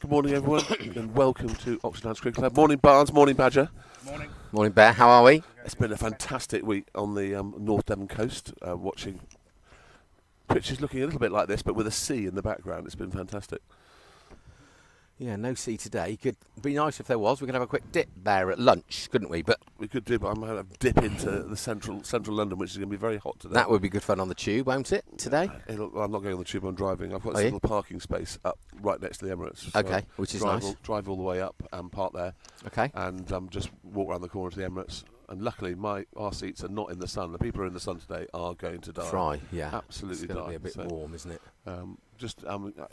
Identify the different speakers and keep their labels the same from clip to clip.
Speaker 1: Good morning, everyone, and welcome to Oxford House Cricket Club. Morning, Barnes. Morning, Badger.
Speaker 2: Morning.
Speaker 3: Morning, Bear. How are we?
Speaker 1: It's been a fantastic week on the North Devon coast, watching pitches looking a little bit like this, but with a sea in the background. It's been fantastic.
Speaker 3: Yeah, no sea today. Could be nice if there was. We could have a quick dip there at lunch, couldn't we? But
Speaker 1: We could do, but I'm going to dip into the central London, which is going to be very hot today.
Speaker 3: that would be good fun on the tube, won't it, today?
Speaker 1: I'm not going on the tube, I'm driving. I've got
Speaker 3: Are
Speaker 1: this
Speaker 3: you?
Speaker 1: little parking space up right next to the Emirates. So
Speaker 3: Okay, which is nice.
Speaker 1: Drive all the way up and park there,
Speaker 3: Okay.
Speaker 1: and just walk around the corner to the Emirates. And luckily, our seats are not in the sun. The people who are in the sun today are going to die.
Speaker 3: Fry, yeah.
Speaker 1: Absolutely
Speaker 3: It's going
Speaker 1: die.
Speaker 3: to be a bit warm, isn't it?
Speaker 1: Have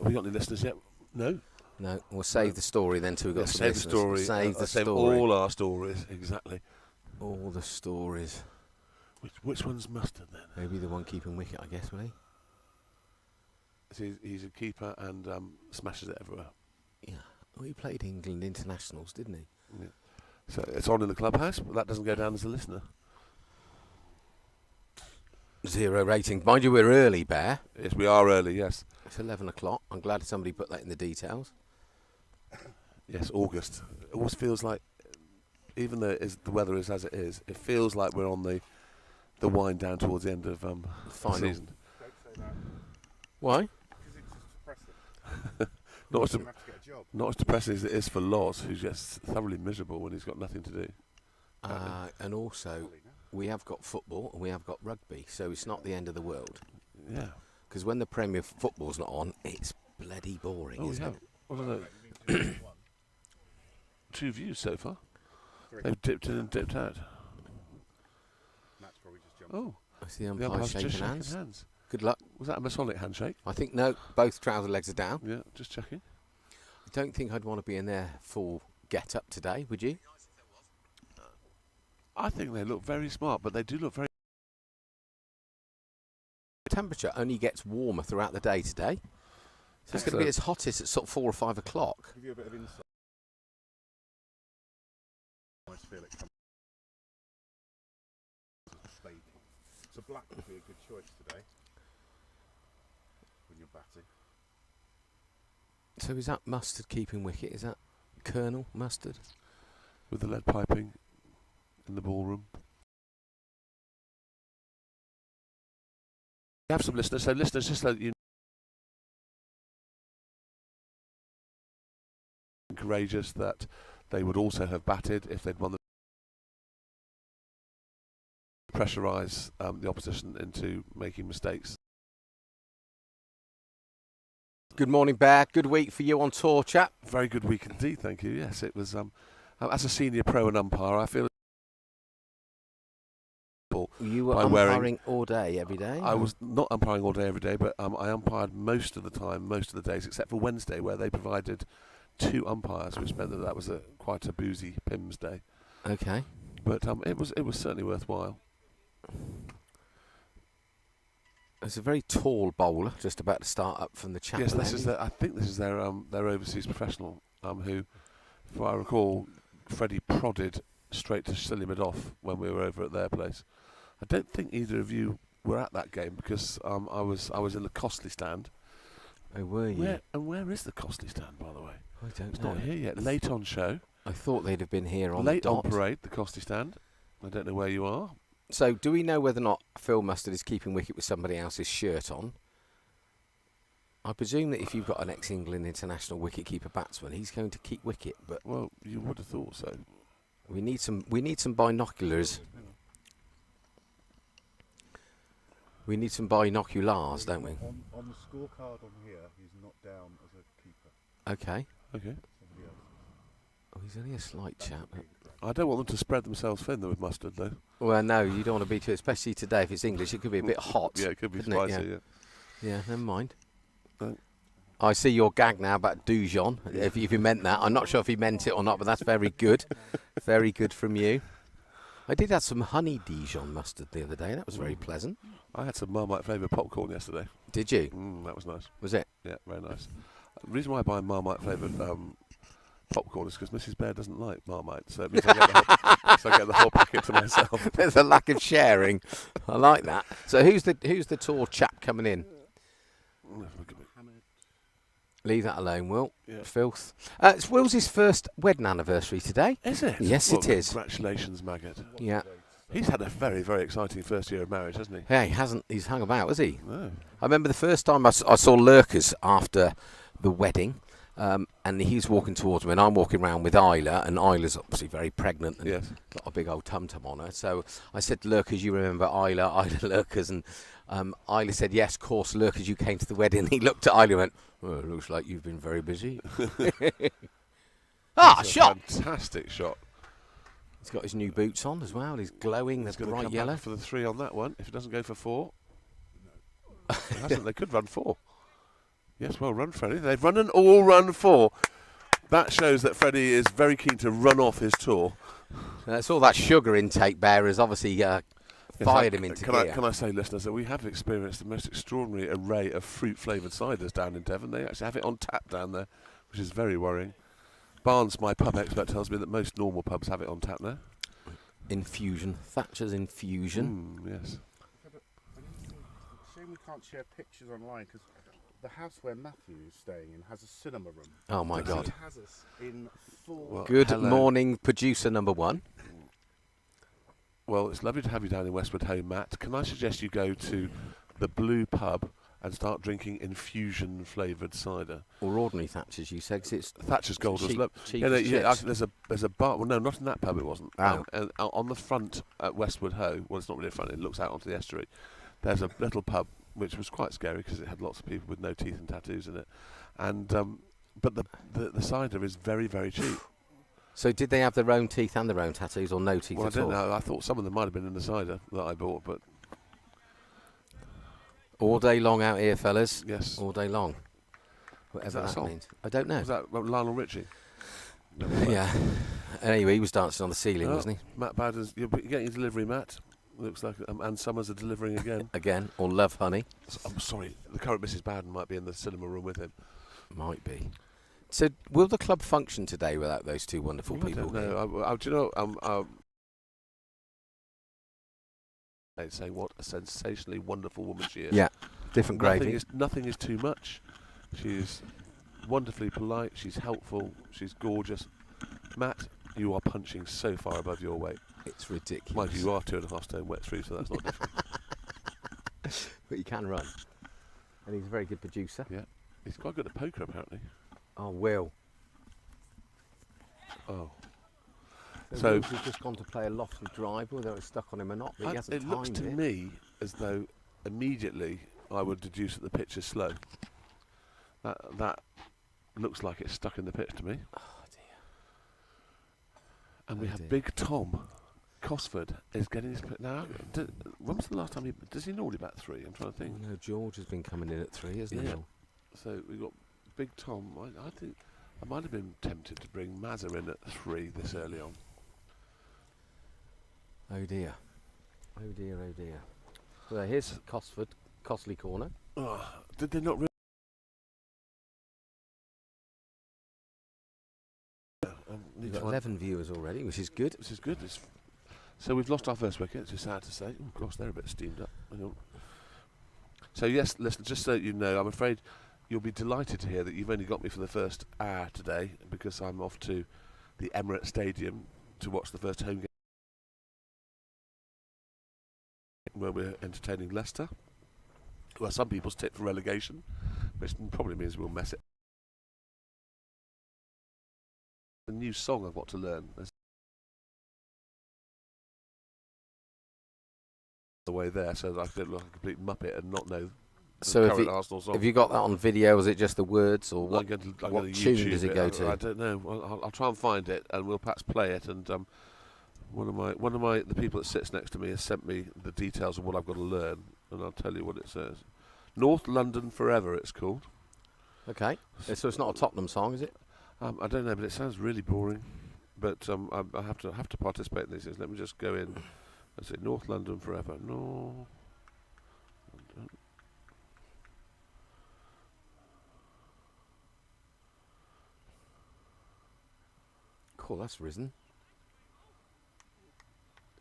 Speaker 1: we got any listeners yet? No.
Speaker 3: No, we'll save the story then till we've got some
Speaker 1: Save the
Speaker 3: listeners.
Speaker 1: story.
Speaker 3: Save the
Speaker 1: save
Speaker 3: story.
Speaker 1: all our stories, exactly.
Speaker 3: All the stories.
Speaker 1: Which one's Mustard then?
Speaker 3: Maybe the one keeping wicket, I guess, will he?
Speaker 1: So he's a keeper and smashes it everywhere.
Speaker 3: Yeah. Well, he played England internationals, didn't he?
Speaker 1: Yeah. So it's on in the clubhouse, but that doesn't go down as a listener.
Speaker 3: 0 rating. Mind you, we're early, Bear.
Speaker 1: Yes, we are early, yes.
Speaker 3: It's 11 o'clock. I'm glad somebody put that in the details.
Speaker 1: Yes, August. It always feels like, even though the weather is as it is, it feels like we're on the wind down towards the end of the
Speaker 3: Final.
Speaker 1: season.
Speaker 2: Don't say that.
Speaker 3: Why?
Speaker 2: Because it's just depressing.
Speaker 1: Not as,
Speaker 2: You have to get a job.
Speaker 1: not as depressing as it is for Loz, who's just thoroughly miserable when he's got nothing to do.
Speaker 3: And also, we have got football and we have got rugby, so it's not the end of the world.
Speaker 1: Yeah.
Speaker 3: Because when the Premier Football's not on, it's bloody boring, isn't it?
Speaker 1: What are they? 2 views so far. They've dipped in and dipped out.
Speaker 2: Matt's probably just jumped.
Speaker 1: Oh,
Speaker 3: I see
Speaker 1: the
Speaker 3: umpires
Speaker 1: umpire's
Speaker 3: shaking
Speaker 1: just shaking
Speaker 3: hands.
Speaker 1: hands.
Speaker 3: Good luck.
Speaker 1: Was that a Masonic handshake?
Speaker 3: I think, no, both trouser legs are down.
Speaker 1: Yeah, just checking.
Speaker 3: I don't think I'd want to be in their full get-up today, would you?
Speaker 1: I think they look very smart, but they do look very...
Speaker 3: Temperature only gets warmer throughout the day today. So it's going to be as hottest at sort of 4 or 5 o'clock.
Speaker 2: Give you a bit of insight. I feel it coming. Steak. So black would be a good choice today when you're batting.
Speaker 3: So is that Mustard keeping wicket? Is that Colonel Mustard?
Speaker 1: With the lead piping in the ballroom. We have some listeners, so listeners, just so that you know, courageous that they would also have batted if they'd won the pressurise the opposition into making mistakes.
Speaker 3: Good morning, Bear. Good week for you on tour, chap.
Speaker 1: Very good week indeed, thank you. Yes, it was. As a senior pro and umpire, I feel.
Speaker 3: You were
Speaker 1: by
Speaker 3: umpiring all day, every day?
Speaker 1: I was not umpiring all day every day, but I umpired most of the time, most of the days, except for Wednesday, where they provided 2 umpires, which meant that was quite a boozy Pims day.
Speaker 3: Okay.
Speaker 1: But it was certainly worthwhile.
Speaker 3: There's a very tall bowler just about to start up from the chap.
Speaker 1: Yes, I think this is their overseas professional, who, if I recall, Freddie prodded straight to silly mid off when we were over at their place. I don't think either of you were at that game because I was in the Costly stand.
Speaker 3: Oh, were you?
Speaker 1: Where is the Costly stand, by the way?
Speaker 3: I don't
Speaker 1: It's
Speaker 3: know.
Speaker 1: not here yet. Late on show.
Speaker 3: I thought they'd have been here on
Speaker 1: Late
Speaker 3: the dot.
Speaker 1: on parade, the Costly stand. I don't know where you are.
Speaker 3: So, do we know whether or not Phil Mustard is keeping wicket with somebody else's shirt on? I presume that if you've got an ex-England international wicket-keeper batsman, he's going to keep wicket. But
Speaker 1: Well, you would have thought so.
Speaker 3: we need some binoculars. We need some binoculars, don't we?
Speaker 2: On the scorecard on here, he's not down as a keeper.
Speaker 3: Okay.
Speaker 1: Okay.
Speaker 2: Somebody else.
Speaker 3: Oh, he's only a slight chap.
Speaker 1: I don't want them to spread themselves thin with mustard, though.
Speaker 3: Well, no, you don't want to be too, especially today. If it's English, it could be a bit hot.
Speaker 1: Yeah, it could be
Speaker 3: couldn't
Speaker 1: spicy. Yeah.
Speaker 3: Yeah, never mind.
Speaker 1: Right.
Speaker 3: I see your gag now about Dujon. If you meant that, I'm not sure if he meant it or not, but that's very good. Very good from you. I did have some honey Dijon mustard the other day. That was very pleasant.
Speaker 1: I had some Marmite flavoured popcorn yesterday.
Speaker 3: Did you?
Speaker 1: That was nice.
Speaker 3: Was it?
Speaker 1: Yeah, very nice. The reason why I buy Marmite flavoured popcorn is because Mrs. Bear doesn't like Marmite, so it means I get the whole packet to myself.
Speaker 3: There's a lack of sharing. I like that. So who's the tall chap coming in? Leave that alone, Will.
Speaker 1: Yeah.
Speaker 3: Filth. It's Will's first wedding anniversary today.
Speaker 1: Is it?
Speaker 3: Yes,
Speaker 1: Well,
Speaker 3: it is.
Speaker 1: Congratulations, Maggot.
Speaker 3: Yeah.
Speaker 1: He's had a very, very exciting first year of marriage, hasn't he?
Speaker 3: Yeah, he hasn't. He's hung about, has he?
Speaker 1: No.
Speaker 3: I remember the first time I saw Lurkers after the wedding, and he was walking towards me, and I'm walking around with Isla, and Isla's obviously very pregnant and
Speaker 1: Yes.
Speaker 3: got a big old tum-tum on her. So I said, Lurkers, you remember Isla Lurkers? And Isla said, yes, of course, Lurkers, you came to the wedding. He looked at Isla and went, well, it looks like you've been very busy.
Speaker 1: That's a
Speaker 3: Shot!
Speaker 1: Fantastic shot.
Speaker 3: He's got his new boots on as well. He's glowing.
Speaker 1: He's
Speaker 3: They're
Speaker 1: going to
Speaker 3: bright
Speaker 1: come
Speaker 3: yellow.
Speaker 1: back for the 3 on that one. If it doesn't go for 4. It hasn't. They could run 4. Yes, well run, Freddie. They've run an all-run 4. That shows that Freddie is very keen to run off his tour.
Speaker 3: It's all that sugar intake bear has obviously fired him into gear.
Speaker 1: Can I say, listeners, that we have experienced the most extraordinary array of fruit-flavoured ciders down in Devon. They actually have it on tap down there, which is very worrying. Barnes, my pub expert, tells me that most normal pubs have it on tap now.
Speaker 3: Infusion. Thatcher's Infusion.
Speaker 1: Yes.
Speaker 2: Yeah, but shame we can't share pictures online because the house where Matthew is staying in has a cinema room.
Speaker 3: Oh, my
Speaker 2: He
Speaker 3: God.
Speaker 2: has us in full.
Speaker 1: Well,
Speaker 3: Good
Speaker 1: hello.
Speaker 3: morning, producer number 1.
Speaker 1: Well, it's lovely to have you down in Westwood Home, Matt. Can I suggest you go to the Blue Pub and start drinking infusion-flavoured cider?
Speaker 3: Or ordinary Thatcher's, you said, 'cause it's
Speaker 1: Thatcher's Gold was
Speaker 3: cheap,
Speaker 1: lovely.
Speaker 3: cheap
Speaker 1: Yeah,
Speaker 3: as chips.
Speaker 1: there's a bar. Well, no, not in that pub. It wasn't.
Speaker 3: Oh.
Speaker 1: And on the front at Westwood Hoe. Well, it's not really a front. It looks out onto the estuary. There's a little pub which was quite scary because it had lots of people with no teeth and tattoos in it. And but the cider is very, very cheap.
Speaker 3: So did they have their own teeth and their own tattoos, or no teeth
Speaker 1: Well, I
Speaker 3: at all?
Speaker 1: don't know. I thought some of them might have been in the cider that I bought, but
Speaker 3: All day long out here, fellas.
Speaker 1: yes.
Speaker 3: All day long. Whatever
Speaker 1: that a
Speaker 3: that
Speaker 1: song?
Speaker 3: means. I don't know.
Speaker 1: Was that Lionel Richie? No,
Speaker 3: Yeah. Anyway, he was dancing on the ceiling,
Speaker 1: Oh,
Speaker 3: wasn't he?
Speaker 1: Matt Bowden's. You're getting your delivery, Matt. Looks like Ann Summers are delivering again.
Speaker 3: Again, or Love Honey.
Speaker 1: I'm sorry. The current Mrs. Bowden might be in the cinema room with him.
Speaker 3: Might be. So, will the club function today without those two wonderful
Speaker 1: I
Speaker 3: people?
Speaker 1: don't know. Do you know? They'd say what a sensationally wonderful woman she is.
Speaker 3: Yeah, different gravy.
Speaker 1: Nothing is too much. She's wonderfully polite. She's helpful. She's gorgeous. Matt, you are punching so far above your weight.
Speaker 3: It's ridiculous.
Speaker 1: Mind you, you are 2.5 stone wet through, so that's not different.
Speaker 3: But he can run. And he's a very good producer.
Speaker 1: Yeah, he's quite good at poker apparently.
Speaker 3: Oh, Will.
Speaker 1: Oh,
Speaker 3: So Will's just gone to play a lofty drive, whether it's stuck on him or not. But he hasn't
Speaker 1: it looks
Speaker 3: timed
Speaker 1: to
Speaker 3: it.
Speaker 1: me as though immediately I would deduce that the pitch is slow. That looks like it's stuck in the pitch to me.
Speaker 3: Oh dear.
Speaker 1: And we
Speaker 3: Oh
Speaker 1: have
Speaker 3: dear.
Speaker 1: Big Tom Cosford is getting his now. When was the last time does he normally bat 3? I'm trying to think.
Speaker 3: No, George has been coming in at 3, hasn't he?
Speaker 1: Yeah.
Speaker 3: Will?
Speaker 1: So we've got Big Tom. I think I might have been tempted to bring Mazza in at 3 this early on.
Speaker 3: Oh dear. Oh dear, oh dear. Well, here's Cosford, Costley corner.
Speaker 1: Oh, did they not really?
Speaker 3: We've got 11 viewers already, which is good.
Speaker 1: This is good. So we've lost our first wicket, which is sad to say. Oh, gosh, they're a bit steamed up. Hang on. So, yes, listen, just so you know, I'm afraid you'll be delighted to hear that you've only got me for the first hour today because I'm off to the Emirates Stadium to watch the first home game where we're entertaining Leicester, who are some people's tip for relegation, which probably means we'll mess it. A new song I've got to learn. The way there, so that I could look like a complete muppet and not know the
Speaker 3: So
Speaker 1: current Arsenal song.
Speaker 3: have you got that on video? Is it just the words, or what?
Speaker 1: I'm
Speaker 3: what
Speaker 1: gonna
Speaker 3: tune
Speaker 1: YouTube
Speaker 3: does it go to?
Speaker 1: I don't know. Well, I'll try and find it, and we'll perhaps play it. And one of the people that sits next to me has sent me the details of what I've got to learn, and I'll tell you what it says. North London Forever, it's called.
Speaker 3: Okay. So it's not a Tottenham song, is it?
Speaker 1: I don't know, but it sounds really boring. But I have to participate in these things. Let me just go in and say North London Forever. No.
Speaker 3: Cool, that's risen.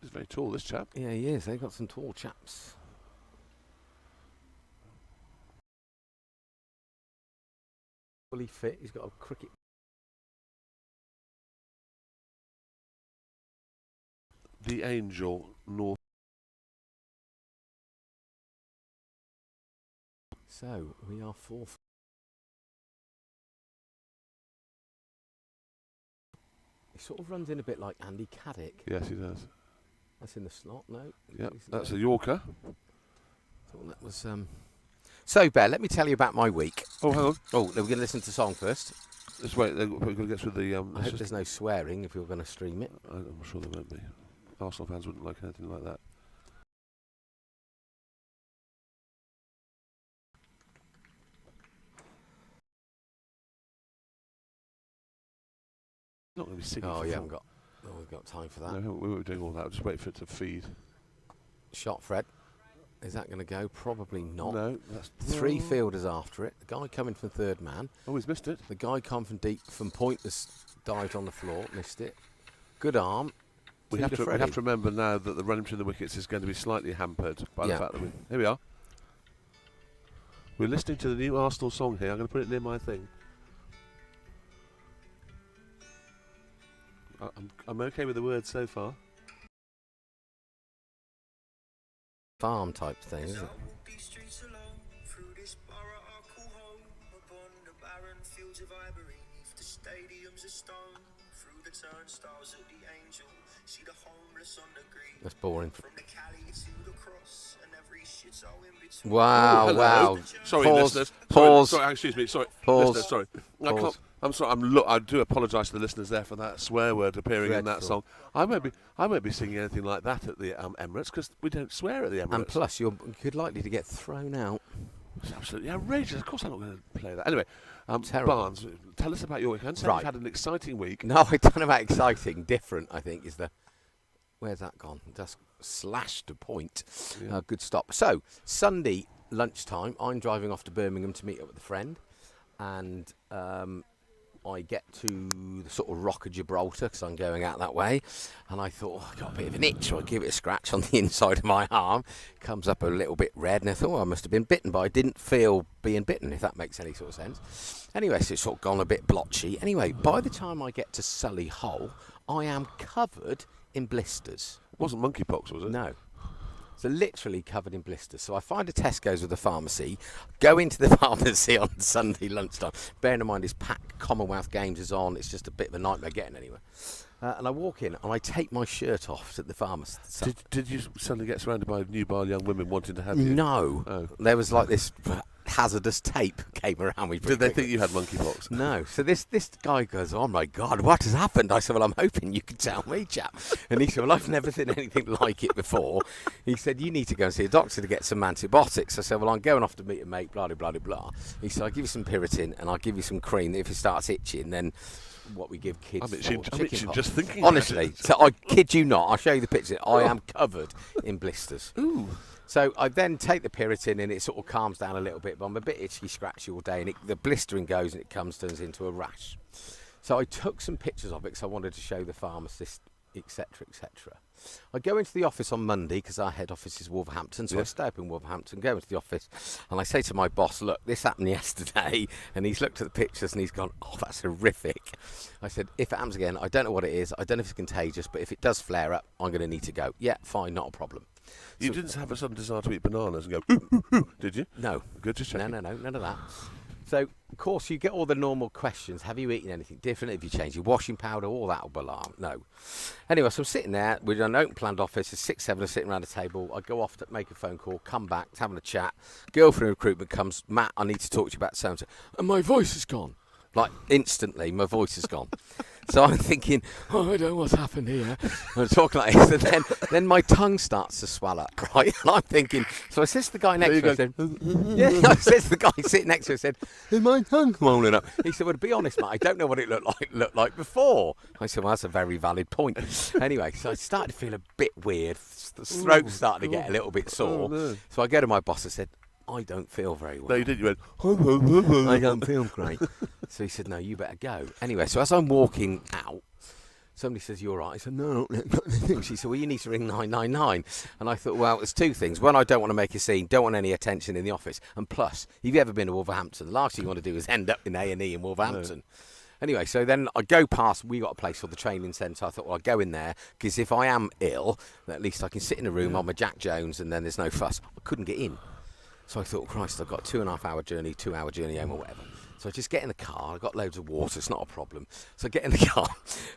Speaker 1: He's very tall, this chap.
Speaker 3: Yeah, he is. They've got some tall chaps. fully fit. He's got a cricket.
Speaker 1: The Angel, North.
Speaker 3: So we are fourth. He sort of runs in a bit like Andy Caddick.
Speaker 1: Yes, he does.
Speaker 3: That's in the slot. No.
Speaker 1: Yep, that's a Yorker.
Speaker 3: Thought that was. So, Bear, let me tell you about my week.
Speaker 1: Oh, hang on.
Speaker 3: Oh, we're going to listen to the song first.
Speaker 1: Let's wait. We're going to get through the.
Speaker 3: I hope there's no swearing if you're going to stream it.
Speaker 1: I'm sure there won't be. Arsenal fans wouldn't like anything like that. Not going to be singing.
Speaker 3: Oh, you haven't got. Oh, we've got time for that.
Speaker 1: No, we won't be doing all that. We'll just wait for it to feed.
Speaker 3: Shot, Fred. Is that going to go? Probably not.
Speaker 1: No, that's
Speaker 3: 3 fielders after it. The guy coming from third man.
Speaker 1: Oh, he's missed it.
Speaker 3: The guy come from deep from point has dived on the floor, missed it. Good arm.
Speaker 1: We have to remember now that the run between the wickets is going to be slightly hampered by the fact that here we are. We're listening to the new Arsenal song here. I'm going to put it near my thing. I'm okay with the words so far.
Speaker 3: Farm type thing, isn't it? That's boring. Wow,
Speaker 1: oh,
Speaker 3: wow.
Speaker 1: Sorry,
Speaker 3: Pause.
Speaker 1: listeners.
Speaker 3: Pause.
Speaker 1: Sorry, excuse me. Sorry.
Speaker 3: Pause.
Speaker 1: Listeners, sorry.
Speaker 3: Pause.
Speaker 1: I'm sorry. I do apologise to the listeners there for that swear word appearing in that song. I won't be singing anything like that at the Emirates because we don't swear at the Emirates.
Speaker 3: And plus, you're likely to get thrown out.
Speaker 1: It's absolutely outrageous. Of course, I'm not going to play that. Anyway,
Speaker 3: Terrible.
Speaker 1: Barnes, tell us about your weekend.
Speaker 3: Right.
Speaker 1: You've had an exciting week.
Speaker 3: No, I don't know about exciting. Different, I think, is the. Where's that gone? Just slashed a point.
Speaker 1: Yeah.
Speaker 3: Good stop. So, Sunday lunchtime, I'm driving off to Birmingham to meet up with a friend. And I get to the sort of Rock of Gibraltar because I'm going out that way. And I thought, I've got a bit of an itch. So I give it a scratch on the inside of my arm. Comes up a little bit red. And I thought, I must have been bitten. But I didn't feel being bitten, if that makes any sort of sense. Anyway, so it's sort of gone a bit blotchy. Anyway, by the time I get to Solihull, I am covered in blisters.
Speaker 1: It wasn't monkeypox, was it?
Speaker 3: No. So literally covered in blisters. So I find a Tesco's with a pharmacy, go into the pharmacy on Sunday lunchtime. Bearing in mind his packed Commonwealth Games is on. It's just a bit of a nightmare getting anywhere. And I walk in and I take my shirt off at the pharmacy.
Speaker 1: Did you suddenly get surrounded by nubile young women wanting to have you?
Speaker 3: No.
Speaker 1: Oh.
Speaker 3: There was like this hazardous tape came around me.
Speaker 1: Did they think you had monkeypox?
Speaker 3: No. So this guy goes, oh my God, what has happened? I said, well, I'm hoping you can tell me, chap. And he said, well, I've never seen anything like it before. He said, you need to go and see a doctor to get some antibiotics. I said, well, I'm going off to meet a mate, blah, blah, blah, blah. He said, I'll give you some Piriton and I'll give you some cream. If it starts itching, then what we give kids.
Speaker 1: I'm itching just thinking.
Speaker 3: Honestly, so I kid you not. I'll show you the picture. I am covered in blisters.
Speaker 1: Ooh.
Speaker 3: So I then take the Piriton and it sort of calms down a little bit, but I'm a bit itchy, scratchy all day, and the blistering goes and it turns into a rash. So I took some pictures of it because I wanted to show the pharmacist, etc., etc. I go into the office on Monday because our head office is Wolverhampton, so I stay up in Wolverhampton, go into the office, and I say to my boss, look, this happened yesterday, and he's looked at the pictures and he's gone, oh, that's horrific. I said, if it happens again, I don't know what it is, I don't know if it's contagious, but if it does flare up, I'm going to need to go. Yeah, fine, not a problem.
Speaker 1: You didn't have a sudden desire to eat bananas and go, did you?
Speaker 3: No.
Speaker 1: Good, just checking.
Speaker 3: No, none of that. So, of course, you get all the normal questions. Have you eaten anything different? Have you changed your washing powder? All that will belong. No. Anyway, so I'm sitting there. We're in an open planned office. There's 6, 7 are sitting around a table. I go off to make a phone call, come back, having a chat. Girl from recruitment comes, Matt, I need to talk to you about so-and-so. And my voice is gone. Like, instantly, my voice is gone. So I'm thinking, oh, I don't know what's happened here. I'm talking like this, and then my tongue starts to swell up, right? And I'm thinking, so I says to the guy next to me, I said, yeah, I says to the guy sitting next to me, I said, is my tongue swollen up? He said, well, to be honest, mate, I don't know what it looked like before. I said, well, that's a very valid point. Anyway, so I started to feel a bit weird. The throat started to get a little bit sore.
Speaker 1: Oh, no.
Speaker 3: So I go to my boss and said, I don't feel very well.
Speaker 1: No, you did. You went,
Speaker 3: I don't feel great. So he said, no, you better go. Anyway, so as I'm walking out, Somebody says, "You're right." I said, "No, no." She said, "Well, you need to ring 999." And I thought, well, there's two things. One, I don't want to make a scene, don't want any attention in the office. And plus, if you've ever been to Wolverhampton, the last thing you want to do is end up in A&E in Wolverhampton. No. Anyway, so then I go past, we got a place called the training centre. I thought, well, I'll go in there, because if I am ill, at least I can sit in a room on my Jack Jones and then there's no fuss. I couldn't get in. So I thought, Christ, I've got a 2.5 hour journey, 2 hour journey home or whatever. So I just get in the car, I've got loads of water, it's not a problem. So I get in the car,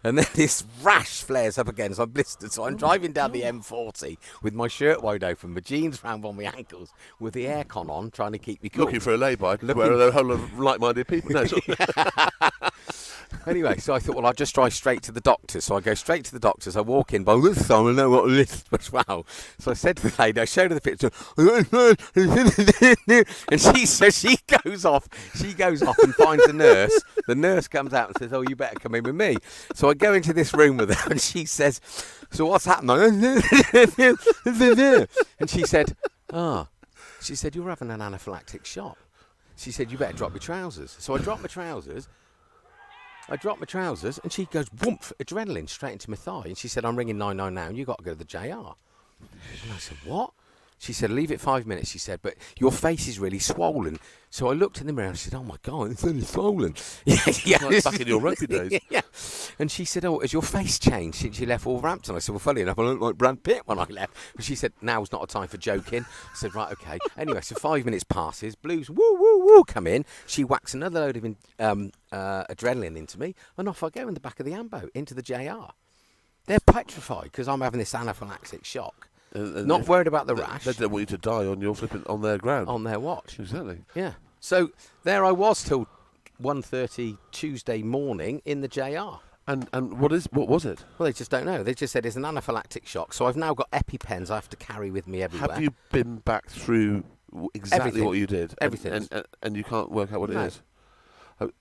Speaker 3: and then this rash flares up again, so I'm blistered. So I'm driving down the M40 with my shirt wide open, my jeans round on my ankles, with the aircon on, trying to keep me cool.
Speaker 1: Looking for a lay-by, where there are a whole lot of like-minded people. No,
Speaker 3: Anyway, so I thought, well, I'll just drive straight to the doctors. So I go straight to the doctors. I walk in, by this time I know what a list as well. So I said to the lady, I showed her the picture, and she goes off and finds a nurse. The nurse comes out and says, "Oh, you better come in with me." So I go into this room with her, and she says, "So what's happening?" And she said, she said, "You're having an anaphylactic shock." She said, "You better drop your trousers." So I dropped my trousers. And she goes, whoomph, adrenaline straight into my thigh. And she said, "I'm ringing 999 now, and you got to go to the JR. And I said, "What?" She said, "Leave it 5 minutes," she said, "but your face is really swollen." So I looked in the mirror and I said, "Oh my God, it's only swollen." Yeah.
Speaker 1: Like back in your rugby days.
Speaker 3: Yeah. And she said, "Oh, has your face changed since you left Wolverhampton?" I said, "Well, funny enough, I looked like Brad Pitt when I left." But she said, "Now's not a time for joking." I said, "Right, okay." Anyway, so 5 minutes passes, blues, woo, woo, woo, come in. She whacks another load of adrenaline into me, and off I go in the back of the ambo, into the JR. They're petrified because I'm having this anaphylactic shock. Not worried about the rash.
Speaker 1: They don't want you to die on their ground.
Speaker 3: On their watch.
Speaker 1: Exactly.
Speaker 3: Yeah. So there I was till 1:30 Tuesday morning in the JR.
Speaker 1: And what was it?
Speaker 3: Well, they just don't know. They just said it's an anaphylactic shock. So I've now got EpiPens I have to carry with me everywhere.
Speaker 1: Have you been back through exactly
Speaker 3: Everything.
Speaker 1: what you did?
Speaker 3: Everything.
Speaker 1: And you can't work out what it is?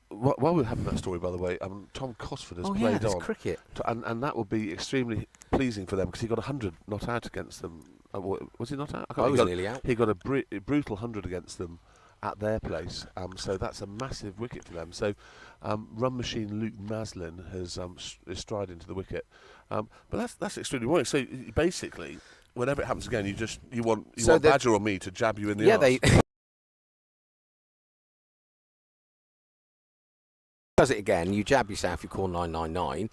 Speaker 1: While we're having that story, by the way, Tom Cosford has played on
Speaker 3: cricket,
Speaker 1: and that will be extremely pleasing for them because he got 100 not out against them. Was he not out?
Speaker 3: I was nearly out.
Speaker 1: He got a brutal 100 against them at their place, so that's a massive wicket for them. So, run machine Luke Maslin has is stride into the wicket, but that's extremely worrying. So basically, whenever it happens again, you want Badger or me to jab you in the arse.
Speaker 3: Does it again, you jab yourself, you call 999.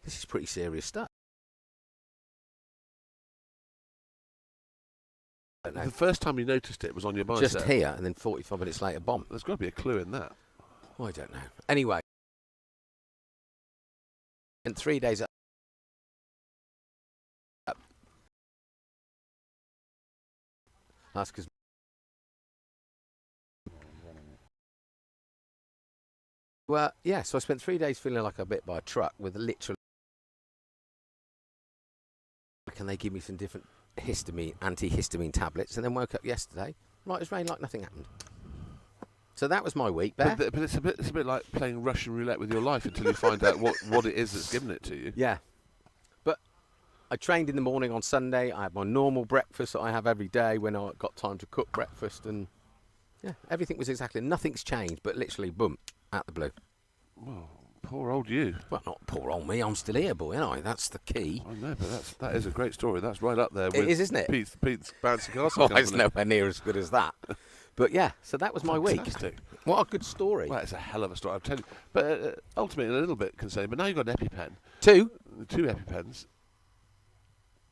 Speaker 3: This is pretty serious stuff.
Speaker 1: The first time you noticed it was on your bicep.
Speaker 3: Just here, and then 45 minutes later, bomb.
Speaker 1: There's got to be a clue in that.
Speaker 3: I don't know. Anyway, in 3 days up. That's because. Well, yeah, so I spent 3 days feeling like a bit by a truck with literally. Can they give me some different antihistamine tablets, and then woke up yesterday, right as rain, like nothing happened. So that was my week, Bear.
Speaker 1: But it's a bit like playing Russian roulette with your life until you find out what it is that's given it to you.
Speaker 3: Yeah. But I trained in the morning on Sunday. I had my normal breakfast that I have every day when I got time to cook breakfast, and yeah, everything was nothing's changed, but literally, boom. Out the blue.
Speaker 1: Well, poor old you.
Speaker 3: Well, not poor old me. I'm still here, boy, aren't I? That's the key.
Speaker 1: I know, but that is a great story. That's right up there. With
Speaker 3: It is, isn't it?
Speaker 1: Pete's Bouncy Castle.
Speaker 3: Oh, it's nowhere near as good as that. But yeah, so that was my week.
Speaker 1: Fantastic.
Speaker 3: What a good story.
Speaker 1: Well, it's a hell of a story, I'm telling you. But ultimately, a little bit concerning. But now you've got an EpiPen.
Speaker 3: Two
Speaker 1: EpiPens.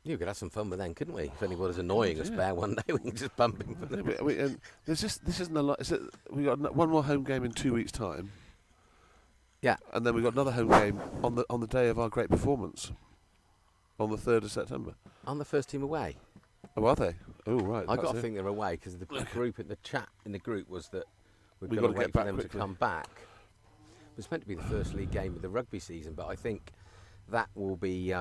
Speaker 3: You could have some fun with them, couldn't we? If anybody's annoying us, Bear, one day we can just bump him for them.
Speaker 1: This isn't a lot. We got one more home game in 2 weeks' time.
Speaker 3: Yeah.
Speaker 1: And then we've got another home game on the day of our great performance, on the 3rd of September.
Speaker 3: On the first team away.
Speaker 1: Oh, are they? Oh, right.
Speaker 3: I got to think they're away because the group in the chat in the group was that we've
Speaker 1: We've
Speaker 3: got
Speaker 1: got
Speaker 3: to
Speaker 1: to
Speaker 3: wait
Speaker 1: get
Speaker 3: for
Speaker 1: back
Speaker 3: them to
Speaker 1: quickly.
Speaker 3: come back. It was meant to be the first league game of the rugby season, but I think that will be.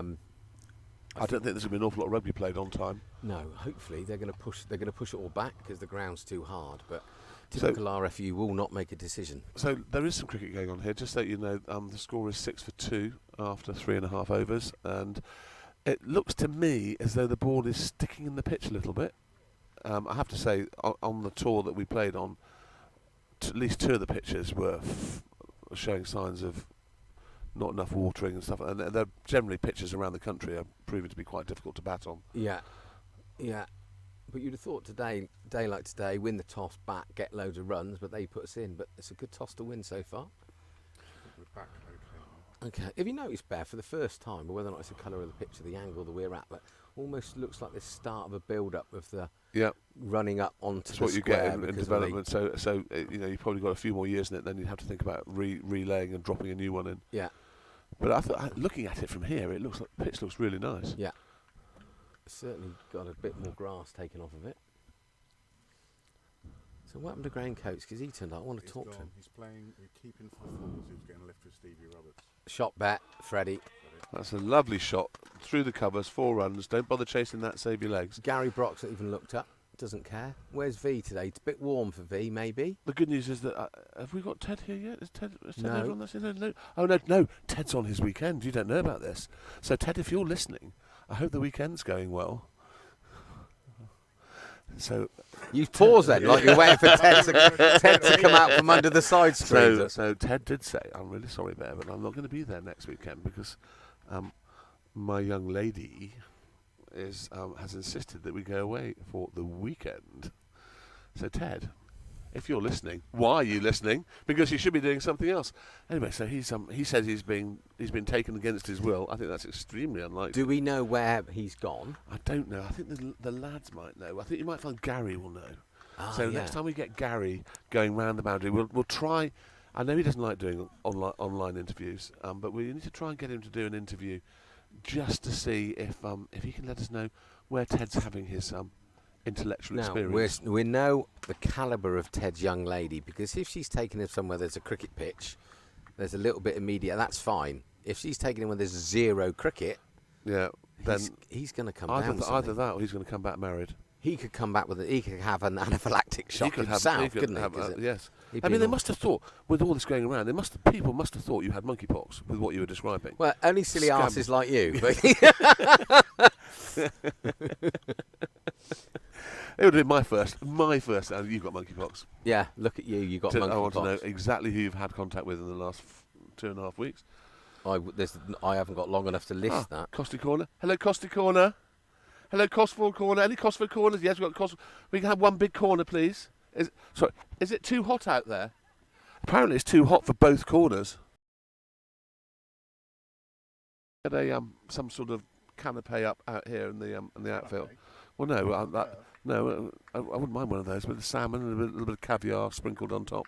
Speaker 3: I
Speaker 1: don't think there's going to be an awful lot of rugby played on time.
Speaker 3: No, hopefully they're going to push. They're going to push it all back because the ground's too hard. But typical RFU will not make a decision.
Speaker 1: So there is some cricket going on here. Just so you know, the score is 6 for 2 after 3.5 overs, and it looks to me as though the ball is sticking in the pitch a little bit. I have to say, on the tour that we played on, at least 2 of the pitches were showing signs of not enough watering and stuff. And they're generally pitches around the country are proving to be quite difficult to bat on.
Speaker 3: Yeah, yeah. But you'd have thought today, day like today, win the toss, bat, get loads of runs, but they put us in. But it's a good toss to win so far.
Speaker 2: We're back okay.
Speaker 3: Okay. Have you noticed, Bear, for the first time, or whether or not it's the colour of the picture, the angle that we're at, that almost looks like the start of a build-up of the running up onto
Speaker 1: That's
Speaker 3: the
Speaker 1: what you
Speaker 3: square
Speaker 1: get in
Speaker 3: because of
Speaker 1: development. So you've probably got a few more years in it. Then you have to think about relaying and dropping a new one in.
Speaker 3: Yeah.
Speaker 1: But I thought, looking at it from here, it looks like the pitch looks really nice.
Speaker 3: Yeah. Certainly got a bit more grass taken off of it. So what happened to Graham Coates? Because he turned up. I want to talk to him.
Speaker 2: He's playing, keeping for the Falls. He was getting a lift with Stevie Roberts.
Speaker 3: Shot bet, Freddie.
Speaker 1: That's a lovely shot through the covers, 4 runs. Don't bother chasing that. Save your legs.
Speaker 3: Gary Brock's not even looked up. Doesn't care. Where's V today? It's a bit warm for V, maybe.
Speaker 1: The good news is that have we got Ted here yet? Is Ted
Speaker 3: No.
Speaker 1: over on this? No. Oh no. Ted's on his weekend. You don't know about this. So Ted, if you're listening, I hope the weekend's going well. So
Speaker 3: You pause then, like you're waiting for Ted to come out from under the side screen.
Speaker 1: So Ted did say, "I'm really sorry, Bear, but I'm not going to be there next weekend because my young lady has insisted that we go away for the weekend." So Ted, if you're listening, why are you listening? Because you should be doing something else. Anyway, so he says he's been taken against his will. I think that's extremely unlikely.
Speaker 3: Do we know where he's gone?
Speaker 1: I don't know. I think the lads might know. I think you might find Gary will know. So
Speaker 3: yeah.
Speaker 1: next time we get Gary going round the boundary, we'll try. I know he doesn't like doing online interviews, but we need to try and get him to do an interview just to see if he can let us know where Ted's having his intellectual experience.
Speaker 3: We know the calibre of Ted's young lady, because if she's taking him somewhere there's a cricket pitch, there's a little bit of media, that's fine. If she's taking him where there's 0 cricket,
Speaker 1: then
Speaker 3: he's going to come down with
Speaker 1: either that or he's going to come back married.
Speaker 3: He could come back he could have an anaphylactic shock himself, couldn't he?
Speaker 1: Yes. I mean, they must have thought, with all this going around, people must have thought you had monkeypox with what you were describing.
Speaker 3: Well, only silly asses like you. But
Speaker 1: it would have been my first, and you've got monkeypox.
Speaker 3: Yeah, look at you, you got monkeypox.
Speaker 1: I want to know exactly who you've had contact with in the last 2.5 weeks.
Speaker 3: I haven't got long enough to list that.
Speaker 1: Costy Corner. Hello, Costy Corner. Hello, Cosford Corner. Any Cosford Corners? Yes, we've got Cosford. We can have one big corner, please. Is it too hot out there? Apparently it's too hot for both corners. Get some sort of canapé up out here in the outfield. Well, no, I wouldn't mind one of those with the salmon and a little bit of caviar sprinkled on top.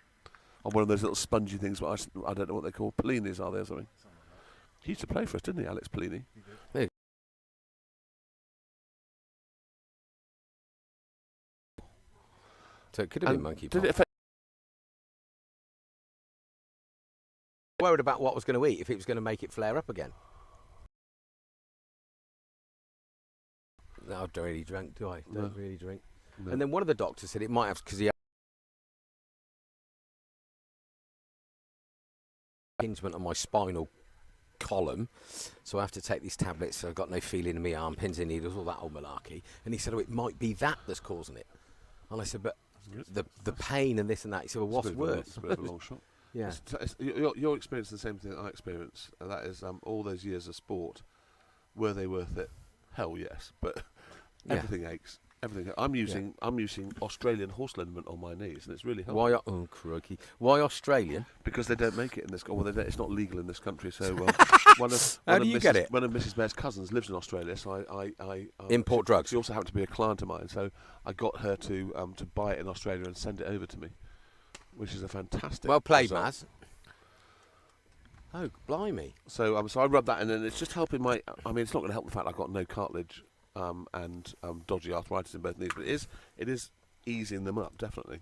Speaker 1: On one of those little spongy things, but I don't know what they're called. Pellinis, are they, or something? He used to play for us, didn't he, Alex Pellini?
Speaker 2: He did.
Speaker 3: So it could have been monkeypox.
Speaker 1: Did it affect?
Speaker 3: Worried about what was going to eat, if it was going to make it flare up again. No, I don't really drink, do I? Don't really drink. No. And then one of the doctors said it might have, because he had impingement on my spinal column, so I have to take these tablets, so I've got no feeling in my arm, pins and needles, all that old malarkey. And he said, it might be that that's causing it. And I said, but the pain and this and that. He said, well, what's worse?
Speaker 1: It's a bit of a long shot.
Speaker 3: Yeah.
Speaker 1: You're experiencing the same thing that I experienced, and that is all those years of sport. Were they worth it? Hell yes, but everything aches. Everything. I'm using Australian horse liniment on my knees, and it's really helpful.
Speaker 3: Why? Oh, crikey! Why Australian?
Speaker 1: Because they don't make it in this. Well, it's not legal in this country. So
Speaker 3: How do you get it?
Speaker 1: One of Mrs. Bear's cousins lives in Australia, so I
Speaker 3: import drugs.
Speaker 1: She also happened to be a client of mine, so I got her to buy it in Australia and send it over to me, which is a fantastic.
Speaker 3: Well played,
Speaker 1: result.
Speaker 3: Maz. Oh, blimey!
Speaker 1: So I rub that in, and it's just helping my. I mean, it's not going to help the fact I've got no cartilage and dodgy arthritis in both knees, but it is easing them up, definitely.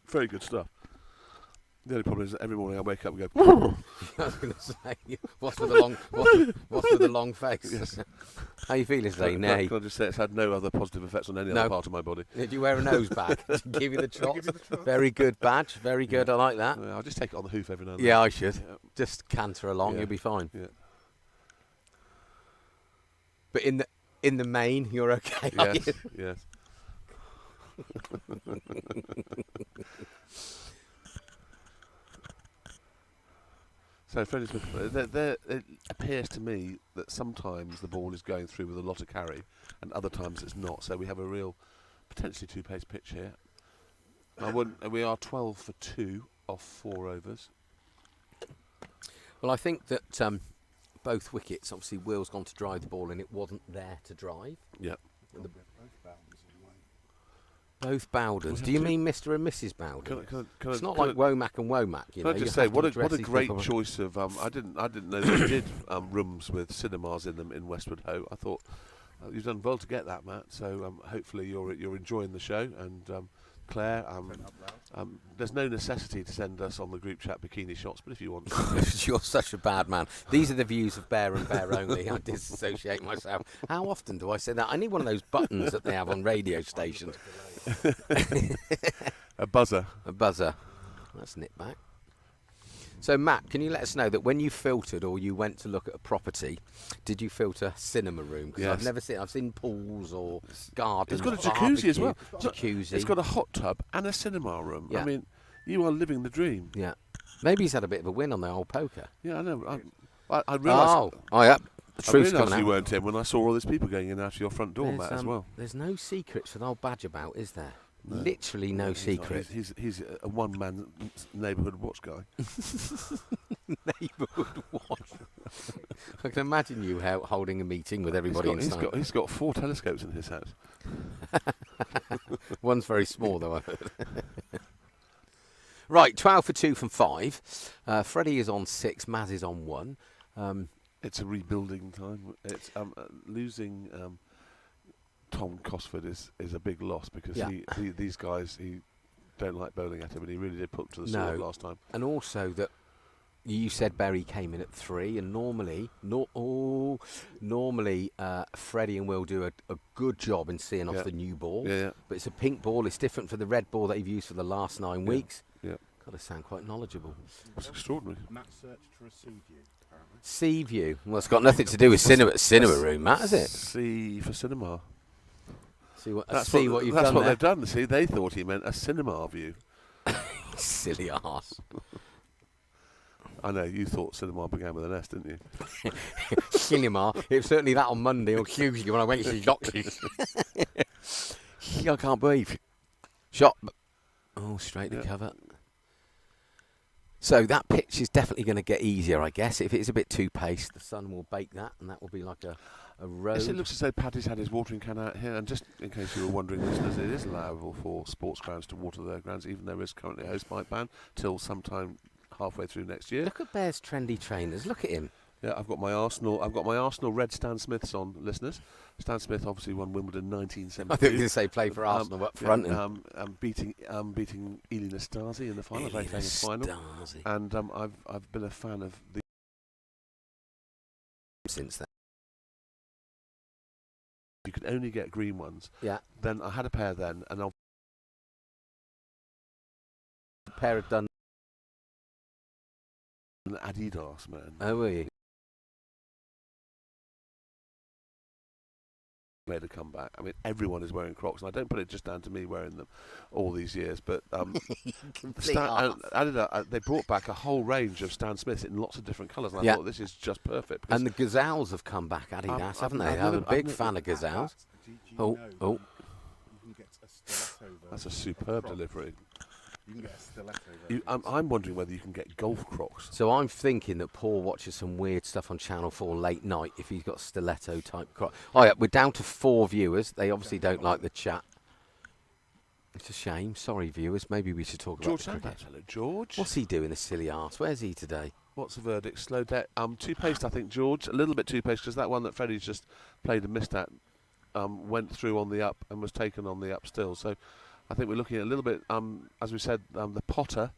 Speaker 1: Very good stuff. The only problem is that every morning I wake up and go.
Speaker 3: I was going to say, what's with the long face?
Speaker 1: Yes.
Speaker 3: How you feeling today? Nay.
Speaker 1: Can I just say it's had no other positive effects on any other part of my body.
Speaker 3: Did you wear a nose bag? Give you the trot. Very good badge. Very good. I like that.
Speaker 1: Yeah, I'll just take it on the hoof every now and then.
Speaker 3: Yeah, I should.
Speaker 1: Yeah.
Speaker 3: Just canter along. You'll be fine.
Speaker 1: Yeah.
Speaker 3: But in the main, you're okay.
Speaker 1: Yes. Yes. So Freddie Smith, it appears to me that sometimes the ball is going through with a lot of carry, and other times it's not. So we have a real potentially two-pace pitch here. We are 12 for 2 off 4 overs.
Speaker 3: Well, I think that both wickets, obviously Will's gone to drive the ball and it wasn't there to drive.
Speaker 1: Yep.
Speaker 3: Both Bowdens. Do you mean Mr. and Mrs. Bowden? It's not like Womack and Womack.
Speaker 1: Can I just say, what a great choice of. I didn't know they did rooms with cinemas in them in Westwood Ho. I thought you've done well to get that, Matt. So hopefully you're enjoying the show. And Claire, there's no necessity to send us on the group chat bikini shots, but if you want to.
Speaker 3: You're such a bad man. These are the views of Bear and Bear only. I disassociate myself. How often do I say that? I need one of those buttons that they have on radio stations.
Speaker 1: A buzzer.
Speaker 3: A buzzer. That's nip back. So, Matt, can you let us know that when you filtered or you went to look at a property, did you filter cinema room? Because
Speaker 1: Yes.
Speaker 3: I've seen pools or gardens.
Speaker 1: It's got a jacuzzi as well.
Speaker 3: Jacuzzi.
Speaker 1: It's got a hot tub and a cinema room.
Speaker 3: Yeah.
Speaker 1: I mean, you are living the dream.
Speaker 3: Yeah. Maybe he's had a bit of a win on the old poker.
Speaker 1: Yeah, I know. I realised.
Speaker 3: Oh, yeah. The
Speaker 1: I
Speaker 3: truth's
Speaker 1: realised
Speaker 3: coming
Speaker 1: you
Speaker 3: out.
Speaker 1: weren't in when I saw all these people going in and out of your front door, Matt, as well.
Speaker 3: There's no secrets for the old badge about, is there? No. Literally no
Speaker 1: He's not.
Speaker 3: secret.
Speaker 1: He's a one-man neighbourhood watch guy.
Speaker 3: Neighbourhood watch. I can imagine you holding a meeting with everybody inside.
Speaker 1: He's got 4 telescopes in his house.
Speaker 3: One's very small, though, I heard. Right, 12 for 2 from 5. Freddie is on 6, Maz is on 1.
Speaker 1: It's a rebuilding time. It's losing Tom Cosford is a big loss because these guys he don't like bowling at him, and he really did put them to the sword last time.
Speaker 3: And also that you said Berry came in at 3, and normally Freddie and Will do a good job in seeing off the new ball.
Speaker 1: Yeah.
Speaker 3: But it's a pink ball. It's different for the red ball that you've used for the last 9 weeks.
Speaker 1: Yeah.
Speaker 3: Got to sound quite knowledgeable.
Speaker 1: It's extraordinary.
Speaker 2: Matt searched for a sea view, apparently.
Speaker 3: Sea view. Well, it's got nothing to do with cinema room, Matt, has it?
Speaker 1: C for cinema.
Speaker 3: See what
Speaker 1: That's
Speaker 3: you've
Speaker 1: what
Speaker 3: done there.
Speaker 1: they've done. See, they thought he meant a cinema view.
Speaker 3: Silly arse.
Speaker 1: I know, you thought cinema began with an S, didn't you?
Speaker 3: Cinema. It was certainly that on Monday or Tuesday when I went to the doctors. I can't believe. Shot. Oh, straight to cover. So that pitch is definitely going to get easier, I guess. If it is a bit too paced, the sun will bake that, and that will be like a road.
Speaker 1: Yes, it looks as though Paddy's had his watering can out here, and just in case you were wondering, listeners, it is allowable for sports grounds to water their grounds, even though there is currently a hosepipe ban till sometime halfway through next year.
Speaker 3: Look at Bear's trendy trainers. Look at him.
Speaker 1: Yeah, I've got my Arsenal red Stan Smiths on, listeners. Stan Smith obviously won Wimbledon 1972.
Speaker 3: I think you were going to say play for Arsenal up front.
Speaker 1: Beating Ely Nastasi in the final, very famous final. And I've been a fan of the
Speaker 3: since then.
Speaker 1: You could only get green ones.
Speaker 3: Yeah.
Speaker 1: Then I had a pair then, and a
Speaker 3: pair of done.
Speaker 1: An Adidas, man.
Speaker 3: Oh, were you?
Speaker 1: Made a comeback. I mean, everyone is wearing Crocs, and I don't put it just down to me wearing them all these years. But Adidas, they brought back a whole range of Stan Smiths in lots of different colours, and I thought this is just perfect.
Speaker 3: And the Gazelles have come back, Adidas, haven't they? I'm a big fan of Gazelles.
Speaker 2: You can get a stiletto
Speaker 1: That's a superb delivery.
Speaker 2: You can get a stiletto.
Speaker 1: I'm wondering whether you can get golf Crocs.
Speaker 3: So I'm thinking that Paul watches some weird stuff on Channel 4 late night if he's got stiletto type Crocs. Oh yeah, we're down to 4 viewers. They obviously don't like the chat. It's a shame. Sorry, viewers. Maybe we should talk about
Speaker 1: George
Speaker 3: the cricket.
Speaker 1: Sanders. Hello, George.
Speaker 3: What's he doing, the silly arse? Where's he today?
Speaker 1: What's the verdict? Slow deck. Too paced, I think, George. A little bit too paced because that one that Freddie's just played and missed at went through on the up and was taken on the up still. So I think we're looking at a little bit, as we said, the Potter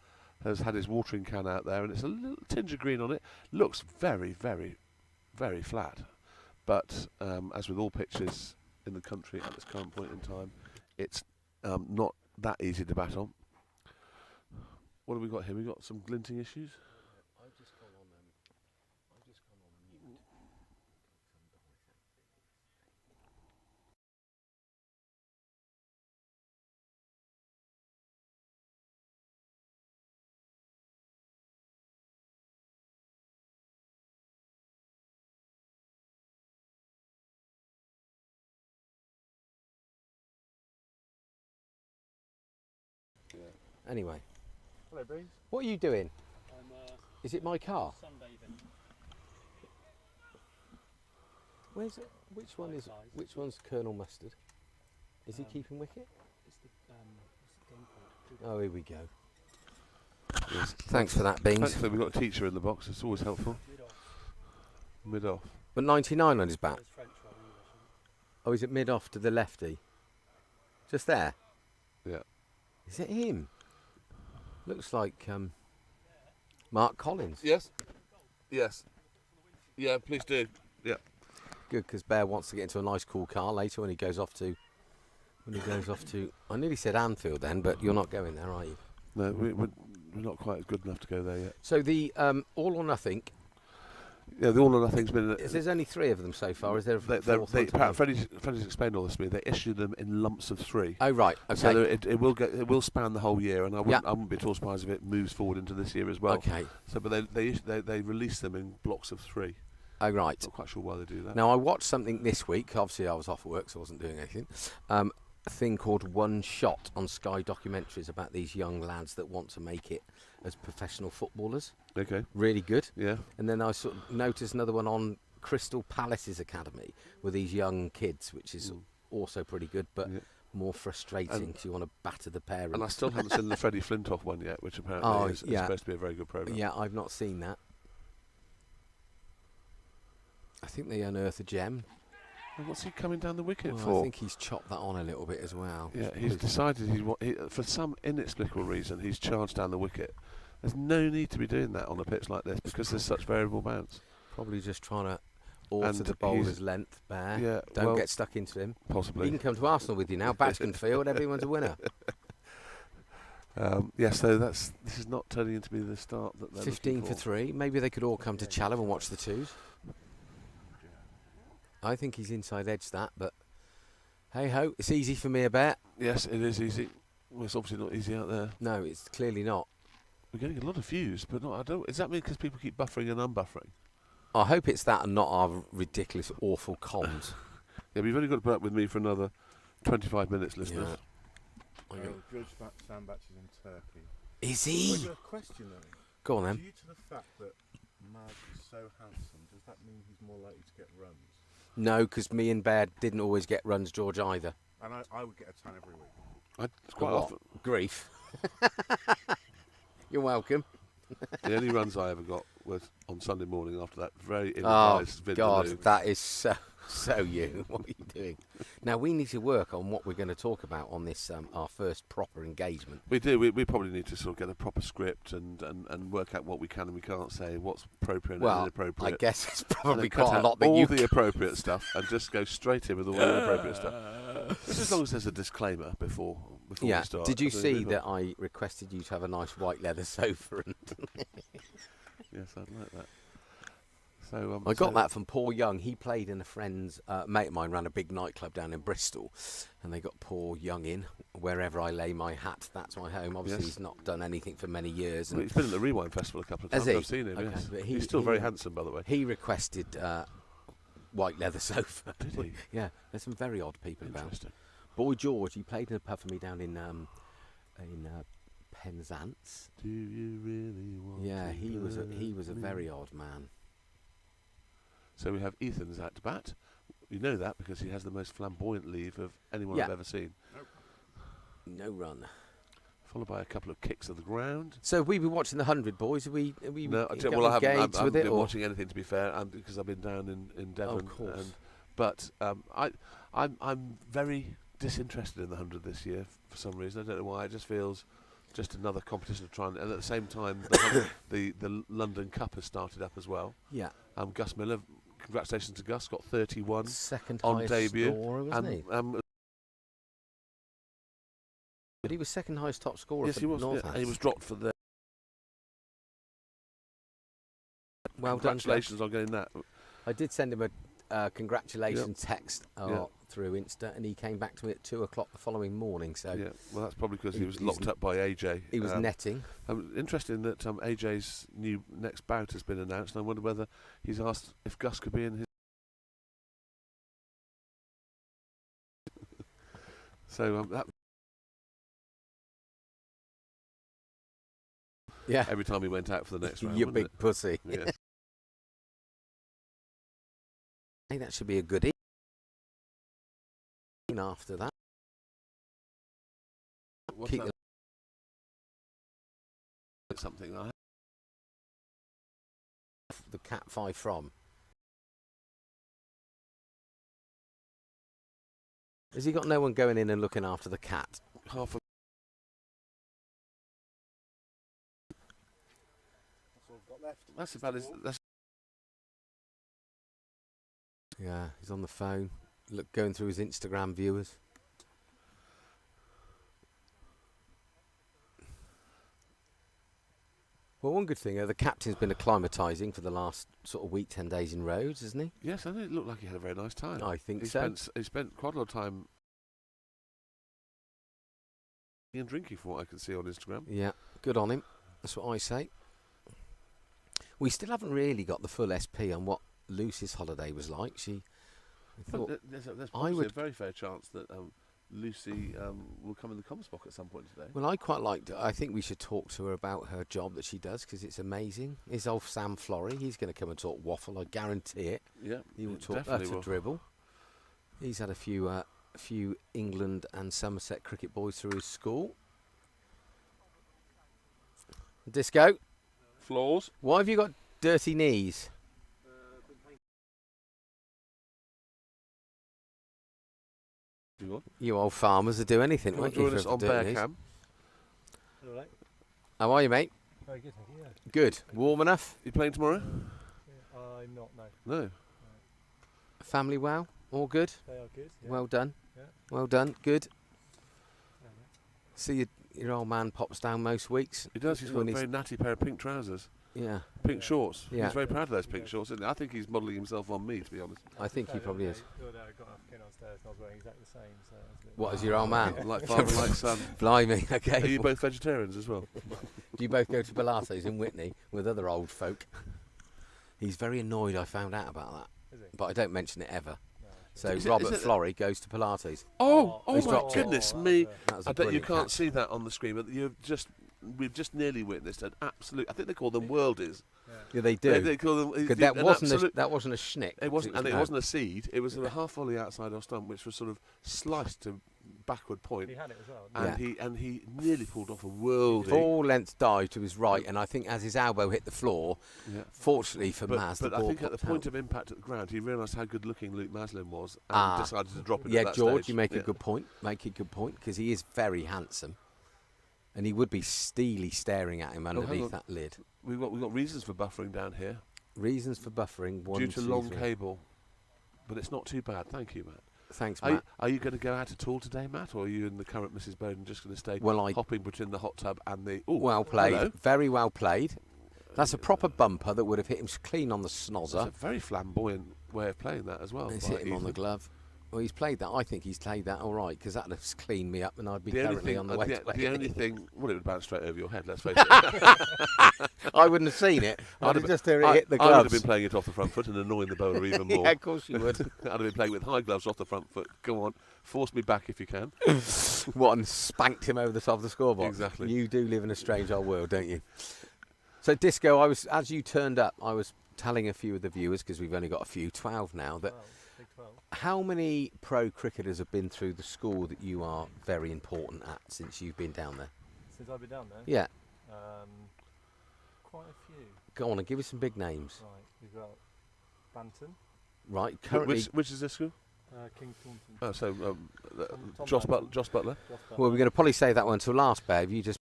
Speaker 1: has had his watering can out there, and it's a little tinge of green on it. Looks very, very, very flat. But as with all pitches in the country at this current point in time, it's not that easy to bat on. What have we got here? We've got some glinting issues.
Speaker 3: Anyway,
Speaker 2: Hello, Beans.
Speaker 3: what are you doing?
Speaker 4: I'm
Speaker 3: Is it my car?
Speaker 4: sunbathing.
Speaker 3: Where's it? Which one is?
Speaker 4: Size.
Speaker 3: Which one's Colonel Mustard? Is he
Speaker 4: Um,
Speaker 3: keeping wicket?
Speaker 4: It's the game called?
Speaker 3: Oh, here we go.
Speaker 1: Yes.
Speaker 3: Thanks for that, Beans.
Speaker 1: Thankfully, we've got a teacher in the box. It's always helpful.
Speaker 4: Mid off.
Speaker 1: Mid off.
Speaker 3: But 99 on his bat.
Speaker 4: There's French or English. Isn't
Speaker 3: Oh, is it mid off to the lefty? Just there.
Speaker 1: Yeah.
Speaker 3: Is it him? Looks like Mark Collins.
Speaker 1: Yes. Yes. Yeah, please do. Yeah.
Speaker 3: Good, because Bear wants to get into a nice cool car later when he goes off to. I nearly said Anfield then, but you're not going there, are you?
Speaker 1: No, we're not quite good enough to go there yet.
Speaker 3: So the All or Nothing.
Speaker 1: Yeah, the all or nothing's been.
Speaker 3: There's only 3 of them so far. Is there a fourth one to come?
Speaker 1: Freddie's explained all this to me. They issue them in lumps of 3.
Speaker 3: Oh right, okay.
Speaker 1: So it will span the whole year, and I wouldn't be at all surprised if it moves forward into this year as well.
Speaker 3: Okay.
Speaker 1: So, but they release them in blocks of 3.
Speaker 3: Oh right.
Speaker 1: Not quite sure why they do that.
Speaker 3: Now I watched something this week. Obviously I was off work, so I wasn't doing anything. A thing called One Shot on Sky Documentaries about these young lads that want to make it as professional footballers.
Speaker 1: Okay.
Speaker 3: Really good.
Speaker 1: Yeah.
Speaker 3: And then I sort of noticed another one on Crystal Palace's academy with these young kids, which is also pretty good, but more frustrating because you want to batter the parents.
Speaker 1: And I still haven't seen the Freddie Flintoff one yet, which apparently is supposed to be a very good program.
Speaker 3: Yeah, I've not seen that. I think they unearth a gem.
Speaker 1: And what's he coming down the wicket
Speaker 3: Well,
Speaker 1: for?
Speaker 3: I think he's chopped that on a little bit as well.
Speaker 1: Yeah, he's decided for some inexplicable reason he's charged down the wicket. There's no need to be doing that on a pitch like this because there's such variable bounce.
Speaker 3: Probably just trying to alter
Speaker 1: And
Speaker 3: the bowler's length, Bear.
Speaker 1: Yeah,
Speaker 3: Don't
Speaker 1: well,
Speaker 3: get stuck into him.
Speaker 1: possibly.
Speaker 3: He can come to Arsenal with you now. Bats can field. Everyone's a winner.
Speaker 1: So this is not turning into be the start that they're
Speaker 3: 15
Speaker 1: looking
Speaker 3: for 3. Maybe they could all come to Challam and watch the 2s. I think he's inside edge that, but hey ho, it's easy for me a bet.
Speaker 1: Yes, it is easy. Well, it's obviously not easy out there.
Speaker 3: No, it's clearly not.
Speaker 1: We're getting a lot of views, but not. I don't. Does that mean because people keep buffering and unbuffering?
Speaker 3: I hope it's that and not our ridiculous, awful comms.
Speaker 1: Yeah, but you've only got to put up with me for another 25 minutes, listeners.
Speaker 3: Yeah.
Speaker 2: George Sandbach is in Turkey.
Speaker 3: Is
Speaker 2: I've
Speaker 3: he?
Speaker 2: got a question though.
Speaker 3: Go on then.
Speaker 2: Due to the fact that Maz is so handsome, does that mean he's more likely to get runs?
Speaker 3: No, because me and Bear didn't always get runs, George, either.
Speaker 2: And I would get a ton every week.
Speaker 1: Quite
Speaker 3: What?
Speaker 1: often.
Speaker 3: Grief. You're welcome.
Speaker 1: The only runs I ever got was on Sunday morning after that very
Speaker 3: Oh,
Speaker 1: ill-advised
Speaker 3: God,
Speaker 1: Vindaloo.
Speaker 3: that is so you. What are you doing? Now, we need to work on what we're going to talk about on this, our first proper engagement.
Speaker 1: We do. We probably need to sort of get a proper script and work out what we can and we can't say, what's appropriate and
Speaker 3: Well,
Speaker 1: inappropriate.
Speaker 3: I guess it's
Speaker 1: And
Speaker 3: probably
Speaker 1: then cut
Speaker 3: quite a
Speaker 1: out
Speaker 3: lot that
Speaker 1: all
Speaker 3: you...
Speaker 1: the appropriate stuff and just go straight in with all the inappropriate stuff. Just as long as there's a disclaimer before
Speaker 3: Yeah,
Speaker 1: we start.
Speaker 3: did you
Speaker 1: I think
Speaker 3: see
Speaker 1: we've
Speaker 3: that
Speaker 1: got-
Speaker 3: I requested you to have a nice white leather sofa? And
Speaker 1: Yes, I'd like that. So
Speaker 3: I got that from Paul Young. He played in a friend's... mate of mine ran a big nightclub down in Bristol, and they got Paul Young in. Wherever I lay my hat, that's my home. Obviously,
Speaker 1: Yes.
Speaker 3: he's not done anything for many years.
Speaker 1: Well,
Speaker 3: And
Speaker 1: he's been at the Rewind Festival a couple of
Speaker 3: Has
Speaker 1: times.
Speaker 3: he?
Speaker 1: I've seen him.
Speaker 3: Okay,
Speaker 1: Yes,
Speaker 3: but
Speaker 1: he's still very handsome, by the way.
Speaker 3: he requested white leather sofa.
Speaker 1: Did he?
Speaker 3: Yeah, there's some very odd people about.
Speaker 1: Interesting.
Speaker 3: Boy George, he played in a pub for me down in Penzance.
Speaker 1: Do you really want?
Speaker 3: Yeah,
Speaker 1: to
Speaker 3: he was a
Speaker 1: hurt
Speaker 3: very
Speaker 1: me?
Speaker 3: odd man.
Speaker 1: So we have Ethan's at bat. You know that because he has the most flamboyant leave of anyone
Speaker 3: Yeah.
Speaker 1: I've ever seen.
Speaker 3: No run.
Speaker 1: Followed by a couple of kicks of the ground.
Speaker 3: So have we been watching the 100 boys? Have we
Speaker 1: No,
Speaker 3: got
Speaker 1: well, I haven't,
Speaker 3: engaged
Speaker 1: I
Speaker 3: with
Speaker 1: haven't
Speaker 3: it?
Speaker 1: been
Speaker 3: Or?
Speaker 1: watching anything, to be fair, because I've been down in Devon.
Speaker 3: Of course.
Speaker 1: But I'm very disinterested in the 100 this year for some reason. I don't know why. It just feels just another competition to try and at the same time the London Cup has started up as well.
Speaker 3: Yeah.
Speaker 1: Gus Miller, congratulations to Gus, got 31
Speaker 3: Second
Speaker 1: on
Speaker 3: highest
Speaker 1: debut.
Speaker 3: scorer, wasn't he? But he was second highest top scorer
Speaker 1: Yes,
Speaker 3: for
Speaker 1: he was. Yeah,
Speaker 3: Northants.
Speaker 1: and he was dropped for the.
Speaker 3: Well done,
Speaker 1: Congratulations on getting that.
Speaker 3: I did send him a congratulations text
Speaker 1: Yeah.
Speaker 3: through Insta, and he came back to me at 2 o'clock the following morning. So
Speaker 1: Yeah, well, that's probably because he was
Speaker 3: He's
Speaker 1: locked up by AJ.
Speaker 3: he was netting.
Speaker 1: Interesting that AJ's new next bout has been announced, and I wonder whether he's asked if Gus could be in his. So that
Speaker 3: Yeah.
Speaker 1: every time he went out for the next round.
Speaker 3: You
Speaker 1: wouldn't
Speaker 3: big pussy.
Speaker 1: it? Yeah.
Speaker 3: I think that should be a good evening after that.
Speaker 1: What's
Speaker 3: Keep
Speaker 1: that? Something like
Speaker 3: the cat 5 from. Has he got no one going in and looking after the cat?
Speaker 1: half a.
Speaker 2: That's all I've got left.
Speaker 1: That's about his. That's
Speaker 3: Yeah, he's on the phone, going through his Instagram viewers. Well, one good thing, the captain's been acclimatising for the last sort of week, 10 days in Rhodes, hasn't he?
Speaker 1: yes. I think it looked like he had a very nice time.
Speaker 3: I think
Speaker 1: He
Speaker 3: so.
Speaker 1: spent quite a lot of time and drinking, from what I can see on Instagram.
Speaker 3: Yeah, good on him. That's what I say. We still haven't really got the full SP on what Lucy's holiday was like. She thought,
Speaker 1: There's
Speaker 3: I
Speaker 1: probably
Speaker 3: would-
Speaker 1: a very fair chance that Lucy will come in the comms box at some point today.
Speaker 3: well, I quite liked it. I think we should talk to her about her job that she does because it's amazing. Is old Sam Florey? He's going to come and talk waffle. I guarantee it.
Speaker 1: Yeah,
Speaker 3: He will
Speaker 1: it
Speaker 3: talk.
Speaker 1: definitely
Speaker 3: That's a
Speaker 1: will.
Speaker 3: dribble. He's had a few England and Somerset cricket boys through his school. Disco,
Speaker 1: Floors.
Speaker 3: why have you got dirty knees?
Speaker 1: You want?
Speaker 3: You old farmers would do anything,
Speaker 1: Come on,
Speaker 3: wouldn't you?
Speaker 1: join
Speaker 3: for
Speaker 1: us on
Speaker 3: dirty
Speaker 1: Bear
Speaker 3: knees?
Speaker 1: Cam.
Speaker 4: All right.
Speaker 3: How are you, mate?
Speaker 4: Very good, thank you. Yeah.
Speaker 3: Good. Warm enough?
Speaker 1: You playing tomorrow?
Speaker 4: I'm not, no.
Speaker 1: No.
Speaker 3: Family well? All good?
Speaker 4: They are good. Yeah.
Speaker 3: Well done.
Speaker 4: Yeah.
Speaker 3: Well done. Good.
Speaker 4: Yeah.
Speaker 3: See, your old man pops down most weeks.
Speaker 1: He does. He's got
Speaker 3: When
Speaker 1: a
Speaker 3: he's-
Speaker 1: very natty pair of pink trousers,
Speaker 3: Yeah,
Speaker 1: pink shorts.
Speaker 3: Yeah.
Speaker 1: He's very proud of those pink shorts, isn't he? I think he's modelling himself on me, to be honest.
Speaker 3: I think he probably is.
Speaker 4: The other day I got up, came downstairs and I was wearing exactly the same. So I was a bit
Speaker 3: What, is your old man?
Speaker 1: Like father, like son.
Speaker 3: Blimey, okay.
Speaker 1: Are you both vegetarians as well?
Speaker 3: Do you both go to Pilates in Whitney with other old folk? He's very annoyed I found out about that,
Speaker 4: Is it?
Speaker 3: but I don't mention it ever.
Speaker 4: No,
Speaker 3: So
Speaker 1: Is it-
Speaker 3: Robert
Speaker 1: is it-
Speaker 3: Florey goes to Pilates.
Speaker 1: Oh,
Speaker 3: He's
Speaker 1: my
Speaker 3: dropped it.
Speaker 1: goodness
Speaker 4: that
Speaker 1: me!
Speaker 4: was
Speaker 3: That was a
Speaker 1: I bet you
Speaker 3: brilliant
Speaker 1: can't
Speaker 3: catch.
Speaker 1: see that on the screen, but we've just nearly witnessed an absolute. I think they call them worldies.
Speaker 3: Yeah, they do.
Speaker 1: They call them.
Speaker 3: 'Cause that
Speaker 1: an
Speaker 3: wasn't
Speaker 1: absolute-
Speaker 3: that wasn't a schnick.
Speaker 1: It wasn't, and it
Speaker 3: no.
Speaker 1: wasn't a seed. It was a half volley outside our stump, which was sort of sliced to backward point,
Speaker 4: He had it as well.
Speaker 1: and
Speaker 3: Yeah.
Speaker 1: he nearly pulled off a worldie.
Speaker 3: Full length dive to his right, and I think as his elbow hit the floor,
Speaker 1: Yeah.
Speaker 3: fortunately for
Speaker 1: But,
Speaker 3: Maz,
Speaker 1: but
Speaker 3: the
Speaker 1: I
Speaker 3: ball
Speaker 1: think at the
Speaker 3: popped
Speaker 1: point
Speaker 3: out.
Speaker 1: of impact at the ground, he realised how good looking Luke Maslin was, and
Speaker 3: Ah.
Speaker 1: decided to drop him.
Speaker 3: Yeah,
Speaker 1: at that
Speaker 3: George,
Speaker 1: stage.
Speaker 3: you make
Speaker 1: Yeah.
Speaker 3: a good point. Make a good point because he is very handsome, and he would be steely staring at him
Speaker 1: hang
Speaker 3: underneath
Speaker 1: on.
Speaker 3: that lid.
Speaker 1: We've got reasons for buffering down here
Speaker 3: Reasons for buffering. One,
Speaker 1: due to
Speaker 3: two,
Speaker 1: long
Speaker 3: three.
Speaker 1: cable, but it's not too bad. Thank you, Matt.
Speaker 3: Thanks,
Speaker 1: Are you,
Speaker 3: Matt.
Speaker 1: are you going to go out at all today, Matt, or are you and the current Mrs. Bowden just going to stay
Speaker 3: Well,
Speaker 1: hopping between the hot tub and the? Ooh,
Speaker 3: well played.
Speaker 1: hello.
Speaker 3: Very well played. That's a proper bumper that would have hit him clean on the
Speaker 1: It's
Speaker 3: snozzer.
Speaker 1: a very flamboyant way of playing that as well.
Speaker 3: It's
Speaker 1: quite
Speaker 3: hit him on the
Speaker 1: easily.
Speaker 3: glove. Well, he's played that. I think he's played that all right because that would have cleaned me up, and I'd be
Speaker 1: The only
Speaker 3: currently
Speaker 1: thing,
Speaker 3: on the way. to
Speaker 1: the only thing, well, it would bounce straight over your head. Let's face it.
Speaker 3: I wouldn't have seen it. I'd have just heard it hit the
Speaker 1: I would have
Speaker 3: gloves.
Speaker 1: been playing it off the front foot and annoying the bowler even more.
Speaker 3: Yeah, of course you would.
Speaker 1: I'd have been playing with high gloves off the front foot. Go on, force me back if you can.
Speaker 3: What, and spanked him over the top of the scoreboard.
Speaker 1: Exactly.
Speaker 3: You do live in a strange old world, don't you? So, Disco, as you turned up, I was telling a few of the viewers, because we've only got a few, 12 now, that
Speaker 4: 12, big 12.
Speaker 3: how many pro cricketers have been through the school that you are very important at since you've been down there?
Speaker 4: Since I've been down there,
Speaker 3: Yeah.
Speaker 4: quite a few.
Speaker 3: Go on and give us some big names.
Speaker 4: Right, we've got Banton,
Speaker 3: Right, currently.
Speaker 1: Which is this school?
Speaker 4: King's Taunton,
Speaker 1: Oh, so
Speaker 4: Tom
Speaker 1: Joss
Speaker 4: Banton.
Speaker 1: Joss Butler.
Speaker 4: Joss
Speaker 3: Well, we're
Speaker 4: Butler.
Speaker 3: going to probably save that one till last, babe. You just.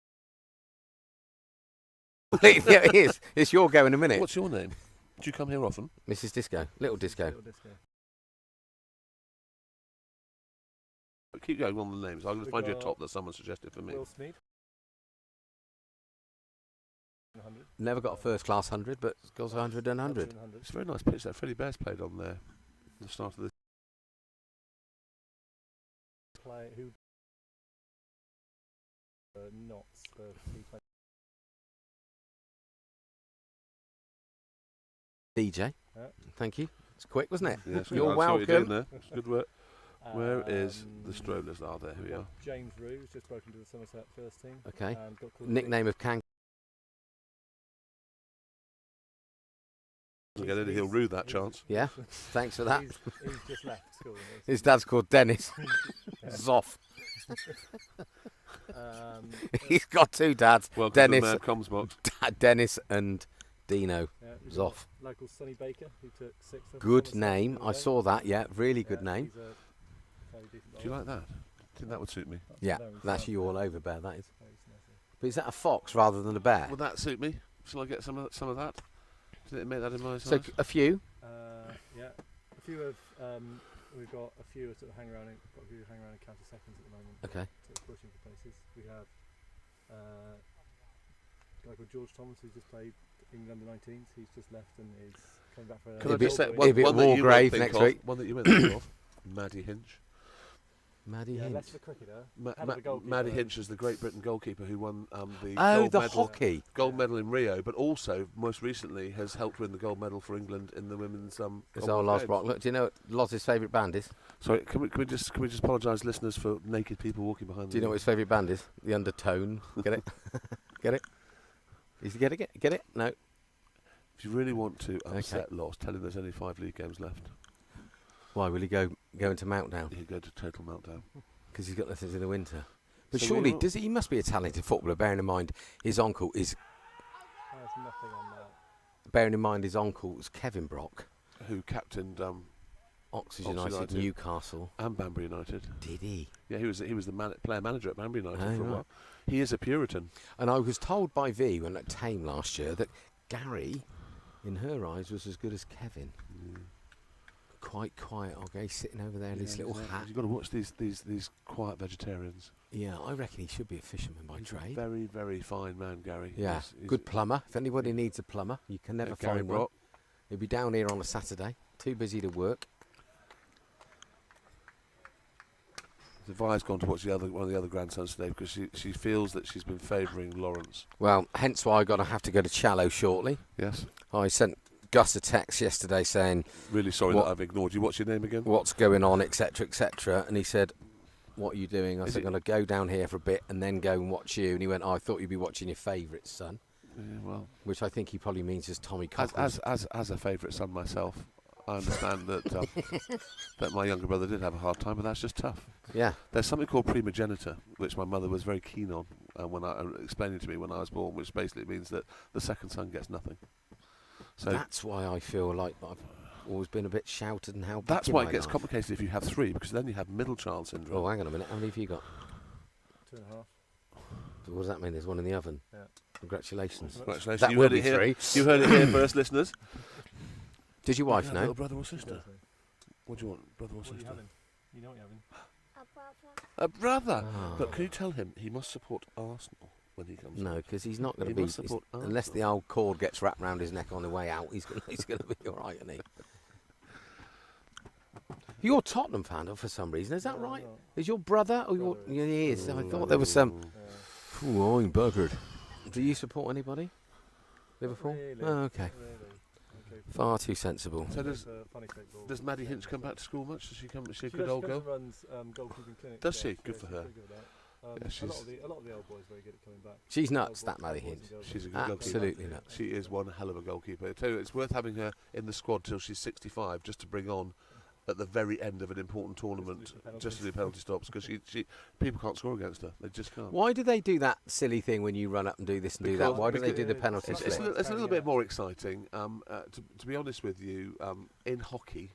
Speaker 3: Yeah, it is. It's your go in a minute.
Speaker 1: What's your name? Do you come here often?
Speaker 3: Mrs. Disco. Little Disco.
Speaker 4: Little Disco.
Speaker 1: Keep going on the names. I'm going to
Speaker 4: We've
Speaker 1: find you a
Speaker 4: got
Speaker 1: top that someone suggested for me.
Speaker 4: Will Smead. 100.
Speaker 3: Never got a first class 100, but got 100 and 100.
Speaker 1: It's a very nice pitch that Freddie Bears played on there at the start of this.
Speaker 4: Play who? Knots for T20.
Speaker 3: DJ.
Speaker 4: Yeah.
Speaker 3: Thank you. It's quick, wasn't it?
Speaker 1: Yes,
Speaker 3: You're
Speaker 1: I see what you're doing
Speaker 3: welcome.
Speaker 1: there. It's good work. Where is the Strollers? Ah, there we are.
Speaker 4: James Rue, who's just broken to the Somerset first team.
Speaker 3: Okay.
Speaker 4: And got called
Speaker 3: Nickname of Kang.
Speaker 1: Get in, he'll rue that chance.
Speaker 3: Yeah, thanks for that.
Speaker 4: He's just left school.
Speaker 3: His dad's called Dennis.
Speaker 4: Yeah.
Speaker 3: Zoff.
Speaker 4: Um,
Speaker 3: He's got two dads,
Speaker 1: Welcome
Speaker 3: Dennis,
Speaker 1: to the Mad Comms Box.
Speaker 3: Dennis and Dino.
Speaker 4: yeah, we've got
Speaker 3: Zoff.
Speaker 4: Local Sonny Baker, who took 6th.
Speaker 3: Good
Speaker 4: Thomas
Speaker 3: name.
Speaker 4: the other
Speaker 3: I
Speaker 4: day.
Speaker 3: saw that. Yeah, really good
Speaker 4: Yeah,
Speaker 3: name.
Speaker 4: he's a fairly decent
Speaker 1: Do you
Speaker 4: bowler.
Speaker 1: like that? I think that would suit me.
Speaker 3: Yeah,
Speaker 4: Very
Speaker 3: that's
Speaker 4: soft,
Speaker 3: you
Speaker 4: yeah.
Speaker 3: all over, Bear. That is.
Speaker 4: Very snazzy.
Speaker 3: But is that a fox rather than a bear?
Speaker 1: Would that suit me? Shall I get some of that? Did it make that in my
Speaker 3: So
Speaker 1: size?
Speaker 3: a few.
Speaker 4: Yeah, a few of we've got a few sort of hang around in county seconds at the moment.
Speaker 3: Okay.
Speaker 4: Sort of pushing for places. We have a guy called George Thomas who's just played England under-19s. He's just left and is coming back for.
Speaker 1: Can
Speaker 3: He'll
Speaker 1: I
Speaker 3: be-
Speaker 1: just say
Speaker 3: he'll be at
Speaker 1: one that you won't
Speaker 3: Wargrave
Speaker 1: think
Speaker 3: next
Speaker 1: of,
Speaker 3: week.
Speaker 1: One that you won't think of, Maddie Hinch.
Speaker 3: Maddie
Speaker 4: Yeah,
Speaker 3: Hinch.
Speaker 4: less of a cricketer. Hell of a goalkeeper.
Speaker 1: Maddie Hinch is the Great Britain goalkeeper who won the
Speaker 3: Oh,
Speaker 1: gold
Speaker 3: the
Speaker 1: medal.
Speaker 3: hockey.
Speaker 1: Gold medal in Rio, but also most recently has helped win the gold medal for England in the women's
Speaker 3: It's old
Speaker 1: Commonwealth
Speaker 3: Loz
Speaker 1: Games.
Speaker 3: Brock. Look, do you know what Loz's favourite band is?
Speaker 1: Sorry, can we just apologise, listeners, for naked people walking behind?
Speaker 3: Do you know what his favourite band is? The Undertone. Get it? Get it? Is he get it? Get it? No.
Speaker 1: If you really want to upset Loz, tell him there's only 5 league games left.
Speaker 3: Why will he go into meltdown?
Speaker 1: He'd go to total meltdown.
Speaker 3: Because he's got lessons in the winter. But
Speaker 1: So
Speaker 3: surely,
Speaker 1: we-
Speaker 3: does he must be a talented footballer. Bearing in mind his uncle is.
Speaker 4: There's nothing on that.
Speaker 3: Bearing in mind his uncle's Kevin Brock,
Speaker 1: Who captained
Speaker 3: Oxford
Speaker 1: Oxford
Speaker 3: United,
Speaker 1: United.
Speaker 3: Newcastle.
Speaker 1: and Banbury United.
Speaker 3: Did he?
Speaker 1: Yeah, he was the player manager at Banbury United
Speaker 3: Oh,
Speaker 1: for a
Speaker 3: right.
Speaker 1: while. He is a Puritan.
Speaker 3: And I was told by V when at Tame last year that Gary, in her eyes, was as good as Kevin. Quite quiet, okay, sitting over there in his little hat.
Speaker 1: You've got to watch these quiet vegetarians.
Speaker 3: Yeah, I reckon he should be a fisherman by
Speaker 1: He's a
Speaker 3: trade.
Speaker 1: very, very fine man, Gary.
Speaker 3: Yeah,
Speaker 1: He's
Speaker 3: good plumber. If anybody needs a plumber, you can never
Speaker 1: Gary
Speaker 3: find one.
Speaker 1: Brock.
Speaker 3: He'll be down here on a Saturday, too busy to work.
Speaker 1: So Vi's gone to watch one of the other grandsons today because she feels that she's been favouring Lawrence.
Speaker 3: Well, hence why I have to go to Challow shortly.
Speaker 1: Yes.
Speaker 3: I sent Gus a text yesterday saying
Speaker 1: Really sorry
Speaker 3: What-
Speaker 1: that I've ignored you. What's your name again?
Speaker 3: what's going on, etc., etc. And he said, "What are you doing?" I
Speaker 1: Is
Speaker 3: said,
Speaker 1: it-
Speaker 3: "I'm going to go down here for a bit and then go and watch you." And he went, "Oh, I thought you'd be watching your favourite son,"
Speaker 1: Yeah, well,
Speaker 3: which I think he probably means is Tommy
Speaker 1: as
Speaker 3: Cockles.
Speaker 1: as a favourite son myself, I understand that that my younger brother did have a hard time, but that's just tough.
Speaker 3: Yeah,
Speaker 1: There's something called primogeniture, which my mother was very keen on when explaining to me when I was born, which basically means that the second son gets nothing. So
Speaker 3: that's why I feel like I've always been a bit shouted and held back.
Speaker 1: that's
Speaker 3: in
Speaker 1: why
Speaker 3: my
Speaker 1: it gets
Speaker 3: life.
Speaker 1: complicated if you have 3, because then you have middle child syndrome.
Speaker 3: Oh, hang on a minute. How many have you got?
Speaker 4: 2.5.
Speaker 3: So what does that mean? There's one in the oven.
Speaker 4: Yeah.
Speaker 3: Congratulations.
Speaker 1: Congratulations.
Speaker 3: That
Speaker 1: you
Speaker 3: will
Speaker 1: heard
Speaker 3: be
Speaker 1: it here.
Speaker 3: 3.
Speaker 1: You heard it here first, listeners.
Speaker 3: Did your wife
Speaker 1: Yeah,
Speaker 3: know?
Speaker 1: little brother or sister?
Speaker 4: Does he?
Speaker 1: What do you want, brother or
Speaker 4: What are you
Speaker 1: sister?
Speaker 4: having? You know what you're having?
Speaker 1: A brother.
Speaker 3: Ah.
Speaker 1: But can you tell him he must support Arsenal when he comes?
Speaker 3: No, because he's not going
Speaker 1: He
Speaker 3: to be.
Speaker 1: must support
Speaker 3: Unless the
Speaker 1: Arsenal.
Speaker 3: old cord gets wrapped round his neck on the way out, he's going to be all right, isn't he? You're a Tottenham fan for some reason, is that
Speaker 4: No,
Speaker 3: right?
Speaker 4: I'm not.
Speaker 3: Is your brother? Or your,
Speaker 4: Brother
Speaker 3: yeah, he is. I thought there was
Speaker 1: Ooh.
Speaker 3: some.
Speaker 4: Yeah.
Speaker 3: Ooh, I'm buggered. Do you support anybody? Liverpool?
Speaker 4: really.
Speaker 3: Oh, okay.
Speaker 4: Really? Okay.
Speaker 3: Far too sensible.
Speaker 1: So
Speaker 4: It's a funny fake ball.
Speaker 1: Does Maddie Hinch come back to school much? Does she come? Is she a
Speaker 4: She
Speaker 1: good
Speaker 4: does,
Speaker 1: old
Speaker 4: she
Speaker 1: girl?
Speaker 4: runs goalkeeping clinics.
Speaker 1: Does she?
Speaker 4: yeah,
Speaker 1: Good
Speaker 4: yeah,
Speaker 1: for
Speaker 4: she's
Speaker 1: her.
Speaker 4: pretty good at that.
Speaker 1: Yeah,
Speaker 4: a lot
Speaker 1: she's-
Speaker 4: of the old boys are very good at coming back.
Speaker 3: She's
Speaker 4: Old
Speaker 3: nuts,
Speaker 4: boys-
Speaker 3: that Maddie
Speaker 4: old boys
Speaker 3: Hinch.
Speaker 4: and girls
Speaker 1: She's a
Speaker 4: are
Speaker 1: good goalkeeper.
Speaker 3: Absolutely nuts.
Speaker 1: She is one hell of a goalkeeper. I tell you, it's worth having her in the squad till she's 65, just to bring on at the very end of an important tournament, just to do penalty stops, because she people can't score against her. They just can't.
Speaker 3: Why do they do that silly thing when you run up and do this and do that?
Speaker 1: Because-
Speaker 3: Why do they do the
Speaker 4: because
Speaker 3: penalty
Speaker 1: It's,
Speaker 4: It's
Speaker 1: it's, a
Speaker 3: slip?
Speaker 1: little, it's a little bit more exciting. To be honest with you, in hockey,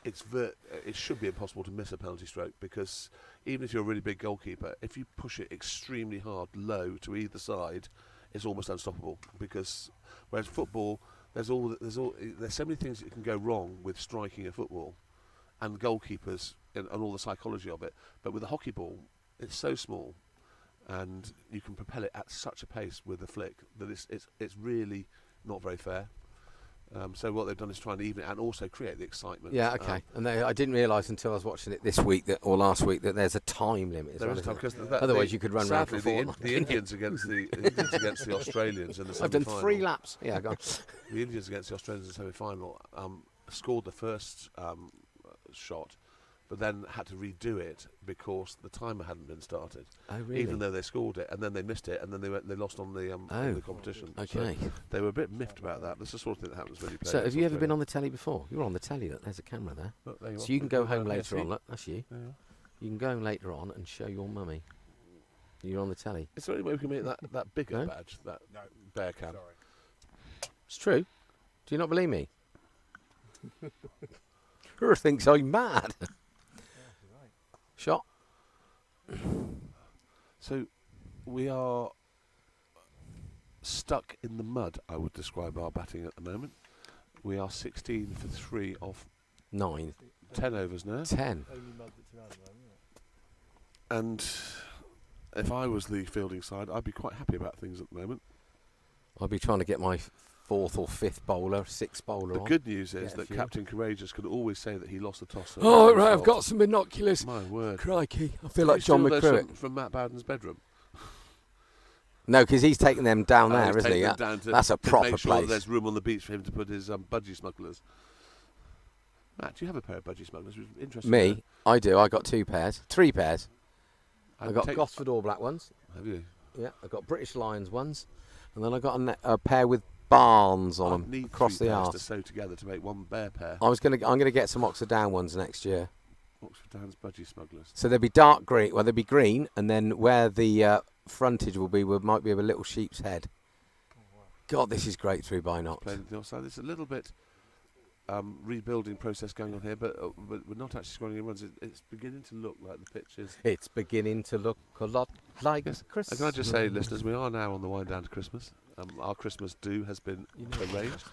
Speaker 1: it should be impossible to miss a penalty stroke, because even if you're a really big goalkeeper, if you push it extremely hard low to either side, it's almost unstoppable. Because whereas football, there's so many things that can go wrong with striking a football, and goalkeepers and all the psychology of it. But with a hockey ball, it's so small, and you can propel it at such a pace with a flick that it's really not very fair. So what they've done is try and even it and also create the excitement.
Speaker 3: Yeah, okay. And I didn't realise until I was watching it this week or last week that there's a time limit. As
Speaker 1: There
Speaker 3: well,
Speaker 1: is time,
Speaker 3: isn't
Speaker 1: because
Speaker 3: Otherwise you could run round
Speaker 1: sadly,
Speaker 3: for a fortnight,
Speaker 1: the
Speaker 3: couldn't you?
Speaker 1: Indians against the Australians in the
Speaker 3: there? I've done
Speaker 1: semi-final.
Speaker 3: 3 laps. Yeah, go on.
Speaker 1: The Indians against the Australians in the semi-final scored the first shot but then had to redo it because the timer hadn't been started.
Speaker 3: Oh, really?
Speaker 1: Even though they scored it, and then they missed it, and then they lost on the competition.
Speaker 3: Okay.
Speaker 1: So they were a bit miffed about that. That's the sort of thing that happens when you play.
Speaker 3: So, have
Speaker 1: against
Speaker 3: you ever been
Speaker 1: Australia.
Speaker 3: on the telly before? You're on the telly. Look, there's a camera there.
Speaker 1: Look, there
Speaker 3: So
Speaker 1: are.
Speaker 3: you can go
Speaker 1: Look
Speaker 3: home
Speaker 1: down here,
Speaker 3: later
Speaker 1: see?
Speaker 3: on. Look, that's you.
Speaker 1: There you are.
Speaker 3: You can go home later on and show your mummy. You're on the telly.
Speaker 1: Is there any way we can make that bigger
Speaker 3: No?
Speaker 1: badge, that
Speaker 2: No,
Speaker 1: bear cam?
Speaker 2: sorry.
Speaker 3: It's true. Do you not believe me? Her thinks I'm mad. Shot.
Speaker 1: So we are stuck in the mud, I would describe our batting at the moment. We are 16 for 3 off
Speaker 3: 9.
Speaker 1: 10 overs now.
Speaker 4: Only
Speaker 3: 10.
Speaker 4: mud that's around at the moment, isn't it?
Speaker 1: And if I was the fielding side, I'd be quite happy about things at the moment.
Speaker 3: I'll be trying to get my 4th or 5th bowler, 6th bowler
Speaker 1: The
Speaker 3: on.
Speaker 1: good news is
Speaker 3: Get a
Speaker 1: that
Speaker 3: few.
Speaker 1: Captain Courageous could always say that he lost the toss. so
Speaker 3: Oh,
Speaker 1: it's
Speaker 3: right,
Speaker 1: his
Speaker 3: I've got
Speaker 1: fault.
Speaker 3: some binoculars.
Speaker 1: My word.
Speaker 3: Crikey, I feel
Speaker 1: Did
Speaker 3: like
Speaker 1: you steal
Speaker 3: John
Speaker 1: those
Speaker 3: McCruitt.
Speaker 1: from Matt Bowden's bedroom.
Speaker 3: No, because he's taking them down there,
Speaker 1: He's
Speaker 3: isn't he?
Speaker 1: taken them down to
Speaker 3: That's a proper
Speaker 1: make sure that
Speaker 3: place.
Speaker 1: there's room on the beach for him to put his budgie smugglers. Matt, do you have a pair of budgie smugglers? Interesting.
Speaker 3: Me, I do. I got 2 pairs, 3 pairs. I got
Speaker 1: take-
Speaker 3: Gosford All Black ones.
Speaker 1: Have you?
Speaker 3: Yeah, I got British Lions ones, and then I got a pair with Barnes on
Speaker 1: I
Speaker 3: them
Speaker 1: need
Speaker 3: across
Speaker 1: 3
Speaker 3: the
Speaker 1: pairs to
Speaker 3: arse.
Speaker 1: sew together to make one bear pair.
Speaker 3: I'm gonna get some Oxford Down ones next year.
Speaker 1: Oxford Downs budgie smugglers.
Speaker 3: So they'll be dark green. Well, they'll be green, and then where the frontage will be, might be a little sheep's head. God, this is great through binocs.
Speaker 1: Playing the offside. It's a little bit rebuilding process going on here, but we're not actually scoring any runs. It's beginning to look like the pitch is.
Speaker 3: It's beginning to look a lot like
Speaker 1: Yes.
Speaker 3: Christmas.
Speaker 1: And can I just say, listeners, we are now on the wind down to Christmas. Our Christmas do has been arranged.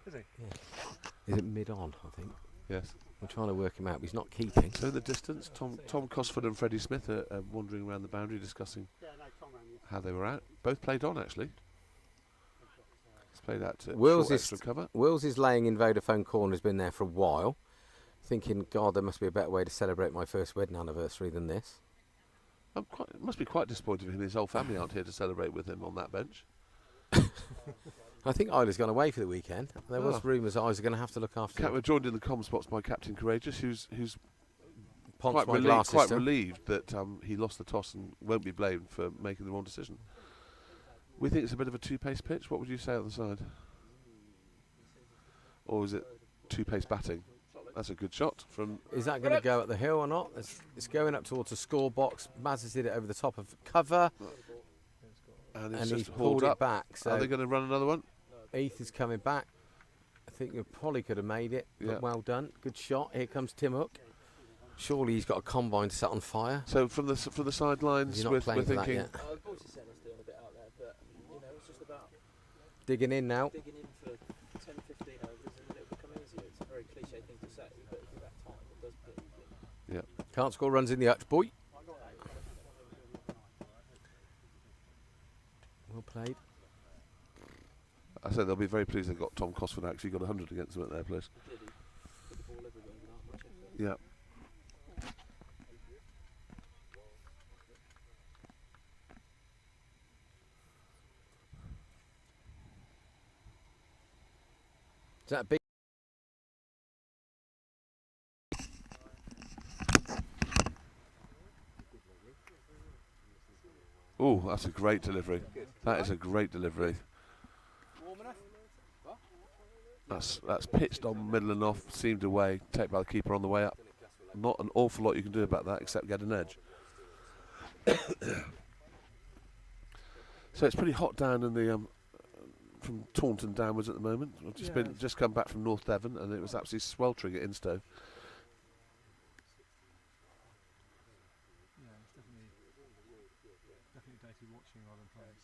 Speaker 4: Is he?
Speaker 3: Is it mid-on, I think?
Speaker 1: Yes.
Speaker 3: I'm trying to work him out, but he's not keeping.
Speaker 1: So in the distance, Tom Cosford and Freddie Smith are wandering around the boundary discussing how they were out. Both played on, actually. It's played out to
Speaker 3: Wills
Speaker 1: short
Speaker 3: is-
Speaker 1: extra cover.
Speaker 3: Wills is laying in Vodafone corner, has been there for a while, thinking, God, there must be a better way to celebrate my first wedding anniversary than this.
Speaker 1: Must be quite disappointed with him. His whole family aren't here to celebrate with him on that bench.
Speaker 3: I think Isla's gone away for the weekend. There was
Speaker 1: Oh.
Speaker 3: rumours Isla going to have to look after
Speaker 1: We're joined in the comm spots by Captain Courageous, who's
Speaker 3: Ponce
Speaker 1: quite,
Speaker 3: my glass
Speaker 1: quite
Speaker 3: system.
Speaker 1: relieved that he lost the toss and won't be blamed for making the wrong decision. We think it's a bit of a two-pace pitch. What would you say on the side? Or is it two-pace batting? That's a good shot from.
Speaker 3: Is that going to go at the hill or not? It's going up towards the score box. Maz has hit it over the top of cover,
Speaker 1: And
Speaker 3: and he's
Speaker 1: just
Speaker 3: pulled
Speaker 1: hauled
Speaker 3: it
Speaker 1: up.
Speaker 3: back. So
Speaker 1: Are they going to run another one?
Speaker 3: Heath is coming back. I think you probably could have made it,
Speaker 1: Yeah.
Speaker 3: but well done. Good shot. Here comes Tim Hook. Surely he's got a combine set on fire.
Speaker 1: So from the sidelines,
Speaker 3: He's not
Speaker 1: we're
Speaker 3: playing for that
Speaker 1: thinking.
Speaker 3: yet.
Speaker 5: The boys are saying it's doing a bit out there, but it's just about
Speaker 3: Digging in now.
Speaker 5: digging in for 10, 15 overs and it'll become easier. It's a very cliche thing to say, but with that time it does get easier.
Speaker 3: Can't score runs in the Hutch, boy. Well played.
Speaker 1: I said they'll be very pleased they got Tom Cosford out 'cause he got 100 against them at their place.
Speaker 5: Did he put the ball everywhere without much effort?
Speaker 1: Yeah.
Speaker 3: Is that a big?
Speaker 1: Oh, that's a great delivery. That is a great delivery. That's pitched on middle and off, seamed away, taken by the keeper on the way up. Not an awful lot you can do about that except get an edge. So it's pretty hot down in the from Taunton downwards at the moment. I've just come back from North Devon and it was absolutely sweltering at Instow.
Speaker 4: Yeah, it's definitely dated watching rather than playing.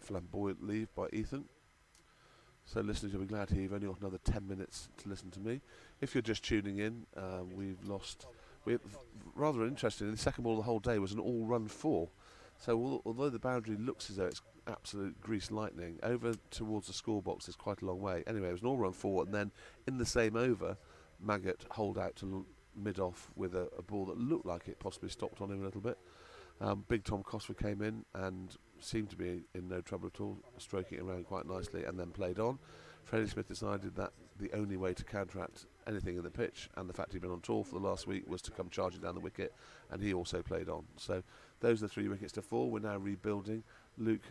Speaker 1: Flamboyant leave by Ethan. So listeners, you'll be glad to hear you've only got another 10 minutes to listen to me. If you're just tuning in, rather interesting, the second ball of the whole day was an all-run 4. So although the boundary looks as though it's absolute grease lightning, over towards the score box is quite a long way. Anyway, it was an all-run 4, and then in the same over, Maggott holed out to mid-off with a ball that looked like it possibly stopped on him a little bit. Big Tom Cosford came in and seemed to be in no trouble at all, stroking it around quite nicely and then played on. Freddie Smith decided that the only way to counteract anything in the pitch, and the fact he'd been on tour for the last week, was to come charging down the wicket, and he also played on. So those are the 3 wickets to fall. We're now rebuilding. Luke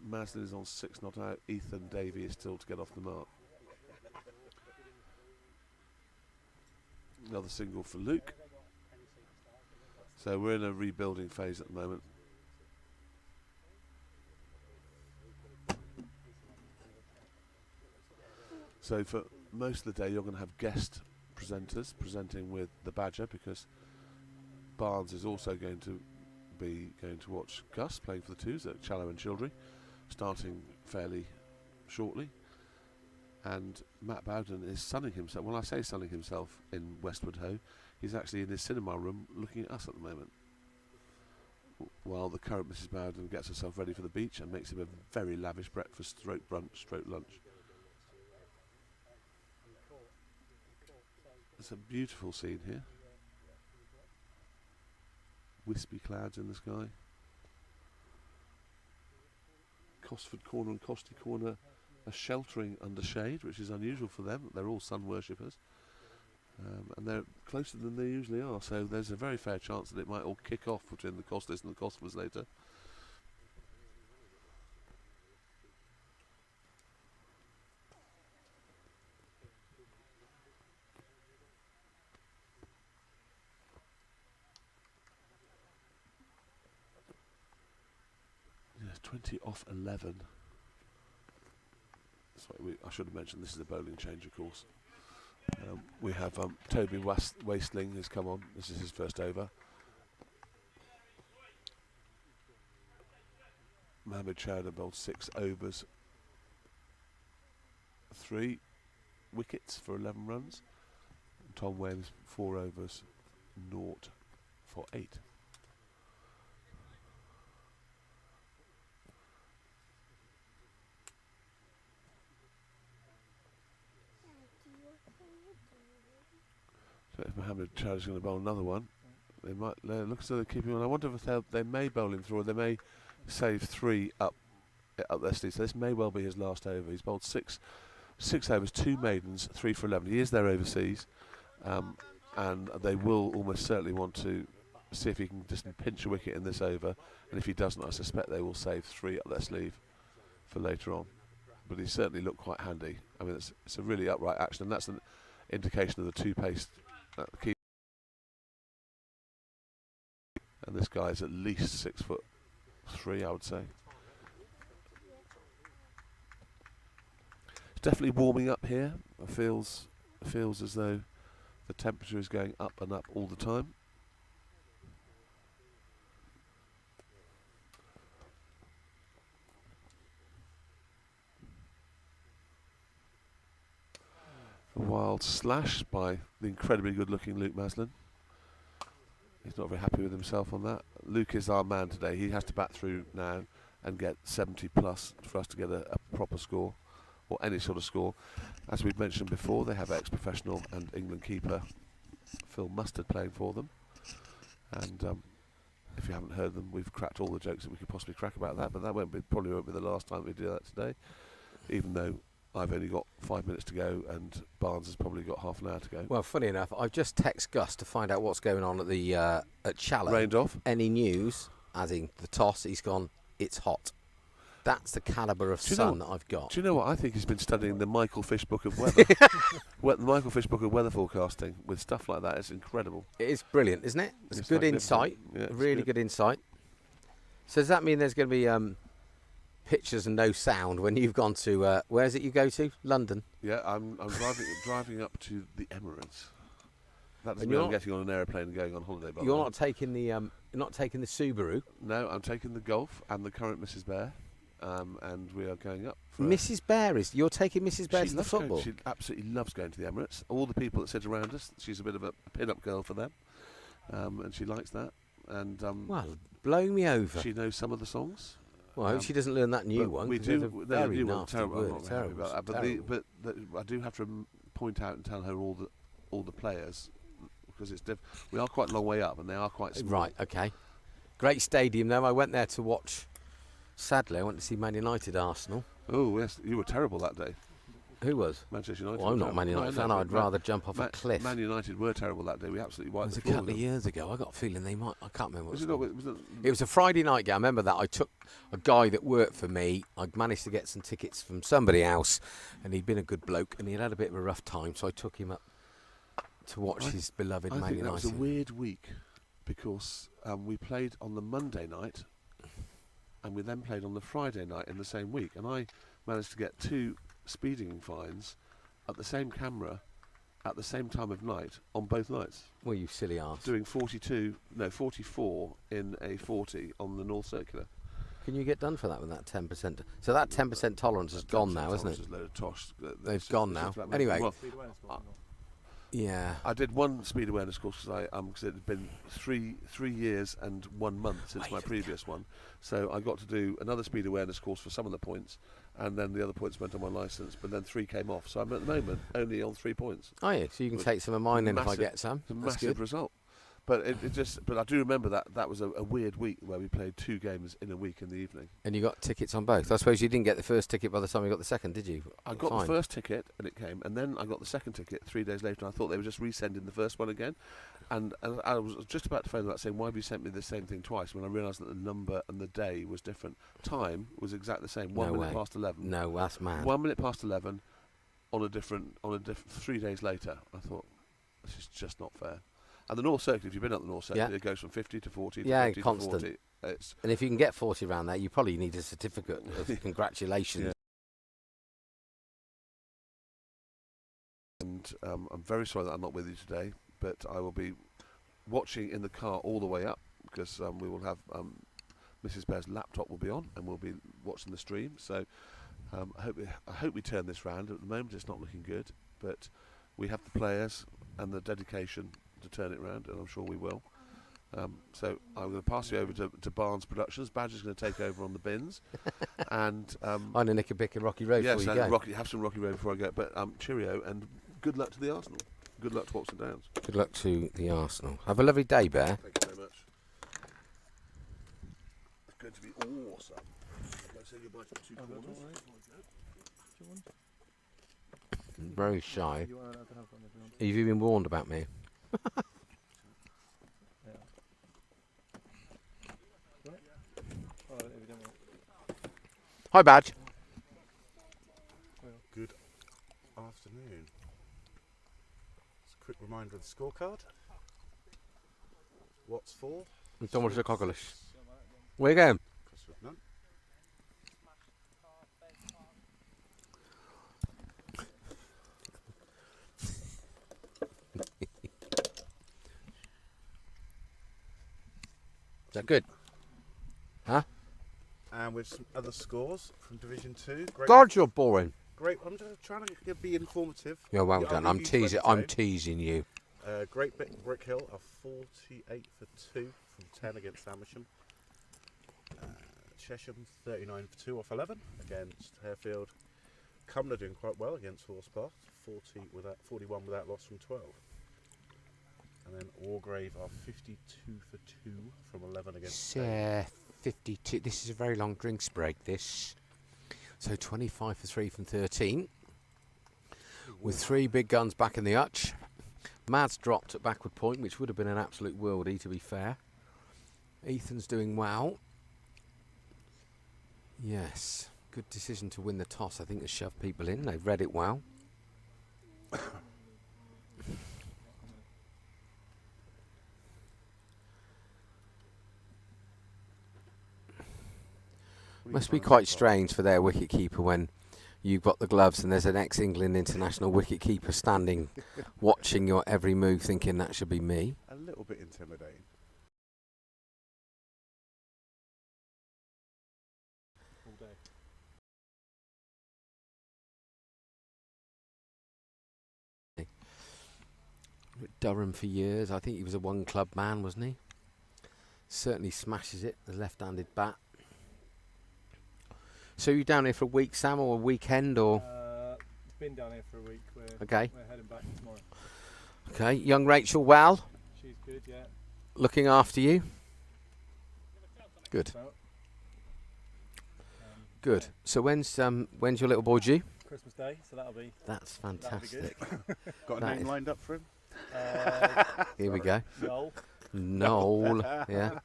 Speaker 1: Maslin is on 6 not out. Ethan Davey is still to get off the mark. Another single for Luke. So we're in a rebuilding phase at the moment. So for most of the day you're going to have guest presenters presenting with the Badger, because Barnes is also going to be going to watch Gus playing for the Twos at Challow and Childry, starting fairly shortly. And Matt Bowden is sunning himself. When I say sunning himself in Westwood Ho, he's actually in his cinema room looking at us at the moment, while the current Mrs. Bowden gets herself ready for the beach and makes him a very lavish breakfast, stroke brunch, stroke lunch. It's a beautiful scene here. Wispy clouds in the sky. Cosford Corner and Costy Corner are sheltering under shade, which is unusual for them. They're all sun worshippers, and they're closer than they usually are, so there's a very fair chance that it might all kick off between the Costas and the Cosfors later. Yes, 20 off 11. Sorry, I should have mentioned this is a bowling change, of course. We have Toby Waistling has come on. This is his first over. Mohammed Chowder bowled 6 overs, 3 wickets for 11 runs. And Tom Williams 4 overs, 0 for 8. So if Mohammed Chowder's going to bowl another one, they might look as though they're keeping on. I wonder if they may bowl him through, or they may save 3 up their sleeve. So this may well be his last over. He's bowled 6 overs, 2 maidens, 3 for 11. He is there overseas, and they will almost certainly want to see if he can just pinch a wicket in this over. And if he doesn't, I suspect they will save 3 up their sleeve for later on. But he certainly looked quite handy. I mean, it's a really upright action, and that's an indication of the 2-pace keep. And this guy is at least 6'3", I would say. It's definitely warming up here. It feels as though the temperature is going up and up all the time. A wild slash by the incredibly good-looking Luke Maslin. He's not very happy with himself on that. Luke is our man today. He has to bat through now and get 70 plus for us to get a proper score, or any sort of score. As we've mentioned before, they have ex-professional and England keeper Phil Mustard playing for them. And if you haven't heard them, we've cracked all the jokes that we could possibly crack about that, but that probably won't be the last time we do that today, even though I've only got 5 minutes to go and Barnes has probably got half an hour to go.
Speaker 3: Well, funny enough, I've just texted Gus to find out what's going on at the at Challow.
Speaker 1: Rained off.
Speaker 3: Any news? Adding the toss, he's gone, it's hot. That's the calibre of sun that I've got.
Speaker 1: Do you know what? I think he's been studying the Michael Fish Book of Weather. The Michael Fish Book of Weather forecasting with stuff like that. It's incredible.
Speaker 3: It is brilliant, isn't it? It's good insight.
Speaker 1: Yeah,
Speaker 3: really good insight. So does that mean there's going to be pictures and no sound when you've gone to where is it you go to? London.
Speaker 1: Yeah, I'm driving up to the Emirates. That doesn't mean I'm getting on an aeroplane and going on holiday. By
Speaker 3: you're not taking the you're not taking the Subaru.
Speaker 1: No, I'm taking the Golf and the current Mrs. Bear, and we are going up. For
Speaker 3: Mrs. Bear you're taking Mrs. Bear to the football.
Speaker 1: She absolutely loves going to the Emirates. All the people that sit around us, she's a bit of a pin-up girl for them, and she likes that. And
Speaker 3: well, blowing me over.
Speaker 1: She knows some of the songs.
Speaker 3: Well, I hope she doesn't learn that new one.
Speaker 1: We do.
Speaker 3: Very
Speaker 1: the new one,
Speaker 3: nasty
Speaker 1: terrible.
Speaker 3: word.
Speaker 1: I'm not very happy about that. But I do have to point out and tell her all the players, because it's we are quite a long way up and they are quite small.
Speaker 3: Right. Okay. Great stadium though. I went there to watch. Sadly, I went to see Man United Arsenal.
Speaker 1: Oh yes, you were terrible that day.
Speaker 3: Who was?
Speaker 1: Manchester United.
Speaker 3: Well, I'm
Speaker 1: were
Speaker 3: not a Man
Speaker 1: terrible.
Speaker 3: United
Speaker 1: No,
Speaker 3: fan.
Speaker 1: no,
Speaker 3: I'd
Speaker 1: Man-
Speaker 3: rather jump off a cliff.
Speaker 1: Man United were terrible that day. We absolutely
Speaker 3: It
Speaker 1: wiped
Speaker 3: was
Speaker 1: the
Speaker 3: a
Speaker 1: floor
Speaker 3: couple
Speaker 1: with
Speaker 3: of
Speaker 1: them.
Speaker 3: years ago. I got a feeling they might. I can't remember what
Speaker 1: Was
Speaker 3: it
Speaker 1: it not?
Speaker 3: was.
Speaker 1: Was it,
Speaker 3: It was a Friday night game. I remember that. I took a guy that worked for me. I'd managed to get some tickets from somebody else, and he'd been a good bloke, and he'd had a bit of a rough time, so I took him up to watch his beloved
Speaker 1: I
Speaker 3: Man
Speaker 1: think
Speaker 3: United.
Speaker 1: that was a weird week because we played on the Monday night and we then played on the Friday night in the same week. And I managed to get 2 speeding fines at the same camera at the same time of night on both nights.
Speaker 3: Well, you silly arse.
Speaker 1: Doing 44 in a 40 on the North Circular.
Speaker 3: Can you get done for that with that 10%? So that 10% tolerance is gone now, isn't it?
Speaker 1: It's a load of tosh.
Speaker 3: They've gone now. Anyway.
Speaker 1: Well,
Speaker 4: Speed awareness course, or not?
Speaker 3: Yeah.
Speaker 1: I did one speed awareness course because it had been three years and 1 month since my previous one. So I got to do another speed awareness course for some of the points, and then the other points went on my licence. But then 3 came off, so I'm at the moment only on 3 points.
Speaker 3: Oh yeah. So you can
Speaker 1: With
Speaker 3: take some of mine then if I
Speaker 1: massive-
Speaker 3: get some.
Speaker 1: It's a
Speaker 3: That's
Speaker 1: massive
Speaker 3: good.
Speaker 1: result. But but I do remember that was a weird week where we played 2 games in a week in the evening.
Speaker 3: And you got tickets on both. I suppose you didn't get the first ticket by the time you got the second, did you?
Speaker 1: I got
Speaker 3: Fine.
Speaker 1: the first ticket and it came, and then I got the second ticket 3 days later. And I thought they were just resending the first one again, and I was just about to phone them up saying, "Why have you sent me the same thing twice?" When I realised that the number and the day was different. Time was exactly the same. 1
Speaker 3: No
Speaker 1: minute
Speaker 3: way.
Speaker 1: past 11.
Speaker 3: No, that's mad.
Speaker 1: 1 minute past 11 on a different 3 days later. I thought this is just not fair. And the North Circuit, if you've been up the North Circuit,
Speaker 3: Yeah.
Speaker 1: it goes from 50 to 40 to
Speaker 3: Yeah,
Speaker 1: 50
Speaker 3: constant.
Speaker 1: to 40. It's
Speaker 3: And if you can get 40 around there, you probably need a certificate of congratulations.
Speaker 1: Yeah. And I'm very sorry that I'm not with you today, but I will be watching in the car all the way up because we will have Mrs. Bear's laptop will be on and we'll be watching the stream. So I hope we turn this round. At the moment, it's not looking good, but we have the players and the dedication to turn it round, and I'm sure we will. So I'm going to pass you over to Barnes Productions. Badger's going to take over on the bins, and
Speaker 3: I'm going to nick a bick in Rocky Road
Speaker 1: yes,
Speaker 3: before you go.
Speaker 1: have some Rocky Road before I go. But cheerio and good luck to the Arsenal. Good luck to Watson Downs.
Speaker 3: Good luck to the Arsenal. Have a lovely day, Bear.
Speaker 1: Thank you very much. It's going to be awesome. Let's say goodbye to the 2 corners.
Speaker 3: Very shy.
Speaker 4: You are allowed to have one if you want.
Speaker 3: Have you been warned about me?
Speaker 4: Yeah. Oh, evidently.
Speaker 3: Hi, Badge.
Speaker 2: Good afternoon. Just a quick reminder of the scorecard. What's for?
Speaker 3: Thomas the Cockolish. Where you going?
Speaker 2: Crossword none.
Speaker 3: Is that good?
Speaker 2: And with some other scores from Division 2.
Speaker 3: God, you're boring.
Speaker 2: Great. I'm just trying to be informative.
Speaker 3: Yeah, well
Speaker 2: Yeah,
Speaker 3: done.
Speaker 2: I'll
Speaker 3: I'm
Speaker 2: leave you
Speaker 3: teasing.
Speaker 2: 20.
Speaker 3: I'm teasing you.
Speaker 2: Great Brick Hill are 48 for 2 from 10 against Amersham. Chesham 39 for 2 off 11 against Harefield. Cumnor doing quite well against Horsepath, 41 without loss from 12. And then Orgrave are 52 for 2 from 11 against Sale.
Speaker 3: 52. This is a very long drinks break, this. So 25 for 3 from 13. With 3 big guns back in the hutch. Mad's dropped at backward point, which would have been an absolute worldie, to be fair. Ethan's doing well. Yes. Good decision to win the toss. I think to shove people in. They've read it well. Must be quite strange for their wicket keeper when you've got the gloves and there's an ex-England international wicket keeper standing watching your every move thinking that should be me.
Speaker 2: A little bit intimidating.
Speaker 4: All day.
Speaker 3: Durham for years. I think he was a one-club man, wasn't he? Certainly smashes it, the left-handed bat. So you down here for a week, Sam, or a weekend, or...?
Speaker 4: Been down here for a week.
Speaker 3: Okay.
Speaker 4: We're heading back tomorrow.
Speaker 3: Okay, young Rachel well,
Speaker 4: She's good, yeah.
Speaker 3: looking after you. Good,
Speaker 4: About.
Speaker 3: good. So when's your little boy due?
Speaker 4: Christmas Day, so that'll be.
Speaker 3: That's
Speaker 4: That'll be
Speaker 3: fantastic.
Speaker 2: Got a
Speaker 3: That
Speaker 2: name
Speaker 3: is-
Speaker 2: lined up for him?
Speaker 3: Here we go.
Speaker 4: Noel.
Speaker 3: Noel, yeah.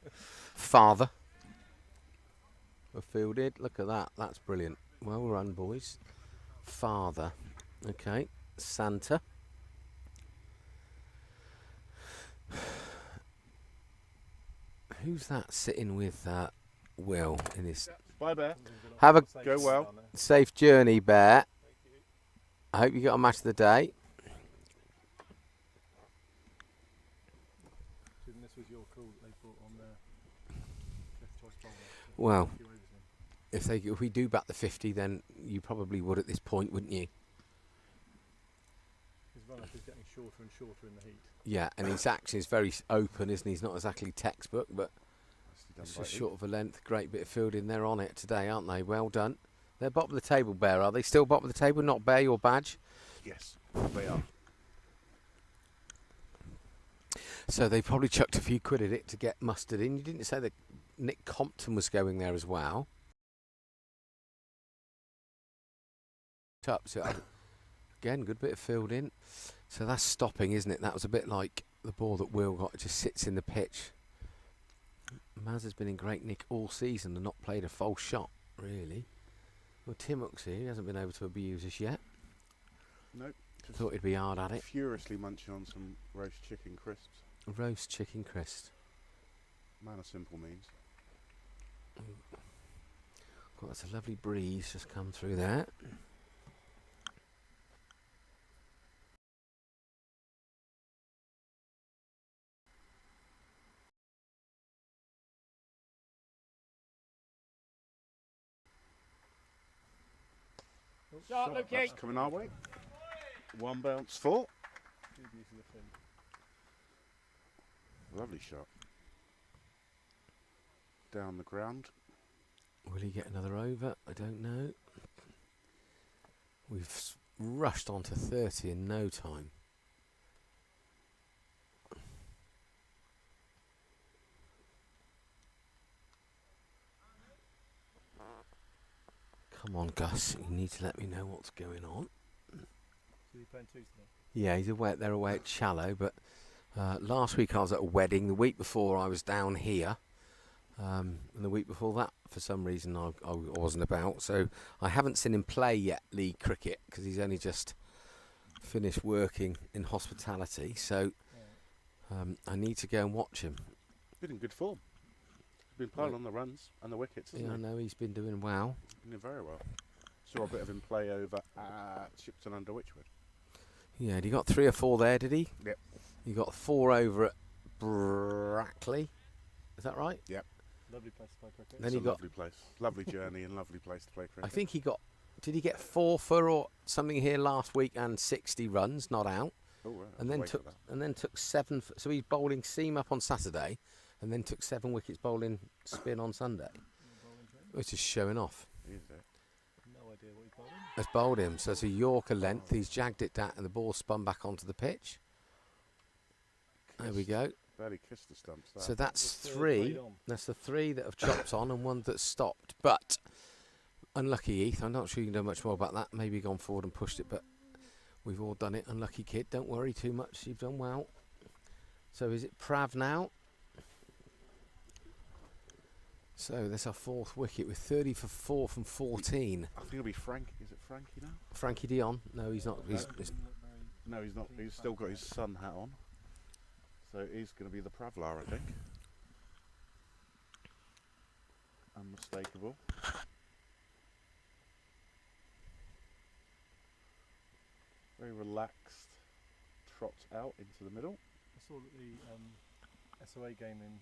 Speaker 3: Father. We're fielded. Look at that. That's brilliant. Well run, boys. Father. Okay. Santa. Who's that sitting with Will in his...
Speaker 2: Bye, Bear.
Speaker 3: Have a
Speaker 2: Go well.
Speaker 3: safe journey, Bear. I hope you got a match of the day.
Speaker 4: This was your call that they brought on the fifth choice bowler.
Speaker 3: Well,
Speaker 4: A few overs in.
Speaker 3: if we do bat the 50, then you probably would at this point, wouldn't you?
Speaker 4: His run-up is getting shorter and shorter in the heat.
Speaker 3: Yeah, and his action is very open, isn't he? He's not exactly textbook, but
Speaker 2: Nicely done
Speaker 3: it's
Speaker 2: by
Speaker 3: just
Speaker 2: Eve.
Speaker 3: short of a length. Great bit of fielding. They're on it today, aren't they? Well done. They're bottom of the table, Bear, are they? Still bottom of the table, not Bear your badge?
Speaker 2: Yes, they are.
Speaker 3: So they probably chucked a few quid at it to get Mustard in. You didn't say that Nick Compton was going there as well. Up, so again, good bit of fielding. So that's stopping, isn't it? That was a bit like the ball that Will got. It just sits in the pitch. Maz has been in great nick all season and not played a false shot, really. Well, Tim Hooks here, he hasn't been able to abuse us yet.
Speaker 2: Nope. Just
Speaker 3: Thought he'd be hard at it.
Speaker 2: furiously munching on some roast chicken crisps.
Speaker 3: Roast chicken crest.
Speaker 2: Man of simple means.
Speaker 3: Got that's a lovely breeze just come through there.
Speaker 5: Shot, Lukey.
Speaker 2: That's coming our way. One bounce for.
Speaker 4: Good use of the fin.
Speaker 2: Lovely shot. Down the ground.
Speaker 3: Will he get another over? I don't know. We've rushed on to 30 in no time. Come on, Gus. You need to let me know what's going on.
Speaker 4: So you're playing twos today?
Speaker 3: Yeah, he's away. They're away at Shallow, but last week I was at a wedding. The week before I was down here, and the week before that, for some reason, I wasn't about. So I haven't seen him play yet, league cricket, because he's only just finished working in hospitality. So I need to go and watch him.
Speaker 2: Been in good form. He's been piling on the runs and the wickets, hasn't
Speaker 3: Yeah, I
Speaker 2: he?
Speaker 3: know he's been doing well.
Speaker 2: Been doing very well. Saw a bit of him play over at Shipton under Wychwood.
Speaker 3: Yeah, he got 3 or 4 there, did he?
Speaker 2: Yep.
Speaker 3: He got 4 over at Brackley. Is that right?
Speaker 4: Lovely place to play cricket.
Speaker 3: Then
Speaker 2: It's
Speaker 3: he
Speaker 2: a
Speaker 3: got-
Speaker 2: lovely place, lovely journey, and lovely place to play cricket.
Speaker 3: I think he got. Did he get 4 for or something here last week and 60 runs, not out?
Speaker 2: Oh, right,
Speaker 3: And then took 7. So he's bowling seam up on Saturday, and then took 7 wickets bowling spin on Sunday, which is showing off.
Speaker 4: No idea what he bowled in.
Speaker 3: Has bowled him, so it's a Yorker length. He's jagged it down, and the ball spun back onto the pitch. There we go.
Speaker 2: Barely kissed the stumps. That.
Speaker 3: So that's
Speaker 4: The third
Speaker 3: 3.
Speaker 4: played on.
Speaker 3: That's the 3 that have chopped on and 1 that stopped. But unlucky Heath. I'm not sure you can do much more about that. Maybe gone forward and pushed it, but we've all done it. Unlucky kid. Don't worry too much. You've done well. So is it Prav now? So that's our 4th wicket with 30 for 4 from 14.
Speaker 2: I think it'll be Frank. Is it Frankie now?
Speaker 3: Frankie Dion? No, he's not. He's
Speaker 4: Didn't look very
Speaker 2: No, he's not. He's still got his sun hat on. So he's going to be the Pravlar, I think. Unmistakable. Very relaxed. Trots out into the middle.
Speaker 4: I saw that the SOA game in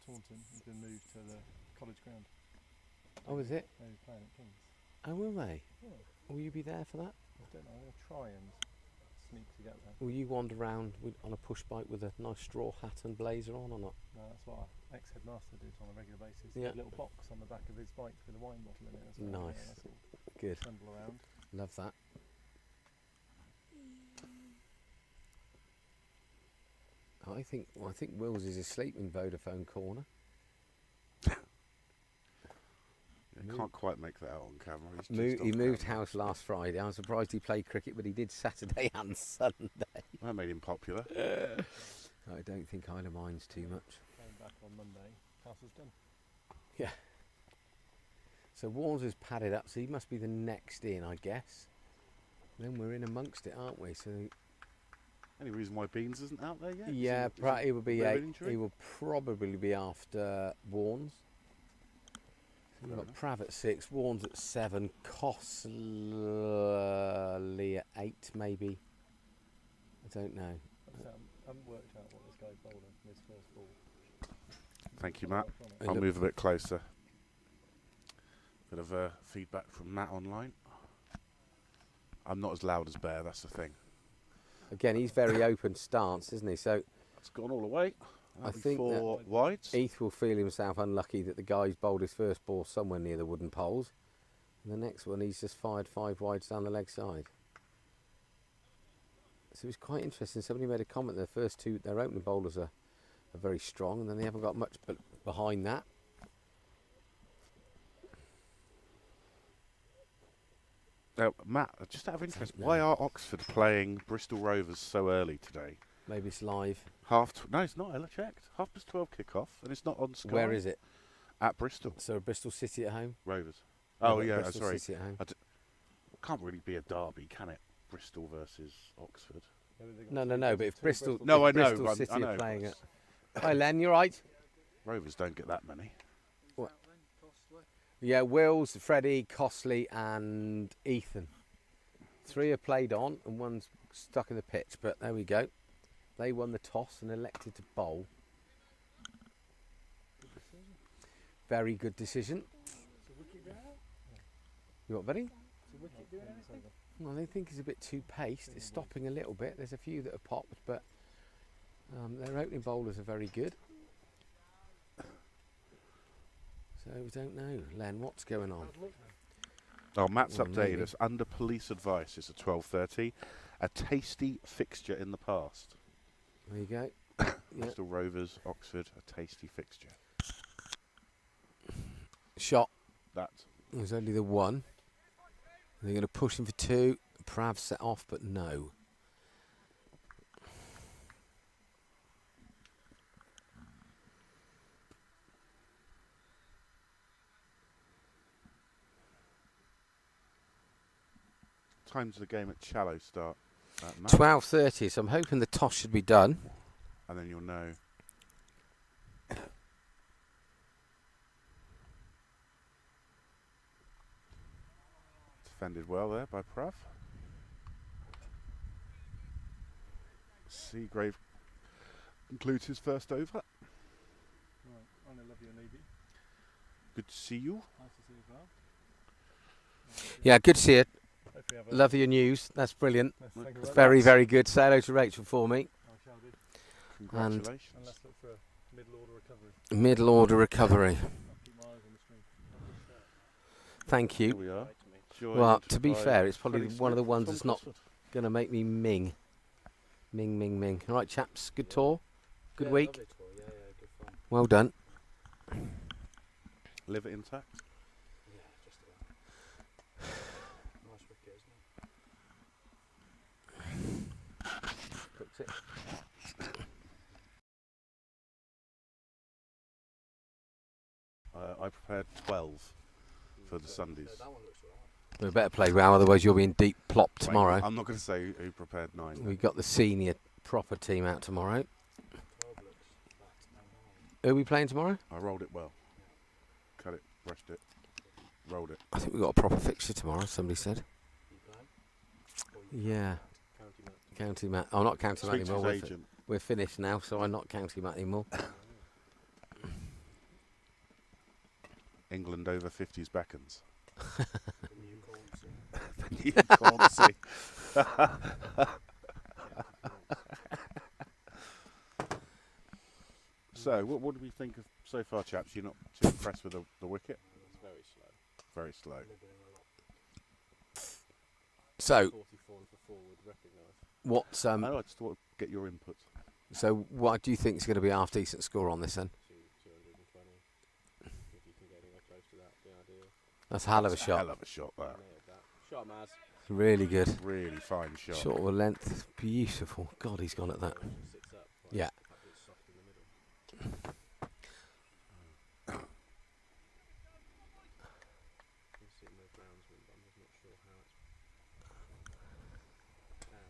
Speaker 4: Taunton has been moved to the college ground.
Speaker 3: Oh, is it?
Speaker 4: They're playing at King's.
Speaker 3: Oh, will they?
Speaker 4: Yeah.
Speaker 3: Will you be there for that?
Speaker 4: I don't know. I'm going to try and sneak to get there.
Speaker 3: Will you wander around on a push bike with a nice straw hat and blazer on or not?
Speaker 4: No, that's what our ex-headmaster did on a regular basis.
Speaker 3: Yeah.
Speaker 4: A little box on the back of his bike with a wine bottle in it as well.
Speaker 3: Nice.
Speaker 4: Yeah, that's all.
Speaker 3: Good.
Speaker 4: Trundle around.
Speaker 3: Love that. I think Wills is asleep in Vodafone corner.
Speaker 2: Yeah, I can't quite make that out on camera. He's just
Speaker 3: He
Speaker 2: off
Speaker 3: moved
Speaker 2: camera.
Speaker 3: house last Friday. I'm surprised he played cricket, but he did Saturday and Sunday.
Speaker 2: That made him popular.
Speaker 3: I don't think Isle of Mind's too much.
Speaker 4: Came back on Monday. Castle's done.
Speaker 3: Yeah. So Warnes has padded up, so he must be the next in, I guess. Then we're in amongst it, aren't we? So
Speaker 2: Any reason why Beans isn't out there yet?
Speaker 3: yeah, he will be
Speaker 2: bit of
Speaker 3: eight.
Speaker 2: an injury?
Speaker 3: He will probably be after Warnes. So we've
Speaker 2: Fair
Speaker 3: got Prav at 6, Warnes at 7, Costley at 8, maybe. I don't know.
Speaker 4: I haven't worked out what this guy's bowling from his first ball.
Speaker 2: Thank you, Matt.
Speaker 4: Work on it.
Speaker 2: I'll move a bit closer. Bit of feedback from Matt online. I'm not as loud as Bear, that's the thing.
Speaker 3: Again, he's very open stance, isn't he? So
Speaker 2: It's gone all the way.
Speaker 3: I think
Speaker 2: four wides.
Speaker 3: Heath will feel himself unlucky that the guy's bowled his first ball somewhere near the wooden poles. And the next one, he's just fired 5 wides down the leg side. So it's quite interesting. Somebody made a comment. The first two, their opening bowlers are very strong, and then they haven't got much behind that.
Speaker 2: Now, Matt, just out of interest, why are Oxford playing Bristol Rovers so early today?
Speaker 3: Maybe it's live.
Speaker 2: No, it's not. I checked. 12:30 kick-off, and it's not on Sky.
Speaker 3: Where is it?
Speaker 2: At Bristol.
Speaker 3: So Bristol City at home?
Speaker 2: Rovers.
Speaker 3: No,
Speaker 2: Oh,
Speaker 3: but
Speaker 2: yeah,
Speaker 3: Bristol
Speaker 2: sorry.
Speaker 3: City at home.
Speaker 2: Can't really be a derby, can it? Bristol versus Oxford.
Speaker 3: No, but if Bristol,
Speaker 2: No,
Speaker 3: if
Speaker 2: I know,
Speaker 3: Bristol
Speaker 2: but
Speaker 3: City
Speaker 2: I know,
Speaker 3: are playing
Speaker 2: but
Speaker 3: it. Hi Len, you right?
Speaker 2: Rovers don't get that many.
Speaker 3: Yeah, Wills, Freddie, Costley and Ethan. 3 are played on and one's stuck in the pitch, but there we go. They won the toss and elected to bowl. Very good decision. You what, buddy? Well, they think it's a bit too paced. It's stopping a little bit. There's a few that have popped, but their opening bowlers are very good. So we don't know. Len, what's going on?
Speaker 2: Oh, Matt's
Speaker 3: Well,
Speaker 2: updated
Speaker 3: maybe.
Speaker 2: us. Under police advice, it's at 12:30. A tasty fixture in the past.
Speaker 3: There you go. Yeah.
Speaker 2: Bristol Rovers, Oxford, a tasty fixture.
Speaker 3: Shot.
Speaker 2: That.
Speaker 3: There's only the one. They're going to push him for 2. Prav set off, but no.
Speaker 2: Times of the game at Shallow start. Matt,
Speaker 3: 12:30. So I'm hoping the toss should be done.
Speaker 2: and then you'll know. Defended well there by Prav. Seagrave concludes his first over.
Speaker 4: Right, I love you, Navy.
Speaker 2: Good to see you.
Speaker 4: Nice to see you as well.
Speaker 3: Yeah, good to see it.
Speaker 4: Hopefully have a-
Speaker 3: Love your news. That's brilliant.
Speaker 4: Thank you
Speaker 3: It's
Speaker 4: very
Speaker 3: very,
Speaker 4: much.
Speaker 3: very good. Say hello to Rachel for me.
Speaker 4: I shall do.
Speaker 2: Congratulations.
Speaker 4: And let's look for a middle order recovery.
Speaker 3: Middle order recovery.
Speaker 4: I'll keep my eyes on the screen.
Speaker 3: Thank
Speaker 2: Here
Speaker 3: you.
Speaker 2: we are.
Speaker 3: Well,
Speaker 2: joined
Speaker 3: to be
Speaker 2: by
Speaker 3: fair, it's probably
Speaker 2: Freddie
Speaker 3: one of the
Speaker 2: Smith,
Speaker 3: ones
Speaker 2: Tom
Speaker 3: that's not
Speaker 2: Cosford.
Speaker 3: going to make me ming. Ming, ming, ming. All right, chaps. Good tour. Good
Speaker 5: Yeah,
Speaker 3: week.
Speaker 5: lovely tour. Yeah, good fun.
Speaker 3: Well done.
Speaker 2: Liver intact.
Speaker 5: Yeah, just about. Nice wicket, isn't it?
Speaker 3: Cooks it.
Speaker 2: I prepared 12 for the Sundays.
Speaker 5: No, that one looks alright.
Speaker 3: We better play well, otherwise you'll be in deep plop
Speaker 2: Wait,
Speaker 3: tomorrow.
Speaker 2: I'm not going to say who prepared 9.
Speaker 3: We've got the senior proper team out tomorrow.
Speaker 5: 12 looks flat and round.
Speaker 3: Who are we playing tomorrow?
Speaker 2: I rolled it well. Cut it, brushed it, rolled it.
Speaker 3: I think we've got a proper fixture tomorrow, somebody said.
Speaker 5: You playing? Or you
Speaker 3: Yeah.
Speaker 4: County match.
Speaker 3: County Matt. Oh, not County Matt
Speaker 2: Speak to
Speaker 3: anymore.
Speaker 2: his
Speaker 3: We're,
Speaker 2: agent.
Speaker 3: we're finished now, so I'm not County Matt anymore.
Speaker 2: England over 50s beckons.
Speaker 5: The new Cornsey.
Speaker 2: You can't see. So, what do we think of so far, chaps? You're not too impressed with the wicket?
Speaker 5: It's very slow.
Speaker 2: Very slow.
Speaker 5: Nibbling a lot.
Speaker 3: So,
Speaker 4: 44 for forward, recognise.
Speaker 3: what's
Speaker 2: I know, I just thought I'd get your input.
Speaker 3: so what do you think is going to be half decent score on this then?
Speaker 5: 220. If you can get anywhere close to that, be ideal.
Speaker 3: That's a hell of a
Speaker 2: That's
Speaker 3: shot.
Speaker 2: Hell of a shot, that.
Speaker 5: Nailed that. Shot Maz.
Speaker 3: Really good.
Speaker 2: Really fine shot.
Speaker 3: Short of a length. Beautiful. God, he's gone at that.
Speaker 5: Sits up.
Speaker 3: Yeah.
Speaker 5: It's soft in the middle. It's sitting with groundsman, but I'm just not sure how it's. Now,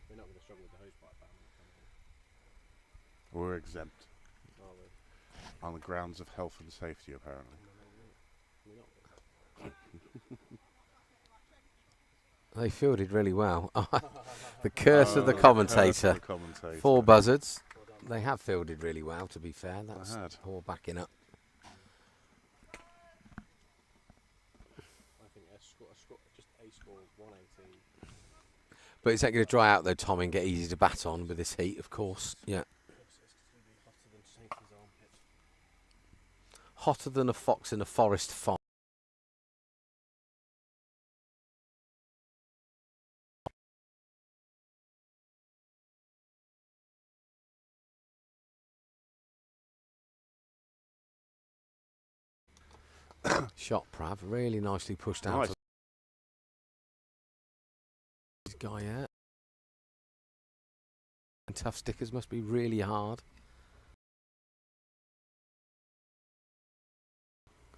Speaker 5: we're not going to struggle with the hosepipe ban when it comes in.
Speaker 2: We're exempt
Speaker 5: Are we?
Speaker 2: on the grounds of health and safety, apparently.
Speaker 5: We're not.
Speaker 3: They fielded really well. The curse of the
Speaker 2: Oh,
Speaker 3: commentator.
Speaker 2: curse of the commentator.
Speaker 3: 4 buzzards. They have fielded really well, to be fair. That's
Speaker 2: had.
Speaker 3: poor backing up.
Speaker 5: I think just a score 180.
Speaker 3: But is that going to dry out, though, Tom, and get easy to bat on with this heat, of course? Yeah.
Speaker 5: It's going to be hotter than Satan's armpit.
Speaker 3: Hotter than a fox in a forest fire. Shot, Prav. Really nicely pushed out.
Speaker 2: Nice.
Speaker 3: This guy out. And tough stickers must be really hard.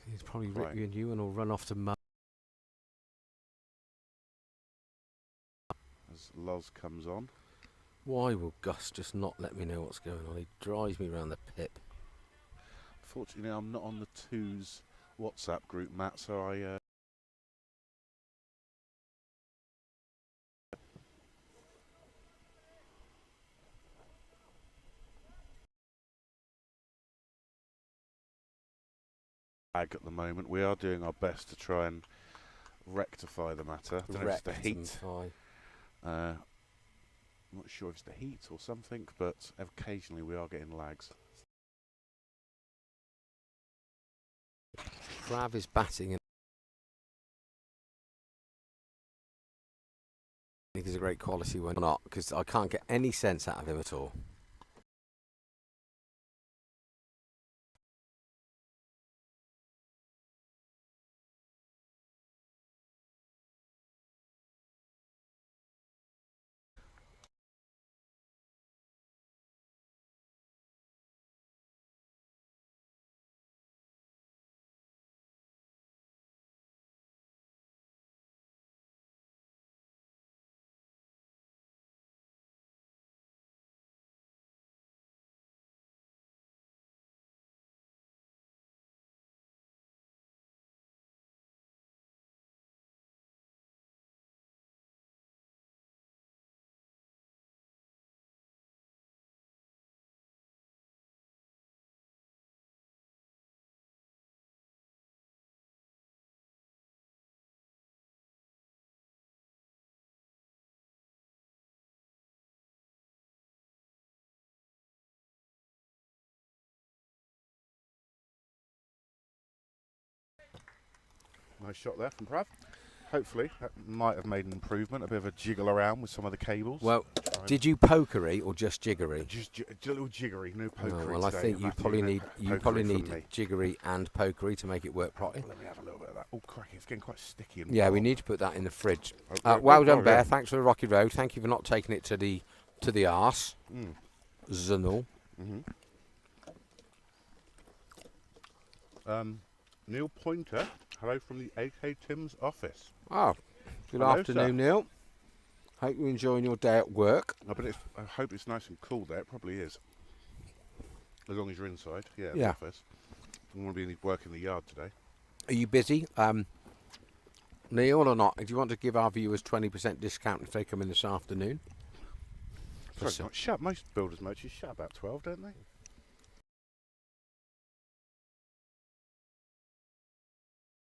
Speaker 3: He's probably rip
Speaker 2: Right.
Speaker 3: you and you and will run off to mud.
Speaker 2: As Loz comes on.
Speaker 3: Why will Gus just not let me know what's going on? He drives me around the pip.
Speaker 2: Fortunately, I'm not on the twos WhatsApp group, Matt, so I... at the moment. We are doing our best to try and rectify the matter. I don't know if it's the heat.
Speaker 3: Rectify.
Speaker 2: I'm not sure if it's the heat or something, but occasionally we are getting lags.
Speaker 3: Prav is batting. And I think he's a great quality one. Or not, because I can't get any sense out of him at all.
Speaker 2: Nice shot there from Prav. Hopefully, that might have made an improvement. A bit of a jiggle around with some of the cables.
Speaker 3: Well, did you pokery or just jiggery?
Speaker 2: Just a little jiggery, no pokery.
Speaker 3: Oh, well, I
Speaker 2: today,
Speaker 3: think you
Speaker 2: Matthew,
Speaker 3: probably
Speaker 2: no
Speaker 3: need
Speaker 2: pokery from me.
Speaker 3: jiggery and pokery to make it work properly.
Speaker 2: Let me have a little bit of that. Oh, cracky, it's getting quite sticky. And
Speaker 3: Yeah, we
Speaker 2: warm.
Speaker 3: need to put that in the fridge.
Speaker 2: Oh,
Speaker 3: Well done,
Speaker 2: oh,
Speaker 3: Bear.
Speaker 2: yeah.
Speaker 3: Thanks for the rocky road. Thank you for not taking it to the arse.
Speaker 2: Mm.
Speaker 3: Zunul.
Speaker 2: Neil Pointer, hello from the AK Tim's office.
Speaker 3: Oh, good
Speaker 2: Hello,
Speaker 3: afternoon,
Speaker 2: sir.
Speaker 3: Neil. Hope you're enjoying your day at work.
Speaker 2: I hope it's nice and cool there. It probably is. As long as you're inside, yeah,
Speaker 3: Yeah.
Speaker 2: the office. I want to be working the yard today.
Speaker 3: Are you busy, Neil, or not? Do you want to give our viewers 20% discount if they come in this afternoon?
Speaker 2: Sorry, not shut. Most builders' merchants shut about 12, don't they?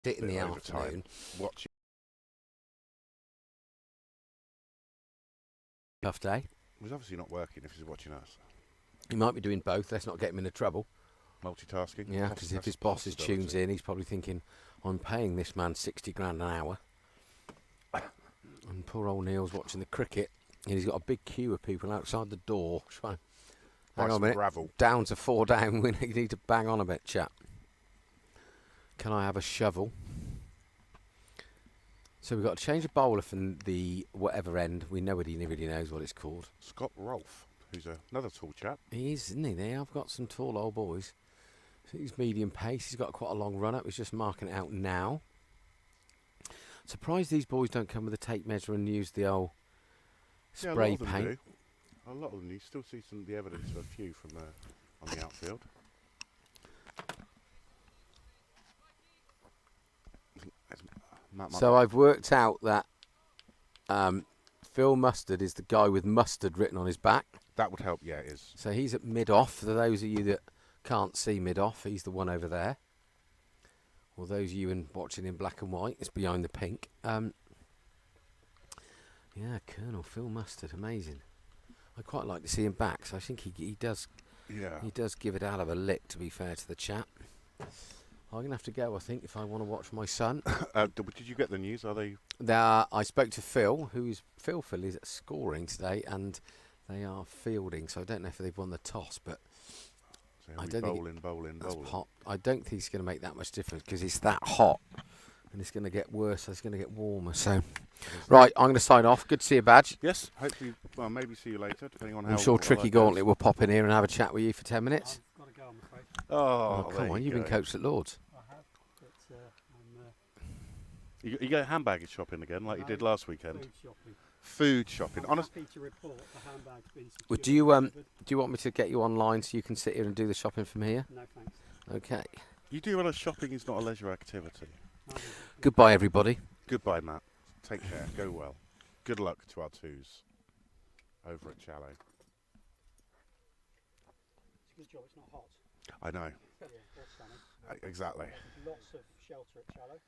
Speaker 3: Sit in
Speaker 2: Bit
Speaker 3: the
Speaker 2: overtime.
Speaker 3: afternoon.
Speaker 2: Watch.
Speaker 3: Tough day.
Speaker 2: He's obviously not working if he's watching us.
Speaker 3: He might be doing both. Let's not get him into trouble.
Speaker 2: Multitasking.
Speaker 3: Yeah, because if
Speaker 2: That's
Speaker 3: his
Speaker 2: a
Speaker 3: boss is tunes
Speaker 2: possibility.
Speaker 3: in, he's probably thinking, I'm paying this man 60 grand an hour. And poor old Neil's watching the cricket. And he's got a big queue of people outside the door. Hang
Speaker 2: Buy
Speaker 3: on a
Speaker 2: some
Speaker 3: minute.
Speaker 2: gravel.
Speaker 3: Down to 4 down. We need to bang on a bit, chap. Can I have a shovel? So we've got to change a bowler from the whatever end. Nobody really knows what it's called.
Speaker 2: Scott Rolfe, who's another tall chap.
Speaker 3: He is, isn't he? They have got some tall old boys. So he's medium pace. He's got quite a long run up. He's just marking it out now. Surprised these boys don't come with a tape measure and use the old
Speaker 2: Yeah, a lot
Speaker 3: spray
Speaker 2: of them
Speaker 3: paint.
Speaker 2: do. A lot of them. You still see some of the evidence of a few from on the outfield.
Speaker 3: So I've worked out that Phil Mustard is the guy with mustard written on his back.
Speaker 2: That would help. Yeah, it is.
Speaker 3: So he's at mid-off. For those of you that can't see mid-off, he's the one over there. Or those of you watching in black and white, it's behind the pink. Yeah, Colonel Phil Mustard, amazing. I quite like to see him back, so I think he does.
Speaker 2: Yeah.
Speaker 3: He does give it out of a lick, to be fair to the chap. I'm going to have to go, I think, if I want to watch my son.
Speaker 2: Did you get the news? Are they?
Speaker 3: I spoke to Phil, Phil is scoring today, and they are fielding, so I don't know if they've won the toss, but I don't think
Speaker 2: bowling.
Speaker 3: hot. I don't think it's going to make that much difference because it's that hot, and it's going to get worse. It's going to get warmer. So, right, I'm going to sign off. Good to see you, Badge.
Speaker 2: Yes. Hopefully, well, maybe see you later, depending on how.
Speaker 3: I'm sure
Speaker 2: well
Speaker 3: Tricky
Speaker 2: that goes.
Speaker 3: Gauntlet will pop in here and have a chat with you for 10 minutes.
Speaker 4: I've got to go, I'm afraid.
Speaker 2: Oh,
Speaker 3: Come on, you've been coached at Lords.
Speaker 4: I have, but
Speaker 2: You go handbag shopping again, like you did last weekend.
Speaker 4: food shopping.
Speaker 2: Food shopping.
Speaker 4: I'm
Speaker 2: Honest.
Speaker 4: happy to report the handbag's been
Speaker 3: Well,
Speaker 4: secured.
Speaker 3: do you want me to get you online so you can sit here and do the shopping from here?
Speaker 4: No thanks.
Speaker 3: Okay.
Speaker 2: You do realise shopping is not a leisure activity.
Speaker 4: No,
Speaker 3: Goodbye, everybody.
Speaker 2: Goodbye, Matt. Take care. Go well. Good luck to our twos over at Challow.
Speaker 4: it's a good job it's not hot.
Speaker 2: I know.
Speaker 4: Yeah, or sunny.
Speaker 2: Exactly.
Speaker 4: There's lots of shelter at Challow.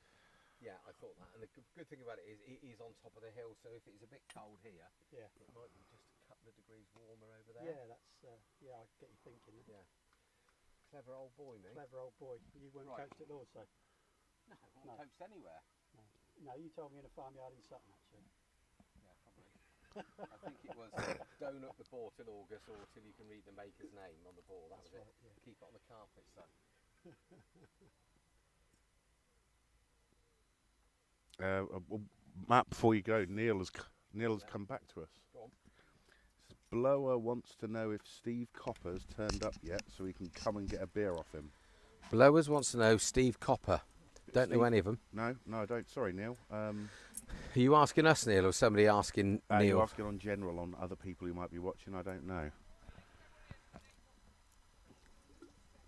Speaker 3: Yeah, I thought that. And the good thing about it is on top of the hill, so if it's a bit cold here,
Speaker 4: Yeah.
Speaker 3: it might be just a couple of degrees warmer over there.
Speaker 4: Yeah, that's yeah. I get you thinking.
Speaker 3: Yeah. Clever old boy, mate.
Speaker 4: Clever old boy. You weren't
Speaker 3: Right.
Speaker 4: coached at Lords, though.
Speaker 3: No, I
Speaker 4: No.
Speaker 3: wasn't coached anywhere.
Speaker 4: No, you told me in a farmyard in Sutton actually.
Speaker 3: Yeah, probably. I think it was don't up the ball till August or till you can read the maker's name on the ball. That
Speaker 4: That's
Speaker 3: was
Speaker 4: right.
Speaker 3: it.
Speaker 4: Yeah.
Speaker 3: Keep it on the carpet, son.
Speaker 2: Well, Matt, before you go, Neil has come back to us.
Speaker 3: Go on.
Speaker 2: Blower wants to know if Steve Copper's turned up yet, so we can come and get a beer off him.
Speaker 3: Blowers wants to know Steve Copper. Don't know
Speaker 2: Steve-
Speaker 3: any of them.
Speaker 2: No, I don't. Sorry, Neil.
Speaker 3: Are you asking us, Neil, or somebody asking
Speaker 2: You're
Speaker 3: Neil?
Speaker 2: asking on general on other people who might be watching. I don't know.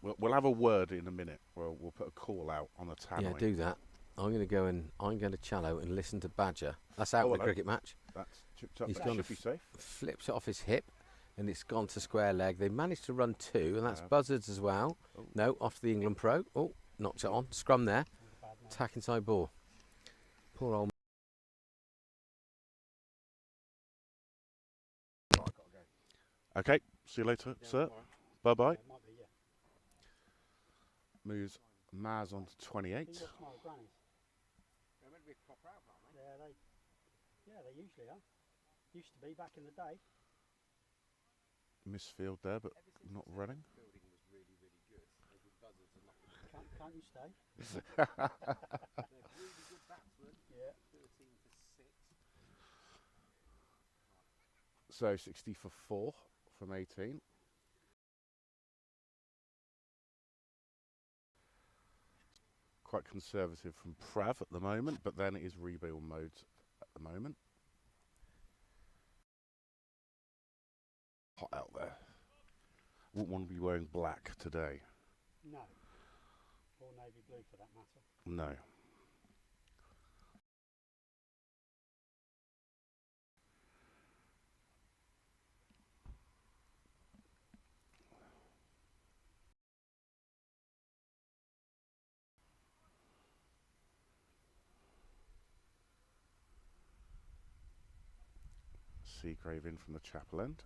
Speaker 2: We'll have a word in a minute. We'll put a call out on the tannoy.
Speaker 3: Yeah, do that. I'm going to go and I'm going to Challow and listen to Badger. That's out
Speaker 2: Oh,
Speaker 3: of the
Speaker 2: hello.
Speaker 3: cricket match.
Speaker 2: That's chipped up.
Speaker 3: He's
Speaker 2: That
Speaker 3: gone
Speaker 2: should
Speaker 3: to
Speaker 2: be safe.
Speaker 3: Flips it off his hip, and it's gone to square leg. They managed to run two, and that's
Speaker 2: Yeah.
Speaker 3: Buzzards as well.
Speaker 2: Oh.
Speaker 3: No, off the England pro. Oh, knocked it on. Scrum there.
Speaker 4: Bad man.
Speaker 3: Attack inside ball. Poor old.
Speaker 2: Okay. See you later, sir. Bye bye.
Speaker 4: It might be, yeah.
Speaker 2: Moves Maz on to 28.
Speaker 4: You got small grannies. Yeah, they usually are. Used to be back in the day.
Speaker 2: Misfield there, but not running.
Speaker 4: Can't you stay? Yeah.
Speaker 2: So 60 for 4 from 18. Quite conservative from Prav at the moment, but then it is rebuild mode at the moment. Hot out there. Wouldn't want to be wearing black today.
Speaker 4: No. Or navy blue for that matter.
Speaker 2: No. Seagrave in from the chapel end.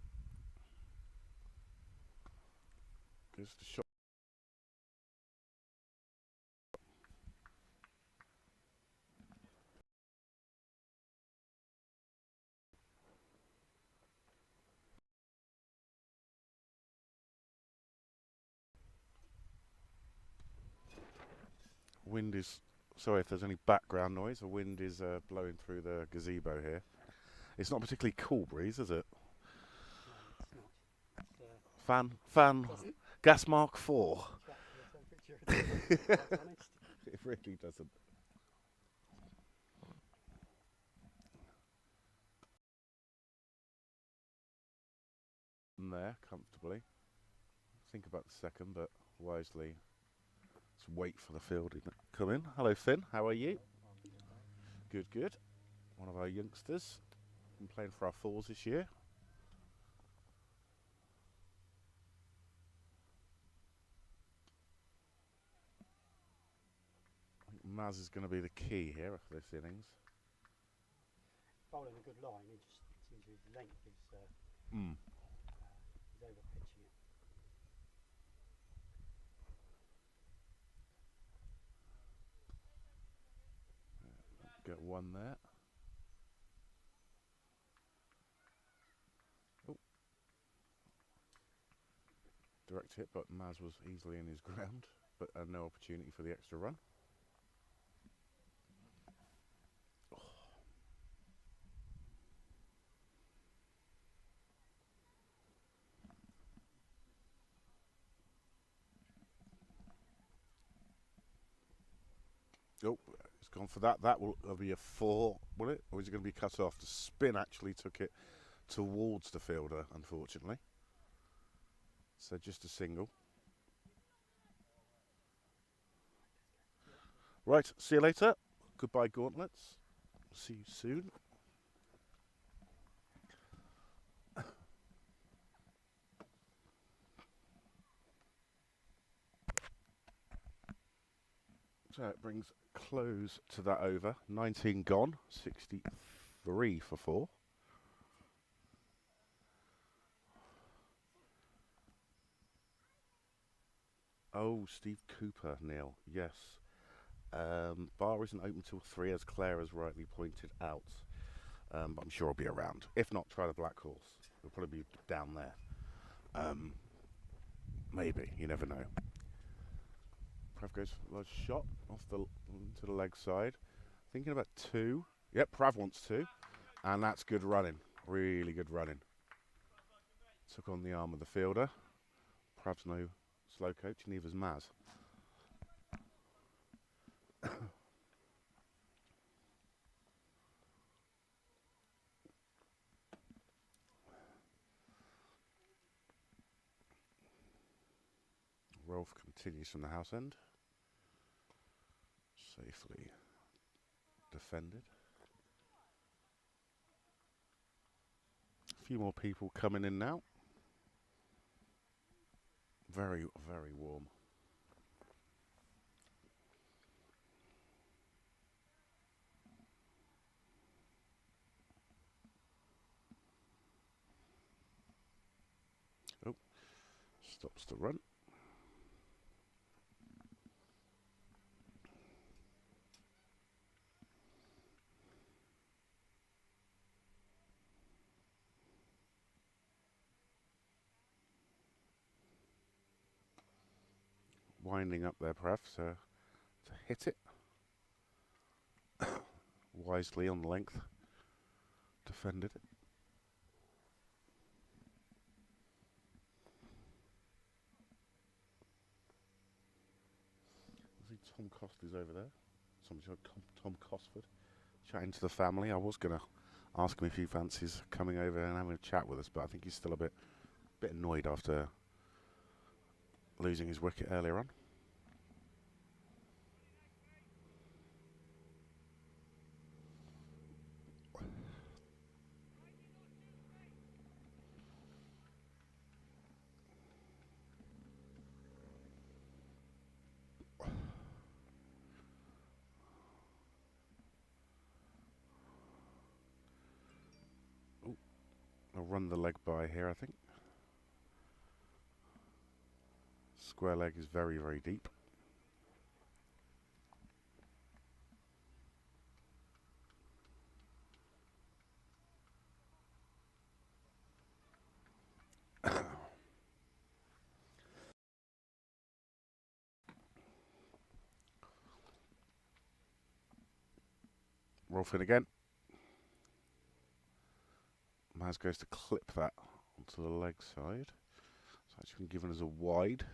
Speaker 2: Goes to shot. Wind is Sorry if there's any background noise. The wind is blowing through the gazebo here. It's not a particularly cool breeze, is it?
Speaker 6: No, it's not.
Speaker 2: Fan,
Speaker 6: Doesn't
Speaker 2: gas mark 4.
Speaker 6: attract the temperature, to be quite honest.
Speaker 2: It really doesn't. There, comfortably. Think about the second, but wisely. Let's wait for the fielding to come in. Hello, Finn. How are you? Good, good. One of our youngsters. Been playing for our fours this year. I think Maz is going to be the key here for this innings.
Speaker 6: Bowling a good line, he just seems his length is he's over pitching it.
Speaker 2: Get one there. Oh. Direct hit, but Maz was easily in his ground, but no opportunity for the extra run. Oh, it's gone for that. That will be a 4, will it? Or is it going to be cut off? The spin actually took it towards the fielder, unfortunately. So just a single. Right, see you later. Goodbye, Gauntlets. See you soon. So it brings close to that over. 19 gone, 63 for 4. Oh, Steve Cooper, Neil. Yes. Bar isn't open till 3, as Claire has rightly pointed out. But I'm sure I'll be around. If not, try the Black Horse. It'll probably be down there. Maybe. You never know. Prav goes for a large shot off to the leg side. Thinking about 2. Yep, Prav wants 2. And that's good running. Really good running. Took on the arm of the fielder. Prav's no slow coach, neither's Maz. Rolf continues from the house end. Safely defended. A few more people coming in now. Very, very warm. Oh, stops the run. Winding up there, Prav, to hit it. Wisely on length. Defended it. I see Tom Costa's over there. Somebody's got Tom Cosford chatting to the family. I was going to ask him if he fancies coming over and having a chat with us, but I think he's still a bit annoyed after losing his wicket earlier on. I'll run the leg by here, I think. Square leg is very, very deep. Rolf in again. Maz goes to clip that onto the leg side. It's actually been given as a wide.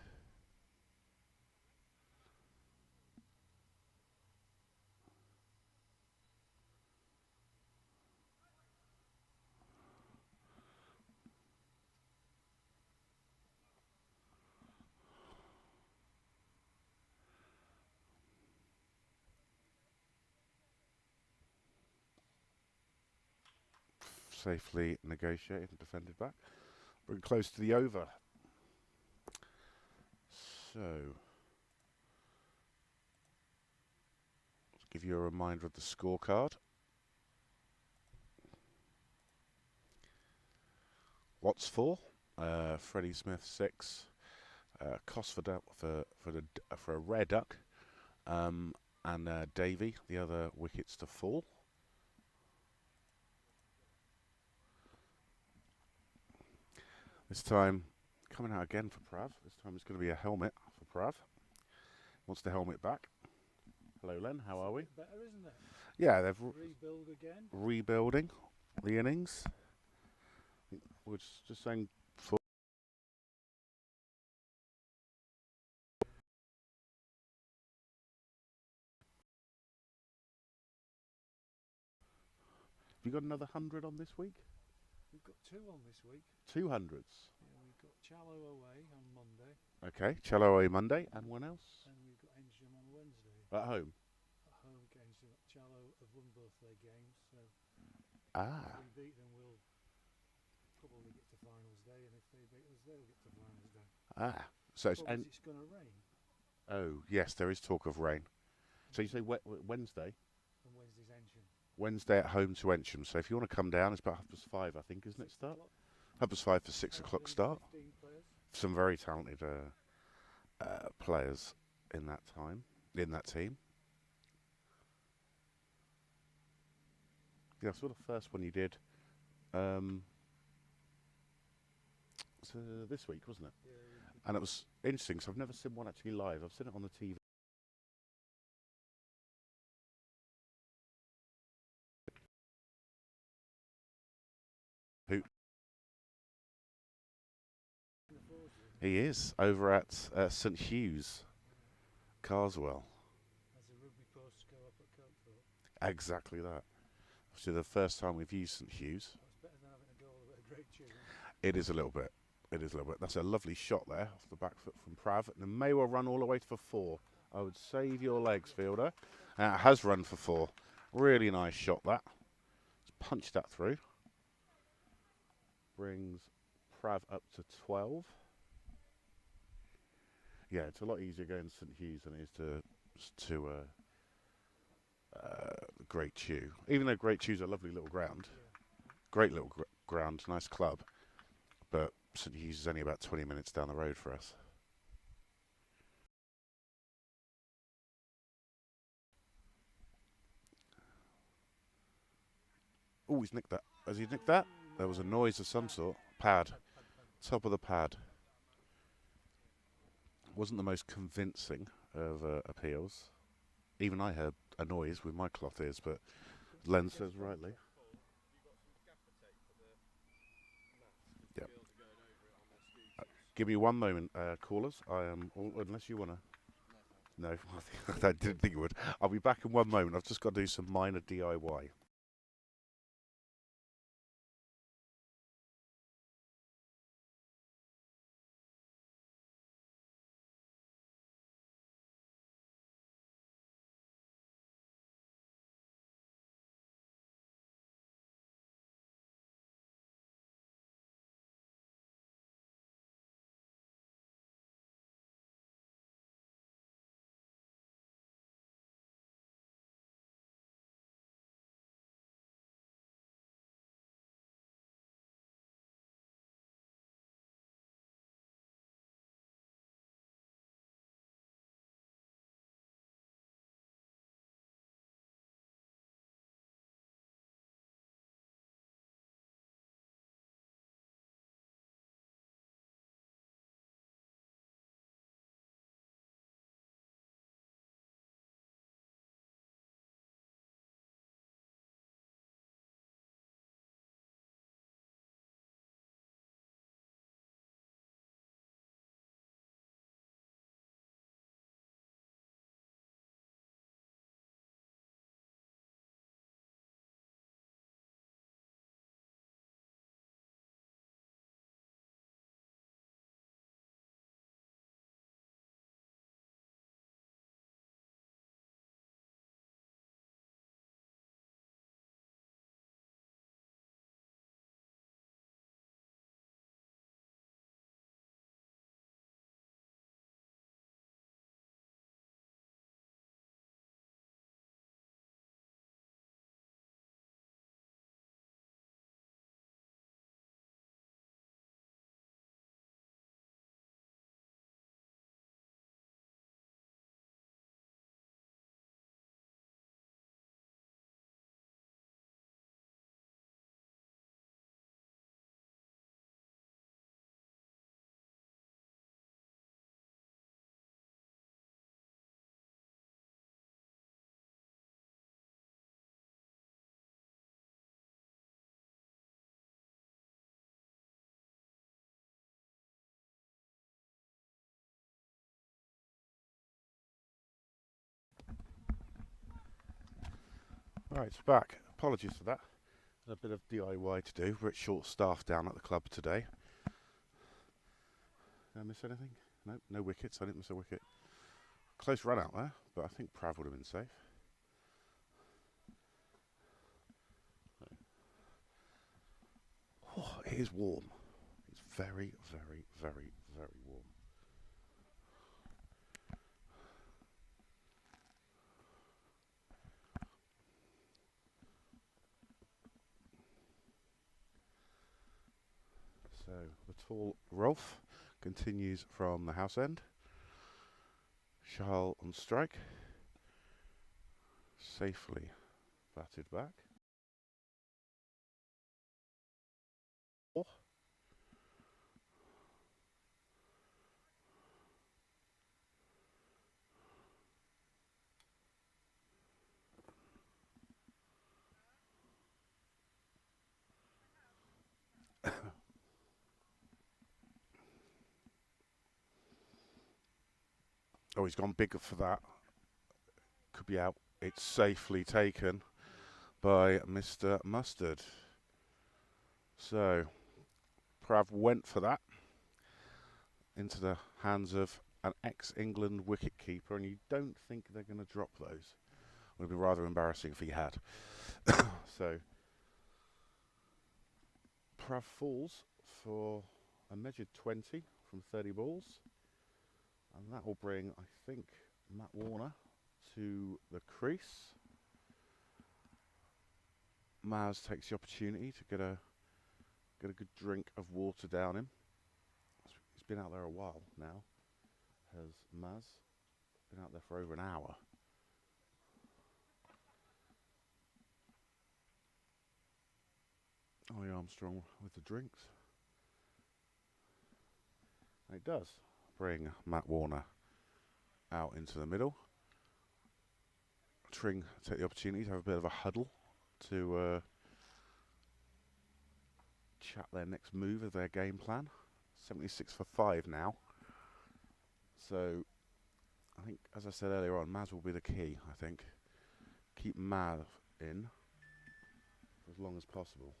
Speaker 2: Safely negotiated and defended back. Bring close to the over. So, let's give you a reminder of the scorecard. Watts 4, Freddie Smith 6, cost for a rare duck, and Davy, the other wickets to fall. This time, coming out again for Prav. This time it's going to be a helmet for Prav. Wants the helmet back. Hello, Len. How are we?
Speaker 4: Better, isn't it?
Speaker 2: Yeah, they've
Speaker 4: Rebuild again.
Speaker 2: rebuilding the innings. We're just saying for. Have you got another 100 on this week?
Speaker 4: We've got 2 on this week.
Speaker 2: 200s.
Speaker 4: Yeah, we've got Challow away on Monday,
Speaker 2: Okay, Cello away Monday, and one else?
Speaker 4: and we've got Ensham on Wednesday.
Speaker 2: At home.
Speaker 4: At home against Challow have won both their games, so
Speaker 2: Ah.
Speaker 4: if we beat them, we'll probably get to finals day, and if they beat us, they'll get to finals day.
Speaker 2: Ah. So it's,
Speaker 4: Problem is it's going to rain,
Speaker 2: oh, yes, there is talk of rain. So you say Wednesday?
Speaker 4: and Wednesday's Ensham.
Speaker 2: Wednesday at home to Ensham. So if you want to come down, it's about 5:30, I think, isn't it,
Speaker 4: 6
Speaker 2: start?
Speaker 4: o'clock,
Speaker 2: 5:30 for 6 o'clock start.
Speaker 4: 15 players.
Speaker 2: Some very talented players in that team. Yeah, I saw the first one you did this week, wasn't it?
Speaker 4: Yeah,
Speaker 2: And it was interesting because I've never seen one actually live. I've seen it on the TV. Who? He is over at St Hugh's, Carswell.
Speaker 4: as the rugby posts go up at Coathorpe.
Speaker 2: Exactly that. Obviously, the first time we've used St Hugh's.
Speaker 4: That's better than having to go all the way to Great Tune.
Speaker 2: It is a little bit. It is a little bit. That's a lovely shot there off the back foot from Prav. And it may well run all the way for 4. I would save your legs, fielder. And it has run for 4. Really nice shot that. Let's punch that through. Brings Prav up to 12. Yeah, it's a lot easier going to St Hugh's than it is to Great Chew. Even though Great Chew's a lovely little ground. Great little ground, nice club. But St Hugh's is only about 20 minutes down the road for us. Oh, he's nicked that. Has he nicked that? There was a noise of some sort. Pad. Top of the pad. Wasn't the most convincing of appeals. Even I heard a noise with my cloth ears, but Len says rightly. Yep. Give me one moment, callers. I am, unless you want to. No, I didn't think you would. I'll be back in one moment. I've just got to do some minor DIY. Right, it's back. Apologies for that. A bit of DIY to do. We're at short staff down at the club today. Did I miss anything? No, no wickets. I didn't miss a wicket. Close run out there, but I think Prav would have been safe. Oh, it is warm. It's very, very, very, very warm. So the tall Rolf continues from the house end. Charles on strike. Safely batted back. Oh. Oh, he's gone bigger for that. Could be out. It's safely taken by Mr. Mustard. So, Prav went for that into the hands of an ex-England wicket-keeper, and you don't think they're going to drop those. It would be rather embarrassing if he had. So, Prav falls for a measured 20 from 30 balls, and that will bring, I think, Matt Warner to the crease. Maz takes the opportunity to get a good drink of water down him. He's been out there a while now. Has Maz been out there for over an hour? Ollie Armstrong with the drinks. And it does bring Matt Warner out into the middle. Tring take the opportunity to have a bit of a huddle to chat their next move of their game plan. 76 for 5 now. So I think, as I said earlier on, Maz will be the key, I think. Keep Mav in for as long as possible.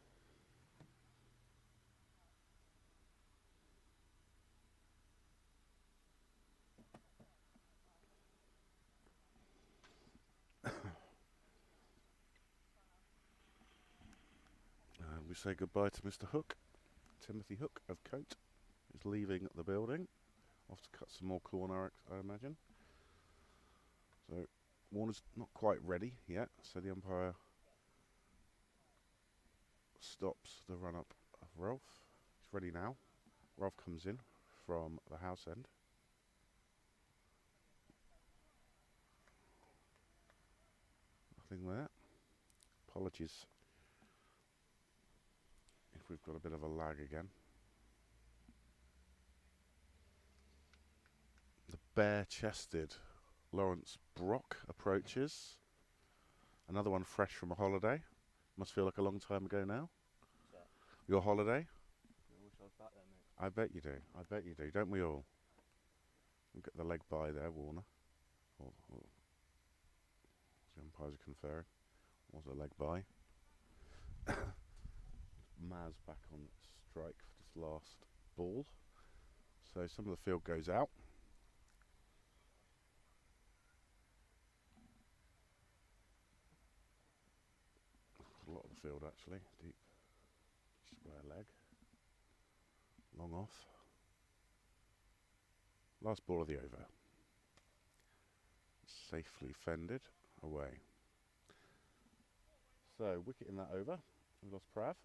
Speaker 2: And we say goodbye to Mr. Hook. Timothy Hook of Coat is leaving the building. Off to cut some more corner, I imagine. So Warner's not quite ready yet, so the umpire stops the run-up of Rolf. He's ready now. Rolf comes in from the house end. Nothing there. Apologies if we've got a bit of a lag again. The bare-chested Lawrence Brock approaches. Another one fresh from a holiday. Must feel like a long time ago now. Your holiday?
Speaker 4: I wish I was back there, mate.
Speaker 2: I bet you do. I bet you do. Don't we all? We'll get the leg by there, Warner. The umpires are conferring. Was a leg by. Maz back on strike for this last ball. So some of the field goes out. A lot of the field actually. Deep square leg. Long off. Last ball of the over. Safely fended away. So wicket in that over. We've lost Prav.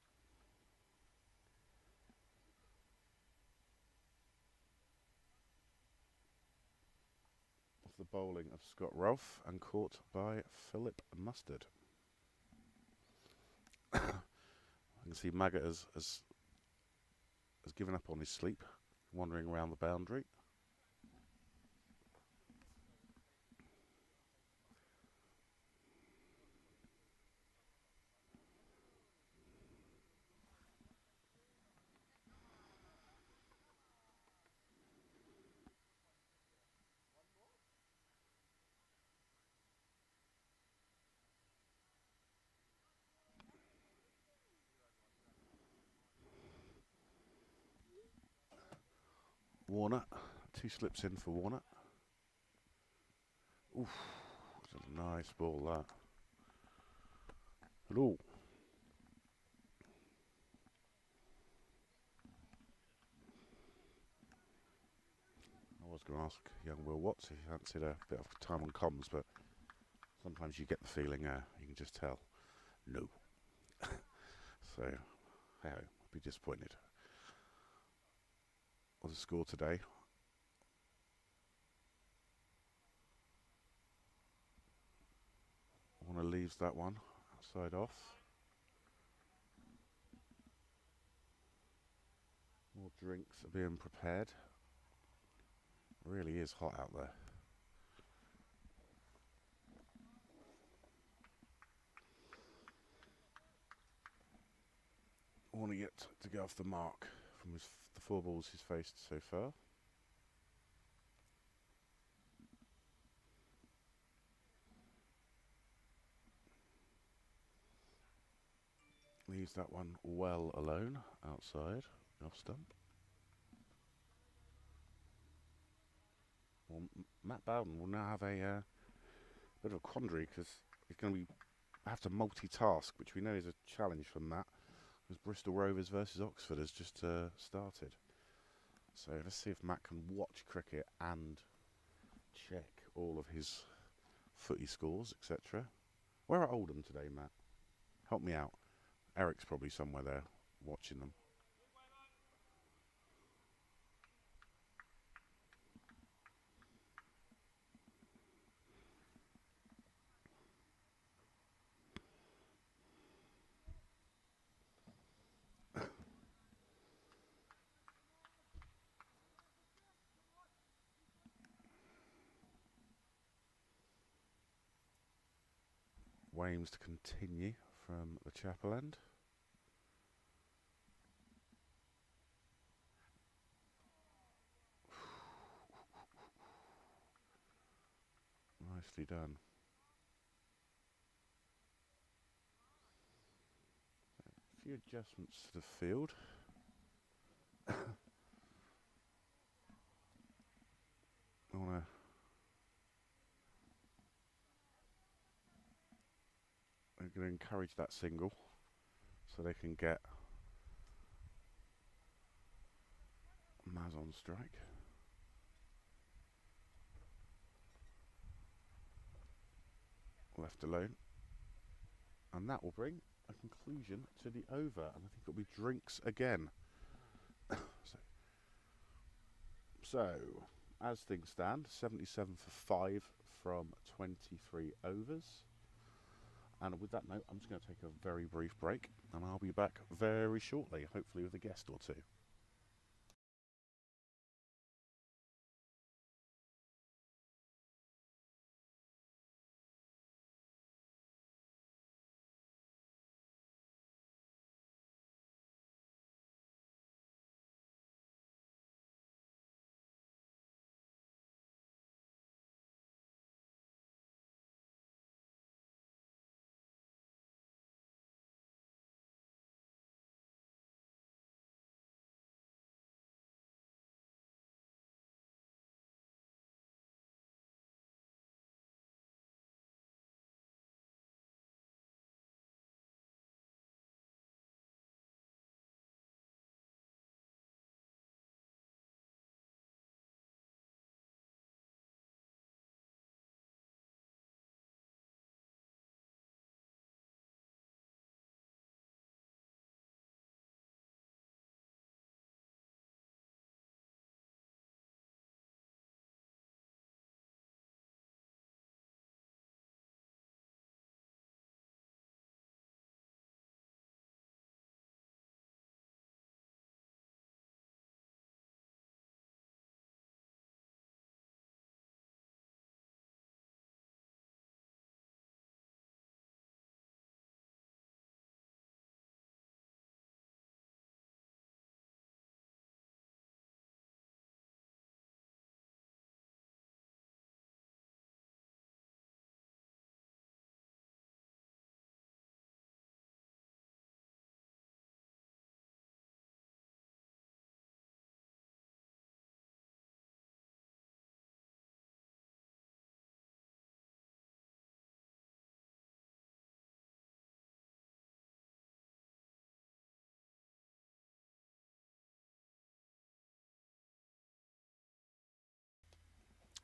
Speaker 2: Off the bowling of Scott Rolfe and caught by Philip Mustard. I can see Maggot has given up on his sleep, wandering around the boundary. Warner. 2 slips in for Warner. Oof, that's a nice ball that. Hello. I was going to ask young Will Watts if he fancied a bit of time on comms, but sometimes you get the feeling you can just tell. No. So, hey, I'd be disappointed. What's the score today? Warner leaves that one outside off. More drinks are being prepared. Really is hot out there. Warner yet to go off the mark from the 4 balls he's faced so far. Leaves that one well alone outside the off stump. Well, Matt Bowden will now have a bit of a quandary because he's going to have to multitask, which we know is a challenge for Matt, because Bristol Rovers versus Oxford has just started. So let's see if Matt can watch cricket and check all of his footy scores, etc. Where are Oldham today, Matt? Help me out. Eric's probably somewhere there watching them. Wames to continue from the chapel end. Nicely done. A few adjustments to the field. I want to I'm going to encourage that single so they can get Maz on strike. Left alone. And that will bring a conclusion to the over. And I think it'll be drinks again. So, as things stand, 77 for 5 from 23 overs. And with that note, I'm just going to take a very brief break. And I'll be back very shortly, hopefully with a guest or two.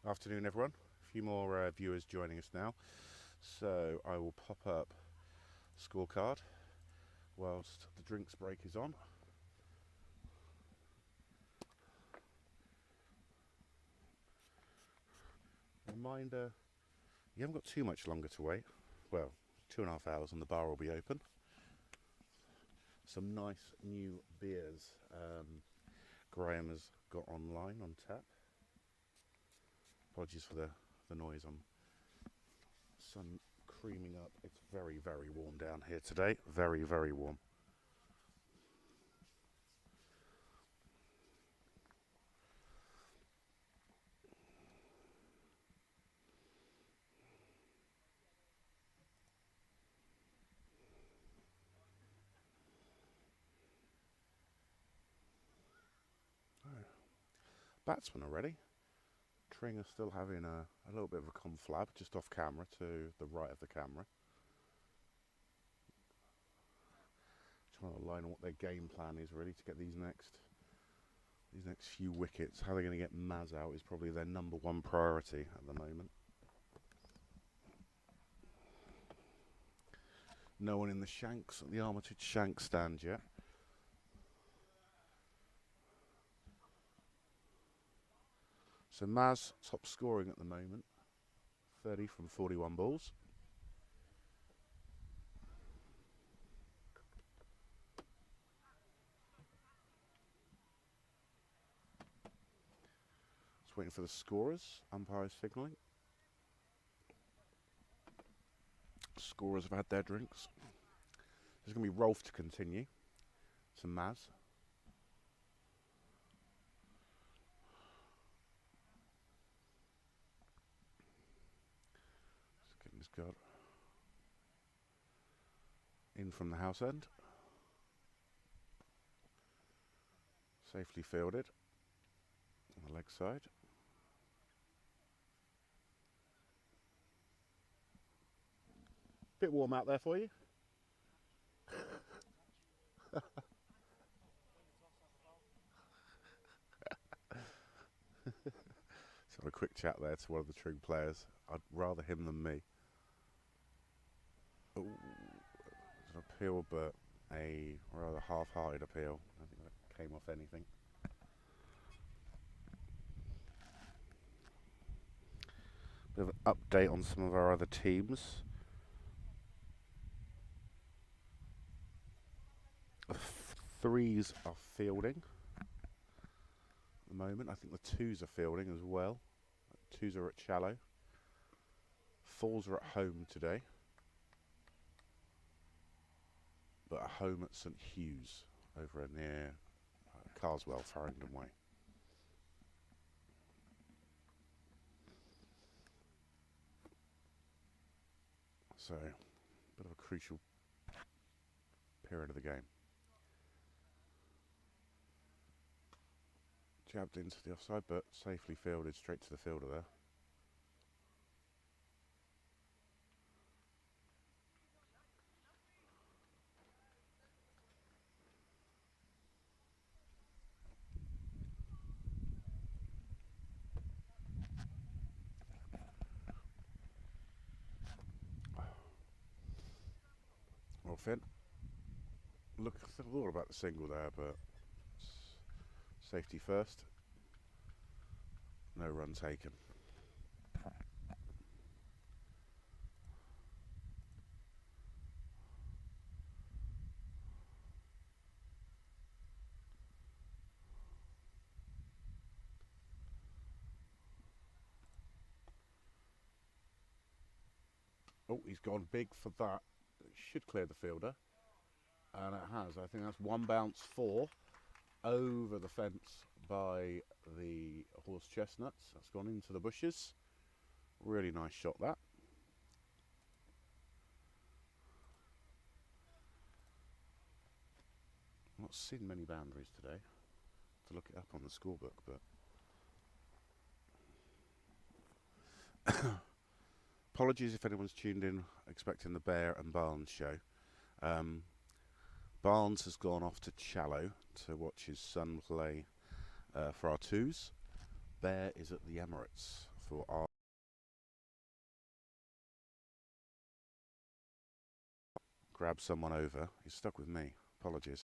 Speaker 2: Afternoon, everyone. A few more viewers joining us now. So I will pop up scorecard whilst the drinks break is on. Reminder, you haven't got too much longer to wait. Well, 2.5 hours and the bar will be open. Some nice new beers Graham has got online on tap. Apologies for the noise. Sun creaming up. It's very, very warm down here today. Very, very warm. Batsmen are ready. Tring are still having a little bit of a conflab just off camera to the right of the camera. Trying to align on what their game plan is really to get these next few wickets. How they're going to get Maz out is probably their number one priority at the moment. No one in the Shanks, the Armitage Shank stand yet. So Maz top scoring at the moment, 30 from 41 balls. Just waiting for the scorers, umpires signalling. Scorers have had their drinks. There's going to be Rolf to continue. To Maz. Just getting this guard in from the house end. Safely fielded on the leg side. Bit warm out there for you. Let's have a quick chat there to one of the Tring players. I'd rather him than me. Ooh, it's an appeal, but a rather half-hearted appeal. I don't think that came off anything. Bit of an update on some of our other teams. Threes are fielding at the moment. I think the twos are fielding as well. Twos are at Shallow. Fours are at home today. But at home at St Hughes over near Carswell, Farringdon Way. So, bit of a crucial period of the game. Jabbed into the offside, but safely fielded straight to the fielder there. Well, Finn, look, I thought about the single there, but safety first. No run taken. Oh, he's gone big for that. It should clear the fielder. And it has. I think that's one bounce four over the fence by the horse chestnuts. That's gone into the bushes. Really nice shot that. Not seen many boundaries today. To look it up on the scorebook, but apologies if anyone's tuned in expecting the Bear and Barnes show. Barnes has gone off to Challow to watch his son play for our twos. Bear is at the Emirates for our grab someone over. He's stuck with me. Apologies.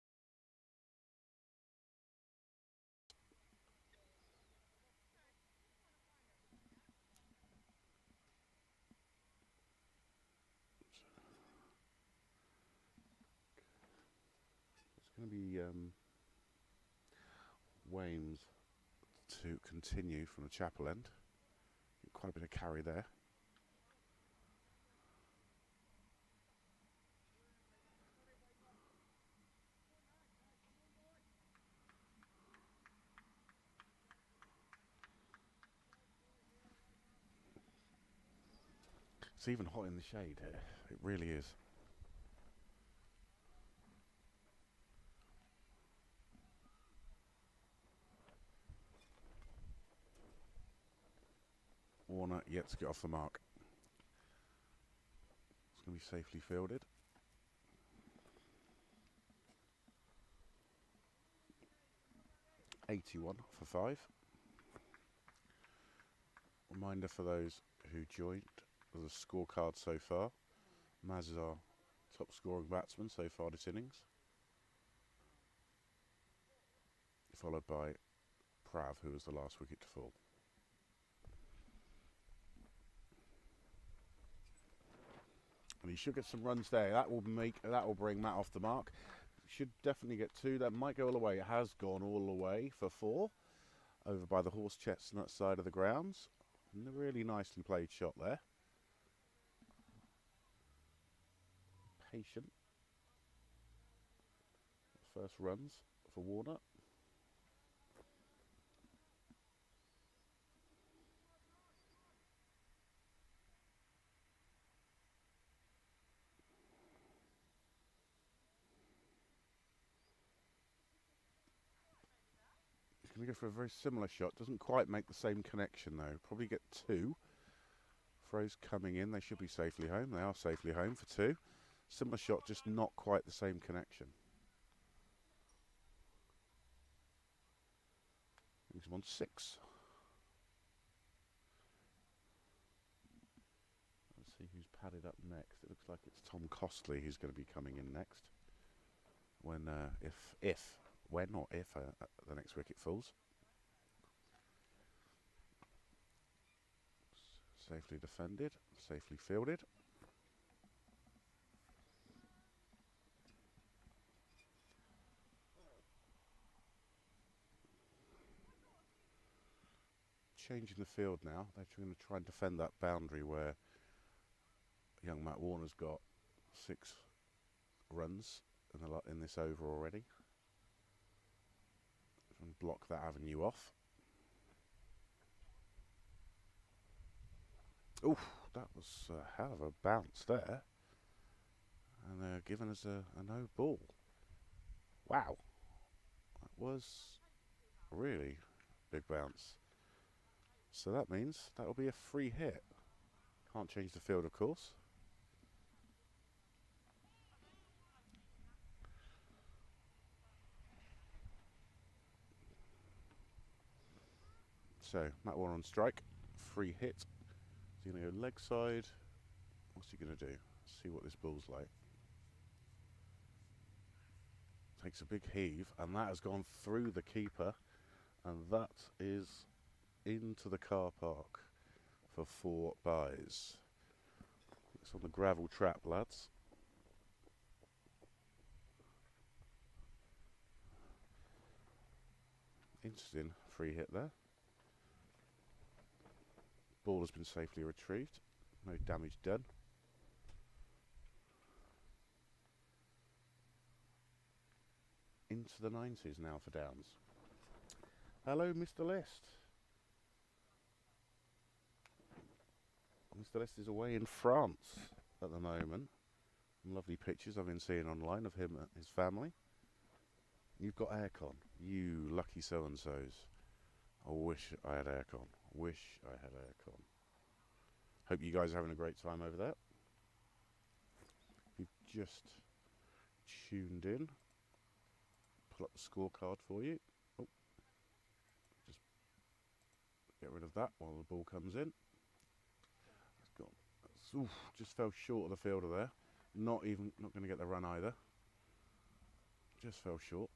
Speaker 2: It's going to be Wames to continue from the chapel end. Quite a bit of carry there. It's even hot in the shade here. It really is. Warner yet to get off the mark. It's going to be safely fielded. $81 for 5. Reminder for those who joined of the scorecard so far. Maz is our top scoring batsman so far this innings, followed by Prav, who was the last wicket to fall. And he should get some runs there. That will bring Matt off the mark. Should definitely get 2. That might go all the way. It has gone all the way for 4 over by the horse chestnut side of the grounds. And a really nicely played shot there. Patient. First runs for Warner. He's going to go for a very similar shot. Doesn't quite make the same connection though. Probably get 2. Throws coming in. They should be safely home. They are safely home for 2. Similar shot, just not quite the same connection. He's on 6. Let's see who's padded up next. It looks like it's Tom Costley who's going to be coming in next. When, when or if the next wicket falls. Safely defended, safely fielded. Changing the field now. They're going to try and defend that boundary where young Matt Warner's got 6 runs in this over already. And block that avenue off. Oof, that was a hell of a bounce there. And they're giving us a no ball. Wow. That was a really big bounce. So that means that'll be a free hit. Can't change the field, of course. So, Matt Warner on strike. Free hit. He's going to go leg side. What's he going to do? See what this ball's like. Takes a big heave, and that has gone through the keeper. And that is into the car park for 4 byes. It's on the gravel trap, lads. Interesting free hit there. Ball has been safely retrieved. No damage done. Into the 90s now for Downs. Hello, Mr. List. Mr. List is away in France at the moment. Some lovely pictures I've been seeing online of him and his family. You've got aircon. You lucky so-and-sos. I wish I had aircon. Wish I had aircon. Hope you guys are having a great time over there. If you've just tuned in, pull up the scorecard for you. Oh, just Get rid of that while the ball comes in. It's gone. Oof, just fell short of the fielder there. Not going to get the run either. Just fell short.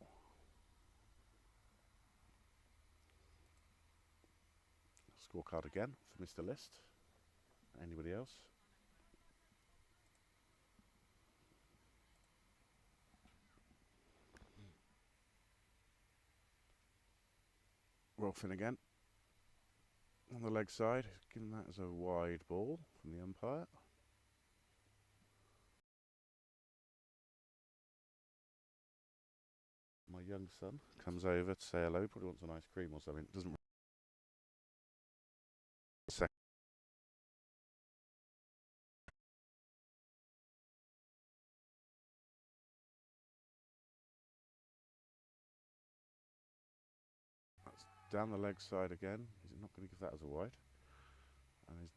Speaker 2: Scorecard again for Mr. List. Anybody else? Rolfing again. On the leg side, given that as a wide ball from the umpire. My young son comes over to say hello, probably wants an ice cream or something. Doesn't. That's down the leg side again. He's not going to give that as a wide. And he's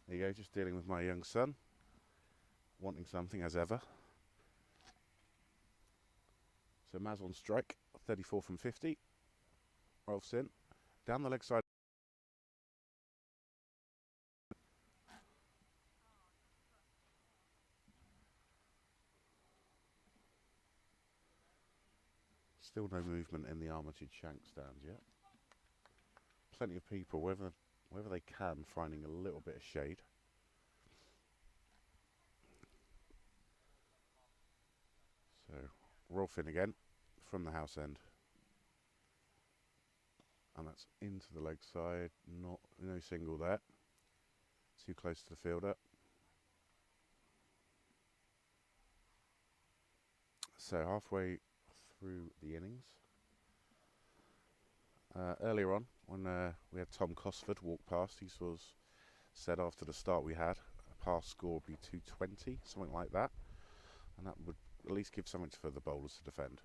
Speaker 2: there you go, just dealing with my young son, wanting something as ever. So Maz on strike, 34 from 50. Rolf's in. Down the leg side. Still no movement in the armatured shank stands yet. Plenty of people, wherever they can, finding a little bit of shade. So Rolf in again from the house end. And that's into the leg side, no single there. Too close to the fielder. So halfway through the innings. Earlier on, when we had Tom Cosford walk past, he sort of said after the start we had, a pass score would be 220, something like that. And that would at least give something for the bowlers to defend.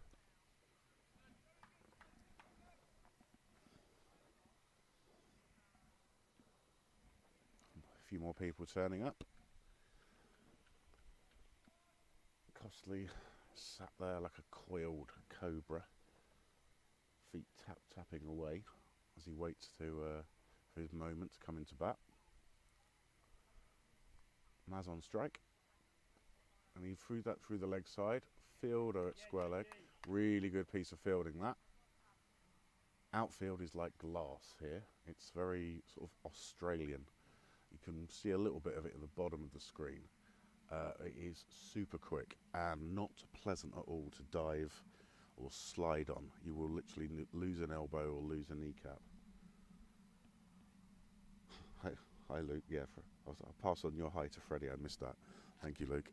Speaker 2: A few more people turning up. Costley sat there like a coiled cobra, feet tapping away as he waits for his moment to come into bat. Maz on strike, and he threw that through the leg side. Fielder at square leg, really good piece of fielding that. Outfield is like glass here. It's very sort of Australian. You can see a little bit of it at the bottom of the screen. It is super quick and not pleasant at all to dive or slide on. You will literally lose an elbow or lose a kneecap. Hi Luke, yeah, I'll pass on your hi to Freddie, I missed that. Thank you, Luke.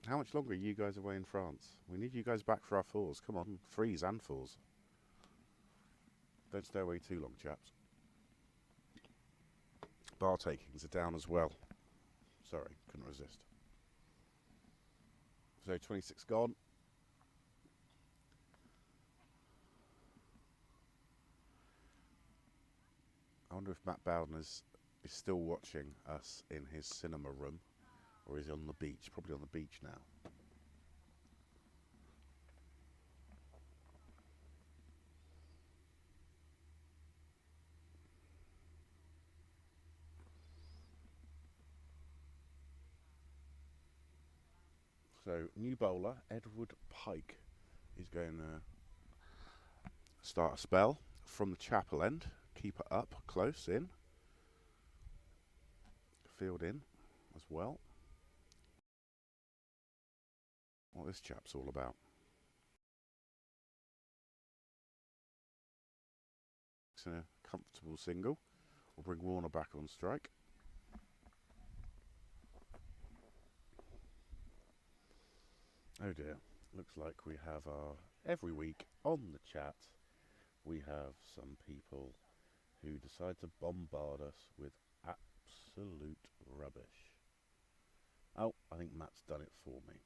Speaker 2: How much longer are you guys away in France? We need you guys back for our fours. Come on, threes and fours. Don't stay away too long, chaps. Bar takings are down as well. Sorry, couldn't resist. So 26 gone. I wonder if Matt Bowden is still watching us in his cinema room, or is he on the beach? Probably on the beach now. So, new bowler, Edward Pike, is going to start a spell from the chapel end. Keep it up, close in. Field in as well. What this chap's all about. It's a comfortable single. We'll bring Warner back on strike. Oh dear. Looks like we have our every week on the chat. We have some people who decide to bombard us with absolute rubbish. Oh, I think Matt's done it for me.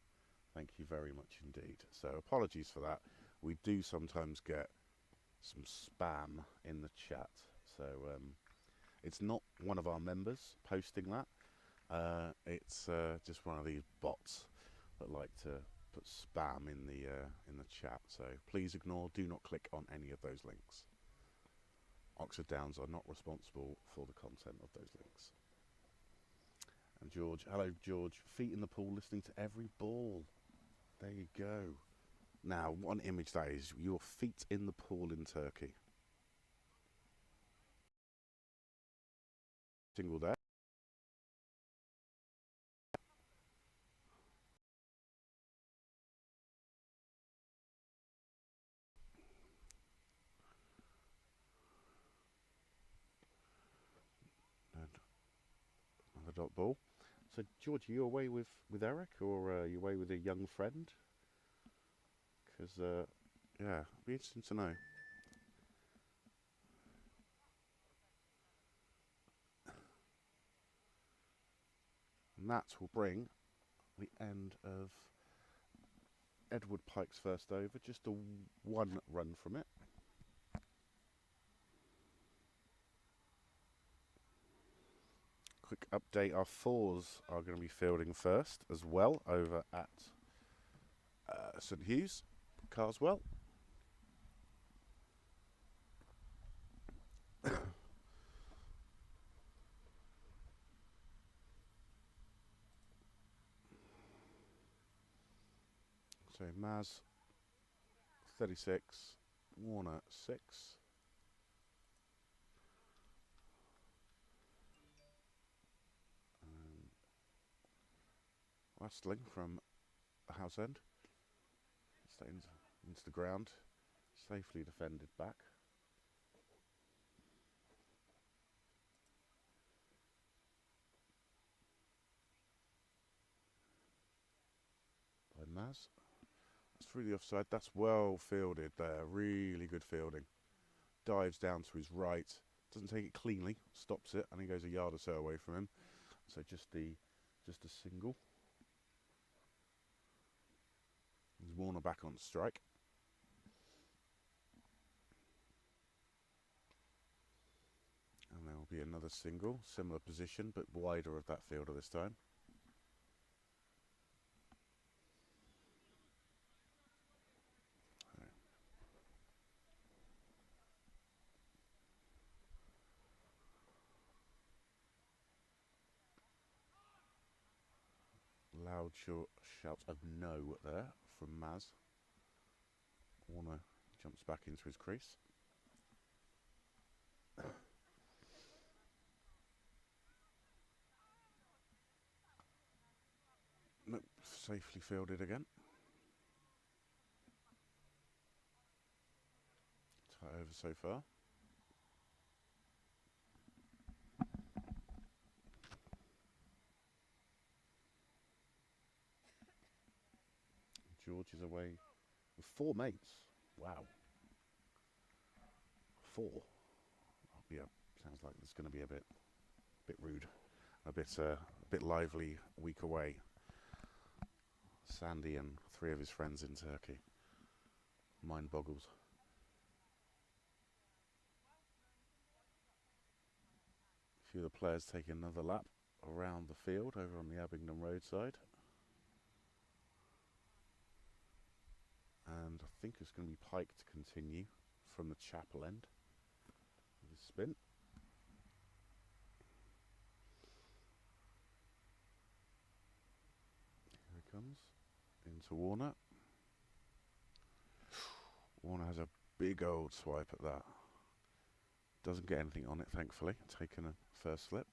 Speaker 2: Thank you very much indeed. So apologies for that. We do sometimes get some spam in the chat. So it's not one of our members posting that. It's just one of these bots that like to put spam in the chat. So please ignore. Do not click on any of those links. Oxford Downs are not responsible for the content of those links. And George, hello George, feet in the pool listening to every ball. There you go. Now, what an image that is. Your feet in the pool in Turkey. Single there. And another dot ball. So, George, are you away with Eric, or are you away with a young friend? Because, yeah, it'd be interesting to know. And that will bring the end of Edward Pike's first over. Just a one run from it. Quick update, our fours are going to be fielding first as well over at St Hughes, Carswell. So Maz 36, Warner 6. Wrestling from the house end. Stays into the ground. Safely defended back. By Maz. That's through the offside. That's well fielded there. Really good fielding. Dives down to his right. Doesn't take it cleanly. Stops it, and he goes a yard or so away from him. So just a single. There's Warner back on strike. And there will be another single, similar position, but wider of that fielder this time. Loud short shout of no there from Maz. Warner jumps back into his crease. Nope, safely fielded again. Tight over so far. George is away with 4 mates. Wow. 4. Yeah, sounds like it's going to be a bit rude, a bit lively week away. Sandy and 3 of his friends in Turkey. Mind boggles. A few of the players taking another lap around the field over on the Abingdon roadside. And I think it's going to be Pike to continue from the chapel end with his spin. Here he comes into Warner. Warner has a big old swipe at that. Doesn't get anything on it, thankfully. Taking a first slip.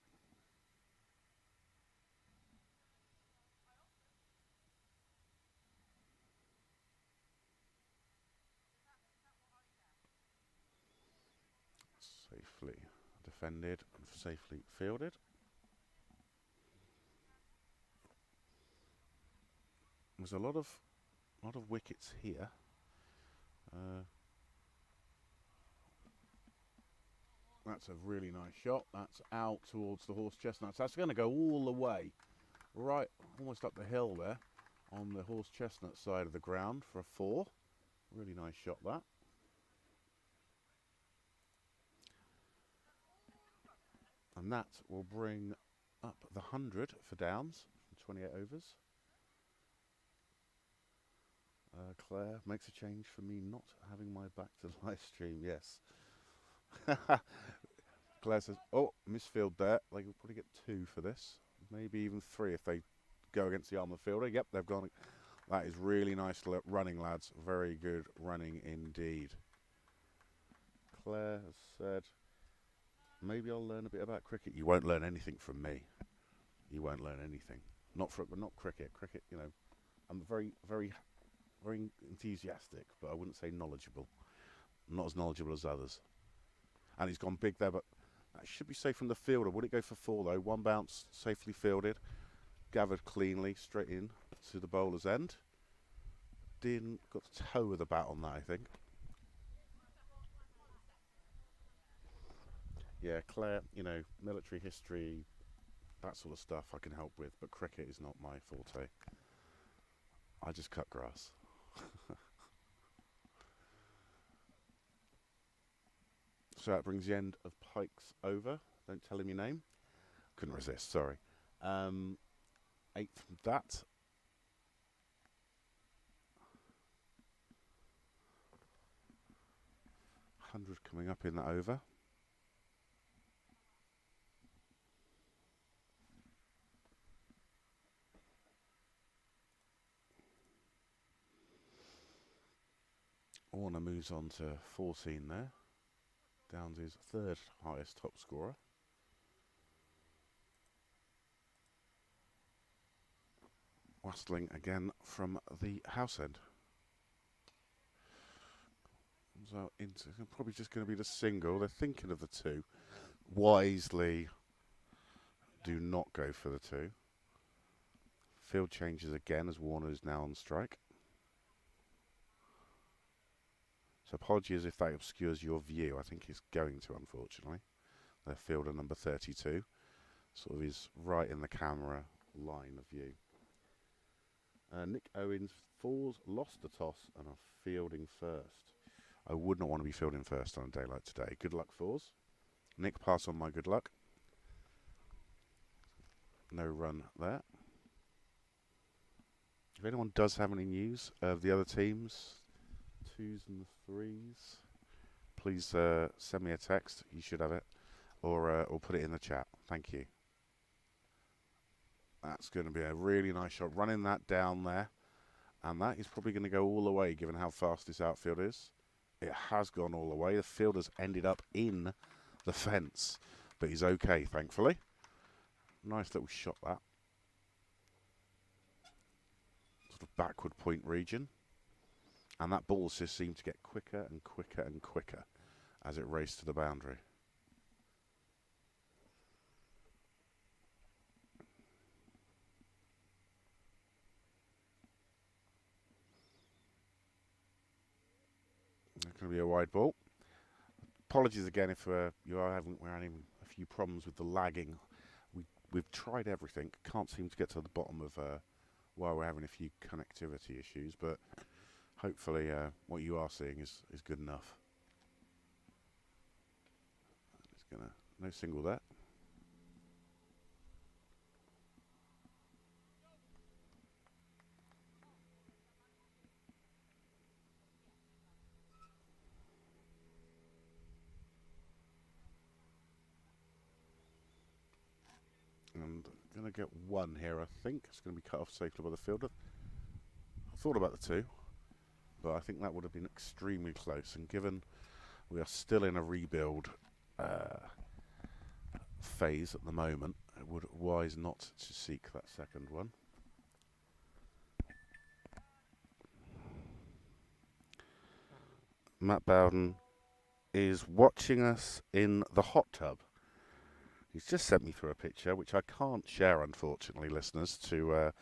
Speaker 2: Safely defended and safely fielded. There's a lot of A lot of wickets here. That's a really nice shot. That's out towards the horse chestnuts. That's going to go all the way, right, almost up the hill there, on the horse chestnut side of the ground for a 4. Really nice shot, that. And that will bring up the 100 for Downs from 28 overs. Claire makes a change for me not having my back to the live stream. Yes. Claire says, oh, misfield there. They will probably get 2 for this. Maybe even 3 if they go against the armour fielder. Yep, they've gone. That is really nice running, lads. Very good running indeed. Claire has said, maybe I'll learn a bit about cricket. You won't learn anything from me. You won't learn anything. Not cricket. Cricket, you know, I'm very, very, very enthusiastic, but I wouldn't say knowledgeable. Not as knowledgeable as others. And he's gone big there, but that should be safe from the fielder. Would it go for 4 though? 1 bounce, safely fielded, gathered cleanly, straight in to the bowler's end. Dean got the toe of the bat on that, I think. Yeah, Claire, you know, military history, that sort of stuff I can help with, but cricket is not my forte. I just cut grass. So that brings the end of Pike's over. Don't tell him your name. Couldn't resist, sorry. 8 from that. $100 coming up in that over. Warner moves on to 14 there. Downs is 3rd highest top scorer. Wastling again from the house end. Comes out into, probably just going to be the single. They're thinking of the 2. Wisely do not go for the 2. Field changes again as Warner is now on strike. So apologies if that obscures your view. I think it's going to, unfortunately. Their fielder number 32 sort of is right in the camera line of view. Nick Owens, 4s, lost the toss and are fielding first. I would not want to be fielding first on a day like today. Good luck, 4s. Nick, pass on my good luck. No run there. If anyone does have any news of the other teams, 2s and 3s, please send me a text. You should have it, or put it in the chat. Thank you. That's going to be a really nice shot, running that down there, and that is probably going to go all the way, given how fast this outfield is. It has gone all the way. The fielder's ended up in the fence, but he's okay, thankfully. Nice little shot, that. Sort of backward point region. And that ball just seemed to get quicker and quicker and quicker as it raced to the boundary. It's going to be a wide ball. Apologies again if we're having a few problems with the lagging. We've tried everything. Can't seem to get to the bottom of why we're having a few connectivity issues, but hopefully what you are seeing is good enough. It's gonna no single there. And going to get 1 here, I think. It's going to be cut off safely by the fielder. I thought about the 2, but I think that would have been extremely close. And given we are still in a rebuild phase at the moment, it would wise not to seek that second one. Matt Bowden is watching us in the hot tub. He's just sent me through a picture, which I can't share, unfortunately, listeners, to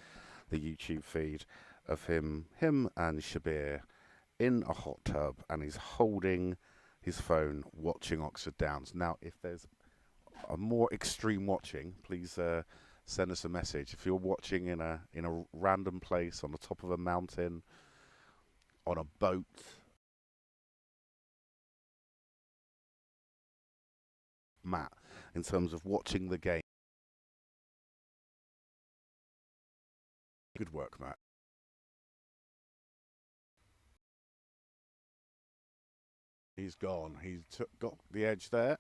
Speaker 2: the YouTube feed. of him and Shabir in a hot tub, and he's holding his phone watching Oxford Downs. Now, if there's a more extreme watching, please send us a message. If you're watching in a random place on the top of a mountain, on a boat, Matt, in terms of watching the game. Good work, Matt. He's gone. He's got the edge there.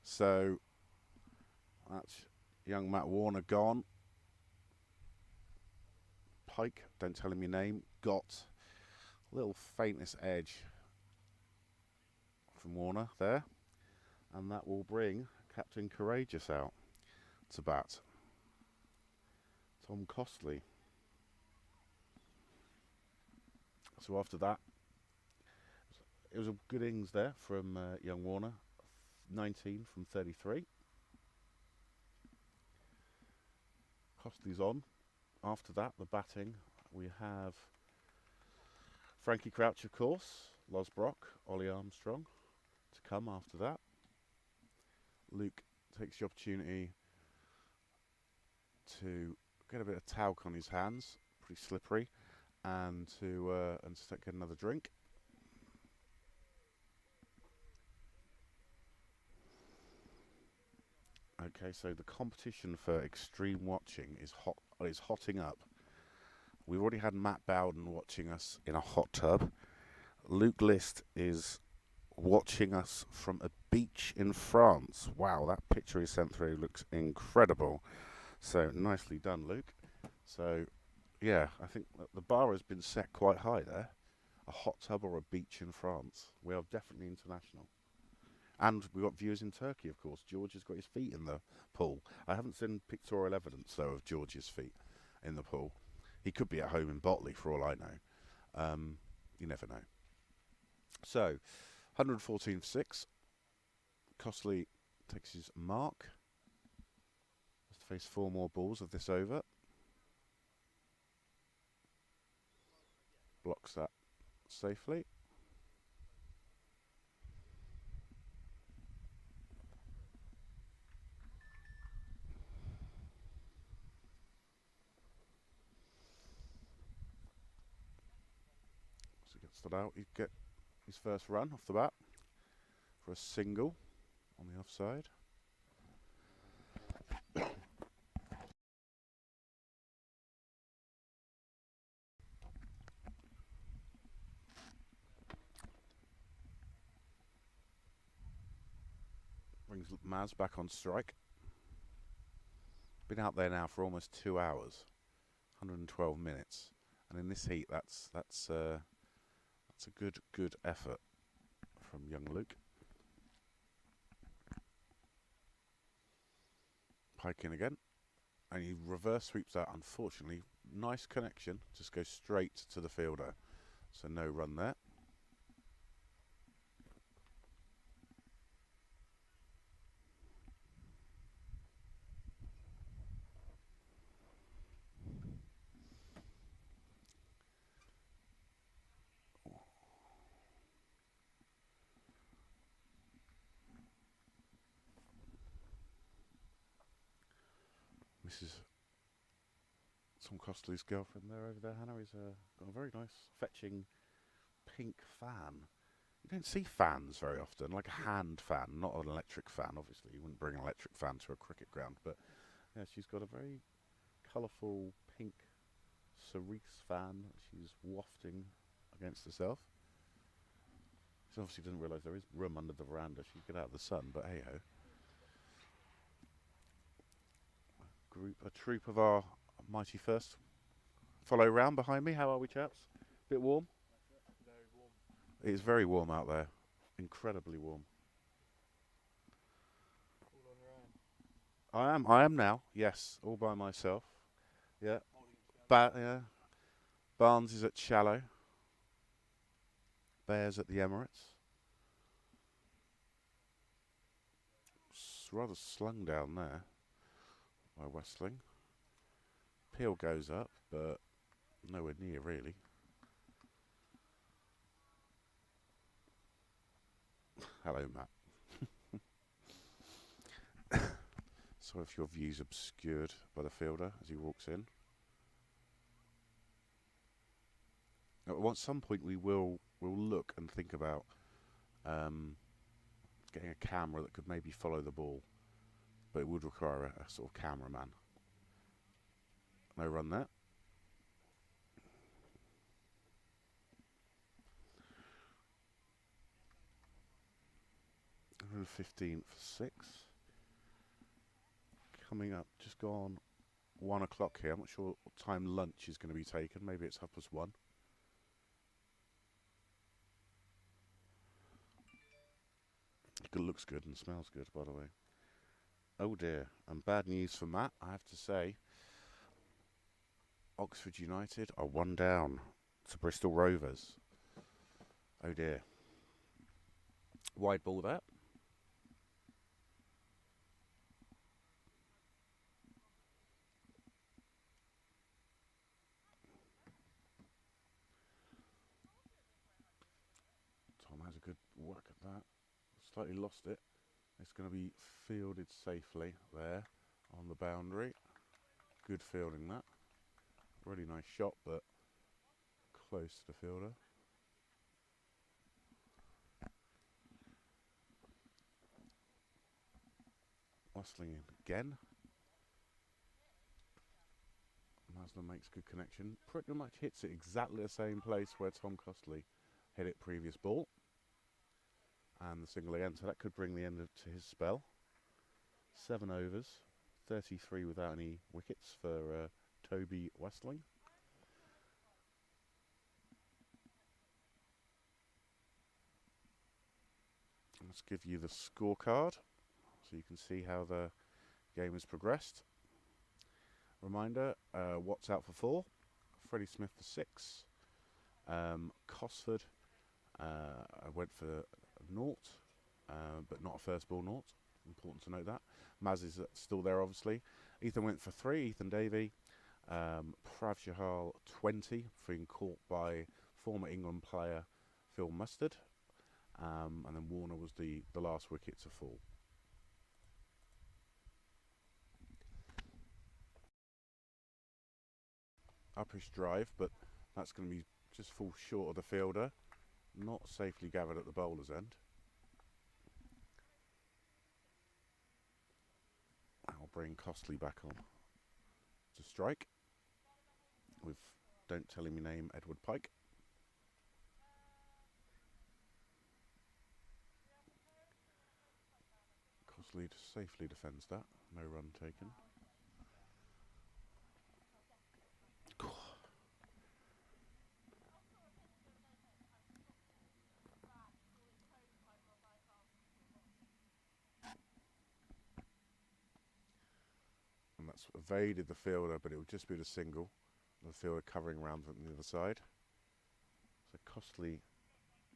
Speaker 2: So that's young Matt Warner gone. Pike, don't tell him your name, got a little faintest edge from Warner there. And that will bring Captain Courageous out to bat. Tom Costley. So after that, it was a good innings there from young Warner. 19 from 33. Costley's on. After that, the batting, we have Frankie Crouch, of course, Los Brock, Ollie Armstrong to come after that. Luke takes the opportunity to get a bit of talc on his hands, pretty slippery, and to get another drink. Okay, so the competition for extreme watching is hotting up. We've already had Matt Bowden watching us in a hot tub. Luke List is watching us from a beach in France. Wow, that picture he sent through looks incredible. So nicely done, Luke. So yeah, I think the bar has been set quite high there. A hot tub or a beach in France. We are definitely international. And we've got viewers in Turkey, of course. George has got his feet in the pool. I haven't seen pictorial evidence, though, of George's feet in the pool. He could be at home in Botley, for all I know. You never know. So, 114 for 6. Costley takes his mark. Has to face 4 more balls of this over. Blocks that safely. So he gets that out. He'd get his first run off the bat for a single on the offside. Brings Maz back on strike. Been out there now for almost 2 hours, 112 minutes, and in this heat, that's a good effort from young Luke. Pike in again, and he reverse sweeps that. Unfortunately, nice connection, just goes straight to the fielder, so no run there. This is Tom Costley's girlfriend there over there, Hannah. He's got a very nice, fetching pink fan. You don't see fans very often, like a hand fan, not an electric fan, obviously. You wouldn't bring an electric fan to a cricket ground, but yeah, she's got a very colourful pink cerise fan that she's wafting against herself. She obviously doesn't realise there is room under the veranda. She could get out of the sun, but hey-ho. A troop of our mighty first follow round behind me. How are we, chaps? Bit warm?
Speaker 4: Very warm.
Speaker 2: It is very warm out there. Incredibly warm.
Speaker 4: All on your own.
Speaker 2: I am now. Yes, all by myself. Yeah. Yeah. Barnes is at Shallow. Bears at the Emirates. It's rather slung down there by Westling. Peel goes up, but nowhere near really. Hello, Matt. So if your view's obscured by the fielder as he walks in. Now, at some point we'll look and think about getting a camera that could maybe follow the ball, but it would require a sort of cameraman. No run there. And 15 for 6. Coming up, just gone 1 o'clock here. I'm not sure what time lunch is going to be taken. Maybe it's 1:30. It looks good and smells good, by the way. Oh dear, and bad news for Matt, I have to say. Oxford United are 1 down to Bristol Rovers. Oh dear. Wide ball there. Tom has a good work at that. Slightly lost it. It's going to be fielded safely there on the boundary. Good fielding that. Really nice shot, but close to the fielder. Wrestling in again. Masler makes good connection. Pretty much hits it exactly the same place where Tom Costley hit it previous ball. And the single again, so that could bring the end to his spell. 7 overs, 33 without any wickets for Toby Westling. Let's give you the scorecard so you can see how the game has progressed. Reminder, Watts out for 4, Freddie Smith for 6, Cosford went for 0, but not a first ball 0. Important to note that. Maz is still there, obviously. Ethan went for 3, Ethan Davey. Prav Chahal 20, being caught by former England player Phil Mustard. And then Warner was the last wicket to fall. Uppish drive, but that's going to be just fall short of the fielder. Not safely gathered at the bowler's end. I'll bring Costley back on to strike with, don't tell him your name, Edward Pike. Costley safely defends that. No run taken. And that's evaded the fielder, but it would just be the single. The fielder covering around from the other side. So Costley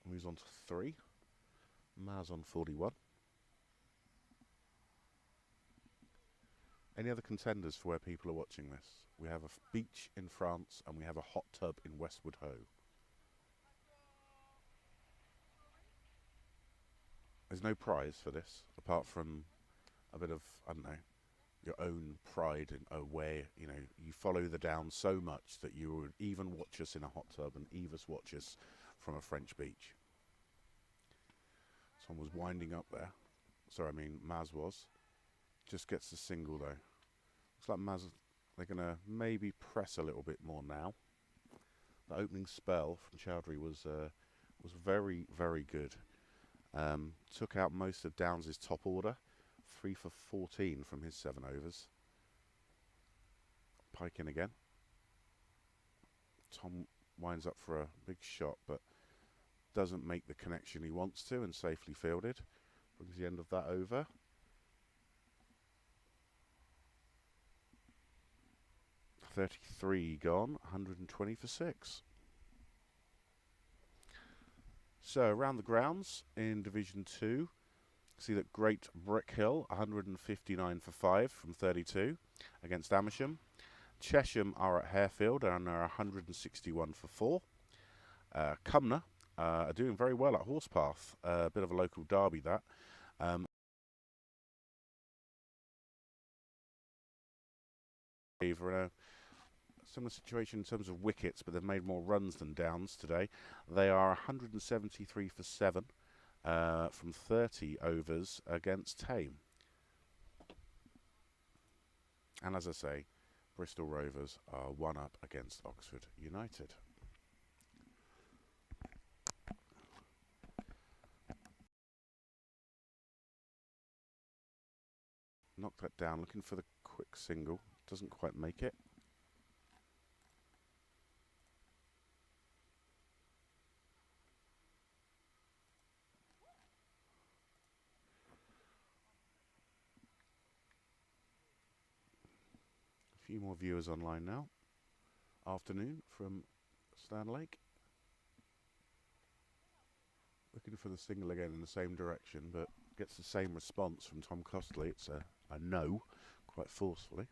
Speaker 2: moves on to 3. Maz on 41. Any other contenders for where people are watching this? We have a beach in France and we have a hot tub in Westwood Ho. There's no prize for this, apart from a bit of, I don't know, your own pride in where, you know, you follow the Downs so much that you would even watch us in a hot tub and even watch us from a French beach. Someone was winding up there. Sorry, I mean, Maz was. Just gets the single, though. Looks like Maz, they're going to maybe press a little bit more now. The opening spell from Chowdhury was very, very good. Took out most of Downs' top order. 3 for 14 from his 7 overs. Pike in again. Tom winds up for a big shot, but doesn't make the connection he wants to and safely fielded. Brings the end of that over. .33 gone, 120 for 6. So around the grounds in Division 2, see that Great Brick Hill, 159 for 5 from 32 against Amersham. Chesham are at Harefield and are 161 for 4. Cumnor are doing very well at Horsepath. A bit of a local derby, that. For a similar situation in terms of wickets, but they've made more runs than downs today. They are 173 for 7 from 30 overs against Tame. And as I say, Bristol Rovers are 1 up against Oxford United. Knock that down, looking for the quick single. Doesn't quite make it. A few more viewers online now. Afternoon from Stan Lake. Looking for the single again in the same direction, but gets the same response from Tom Costley. It's a no, quite forcefully.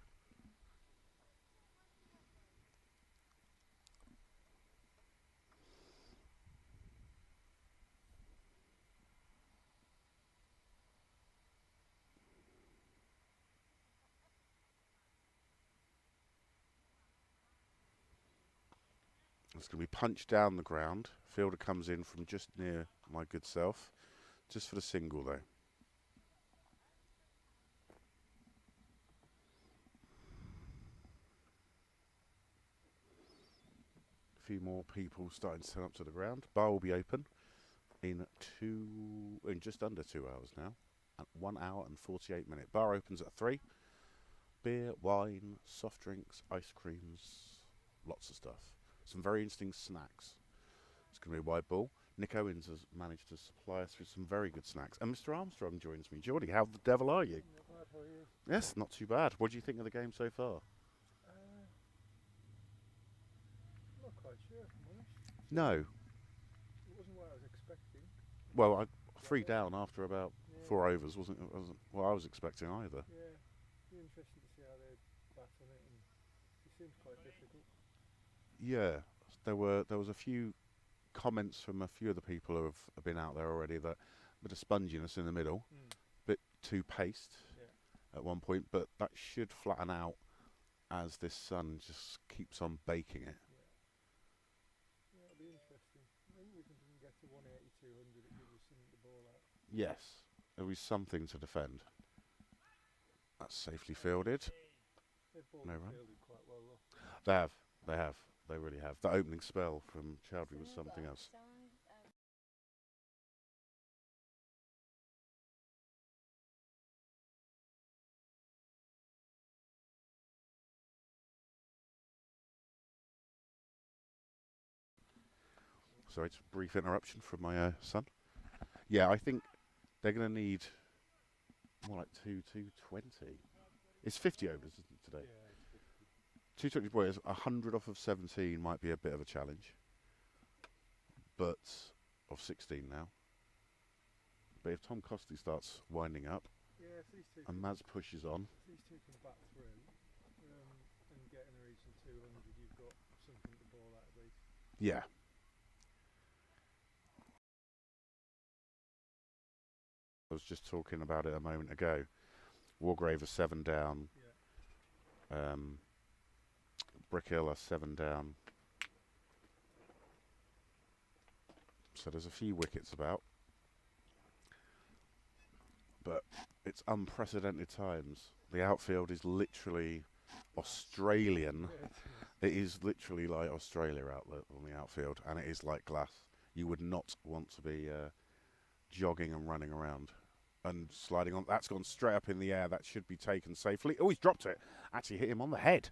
Speaker 2: It's going to be punched down the ground. Fielder comes in from just near my good self, just for the single though. A few more people starting to turn up to the ground. Bar will be open in just under 2 hours now, at 1 hour and 48 minutes. Bar opens at 3. Beer, wine, soft drinks, ice creams, lots of stuff. Some very interesting snacks. It's going to be a wide ball. Nick Owens has managed to supply us with some very good snacks. And Mr. Armstrong joins me. Geordie, how the devil are you?
Speaker 4: Not bad, how are you?
Speaker 2: Yes, not too bad. What do you think of the game so far?
Speaker 4: Not quite sure, if I'm honest.
Speaker 2: No.
Speaker 4: It wasn't what I was expecting.
Speaker 2: Well, 3 down after about 4 overs wasn't what I was expecting either.
Speaker 4: Yeah, be interesting to see how they bat on it, and it seems quite difficult.
Speaker 2: Yeah, there was a few comments from a few of the people who have been out there already that a bit of sponginess in the middle, bit too paced at one point, but that should flatten out as this sun just keeps on baking it.
Speaker 4: Yeah, it'll be interesting. Maybe we can get to 180, 200, it gives us something to ball at.
Speaker 2: Yes, there'll be something to defend. That's safely fielded.
Speaker 4: They've balled
Speaker 2: No
Speaker 4: and
Speaker 2: run.
Speaker 4: fielded quite well though.
Speaker 2: They have. They really have. The opening spell from Chowdhury was something else. Sorry, it's a brief interruption from my son. Yeah, I think they're going to need more like 220. It's 50 overs, isn't it, today?
Speaker 4: Yeah, it's 50.
Speaker 2: 220 boys, 100 off of 17 might be a bit of a challenge. But, of 16 now. But if Tom Costley starts winding up,
Speaker 4: Yeah, if these two
Speaker 2: and Maz pushes on,
Speaker 4: if these two can bat through and get in the region of 200, you've got something to ball at least.
Speaker 2: yeah. I was just talking about it a moment ago. Wargrave are 7 down.
Speaker 4: Yeah.
Speaker 2: Brick Hill are 7 down. So there's a few wickets about. But it's unprecedented times. The outfield is literally Australian. It is literally like Australia out there on the outfield, and it is like glass. You would not want to be jogging and running around and sliding on. That's gone straight up in the air. That should be taken safely. Oh, he's dropped it. Actually hit him on the head.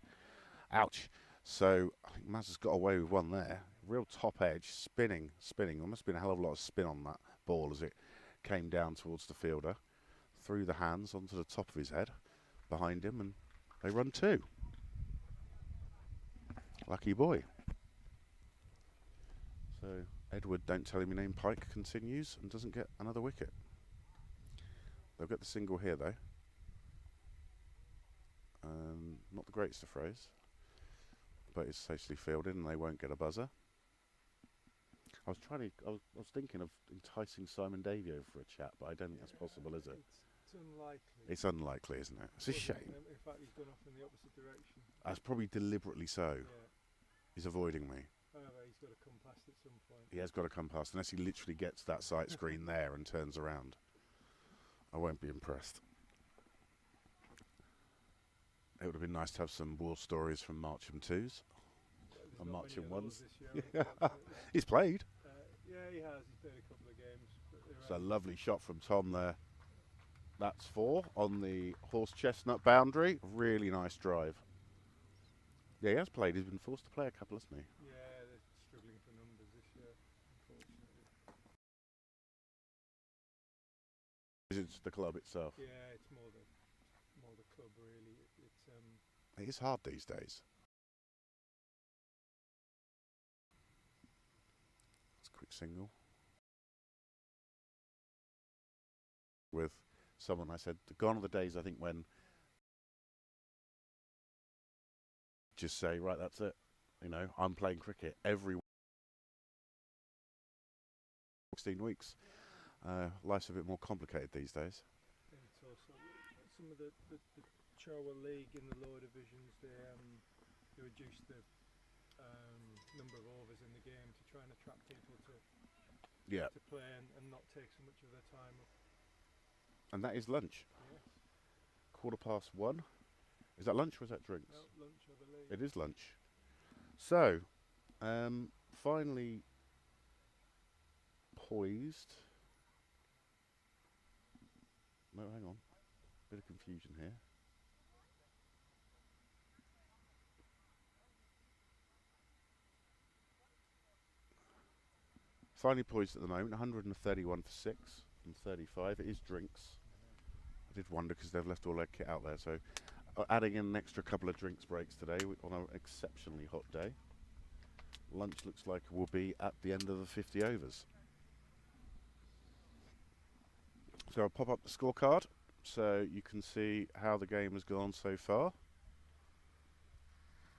Speaker 2: Ouch. So I think Maz has got away with one there. Real top edge, spinning. There must have been a hell of a lot of spin on that ball as it came down towards the fielder. Through the hands onto the top of his head, behind him, and they run 2. Lucky boy. So Edward, don't tell him your name, Pike continues and doesn't get another wicket. They'll get the single here though. Not the greatest of phrase. but it's safely fielded and they won't get a buzzer. I was thinking of enticing Simon Davey over for a chat, but I don't think that's possible, is it?
Speaker 4: It's unlikely.
Speaker 2: It's unlikely, isn't it? It's a shame.
Speaker 4: In fact, he's gone off in the opposite direction.
Speaker 2: That's probably deliberately so.
Speaker 4: Yeah.
Speaker 2: He's avoiding me.
Speaker 4: However, he's got to come past at some point.
Speaker 2: He has got to come past, unless he literally gets that sight screen there and turns around. I won't be impressed. It would have been nice to have some war stories from Marcham 2s.
Speaker 4: There's
Speaker 2: And
Speaker 4: not
Speaker 2: Marcham
Speaker 4: many of
Speaker 2: 1s.
Speaker 4: those this year,
Speaker 2: Yeah.
Speaker 4: unfortunately.
Speaker 2: He's played.
Speaker 4: Yeah, he has. He's played a couple of games. But
Speaker 2: It's a lovely shot from Tom there. That's 4 on the horse chestnut boundary. Really nice drive. Yeah, he has played. He's been forced to play a couple, hasn't he?
Speaker 4: Yeah, they're struggling for numbers this year, unfortunately.
Speaker 2: It's the club itself.
Speaker 4: Yeah, it's more the club really.
Speaker 2: It is hard these days. It's a quick single. With someone I said, gone are the days I think when just say, right, that's it. You know, I'm playing cricket every 16 weeks. Life's a bit more complicated these days.
Speaker 4: And it's also some of the Cherwell League in the lower divisions. They reduced the number of overs in the game to try and attract people to play and not take so much of their time up.
Speaker 2: And that is lunch.
Speaker 4: Yes.
Speaker 2: 1:15. Is that lunch or is that drinks?
Speaker 4: No, lunch, I believe.
Speaker 2: It is lunch. So, finally poised. No, hang on. Bit of confusion here. Finally poised at the moment. 131 for 6 from 35. It is drinks. I did wonder because they've left all their kit out there. So, adding in an extra couple of drinks breaks today on an exceptionally hot day. Lunch looks like will be at the end of the 50 overs. So I'll pop up the scorecard so you can see how the game has gone so far.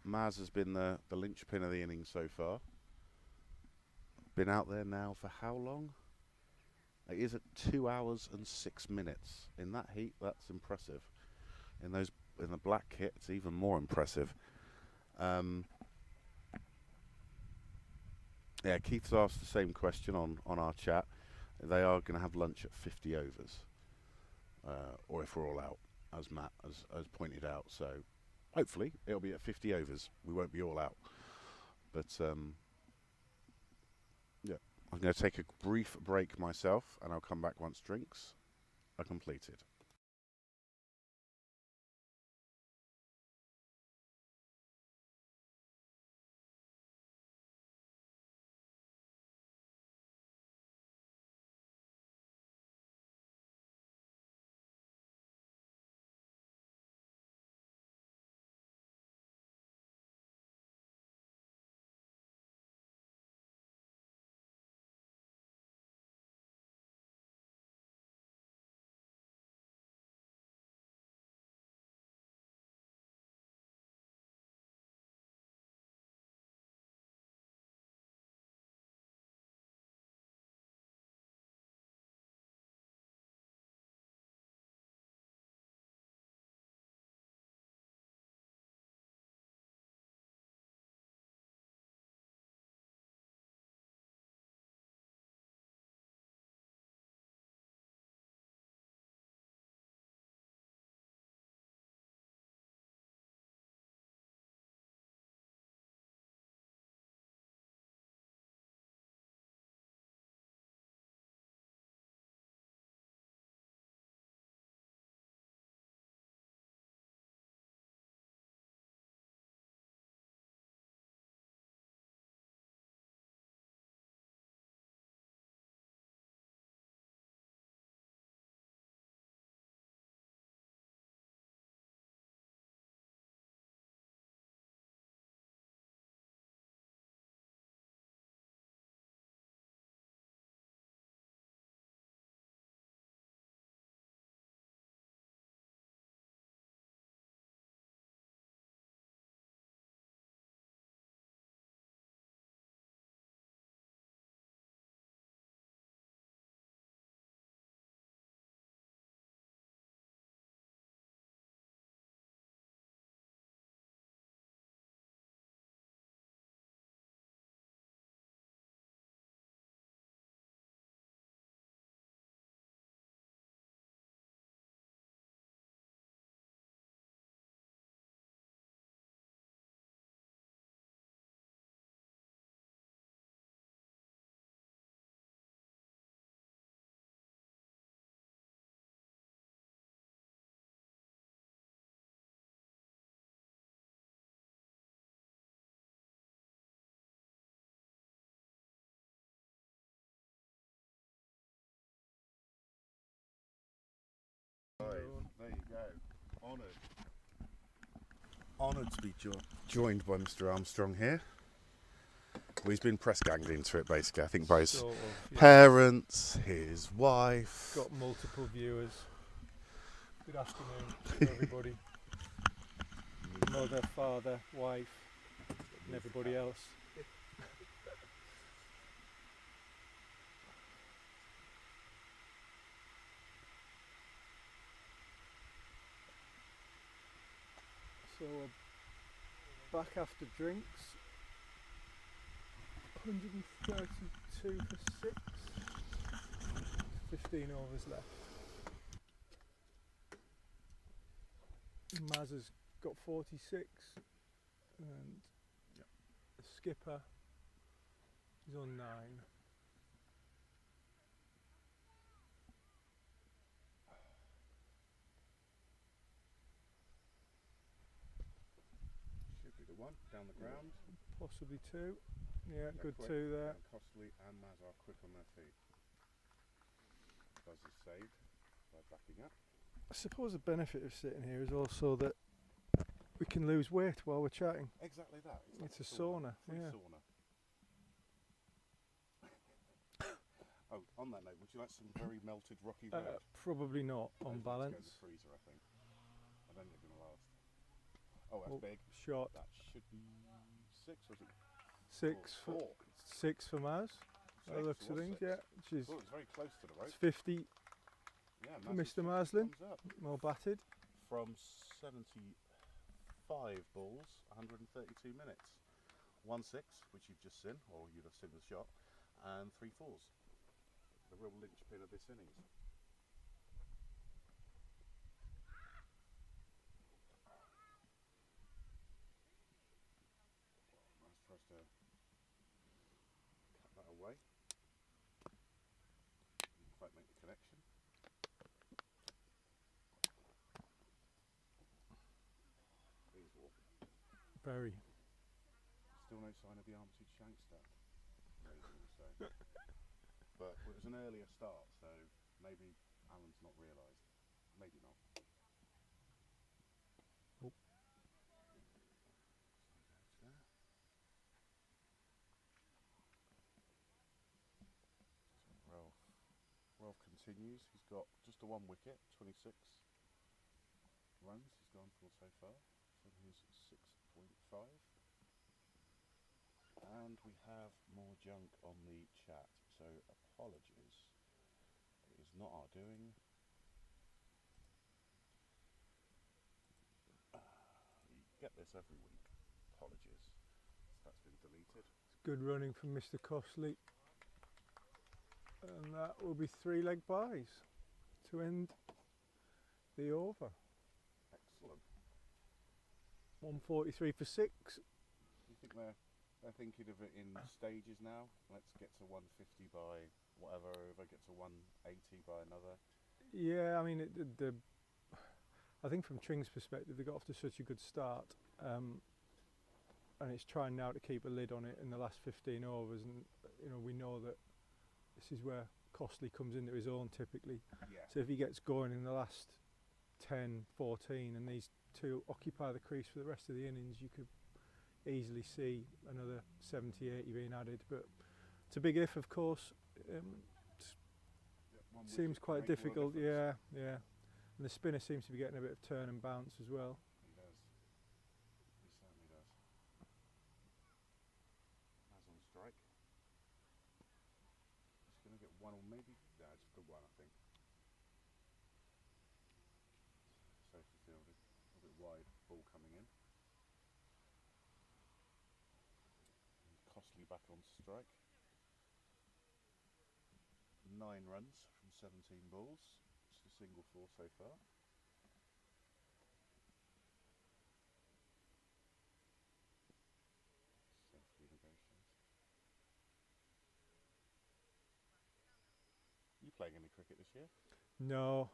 Speaker 2: Maz has been the linchpin of the innings so far. Been out there now for how long? It is at 2 hours and 6 minutes. In that heat, that's impressive. In the black kit, it's even more impressive. Yeah, Keith's asked the same question on our chat. They are going to have lunch at 50 overs, or if we're all out, as Matt has pointed out. So hopefully it'll be at 50 overs. We won't be all out. But yeah, I'm going to take a brief break myself, and I'll come back once drinks are completed. go. Honoured to be joined by Mr. Armstrong here. Well, he's been press ganged into it basically, I think, by his
Speaker 4: Sort of, yeah.
Speaker 2: parents, his wife.
Speaker 4: Got multiple viewers. Good afternoon to everybody. Mother, father, wife, and everybody else. So back after drinks. 132 for 6. 15 overs left. Maz has got 46 and the skipper is on 9.
Speaker 2: Should be the one down the ground.
Speaker 4: Possibly 2. Yeah, good
Speaker 2: quick,
Speaker 4: 2 there.
Speaker 2: And Costly and Maz are quick on their feet. Buzz is saved by backing up.
Speaker 4: I suppose the benefit of sitting here is also that we can lose weight while we're chatting.
Speaker 2: Exactly that.
Speaker 4: It's a sauna,
Speaker 2: Free
Speaker 4: yeah.
Speaker 2: sauna. Oh, on that note, would you like some very melted rocky road?
Speaker 4: Probably not on
Speaker 2: Those ones
Speaker 4: balance.
Speaker 2: Go in the freezer, I think. I don't think they're going to last. Oh, that's
Speaker 4: Oh,
Speaker 2: big.
Speaker 4: Shot.
Speaker 2: That should be 6, was it?
Speaker 4: 6 for
Speaker 2: 4.
Speaker 4: 6 for Maz. By the
Speaker 2: Six,
Speaker 4: looks
Speaker 2: it
Speaker 4: of
Speaker 2: was
Speaker 4: things,
Speaker 2: 6.
Speaker 4: yeah. She's
Speaker 2: Oh, it's very close to the rope.
Speaker 4: it's 50
Speaker 2: Yeah,
Speaker 4: for
Speaker 2: Maz is
Speaker 4: Mr. Maslin.
Speaker 2: thumbs up.
Speaker 4: Well batted.
Speaker 2: From 75 balls, 132 minutes. 1-6, which you've just seen, or you'd have seen the shot, and 3 4s. The real linchpin of this innings. Nice for us to cut that away. Didn't quite make the connection. Please walk.
Speaker 4: Very.
Speaker 2: Still no sign of the armitage shank stack. Amazing, so. But it was an earlier start, so maybe Alan's not realised. Maybe not.
Speaker 4: Oh.
Speaker 2: Ralph continues. He's got just a 1 wicket, 26 runs he's gone for so far. So he's 6.5. And we have more junk on the chat, so apologies. It is not our doing. We get this every week. Apologies. That's been deleted.
Speaker 4: Good running from Mr. Costley. And that will be 3 leg byes to end the over.
Speaker 2: Excellent.
Speaker 4: 143 for 6.
Speaker 2: You think they're thinking of it in stages now? Let's get to 150 by whatever, if I get to 180 by another.
Speaker 4: Yeah, I mean, I think from Tring's perspective, they got off to such a good start, and it's trying now to keep a lid on it in the last 15 overs. And you know, we know that this is where Costley comes into his own typically.
Speaker 2: Yeah.
Speaker 4: So if he gets going in the last 10, 14, and these two occupy the crease for the rest of the innings, you could easily see another 70, 80 being added. But it's a big if, of course. Seems quite difficult, yeah. And the spinner seems to be getting a bit of turn and bounce as well.
Speaker 2: He does. He certainly does. As on strike. He's going to get 1 or maybe... No, just the 1, I think. Safety fielded. A bit wide, ball coming in. And Costly back on strike. 9 runs from 17 balls. Just a single 4 so far. Safety negations. You playing any cricket this year?
Speaker 4: No,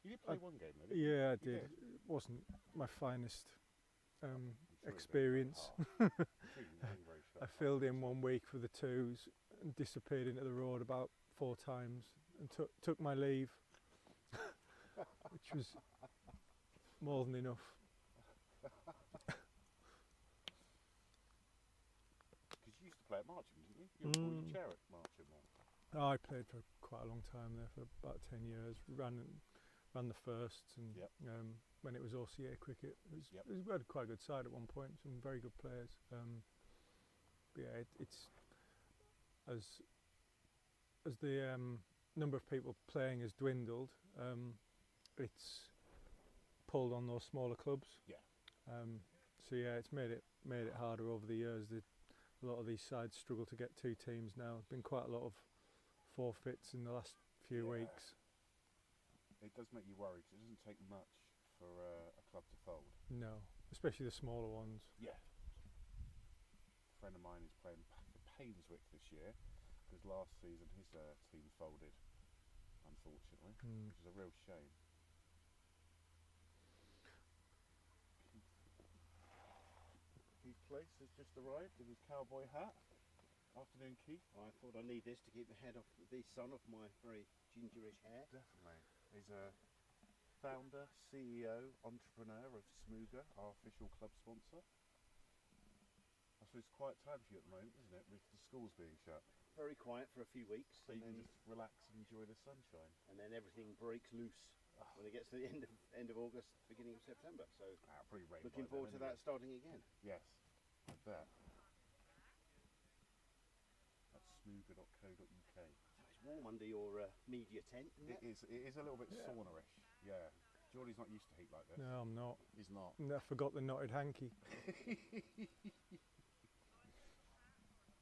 Speaker 2: You did play
Speaker 4: I've-
Speaker 2: 1 game, though, didn't you?
Speaker 4: yeah, I
Speaker 2: You
Speaker 4: did. It wasn't my finest
Speaker 2: I'm sure it's very
Speaker 4: experience.
Speaker 2: hard. I'm sure you're very, very
Speaker 4: I
Speaker 2: sharp.
Speaker 4: filled in 1 week for the 2s and disappeared into the road about 4 times and took my leave, which was more than enough.
Speaker 2: Because you used to play at Marcham, didn't you? You were
Speaker 4: Mm.
Speaker 2: chair at Marcham. Or?
Speaker 4: Oh, I played for quite a long time there, for about 10 years. Ran the firsts, and
Speaker 2: Yep.
Speaker 4: when it was OCA cricket,
Speaker 2: Yep.
Speaker 4: we had quite a good side at one point. Some very good players. But yeah, it's as the number of people playing has dwindled. It's pulled on those smaller clubs.
Speaker 2: Yeah.
Speaker 4: So yeah, it's made it harder over the years. A lot of these sides struggle to get 2 teams now. There's been quite a lot of forfeits in the last few
Speaker 2: Yeah.
Speaker 4: weeks.
Speaker 2: It does make you worry because it doesn't take much for a club to fold.
Speaker 4: No, especially the smaller ones.
Speaker 2: Yeah. A friend of mine is playing for Painswick this year because last season his team folded, unfortunately,
Speaker 4: Mm.
Speaker 2: which is a real shame. Keith Place has just arrived in his cowboy hat. Afternoon, Keith.
Speaker 7: I thought I need this to keep the head off the sun off my very gingerish hair.
Speaker 2: Definitely. He's a founder, CEO, entrepreneur of Smooger, our official club sponsor. I suppose it's quite time for you at the moment, isn't it, with the schools being shut?
Speaker 7: Very quiet for a few weeks,
Speaker 2: So you
Speaker 7: and
Speaker 2: can
Speaker 7: then,
Speaker 2: just relax and enjoy the sunshine.
Speaker 7: everything breaks loose when it gets to the end of August, beginning of September. So
Speaker 2: Pretty rain
Speaker 7: looking
Speaker 2: by
Speaker 7: forward
Speaker 2: then,
Speaker 7: to
Speaker 2: isn't
Speaker 7: that starting again.
Speaker 2: it? Yes, I bet. That's smooger.co.uk.
Speaker 7: So it's warm under your media tent, isn't it?
Speaker 2: It is a little bit
Speaker 4: Yeah.
Speaker 2: sauna-ish, yeah. Geordie's not used to heat like this.
Speaker 4: No, I'm not.
Speaker 2: He's not.
Speaker 4: I forgot the knotted hanky.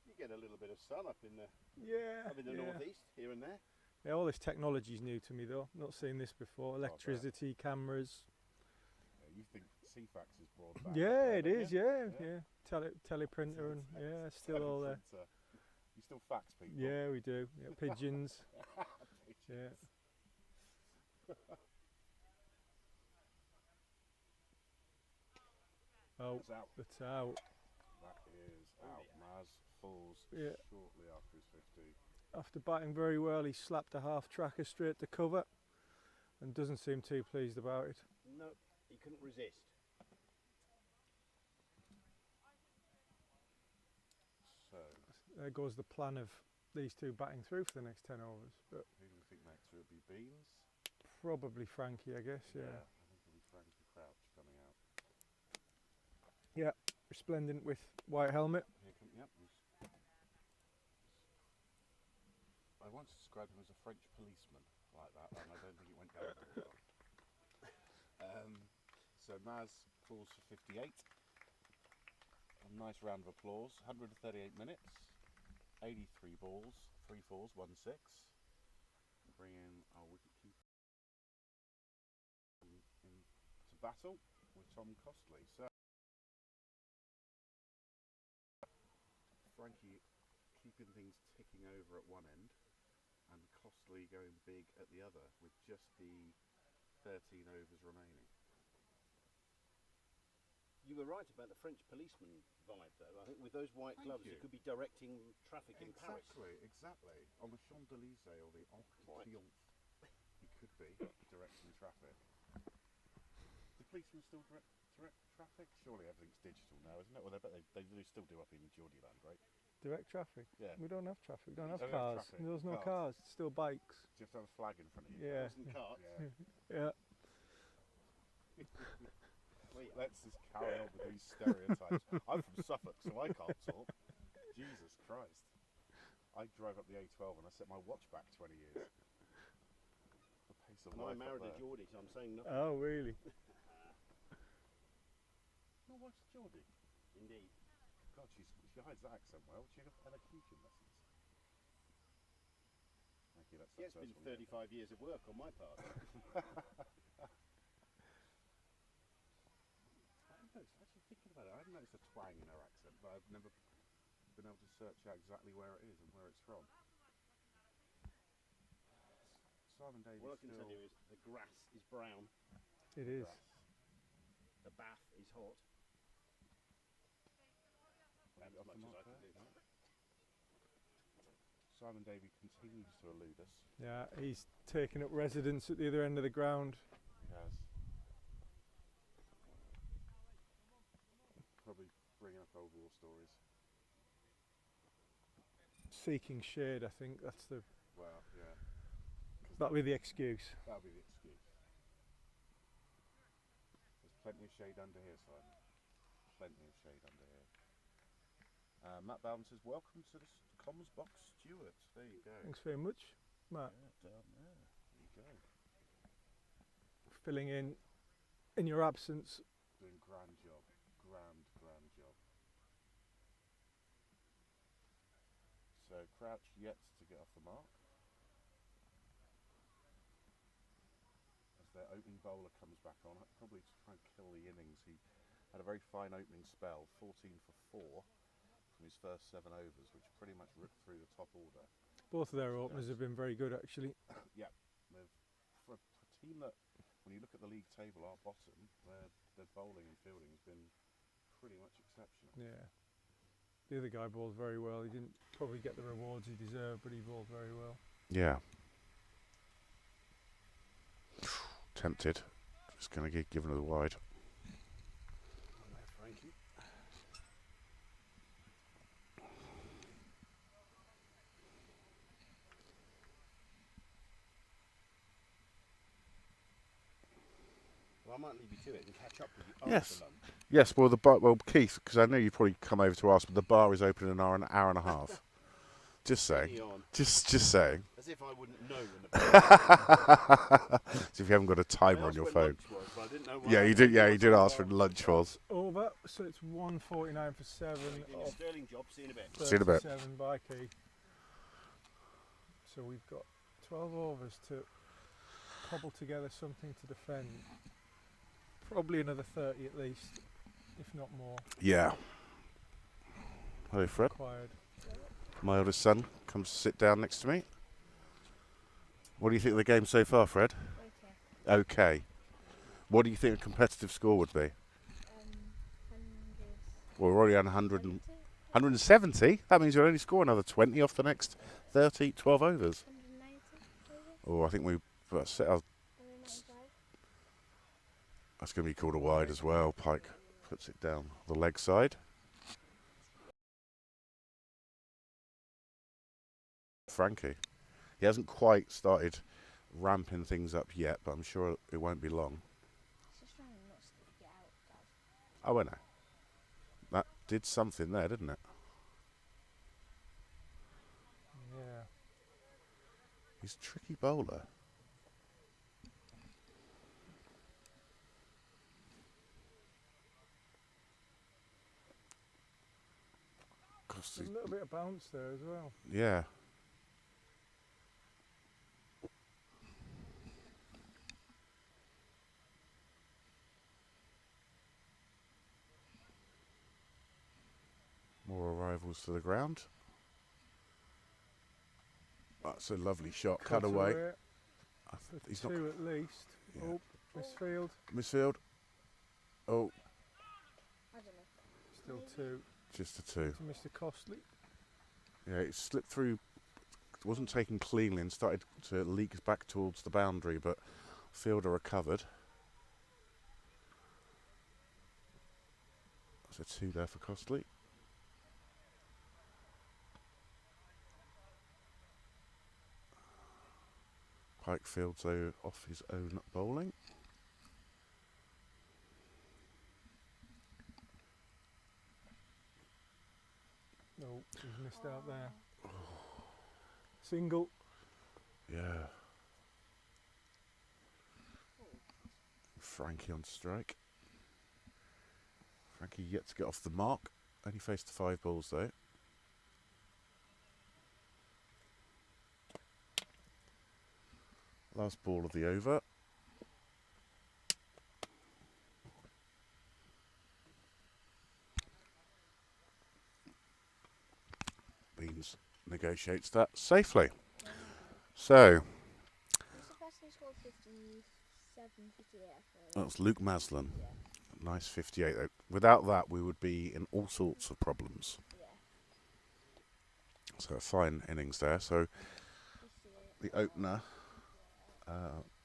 Speaker 7: You get a little bit of sun up in the
Speaker 4: Yeah.
Speaker 7: northeast here and there.
Speaker 4: Yeah, all this technology's new to me though. Not seen this before.
Speaker 2: bet.
Speaker 4: Electricity, cameras.
Speaker 2: Yeah, you think CFAX is broadband?
Speaker 4: Yeah, it
Speaker 2: don't
Speaker 4: is.
Speaker 2: you?
Speaker 4: Yeah, yeah. Teleprinter and yeah, still all there.
Speaker 2: Teleprinter. You still fax people?
Speaker 4: Yeah, we do. Yeah, pigeons. Yeah. Oh,
Speaker 2: It's out.
Speaker 4: it's out.
Speaker 2: That is out. Maz falls
Speaker 4: Yeah.
Speaker 2: shortly after his 50.
Speaker 4: After batting very well, he slapped a half tracker straight to cover, and doesn't seem too pleased about it.
Speaker 7: No, he couldn't resist.
Speaker 2: So,
Speaker 4: There goes the plan of these two batting through for the next 10 overs. But
Speaker 2: who do we think next? Would it be Beans?
Speaker 4: probably Frankie, I guess. Yeah.
Speaker 2: I think it'll be Frankie Crouch coming out.
Speaker 4: Resplendent with white helmet.
Speaker 2: Here come, yep. I once described him as a French policeman like that, and I don't think it went down very well. So Maz falls for 58. A nice round of applause. 138 minutes, 83 balls, 3 fours, 1 6. Bring in our wicketkeeper into battle with Tom Costley. So Frankie keeping things ticking over at one end, and Costley going big at the other with just the 13 overs remaining.
Speaker 7: You were right about the French policeman vibe, though. I think with those white
Speaker 2: Thank
Speaker 7: gloves,
Speaker 2: you.
Speaker 7: he could be directing traffic in Paris.
Speaker 2: Exactly. On the Champs-Élysées or the Arc de
Speaker 7: Right.
Speaker 2: Triomphe, he could be directing traffic. Do policemen still direct traffic? Surely everything's digital now, isn't it? Well, I bet they do still do up in Geordieland, right?
Speaker 4: Direct traffic.
Speaker 2: Yeah.
Speaker 4: We don't have traffic. We don't have
Speaker 2: Don't have
Speaker 4: cars.
Speaker 2: traffic.
Speaker 4: There's no
Speaker 2: Cars.
Speaker 4: cars. It's still bikes.
Speaker 2: Do you have to have a flag in front of you?
Speaker 4: Yeah.
Speaker 7: Horse and cart.
Speaker 2: Yeah.
Speaker 4: Yeah.
Speaker 7: Wait,
Speaker 2: Let's just carry on with these stereotypes. I'm from Suffolk, so I can't talk. Jesus Christ. I drove up the A12 and I set my watch back 20 years. The pace of
Speaker 7: and I
Speaker 2: life
Speaker 7: married
Speaker 2: up
Speaker 7: a
Speaker 2: there.
Speaker 7: Geordie, so I'm saying nothing.
Speaker 4: Oh, really?
Speaker 2: My wife's Geordie.
Speaker 7: Indeed.
Speaker 2: God, she hides that accent well. She had elocution lessons. Thank you, that's
Speaker 7: Yeah, it's been 35 years of work on my part.
Speaker 2: Actually thinking about it, I've noticed a twang in her accent, but I've never been able to search out exactly where it is and where it's from. Simon Davies
Speaker 7: What I can
Speaker 2: still
Speaker 7: tell you is the grass is brown,
Speaker 4: It is.
Speaker 2: grass.
Speaker 7: the bath is hot. That's as
Speaker 2: Off
Speaker 7: much
Speaker 2: the
Speaker 7: as I
Speaker 2: mark
Speaker 7: can
Speaker 2: there.
Speaker 7: do.
Speaker 2: Simon Davey continues to elude us.
Speaker 4: Yeah, he's taking up residence at the other end of the ground.
Speaker 2: He has. stories.
Speaker 4: Seeking shade, I think that's the
Speaker 2: Well, yeah.
Speaker 4: that'll be the excuse.
Speaker 2: That'll be the excuse. There's plenty of shade under here, Simon. Plenty of shade under here. Matt Bowden says, welcome to the comms box, Stuart. There you go.
Speaker 4: Thanks very much, Matt.
Speaker 2: Yeah, down there. There you go.
Speaker 4: Filling in your absence.
Speaker 2: Doing grand job. Grand job. So Crouch yet to get off the mark. As their opening bowler comes back on, probably to try and kill the innings. He had a very fine opening spell, 14 for 4 from his first 7 overs, which pretty much ripped through the top order.
Speaker 4: Both of their openers have been very good, actually.
Speaker 2: Yeah, for a team that, when you look at the league table, our bottom, their bowling and fielding has been pretty much exceptional.
Speaker 4: Yeah. The other guy bowled very well. He didn't probably get the rewards he deserved, but he bowled very well.
Speaker 2: Yeah. Tempted. Just going to get given the wide.
Speaker 7: Frankie. Well, I might leave you to it and catch up with you
Speaker 2: Yes.
Speaker 7: after lunch.
Speaker 2: Yes, well, Keith, because I know you've probably come over to ask, but the bar is open in an hour and a half. Just saying.
Speaker 7: Hang on.
Speaker 2: Just saying.
Speaker 7: As if I wouldn't know when the
Speaker 2: So if you haven't got a timer on your phone.
Speaker 7: Was, but I didn't know
Speaker 2: Yeah, you did. Yeah, you did ask when lunch was.
Speaker 4: Over, so it's 1:49 for 7.
Speaker 7: Doing a sterling job. See you in a bit.
Speaker 2: See you in a bit.
Speaker 4: 37 by Keith. So we've got 12 overs to cobble together something to defend. Probably another 30 at least, if not more,
Speaker 2: Yeah. Hello, Fred.
Speaker 4: required.
Speaker 2: My oldest son comes to sit down next to me. What do you think of the game so far, Fred?
Speaker 8: Okay.
Speaker 2: Okay. What do you think a competitive score would be?
Speaker 8: 100.
Speaker 2: Well, we're already on 170. That means you'll only score another 20 off the next 12 overs.
Speaker 8: 190.
Speaker 2: Oh, I think we set our.
Speaker 8: 195.
Speaker 2: That's going to be called a wide as well. Pike puts it down the leg side. Frankie. He hasn't quite started ramping things up yet, but I'm sure it won't be long.
Speaker 8: It's just trying not to get out, guys.
Speaker 2: Oh, I know. That did something there, didn't it?
Speaker 4: Yeah.
Speaker 2: He's a tricky bowler.
Speaker 4: There's a little bit of bounce there as well.
Speaker 2: Yeah. More arrivals to the ground. That's a lovely shot. Cut away.
Speaker 4: For
Speaker 2: He's
Speaker 4: 2
Speaker 2: not.
Speaker 4: at least.
Speaker 2: Yeah.
Speaker 4: Oh, misfield.
Speaker 2: Misfield. Oh,
Speaker 8: I don't know.
Speaker 4: Still 2
Speaker 2: just a 2.
Speaker 4: to Mr. Costly.
Speaker 2: Yeah, it slipped through. It wasn't taken cleanly and started to leak back towards the boundary, but fielder recovered. That's a 2 there for Costly. Pike fields off his own bowling.
Speaker 4: No, he's missed out there. Single.
Speaker 2: Yeah. Frankie on strike. Frankie yet to get off the mark. Only faced 5 balls though. Last ball of the over. Beans negotiates that safely. So,
Speaker 8: Who's the person who scored 57, 58?
Speaker 2: that's Luke Maslin.
Speaker 8: Yeah.
Speaker 2: Nice 58 though. Without that, we would be in all sorts of problems.
Speaker 8: Yeah.
Speaker 2: So, a fine innings there. So,
Speaker 8: 58.
Speaker 2: the opener,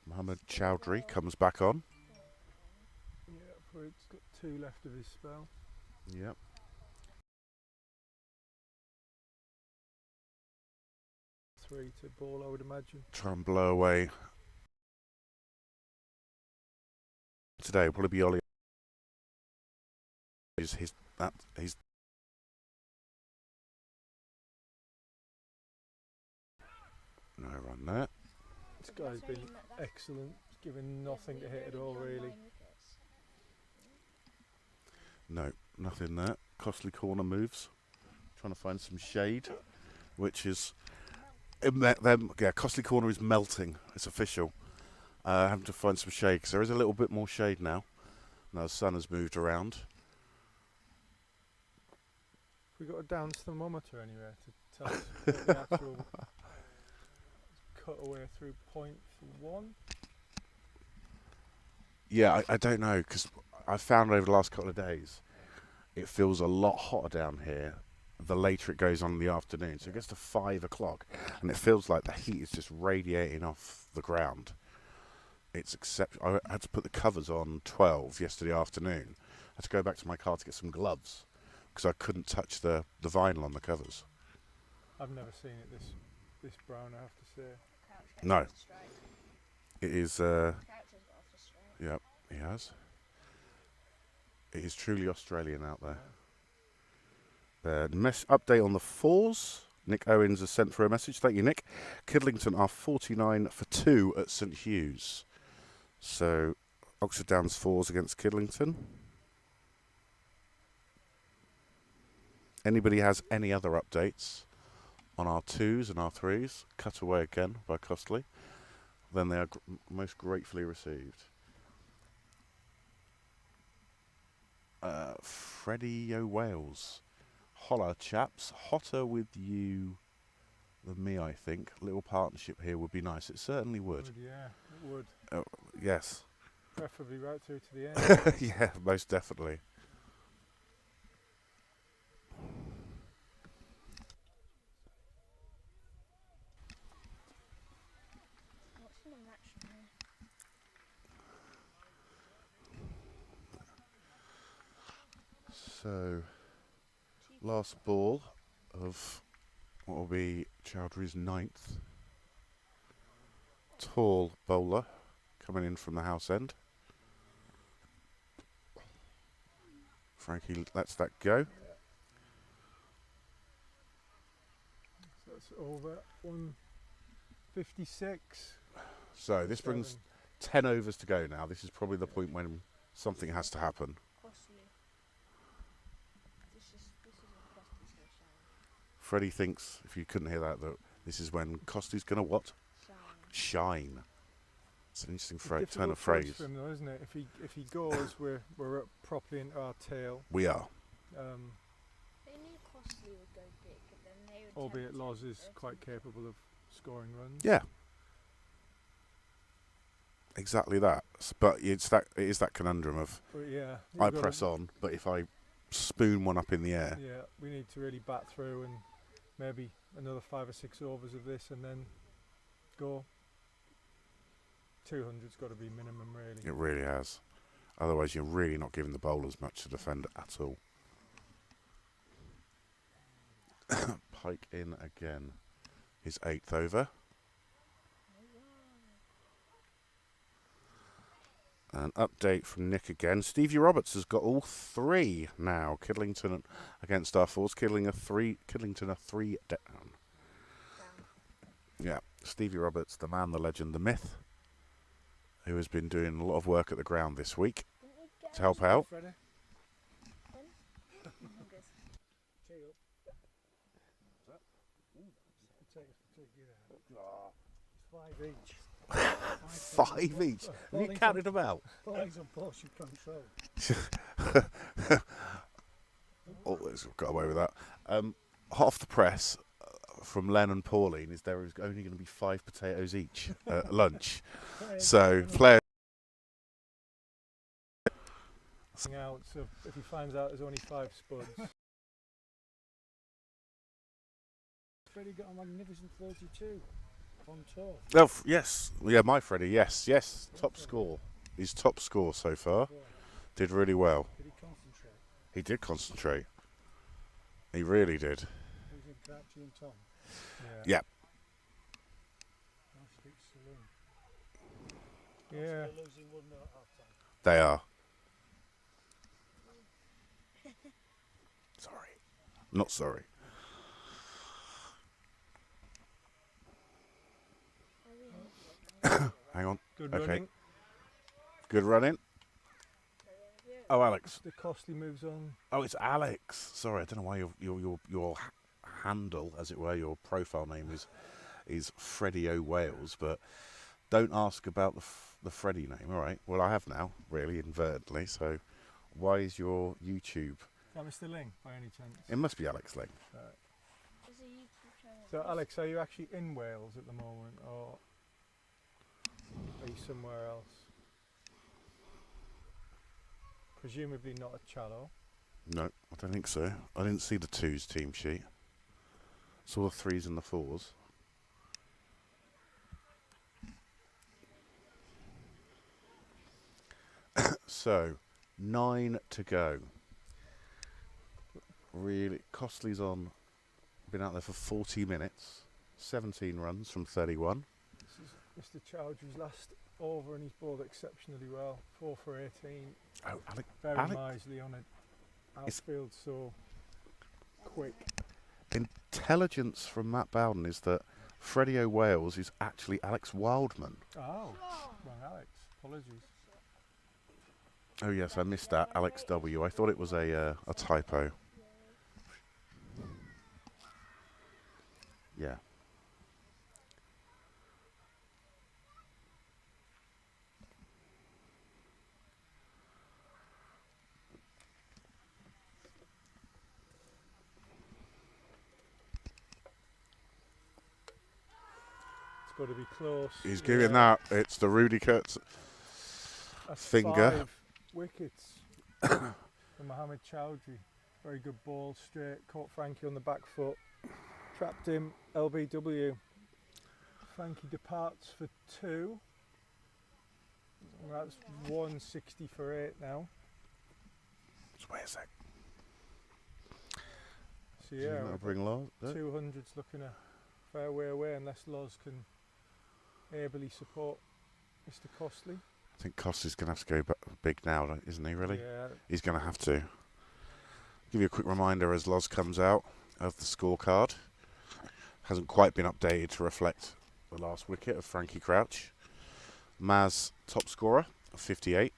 Speaker 2: Mohammed Chowdhury, comes back on.
Speaker 4: Yeah, for it's got 2 left of his spell.
Speaker 2: Yep.
Speaker 4: 3 to ball, I would imagine.
Speaker 2: Try and blow away. Today will probably be Ollie. He's no run there.
Speaker 4: This guy's been excellent. He's given nothing to hit at all, really.
Speaker 2: No, nothing there. Costly corner moves. Trying to find some shade, which is Costly corner is melting. It's official. Having to find some shade because there is a little bit more shade now. Now the sun has moved around.
Speaker 4: We got a dance thermometer anywhere to tell us what the actual cut away through point 1.
Speaker 2: Yeah, I don't know because I found over the last couple of days it feels a lot hotter down here the later it goes on in the afternoon. So it gets to 5 o'clock and it feels like the heat is just radiating off the ground. It's I had to put the covers on 12 yesterday afternoon. I had to go back to my car to get some gloves because I couldn't touch the vinyl on the covers.
Speaker 4: I've never seen it this brown, I have to say.
Speaker 2: No. It is, yeah, he has. It is truly Australian out there. Update on the 4s. Nick Owens has sent for a message. Thank you, Nick. Kidlington are 49 for 2 at St Hugh's. So, Oxford Downs 4s against Kidlington. Anybody has any other updates on our 2s and our 3s? Cut away again by Costly. Then they are most gratefully received. Freddie O'Wales. Holla, chaps. Hotter with you than me, I think. A little partnership here would be nice. It certainly would.
Speaker 4: Yeah, it would.
Speaker 2: Yes.
Speaker 4: Preferably right through to the end.
Speaker 2: Yeah, most definitely.
Speaker 8: What's in the match now?
Speaker 2: So, last ball of what will be Chowdhury's 9th. Tall bowler coming in from the house end. Frankie lets that go.
Speaker 4: So that's over 156.
Speaker 2: So this brings 10 overs to go now. This is probably the point when something has to happen.
Speaker 8: Costly. This isn't Costy's so shiny.
Speaker 2: Freddie thinks, if you couldn't hear that, that this is when Costy's going to what? Shine. It's an interesting turn of phrase.
Speaker 4: For him though, isn't it? If he goes, we're up properly into our tail.
Speaker 2: We are.
Speaker 8: They knew Costly would go big, but then they would.
Speaker 4: Albeit Loz is quite capable of scoring runs.
Speaker 2: Yeah. Exactly that. But it is that conundrum of
Speaker 4: Yeah,
Speaker 2: I press on, but if I spoon one up in the air.
Speaker 4: Yeah, we need to really bat through and maybe another 5 or 6 overs of this and then go. 200's got to be minimum, really.
Speaker 2: It really has. Otherwise, you're really not giving the bowlers much to defend at all. Pike in again. His 8th over. An update from Nick again. Stevie Roberts has got all 3 now. Kidlington against our 4s. Kidlington are 3 down. Yeah, Stevie Roberts, the man, the legend, the myth, who has been doing a lot of work at the ground this week to help out.
Speaker 6: Five each.
Speaker 2: 5 each. Have you counted them out?
Speaker 6: Bowling's on portion control.
Speaker 2: Always got away with that. Hot off the press from Len and Pauline is there is only going to be 5 potatoes each at lunch. So players.
Speaker 4: Out, so if he finds out there's only 5 spuds.
Speaker 6: Freddie got a magnificent 32 on tour.
Speaker 2: Oh, yes. Yeah, my Freddie. Yes. Top score. His top score so far. Did really well.
Speaker 6: Did he concentrate?
Speaker 2: He did concentrate. He really did.
Speaker 6: He was in Crouchy and Tom.
Speaker 2: Yeah.
Speaker 4: Yeah.
Speaker 6: They're losing 1-0 at half time.
Speaker 2: They are. Sorry. Not sorry. Hang on.
Speaker 4: Good
Speaker 2: Okay.
Speaker 4: running.
Speaker 2: Good running. Oh, Alex.
Speaker 4: The Costly moves on.
Speaker 2: Oh, it's Alex. Sorry, I don't know why your handle, as it were, your profile name is Freddie O'Wales, but don't ask about the Freddie name. All right. Well, I have now, really, inadvertently. So, why is your YouTube?
Speaker 4: Is that Mr. Ling, by any chance?
Speaker 2: It must be Alex Ling.
Speaker 8: There's a YouTube channel.
Speaker 4: So, Alex, are you actually in Wales at the moment, or are you somewhere else? Presumably not at Challow.
Speaker 2: No, I don't think so. I didn't see the 2s team sheet. Saw the 3s and the 4s. So, 9 to go. Really, Costly's on. Been out there for 40 minutes. 17 runs from 31.
Speaker 4: This is Mr. Chowdhury's last over, and he's bowled exceptionally well. 4 for 18.
Speaker 2: Oh, Alex.
Speaker 4: Very
Speaker 2: Alex-
Speaker 4: nicely on it. Outfield so quick.
Speaker 2: Intelligence from Matt Bowden is that Freddie O'Wales is actually Alex Wildman.
Speaker 4: Oh, wrong Alex. Apologies.
Speaker 2: Oh yes, I missed that. Alex W. I thought it was a typo. Yeah.
Speaker 4: It's got to be close.
Speaker 2: He's giving that. It's the Rudy Kurtz
Speaker 4: That's
Speaker 2: finger.
Speaker 4: 5 wickets for Mohammed Chowdhury. Very good ball, straight. Caught Frankie on the back foot. Trapped him. LBW. Frankie departs for 2. That's 160 for 8 now.
Speaker 2: Just wait a sec.
Speaker 4: So yeah,
Speaker 2: That'll bring Loz.
Speaker 4: 200's looking a fair way away unless Loz can ably support Mr. Costly.
Speaker 2: I think Costly's going to have to go big now, isn't he, really?
Speaker 4: Yeah.
Speaker 2: He's going to have to. Give you a quick reminder as Loz comes out of the scorecard. Hasn't quite been updated to reflect the last wicket of Frankie Crouch. Maz, top scorer, 58.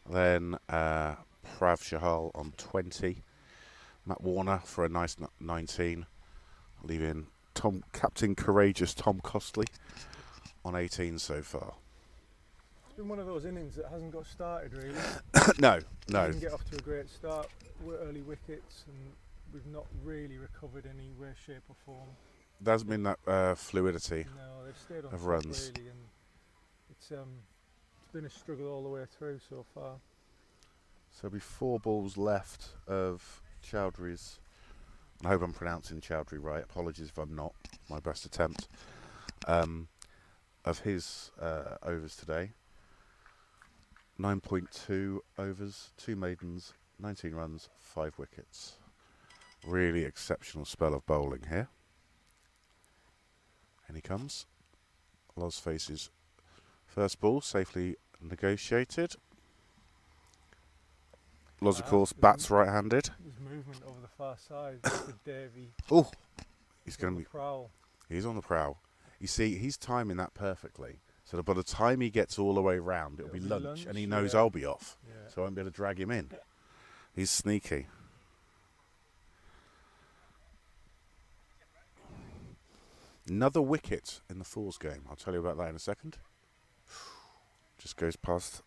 Speaker 2: Then Prav Shahal on 20. Matt Warner for a nice 19. Leaving Captain Courageous Tom Costly on 18 so far.
Speaker 4: It's been one of those innings that hasn't got started really.
Speaker 2: No.
Speaker 4: Didn't get off to a great start. Early wickets, and we've not really recovered any way, shape or form.
Speaker 2: There hasn't been that fluidity
Speaker 4: No, they've stayed on
Speaker 2: of
Speaker 4: top
Speaker 2: runs.
Speaker 4: really, and it's been a struggle all the way through so far.
Speaker 2: So there'll be 4 balls left of Chowdhury's. I hope I'm pronouncing Chowdhury right. Apologies if I'm not. My best attempt. Of his overs today. 9.2 overs, 2 maidens, 19 runs, 5 wickets. Really exceptional spell of bowling here. And he comes. Loz faces first ball, safely negotiated. Loz, of course, bats right-handed.
Speaker 4: There's movement over the far side for Davey.
Speaker 2: Oh, he's going
Speaker 4: on
Speaker 2: to
Speaker 4: the
Speaker 2: be.
Speaker 4: prowl.
Speaker 2: He's on the prowl. You see, he's timing that perfectly. So that by the time he gets all the way round, it'll be lunch, and he knows
Speaker 4: yeah.
Speaker 2: I'll be off.
Speaker 4: Yeah.
Speaker 2: So I won't be able to drag him in. He's sneaky. Another wicket in the Fours game. I'll tell you about that in a second. Just goes past.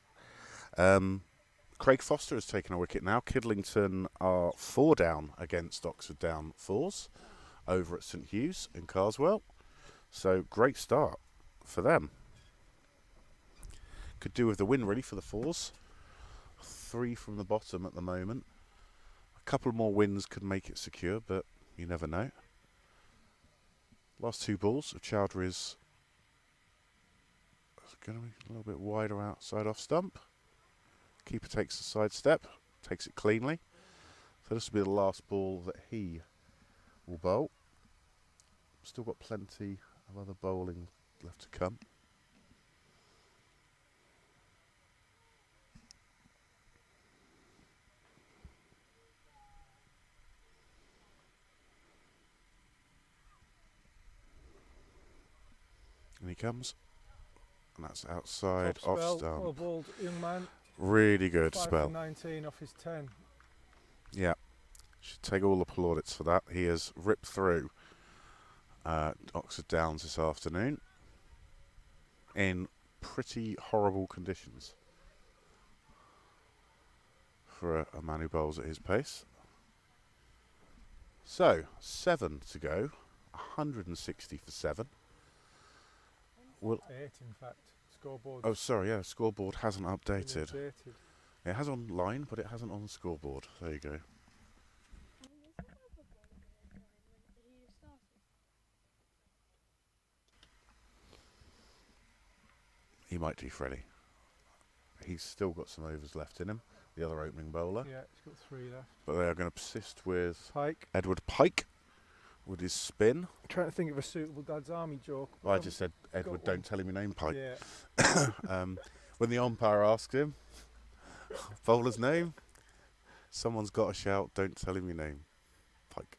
Speaker 2: Craig Foster has taken a wicket now. Kidlington are 4 down against Oxford Down Fours over at St Hughes in Carswell. So great start for them. Could do with the win really for the Fours. 3 from the bottom at the moment. A couple more wins could make it secure, but you never know. Last 2 balls of Chowdhury's going to be a little bit wider outside off stump. Keeper takes a side step, takes it cleanly. So this will be the last ball that he will bowl. Still got plenty of other bowling left to come. comes. And that's outside,
Speaker 4: Top
Speaker 2: off
Speaker 4: spell,
Speaker 2: stump.
Speaker 4: well balled young man.
Speaker 2: Really good
Speaker 4: 5
Speaker 2: spell.
Speaker 4: for 19 off his 10.
Speaker 2: Yeah. Should take all the plaudits for that. He has ripped through Oxford Downs this afternoon in pretty horrible conditions for a man who bowls at his pace. So, 7 to go, 160 for 7.
Speaker 4: 8 in fact. Scoreboard.
Speaker 2: Oh, sorry, yeah, scoreboard hasn't updated.
Speaker 4: Updated.
Speaker 2: It has online, but it hasn't on the scoreboard. There you go.
Speaker 8: Is that other ball going to come in when he started?
Speaker 2: He might do Freddie. He's still got some overs left in him, the other opening bowler.
Speaker 4: Yeah, he's got 3 left.
Speaker 2: But they are going to persist with
Speaker 4: Pike.
Speaker 2: Edward Pike with his spin.
Speaker 4: I'm trying to think of a suitable Dad's Army joke.
Speaker 2: Well, I just said, Edward,
Speaker 4: got
Speaker 2: don't
Speaker 4: one.
Speaker 2: tell him your name, Pike.
Speaker 4: Yeah.
Speaker 2: When the umpire asked him, bowler's name, someone's got to shout, don't tell him your name, Pike.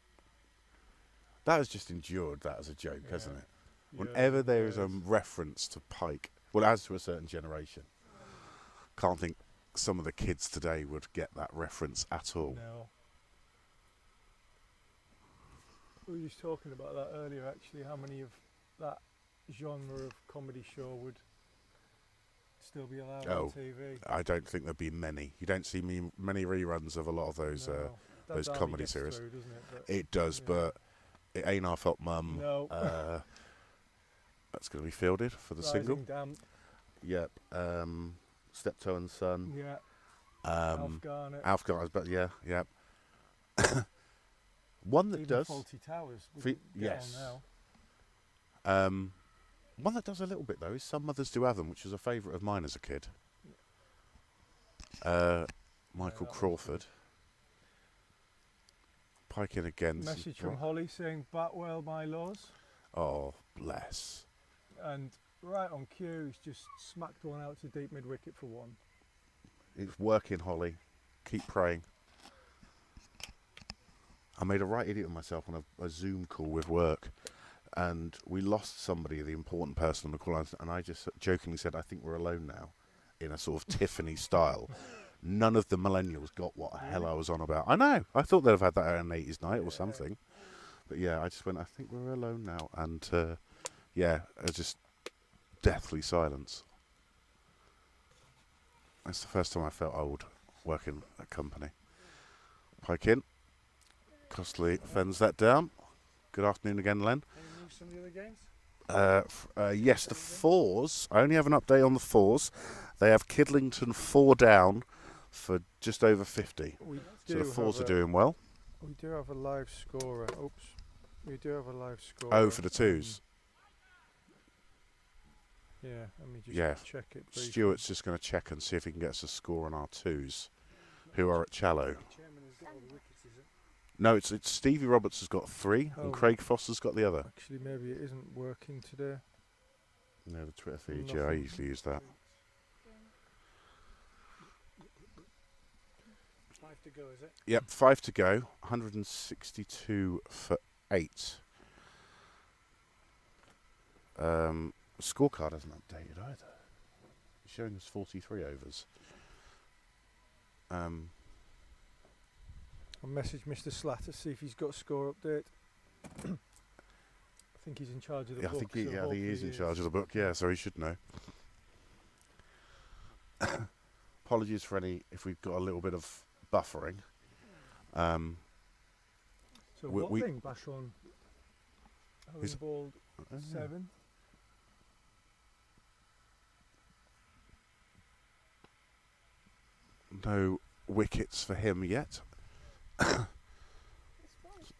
Speaker 2: That has just endured that as a joke,
Speaker 4: Yeah.
Speaker 2: hasn't it?
Speaker 4: Yeah,
Speaker 2: Whenever there is a
Speaker 4: yes.
Speaker 2: reference to Pike, well, as to a certain generation, can't think some of the kids today would get that reference at all.
Speaker 4: No. We were just talking about that earlier actually, how many of that genre of comedy show would still be allowed
Speaker 2: Oh,
Speaker 4: on TV.
Speaker 2: I don't think there'd be many. You don't see many reruns of a lot of those.
Speaker 4: No.
Speaker 2: those
Speaker 4: Dad's Army
Speaker 2: comedy
Speaker 4: gets
Speaker 2: series.
Speaker 4: through, doesn't it? But
Speaker 2: It does,
Speaker 4: yeah.
Speaker 2: but it ain't our fault, Mum.
Speaker 4: No.
Speaker 2: That's going to be fielded for the
Speaker 4: Rising
Speaker 2: single.
Speaker 4: Damp.
Speaker 2: Yep. Steptoe and Son.
Speaker 4: Yeah. Alf
Speaker 2: Um,
Speaker 4: Garnett.
Speaker 2: Alf Garner's, but yeah, yep. One that
Speaker 4: Even
Speaker 2: does.
Speaker 4: Faulty Towers.
Speaker 2: Fe-
Speaker 4: wouldn't get
Speaker 2: yes.
Speaker 4: On now.
Speaker 2: One that does a little bit though is Some Mothers Do Have Them, which was a favourite of mine as a kid. Michael
Speaker 4: that one's
Speaker 2: Crawford. Pike in again. this is
Speaker 4: Message from
Speaker 2: right-
Speaker 4: Holly saying, "Bat well, my laws."
Speaker 2: Oh, bless.
Speaker 4: And right on cue, he's just smacked one out to deep mid wicket for 1.
Speaker 2: It's working, Holly. Keep praying. I made a right idiot of myself on a Zoom call with work, and we lost somebody, the important person on the call, and I just jokingly said, "I think we're alone now," in a sort of Tiffany style. None of the millennials got what the hell I was on about. I know. I thought they'd have had that at an 80s night or something. But yeah, I just went, "I think we're alone now," and yeah, just deathly silence. That's the first time I felt old working at a company. Pike in. Costly fends that down. Good afternoon again, Len.
Speaker 4: Any news from the other games?
Speaker 2: Yes, the fours. I only have an update on the fours. They have Kidlington 4 down for just over 50.
Speaker 4: We
Speaker 2: So
Speaker 4: do
Speaker 2: the fours
Speaker 4: have
Speaker 2: are doing well.
Speaker 4: We do have a live scorer. Oops. We do have a live scorer.
Speaker 2: Oh, for the twos.
Speaker 4: Yeah, let me just
Speaker 2: Yeah.
Speaker 4: check it briefly.
Speaker 2: Stuart's just going to check and see if he can get us a score on our twos, who are at Challow.
Speaker 4: Chairman has got all the wickets, is it?
Speaker 2: No, it's Stevie Roberts has got 3
Speaker 4: Oh.
Speaker 2: and Craig Foster's got the other.
Speaker 4: Actually, maybe it isn't working today.
Speaker 2: No, the Twitter feed. Yeah, I
Speaker 4: Nothing.
Speaker 2: usually use that.
Speaker 4: 5 to go, is it?
Speaker 2: Yep, 5 to go. 162 for 8. Scorecard hasn't updated either. It's showing us 43 overs.
Speaker 4: I'll message Mr. Slatter, see if he's got a score update. I think he's in charge of the
Speaker 2: Yeah, I
Speaker 4: book.
Speaker 2: think he,
Speaker 4: so
Speaker 2: yeah, I think he is in
Speaker 4: hopefully
Speaker 2: charge of the book. Yeah, so he should know. Apologies for any if we've got a little bit of buffering.
Speaker 4: So
Speaker 2: we-
Speaker 4: what thing? Bash on
Speaker 2: Is-
Speaker 4: Bald 7.
Speaker 2: No wickets for him yet.
Speaker 8: It's 5,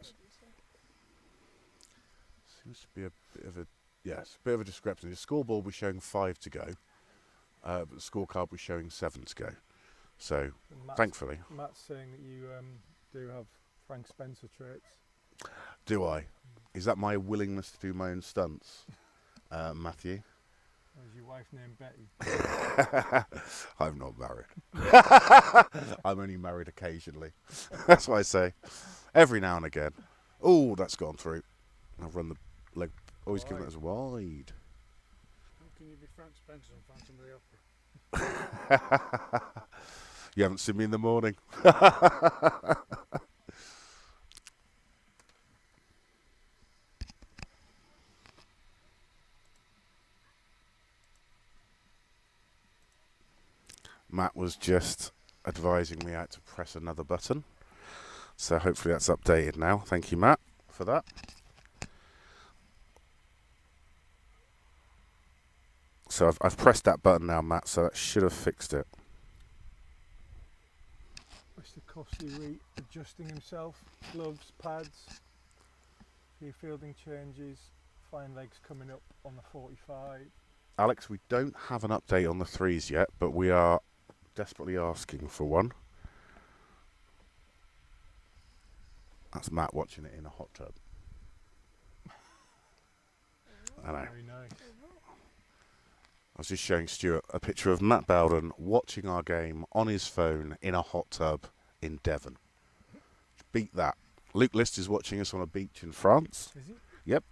Speaker 8: did you say?
Speaker 2: Seems to be a bit of a bit of a discrepancy. The scoreboard was showing 5 to go, but the scorecard was showing 7 to go. So
Speaker 4: And Matt's,
Speaker 2: thankfully,
Speaker 4: Matt's saying that you do have Frank Spencer traits.
Speaker 2: do I? Is that my willingness to do my own stunts, Matthew?
Speaker 4: Or is your wife named Betty?
Speaker 2: I'm not married. I'm only married occasionally. That's what I say. Every now and again. Oh, that's gone through. I've run the leg. Always given it as wide.
Speaker 4: Frank Spencer and Phantom of the Opera.
Speaker 2: You haven't seen me in the morning. Matt was just advising me how to press another button. So hopefully that's updated now. Thank you, Matt, for that. So I've pressed that button now, Matt, so that should have fixed it.
Speaker 4: Mr. Costley readjusting himself, gloves, pads, few fielding changes, fine legs coming up on the 45.
Speaker 2: Alex, we don't have an update on the threes yet, but we are desperately asking for one. That's Matt watching it in a hot tub. I know.
Speaker 4: Very nice.
Speaker 2: I was just showing Stuart a picture of Matt Bowden watching our game on his phone in a hot tub in Devon. Beat that. Luke List is watching us on a beach in France.
Speaker 4: Is he?
Speaker 2: Yep.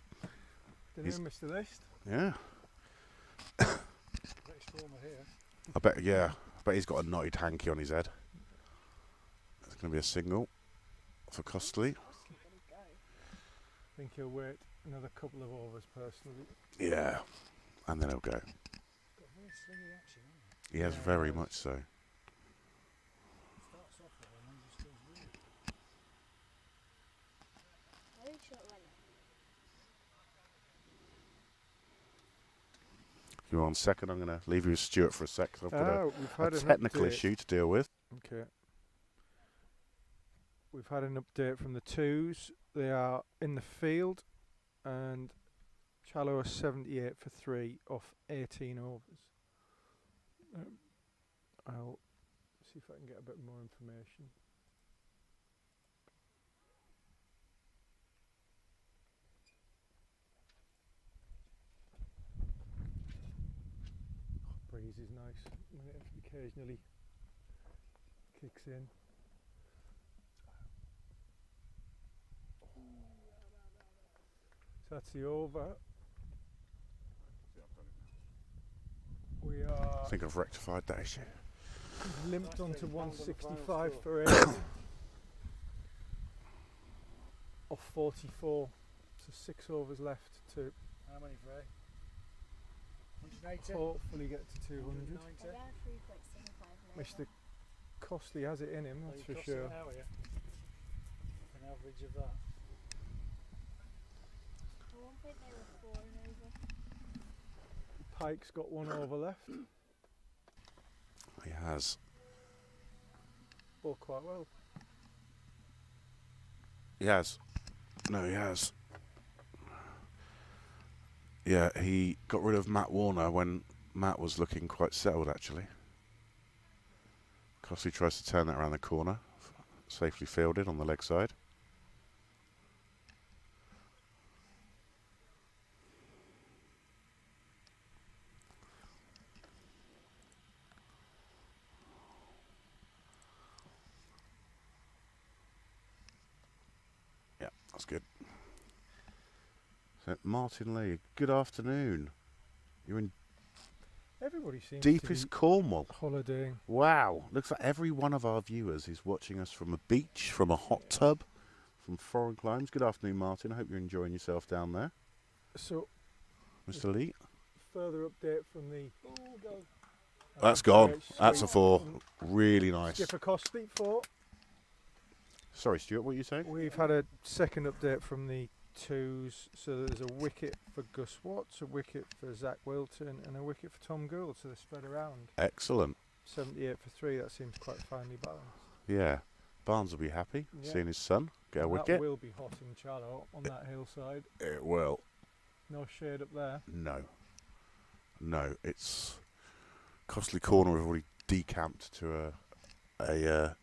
Speaker 4: Didn't know Mr. List.
Speaker 2: Yeah.
Speaker 4: Next former here.
Speaker 2: I bet he's got a knotted hanky on his head. It's going to be a single for Costley.
Speaker 4: I think he'll wait another couple of overs personally.
Speaker 2: Yeah. And then he'll go.
Speaker 4: Got very slingy action, hasn't he?
Speaker 2: He has
Speaker 4: Yeah,
Speaker 2: very
Speaker 4: he does.
Speaker 2: much so.
Speaker 4: Starts off well and then just goes weird.
Speaker 8: Very short runner.
Speaker 2: You're on second. I'm going to leave you with Stuart for a sec. 'Cause I've got
Speaker 4: We've
Speaker 2: a
Speaker 4: had an
Speaker 2: technical
Speaker 4: update.
Speaker 2: issue to deal with.
Speaker 4: Okay. We've had an update from the twos. They are in the field, and Challow are 78 for 3 off 18 overs. I'll see if I can get a bit more information. Breeze is nice when it occasionally kicks in. So that's the over. We
Speaker 2: I
Speaker 4: are
Speaker 2: think I've rectified that issue.
Speaker 4: limped onto 165 for 8 off 44. So 6 overs left to
Speaker 6: How many, Frey? 180?
Speaker 4: hopefully get to 200.
Speaker 8: Around 3.75
Speaker 4: Mr. Costley has it in him,
Speaker 6: Well,
Speaker 4: that's
Speaker 6: you
Speaker 4: for
Speaker 6: cost it
Speaker 4: sure.
Speaker 6: now, yeah? An average of that.
Speaker 8: At one point they were 4 and over.
Speaker 4: Pike's got 1 over left.
Speaker 2: He has.
Speaker 4: Ball quite well.
Speaker 2: He has. No, he has. Yeah, he got rid of Matt Warner when Matt was looking quite settled, actually. Costley tries to turn that around the corner. Safely fielded on the leg side. Yeah, that's good. So, Martin Lee, good afternoon. You're in
Speaker 4: Everybody seems
Speaker 2: deepest
Speaker 4: to
Speaker 2: Cornwall.
Speaker 4: be holidaying.
Speaker 2: Wow, looks like every one of our viewers is watching us from a beach, from a hot tub, from foreign climes. Good afternoon, Martin. I hope you're enjoying yourself down there.
Speaker 4: So
Speaker 2: Mr. Lee?
Speaker 4: further update from the
Speaker 2: That's gone.
Speaker 4: great
Speaker 2: That's a
Speaker 4: sweep
Speaker 2: 4.
Speaker 4: from
Speaker 2: Really nice.
Speaker 4: Skipper Costley 4.
Speaker 2: Sorry, Stuart, what were you saying?
Speaker 4: We've had a second update from the twos. So there's a wicket for Gus Watts, a wicket for Zach Wilton, and a wicket for Tom Gould. So they're spread around.
Speaker 2: Excellent.
Speaker 4: 78 for 3. That seems quite finely balanced.
Speaker 2: Yeah. Barnes will be happy
Speaker 4: Yeah.
Speaker 2: seeing his son get a
Speaker 4: And
Speaker 2: wicket.
Speaker 4: that will be hot in Challow on that hillside.
Speaker 2: It will.
Speaker 4: No shade up there.
Speaker 2: No. No, it's Costley Corner. We've already decamped to the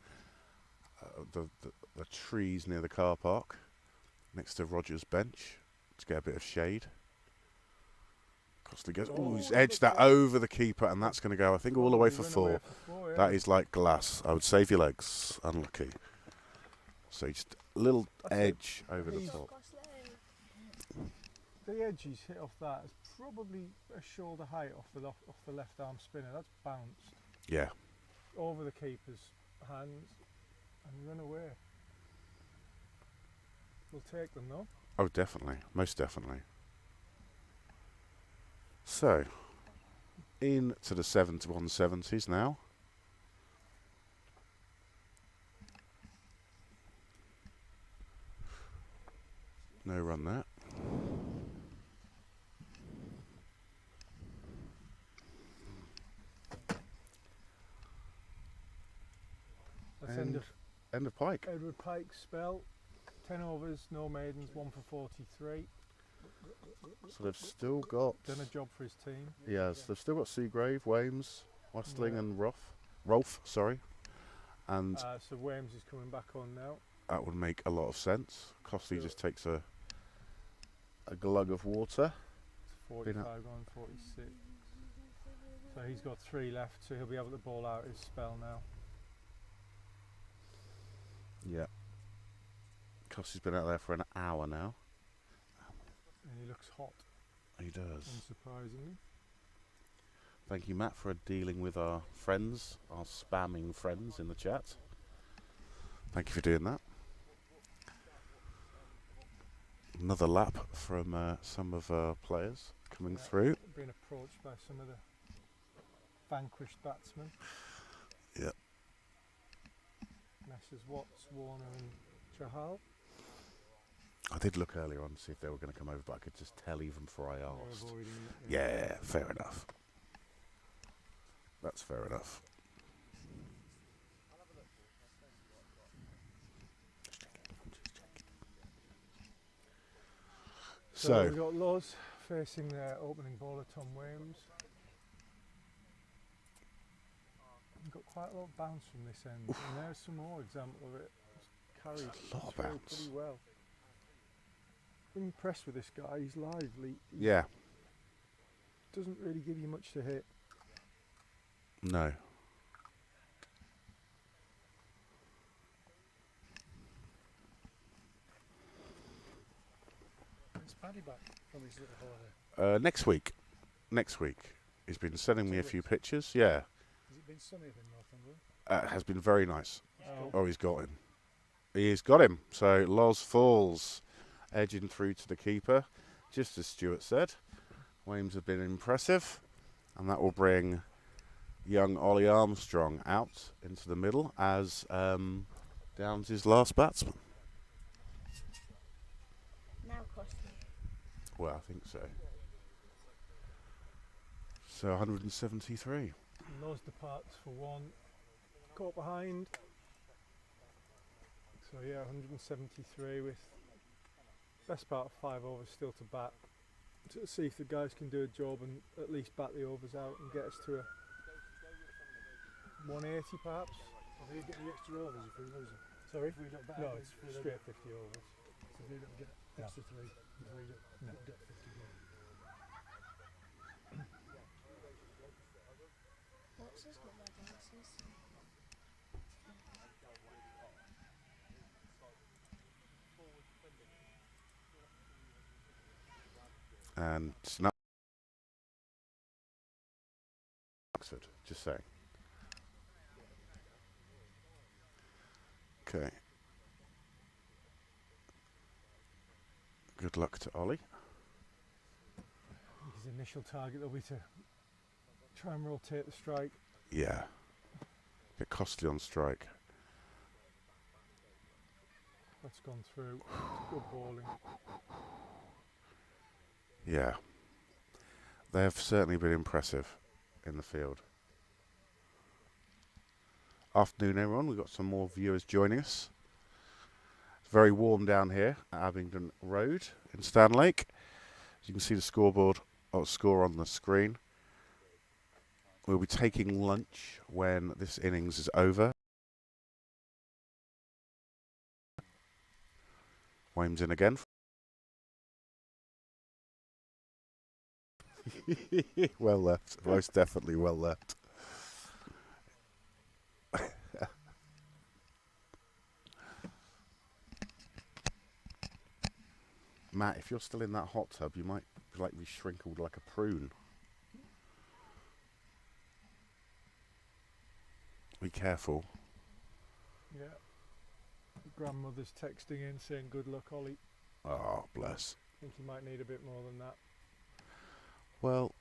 Speaker 2: trees near the car park next to Roger's bench to get a bit of shade. Costley goes, oh, he's edged that over the keeper, and that's going to go, I think, all the way for
Speaker 4: Probably run
Speaker 2: 4.
Speaker 4: away for 4, yeah.
Speaker 2: That is like glass. I would save your legs. Unlucky. So just a little
Speaker 4: That's it.
Speaker 2: edge over the
Speaker 4: He's-
Speaker 2: top.
Speaker 8: Goslow.
Speaker 4: The edge he's hit off that is probably a shoulder height off the left arm spinner. That's bounced
Speaker 2: Yeah.
Speaker 4: over the keeper's hands and run away. We'll take them though.
Speaker 2: Oh, definitely. Most definitely. So, into the 170s now. No run there.
Speaker 4: That's
Speaker 2: And end of Pike.
Speaker 4: Edward Pike's spell. 10 overs, no maidens, 1 for 43.
Speaker 2: So they've still got...
Speaker 4: Done a job for his team.
Speaker 2: Yes, they've still got Seagrave, Wames, Westling and Rolfe, sorry. And
Speaker 4: So Wames is coming back on now.
Speaker 2: that would make a lot of sense. Costley just takes a glug of water.
Speaker 4: It's 45 going 46. So he's got 3 left, so he'll be able to ball out his spell now.
Speaker 2: Yeah. Costley's been out there for an hour now.
Speaker 4: And he looks hot,
Speaker 2: He does.
Speaker 4: unsurprisingly.
Speaker 2: Thank you, Matt, for dealing with our friends, our spamming friends in the chat. Thank you for doing that. Another lap from some of our players coming through.
Speaker 4: Being approached by some of the vanquished batsmen.
Speaker 2: Yep.
Speaker 4: Messrs Watts, Warner and Chahal.
Speaker 2: I did look earlier on to see if they were going to come over, but I could just tell even before I asked.
Speaker 4: Avoiding it,
Speaker 2: Yeah, fair enough. That's fair enough.
Speaker 4: So we've
Speaker 2: So,
Speaker 4: got Loz facing their opening bowler, Tom Williams. We've got quite a lot of bounce from this end, and there's some more example of it. It's carried
Speaker 2: a lot of
Speaker 4: through
Speaker 2: bounce.
Speaker 4: pretty well. I'm impressed with this guy. He's lively. He
Speaker 2: yeah,
Speaker 4: doesn't really give you much to hit.
Speaker 2: no.
Speaker 6: It's Paddy back from his little holiday.
Speaker 2: Next week. Next week. He's been sending me a few pictures. Yeah.
Speaker 6: Has it been sunny up in Northumberland?
Speaker 2: Has been very nice.
Speaker 4: Oh.
Speaker 2: Oh, he's got him. He's got him. So, Loz falls, edging through to the keeper, just as Stuart said. Wames have been impressive, and that will bring young Ollie Armstrong out into the middle as Downs' last batsman.
Speaker 8: Now costly.
Speaker 2: Well, I think so. So 173.
Speaker 4: Loz departs for 1. Caught behind. So yeah, 173 with best part of 5 overs still to bat. To see if the guys can do a job and at least bat the overs out and get us to a 180 perhaps.
Speaker 6: Have you get the extra overs if we lose them?
Speaker 4: Sorry?
Speaker 6: If we don't bat
Speaker 4: No,
Speaker 6: out,
Speaker 4: it's
Speaker 6: if we don't
Speaker 4: straight
Speaker 6: get-
Speaker 4: 50 overs.
Speaker 6: So if we don't get
Speaker 4: No.
Speaker 6: extra 3, if we don't get 50 goals.
Speaker 8: What's this got their dances?
Speaker 2: And Snow Oxford, just saying. Okay. Good luck to Ollie.
Speaker 4: His initial target will be to try and rotate the strike.
Speaker 2: Yeah. Get Costly on strike.
Speaker 4: That's gone through. Good bowling.
Speaker 2: Yeah. They have certainly been impressive in the field. Afternoon, everyone. We've got some more viewers joining us. It's very warm down here at Abingdon Road in Stanlake. As you can see the scoreboard or score on the screen. We'll be taking lunch when this innings is over. Wames in again. Well left. Most definitely well left. Matt, if you're still in that hot tub, you might like we shrinkled like a prune. Be careful.
Speaker 4: Yeah. Grandmother's texting in saying good luck, Ollie.
Speaker 2: Oh, bless.
Speaker 4: I think you might need a bit more than that.
Speaker 2: Well,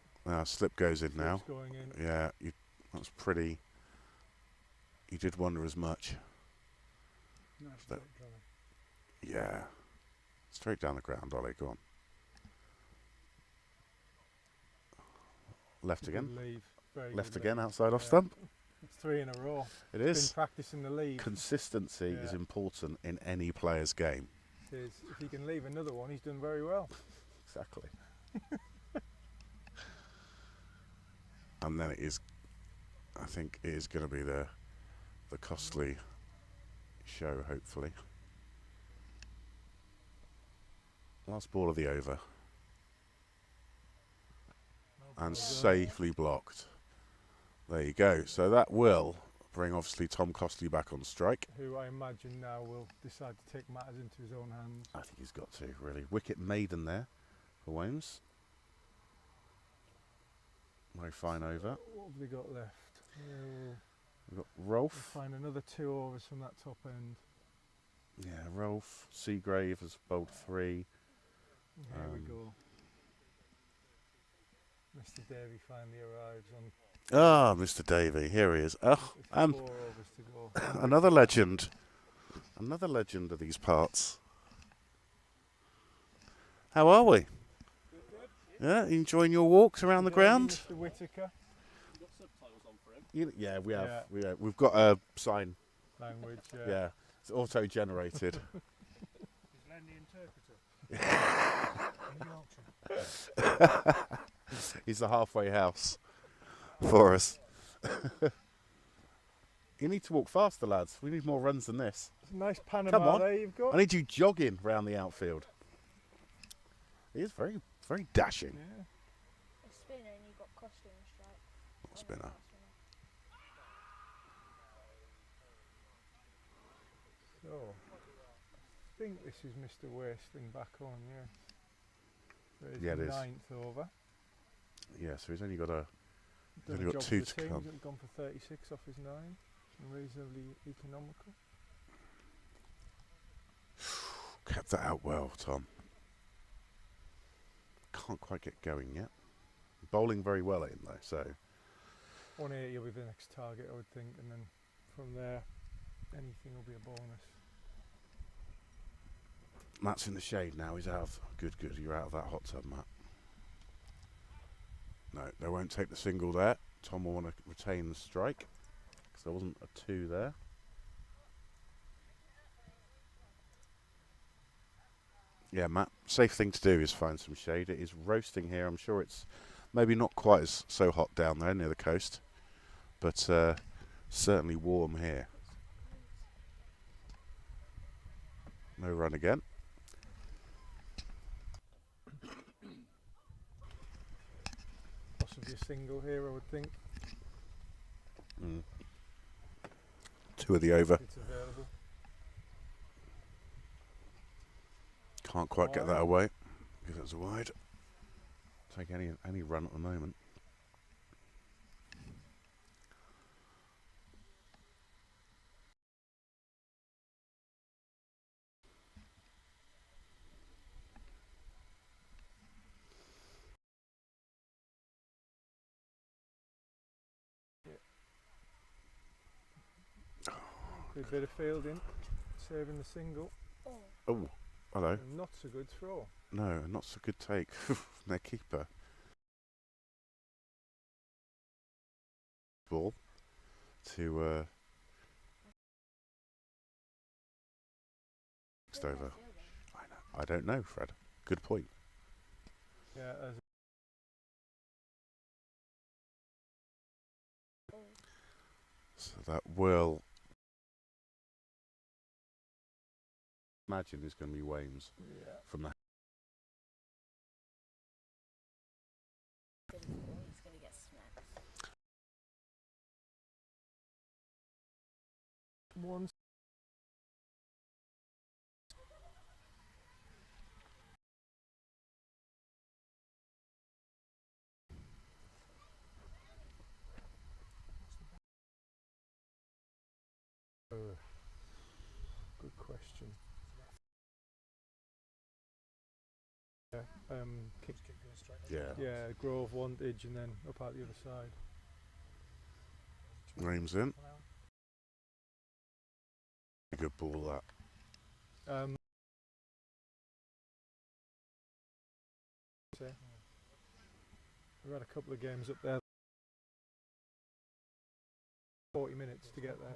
Speaker 2: slip goes in now.
Speaker 4: Slip's going in.
Speaker 2: Yeah, that's pretty. You did wonder as much.
Speaker 4: Nice
Speaker 2: That-
Speaker 4: straight drive.
Speaker 2: Yeah. Straight down the ground, Ollie, go on. Left
Speaker 4: Good
Speaker 2: again.
Speaker 4: leave. Very
Speaker 2: Left
Speaker 4: good
Speaker 2: again,
Speaker 4: leave.
Speaker 2: outside off
Speaker 4: Yeah.
Speaker 2: stump.
Speaker 4: It's 3 in a row.
Speaker 2: It
Speaker 4: Been
Speaker 2: is.
Speaker 4: practicing the leave.
Speaker 2: Consistency is
Speaker 4: Yeah.
Speaker 2: important in any player's game.
Speaker 4: It is. If he can leave another one, he's done very well.
Speaker 2: Exactly. And then it is, I think it is going to be the costly show, hopefully. Last ball of the over. And safely blocked. There you go. So that will bring obviously Tom Costley back on strike.
Speaker 4: Who I imagine now will decide to take matters into his own hands.
Speaker 2: I think he's got to, really. Wicket maiden there for Wales. Very fine over.
Speaker 4: What have they got left?
Speaker 2: We've got
Speaker 4: We'll
Speaker 2: Rolf.
Speaker 4: find another 2 overs from that top end.
Speaker 2: Yeah, Rolf. Seagrave has bowled 3.
Speaker 4: Here we go. Mr. Davey finally arrives on.
Speaker 2: Ah, Mr. Davey, here he is. Oh,
Speaker 4: With
Speaker 2: and
Speaker 4: 4 overs to go.
Speaker 2: another legend. Another legend of these parts. How are we? Yeah, enjoying your walks around the
Speaker 4: Davey,
Speaker 2: ground?
Speaker 4: Mr. Whittaker.
Speaker 2: Yeah, we have.
Speaker 4: Yeah.
Speaker 2: We've got a sign.
Speaker 4: Language.
Speaker 2: Yeah, it's auto-generated.
Speaker 4: Is Len the interpreter? In Yorkshire.
Speaker 2: He's the halfway house for us. You need to walk faster, lads. We need more runs than this.
Speaker 4: It's a nice
Speaker 2: Come
Speaker 4: Panama
Speaker 2: on.
Speaker 4: there you've got.
Speaker 2: I need you jogging round the outfield. He is very, very dashing.
Speaker 4: Yeah.
Speaker 8: A spinner and you got Costa on strike.
Speaker 2: Not spinner.
Speaker 4: So, I think this is Mr. Wasteling back on, yeah. So it's
Speaker 2: Yeah, it is.
Speaker 4: 9th over.
Speaker 2: Yeah, so he's only got a.
Speaker 4: Done
Speaker 2: only
Speaker 4: a
Speaker 2: got
Speaker 4: job
Speaker 2: 2
Speaker 4: for
Speaker 2: to
Speaker 4: the team.
Speaker 2: come.
Speaker 4: He's gone for 36 off his 9. And reasonably economical.
Speaker 2: Kept that out well, Tom. Can't quite get going yet. Bowling very well in though, so
Speaker 4: 180 will be the next target, I would think, and then from there, anything will be a bonus.
Speaker 2: Matt's in the shade now. He's out. Good. You're out of that hot tub, Matt. No, they won't take the single there. Tom will want to retain the strike because there wasn't a 2 there. Yeah, Matt, safe thing to do is find some shade. It is roasting here. I'm sure it's maybe not quite as so hot down there near the coast, but certainly warm here. No run again.
Speaker 4: Possibly a single here, I would think.
Speaker 2: 2 of the over.
Speaker 4: It's available.
Speaker 2: Can't quite get that away because it's wide. Take any run at the moment.
Speaker 4: Good bit of fielding, saving the single.
Speaker 2: Oh, hello.
Speaker 4: Not so good throw.
Speaker 2: No, not so good take from their keeper. Ball to next over. I don't know, Fred. Good point.
Speaker 4: Yeah, as
Speaker 2: So that will imagine is going to be Wames
Speaker 4: yeah.
Speaker 2: from the.
Speaker 8: He's going to get smacked.
Speaker 4: One kick,
Speaker 6: Just keep going straight.
Speaker 2: Yeah.
Speaker 4: yeah, Grove, Wantage, and then up out the other side.
Speaker 2: Names in. Good ball that.
Speaker 4: We've had a couple of games up there. 40 minutes to get there.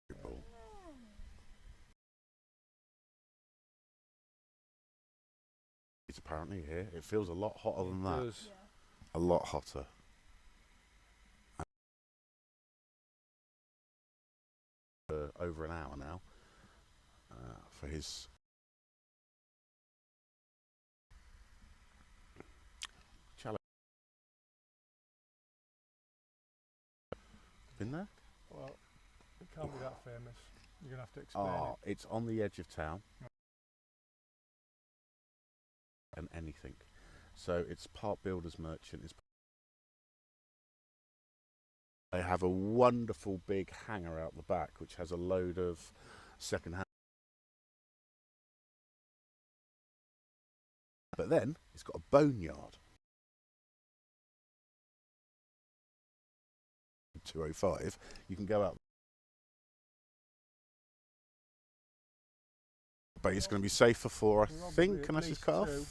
Speaker 2: Good ball. It's apparently here. It feels a lot hotter than that.
Speaker 4: Does.
Speaker 2: A lot hotter. Over an hour now for his challenge. Been there?
Speaker 4: Well, it can't be that famous. You're going to have to explain
Speaker 2: Oh, it's on the edge of town. And anything. So it's Park Builders Merchant. They have a wonderful big hangar out the back which has a load of second-hand. But then it's got a boneyard. 205. You can go out. But it's going to be safer for, I
Speaker 4: Probably
Speaker 2: think,
Speaker 4: at
Speaker 2: unless it's
Speaker 4: least
Speaker 2: cut off.
Speaker 4: 2.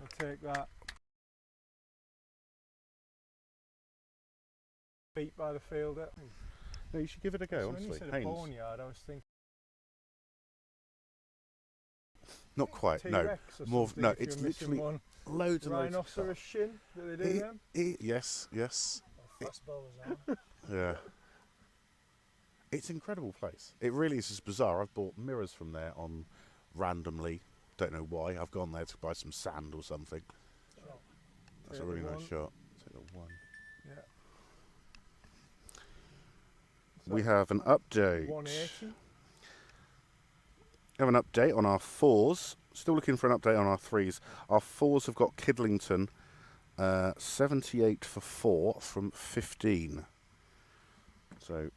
Speaker 4: I'll take that. Beat by the fielder.
Speaker 2: No, you should give it a go,
Speaker 4: So when you
Speaker 2: honestly.
Speaker 4: said a
Speaker 2: Haynes.
Speaker 4: boneyard, I was thinking
Speaker 2: Not quite,
Speaker 4: T-Rex
Speaker 2: no.
Speaker 4: or
Speaker 2: More,
Speaker 4: something
Speaker 2: no,
Speaker 4: if
Speaker 2: it's
Speaker 4: you're missing
Speaker 2: literally
Speaker 4: one.
Speaker 2: loads and loads of
Speaker 4: Rhinoceros
Speaker 2: stuff.
Speaker 4: shin that they do them.
Speaker 2: Yes, yes.
Speaker 6: Fast bowlers on.
Speaker 2: Yeah. It's an incredible place. It really is just bizarre. I've bought mirrors from there on randomly. Don't know why. I've gone there to buy some sand or something. That's a
Speaker 4: Take
Speaker 2: really
Speaker 4: the
Speaker 2: nice
Speaker 4: one.
Speaker 2: shot. Take the one.
Speaker 4: Yeah.
Speaker 2: We have an update.
Speaker 4: 180.
Speaker 2: We have an update on our 4s. Still looking for an update on our 3s. Our 4s have got Kidlington 78 for 4 from 15. So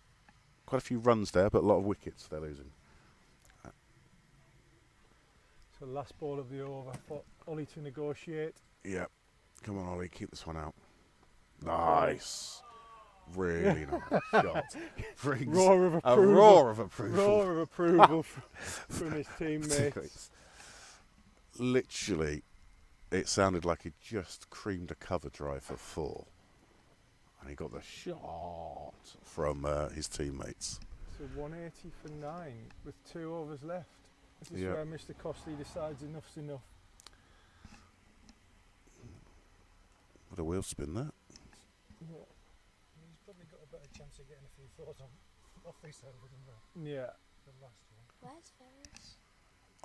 Speaker 2: quite a few runs there, but a lot of wickets they're losing.
Speaker 4: So last ball of the over for Ollie to negotiate.
Speaker 2: Yeah. Come on, Ollie, keep this one out. Nice. Really nice shot. Brings
Speaker 4: Roar of
Speaker 2: a
Speaker 4: approval.
Speaker 2: roar of approval.
Speaker 4: Roar of approval from his teammates.
Speaker 2: Literally, it sounded like he just creamed a cover drive for 4. And he got the shot from his teammates.
Speaker 4: So 180 for 9 with 2 overs left. This is
Speaker 2: Yeah.
Speaker 4: where Mr. Costley decides enough's enough.
Speaker 2: What a wheel spin that.
Speaker 4: Yeah.
Speaker 6: He's probably got a better chance of getting a few thoughts on off this over than
Speaker 4: Yeah.
Speaker 6: the last one.
Speaker 8: Where's Ferris?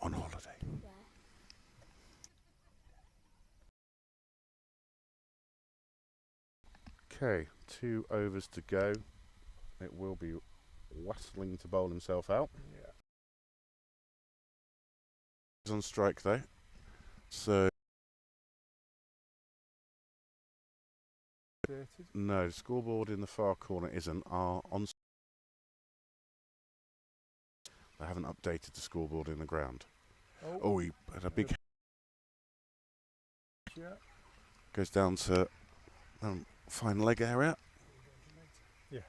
Speaker 2: On holiday.
Speaker 8: Where?
Speaker 2: Okay, 2 overs to go. It will be Wassling to bowl himself out.
Speaker 4: Yeah.
Speaker 2: He's on strike though. So
Speaker 4: Dated.
Speaker 2: no, the scoreboard in the far corner isn't. They haven't updated the scoreboard in the ground. Oh, he had a big
Speaker 4: Yeah.
Speaker 2: goes down to fine leg area.
Speaker 4: Yeah.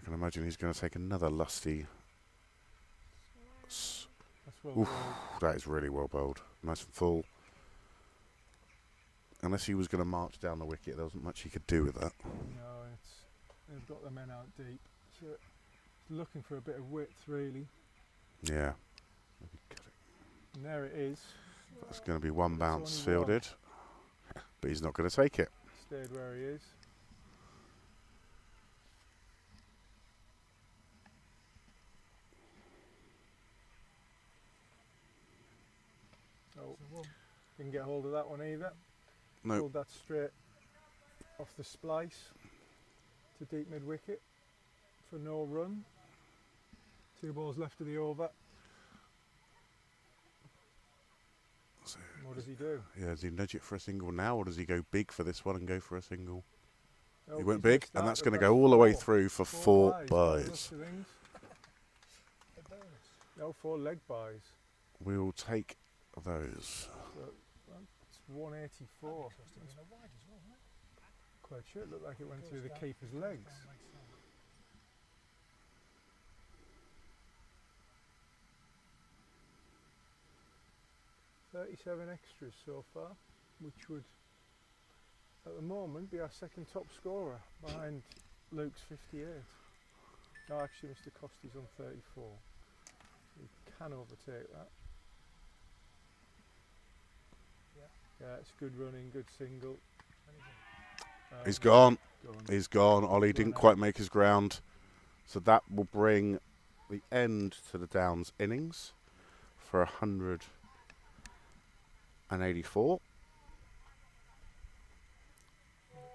Speaker 2: I can imagine he's going to take another lusty.
Speaker 4: That's well
Speaker 2: Oof,
Speaker 4: bowled.
Speaker 2: that is really well bowled. Nice and full. Unless he was going to march down the wicket, there wasn't much he could do with that.
Speaker 4: No, they've got the men out deep. So looking for a bit of width really.
Speaker 2: Yeah.
Speaker 4: And there it is.
Speaker 2: That's going to be one
Speaker 4: It's
Speaker 2: bounce
Speaker 4: only one.
Speaker 2: fielded. But he's not going to take it.
Speaker 4: Stayed where he is. Oh, didn't get hold of that one either.
Speaker 2: No.
Speaker 4: Pulled that straight off the splice. to deep mid wicket for no run. 2 balls left of the over.
Speaker 2: So,
Speaker 4: What does he do?
Speaker 2: yeah, does he nudge it for a single now, or does he go big for this one and go for a single?
Speaker 4: Oh,
Speaker 2: He went
Speaker 4: he's
Speaker 2: big,
Speaker 4: missed
Speaker 2: and
Speaker 4: that,
Speaker 2: that's
Speaker 4: but
Speaker 2: going to go all the way through for 4
Speaker 4: by the
Speaker 2: buys.
Speaker 4: looks of things. No, 4 leg buys.
Speaker 2: We will take those.
Speaker 4: So that's 184. Quite sure it looked like it went through the keeper's legs. $37 extras so far, which would at the moment be our second top scorer behind Luke's 58. No, actually Mr. Costy's on 34. We can overtake that. Yeah, it's good running, good single.
Speaker 2: He's gone.
Speaker 4: Gone.
Speaker 2: He's gone. Ollie didn't quite make his ground. So that will bring the end to the Downs innings for 184.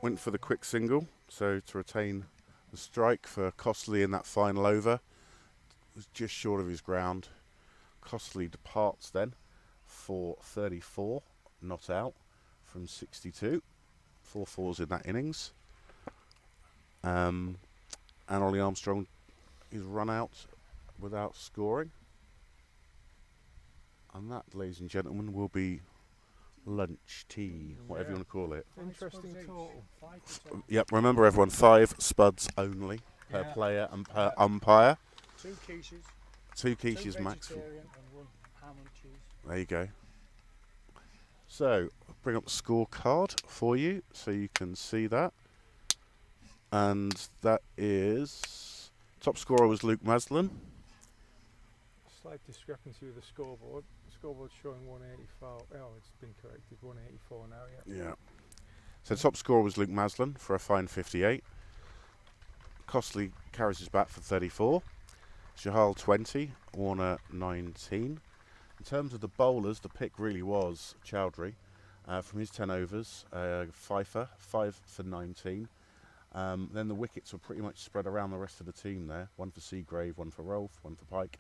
Speaker 2: Went for the quick single, so to retain the strike for Costley in that final over. Was just short of his ground. Costley departs then for 34, not out from 62. 4 fours in that innings. And Ollie Armstrong is run out without scoring. And that, ladies and gentlemen, will be lunch, tea, whatever you want to call it.
Speaker 4: Interesting total.
Speaker 2: Yep, remember everyone, 5 spuds only per player and per umpire.
Speaker 6: 2 quiches.
Speaker 2: 2
Speaker 6: 2
Speaker 2: quiches maximum.
Speaker 6: vegetarian and 1 ham and cheese.
Speaker 2: There you go. So, I'll bring up the scorecard for you so you can see that. And that is... Top scorer was Luke Maslin.
Speaker 4: Slight discrepancy with the scoreboard. The scoreboard's showing 184. Oh, it's been corrected. 184 now, yeah.
Speaker 2: Yeah. So top scorer was Luke Maslin for a fine 58. Costley carries his bat for 34. Shahal 20. Warner 19. In terms of the bowlers, the pick really was Chowdhury. From his 10 overs, Pfeiffer, 5 for 19. Then the wickets were pretty much spread around the rest of the team there. 1 for Seagrave, 1 for Rolfe, 1 for Pike,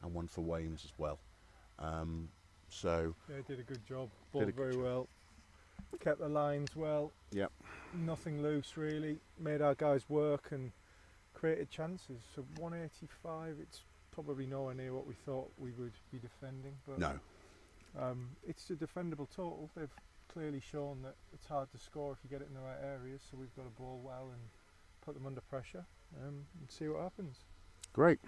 Speaker 2: and 1 for Wames as well. So
Speaker 4: Yeah, did a good job. Bowled very well. Kept the lines well.
Speaker 2: Yep.
Speaker 4: Nothing loose really. Made our guys work and created chances. So 185, it's probably nowhere near what we thought we would be defending. But
Speaker 2: no.
Speaker 4: It's a defendable total. They've clearly shown that it's hard to score if you get it in the right areas. So we've got to bowl well and put them under pressure and see what happens.
Speaker 2: Great.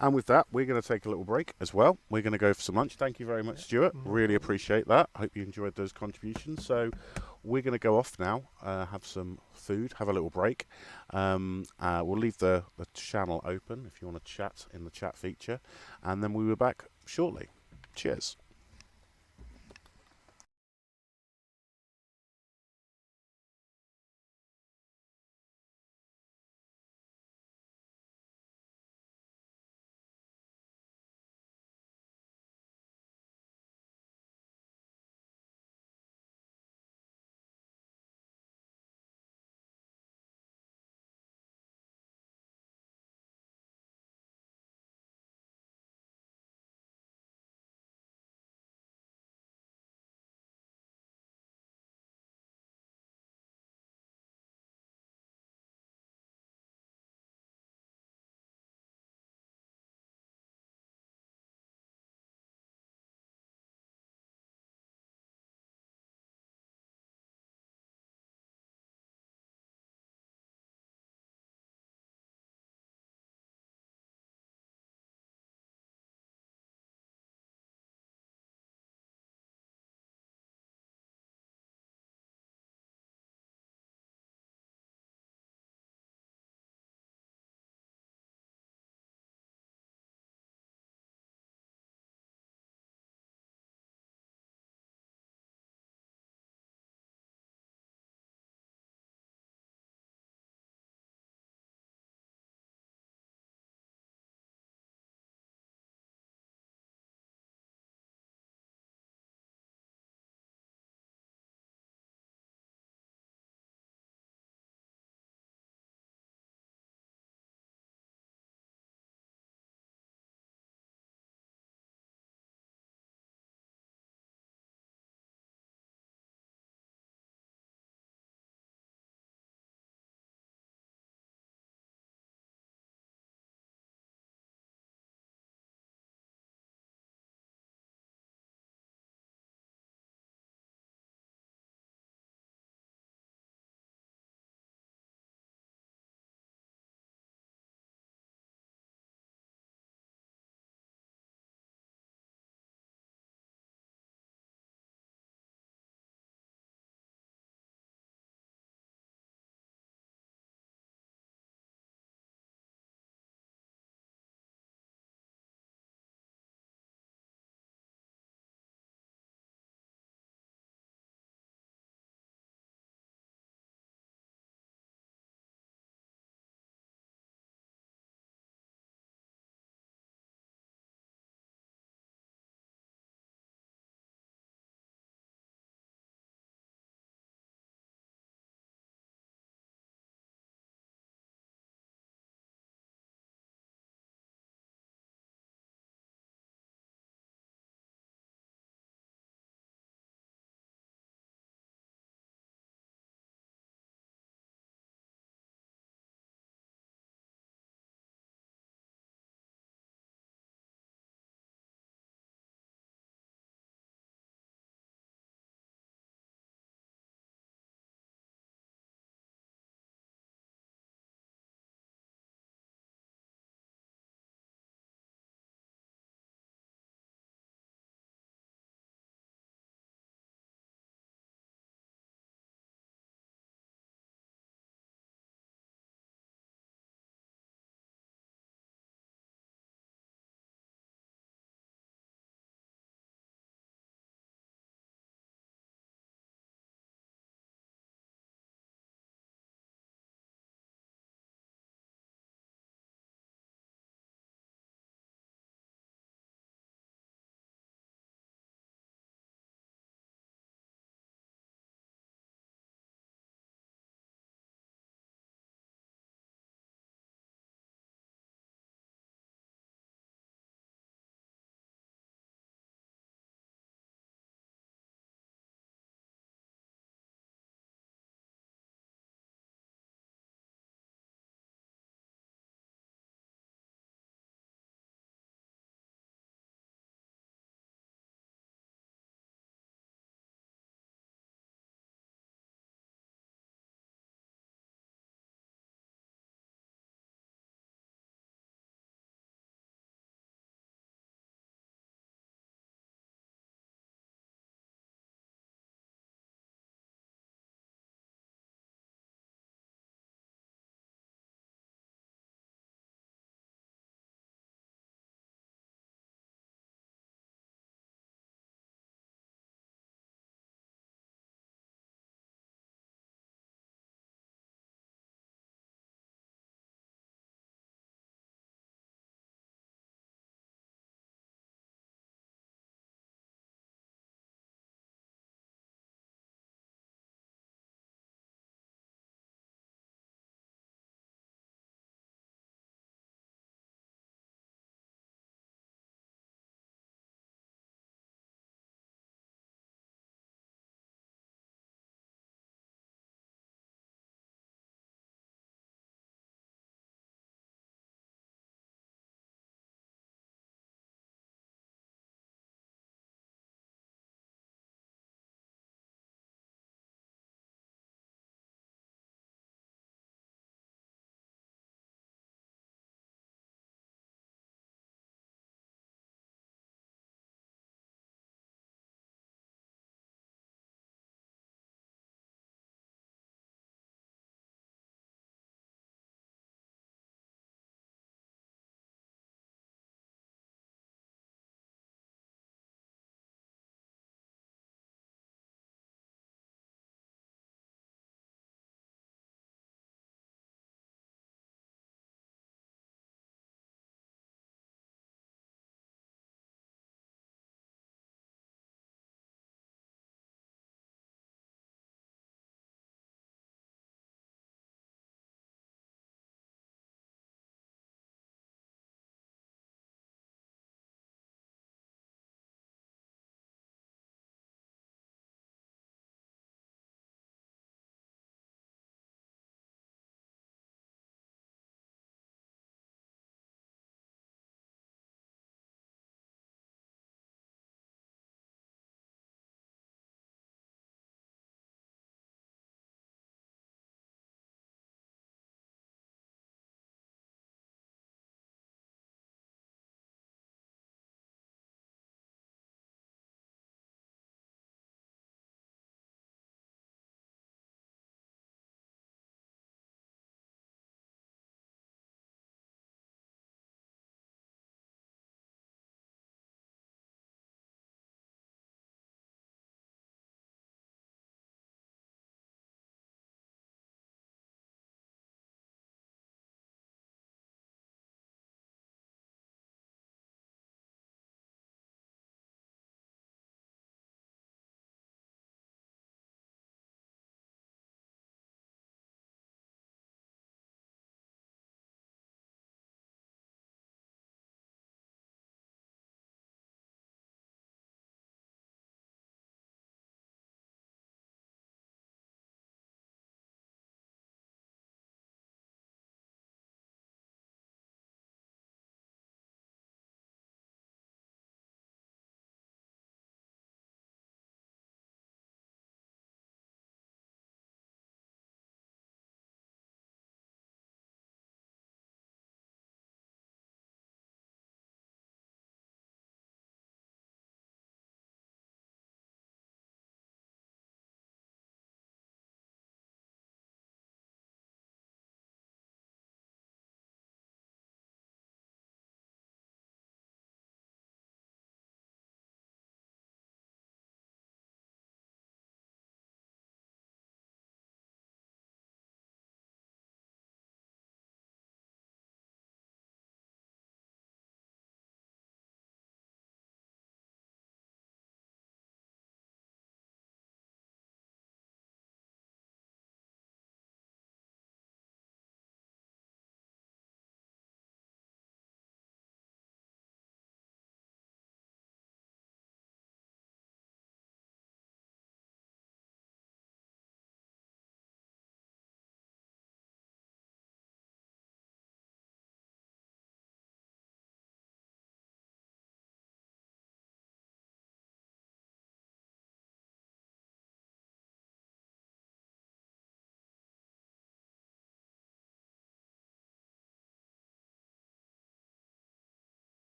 Speaker 2: And with that, we're going to take a little break as well. We're going to go for some lunch. Thank you very much, Stuart. Really appreciate that. I hope you enjoyed those contributions. So we're going to go off now, have some food, have a little break. We'll leave the channel open if you want to chat in the chat feature. And then we'll be back shortly. Cheers.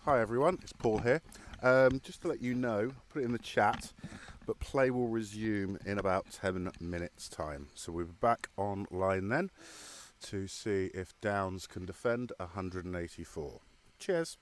Speaker 2: Hi everyone, it's Paul here. Just to let you know, put it in the chat, but play will resume in about 10 minutes time. So we'll be back online then to see if Downs can defend 184. Cheers.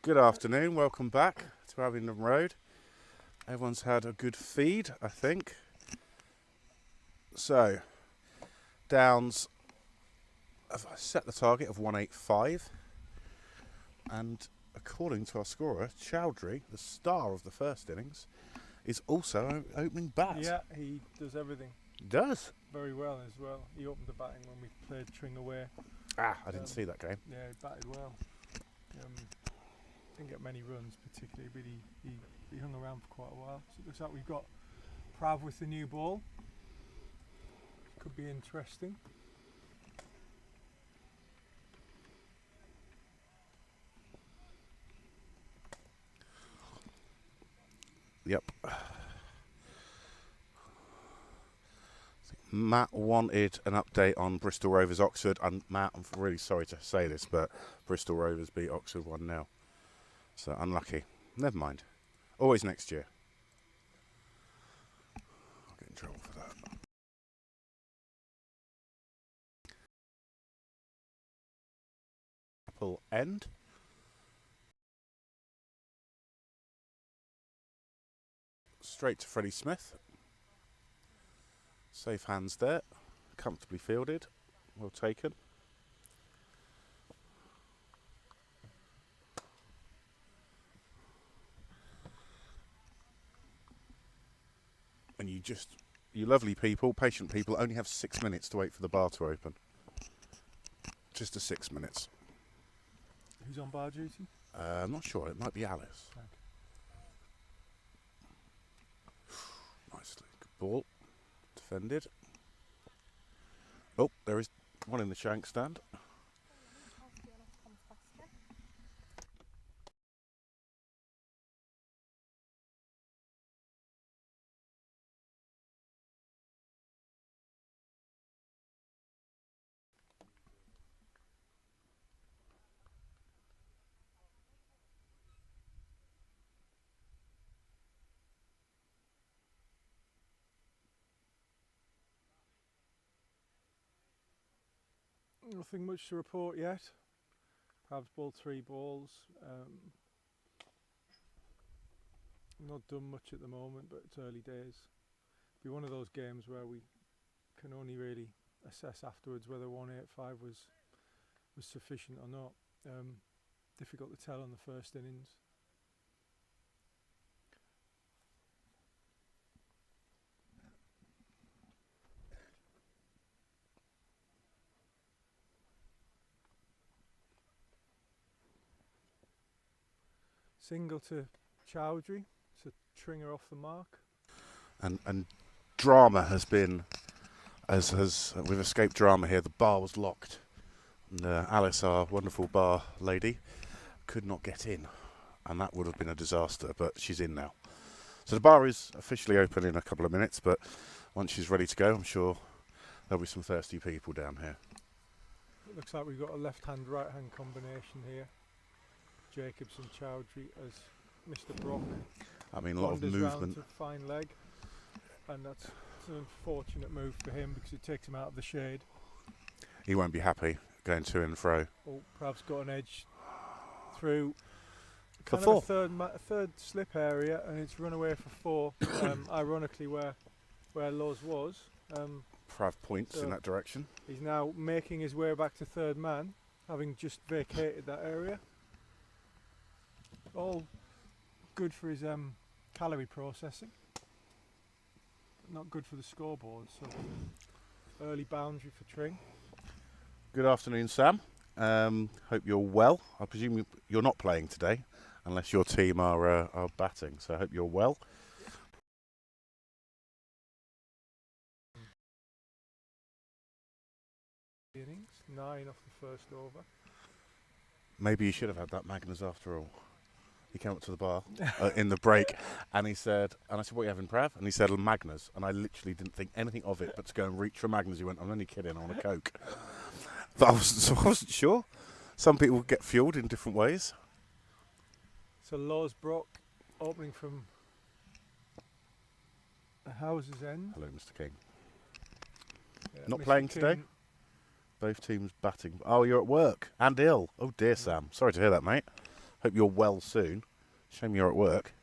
Speaker 2: Good afternoon, welcome back to Abingdon Road. Everyone's had a good feed, I think. So, Downs have set the target of 185, and according to our scorer, Chowdhury, the star of the first innings, is also opening bat.
Speaker 4: Yeah, he does everything
Speaker 2: He does.
Speaker 4: very well as well. He opened the batting when we played Tring away.
Speaker 2: I didn't see that game.
Speaker 4: Yeah, he batted well. Didn't get many runs particularly, but he hung around for quite a while. So it looks like we've got Prav with the new ball. Could be interesting.
Speaker 2: Yep. Matt wanted an update on Bristol Rovers Oxford, and Matt, I'm really sorry to say this, but Bristol Rovers beat Oxford 1-0. So unlucky. Never mind. Always next year. I'll get in trouble for that. Apple end. Straight to Freddie Smith. Safe hands there. Comfortably fielded. Well taken. And you lovely people, patient people, only have 6 minutes to wait for the bar to open. Just 6 minutes.
Speaker 4: Who's on bar duty?
Speaker 2: I'm not sure. It might be Alice.
Speaker 4: Okay.
Speaker 2: Nicely. Good ball. Defended. Oh, there is one in the shank stand.
Speaker 4: Nothing much to report yet. Prav's bowled 3 balls. Not done much at the moment, but it's early days. Be one of those games where we can only really assess afterwards whether 185 was sufficient or not. Difficult to tell on the first innings. Single to Chowdhury, to Tringer off the mark.
Speaker 2: And drama has been, we've escaped drama here. The bar was locked. And Alice, our wonderful bar lady, could not get in. And that would have been a disaster, but she's in now. So the bar is officially open in a couple of minutes, but once she's ready to go, I'm sure there'll be some thirsty people down here.
Speaker 4: It looks like we've got a left-hand, right-hand combination here. Jacobson Chowdhury as Mr. Brock.
Speaker 2: I mean, a lot of
Speaker 4: wanders round
Speaker 2: movement.
Speaker 4: to fine leg, and that's an unfortunate move for him because it takes him out of the shade.
Speaker 2: He won't be happy going to and fro.
Speaker 4: Oh, Prav's got an edge through
Speaker 2: For
Speaker 4: kind
Speaker 2: 4.
Speaker 4: of a third slip area, and it's run away for 4. Ironically, where Loz was.
Speaker 2: Prav points
Speaker 4: So
Speaker 2: in that direction.
Speaker 4: He's now making his way back to third man, having just vacated that area. All good for his calorie processing, not good for the scoreboard. So early boundary for Tring.
Speaker 2: Good afternoon, Sam. Hope you're well. I presume you're not playing today, unless your team are batting. So I hope you're well.
Speaker 4: Innings 9 off the first over.
Speaker 2: Maybe you should have had that Magnus after all. He came up to the bar in the break, and he said, and I said, "What are you having, Prav?" And he said, "Magnus." And I literally didn't think anything of it, but to go and reach for Magnus, he went, "I'm only kidding, I want a Coke." But I wasn't sure. Some people get fueled in different ways.
Speaker 4: So Loz Brock opening from the house's end.
Speaker 2: Hello, Mr. King.
Speaker 4: Yeah,
Speaker 2: Not
Speaker 4: Mr.
Speaker 2: playing today?
Speaker 4: King.
Speaker 2: Both teams batting. Oh, you're at work and ill. Oh dear, Sam. Sorry to hear that, mate. Hope you're well soon. Shame you're at work.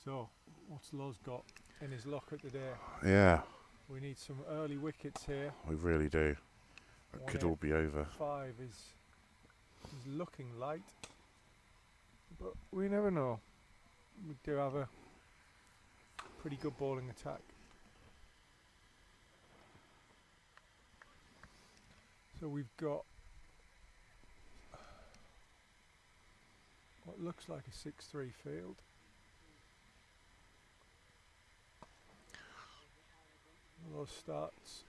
Speaker 4: So, what's Loz got in his locker today?
Speaker 2: Yeah,
Speaker 4: We need some early wickets here.
Speaker 2: we really do. It could all be over.
Speaker 4: 5 is looking light, but we never know. We do have a pretty good bowling attack. So we've got what looks like a 6-3 field. Loz starts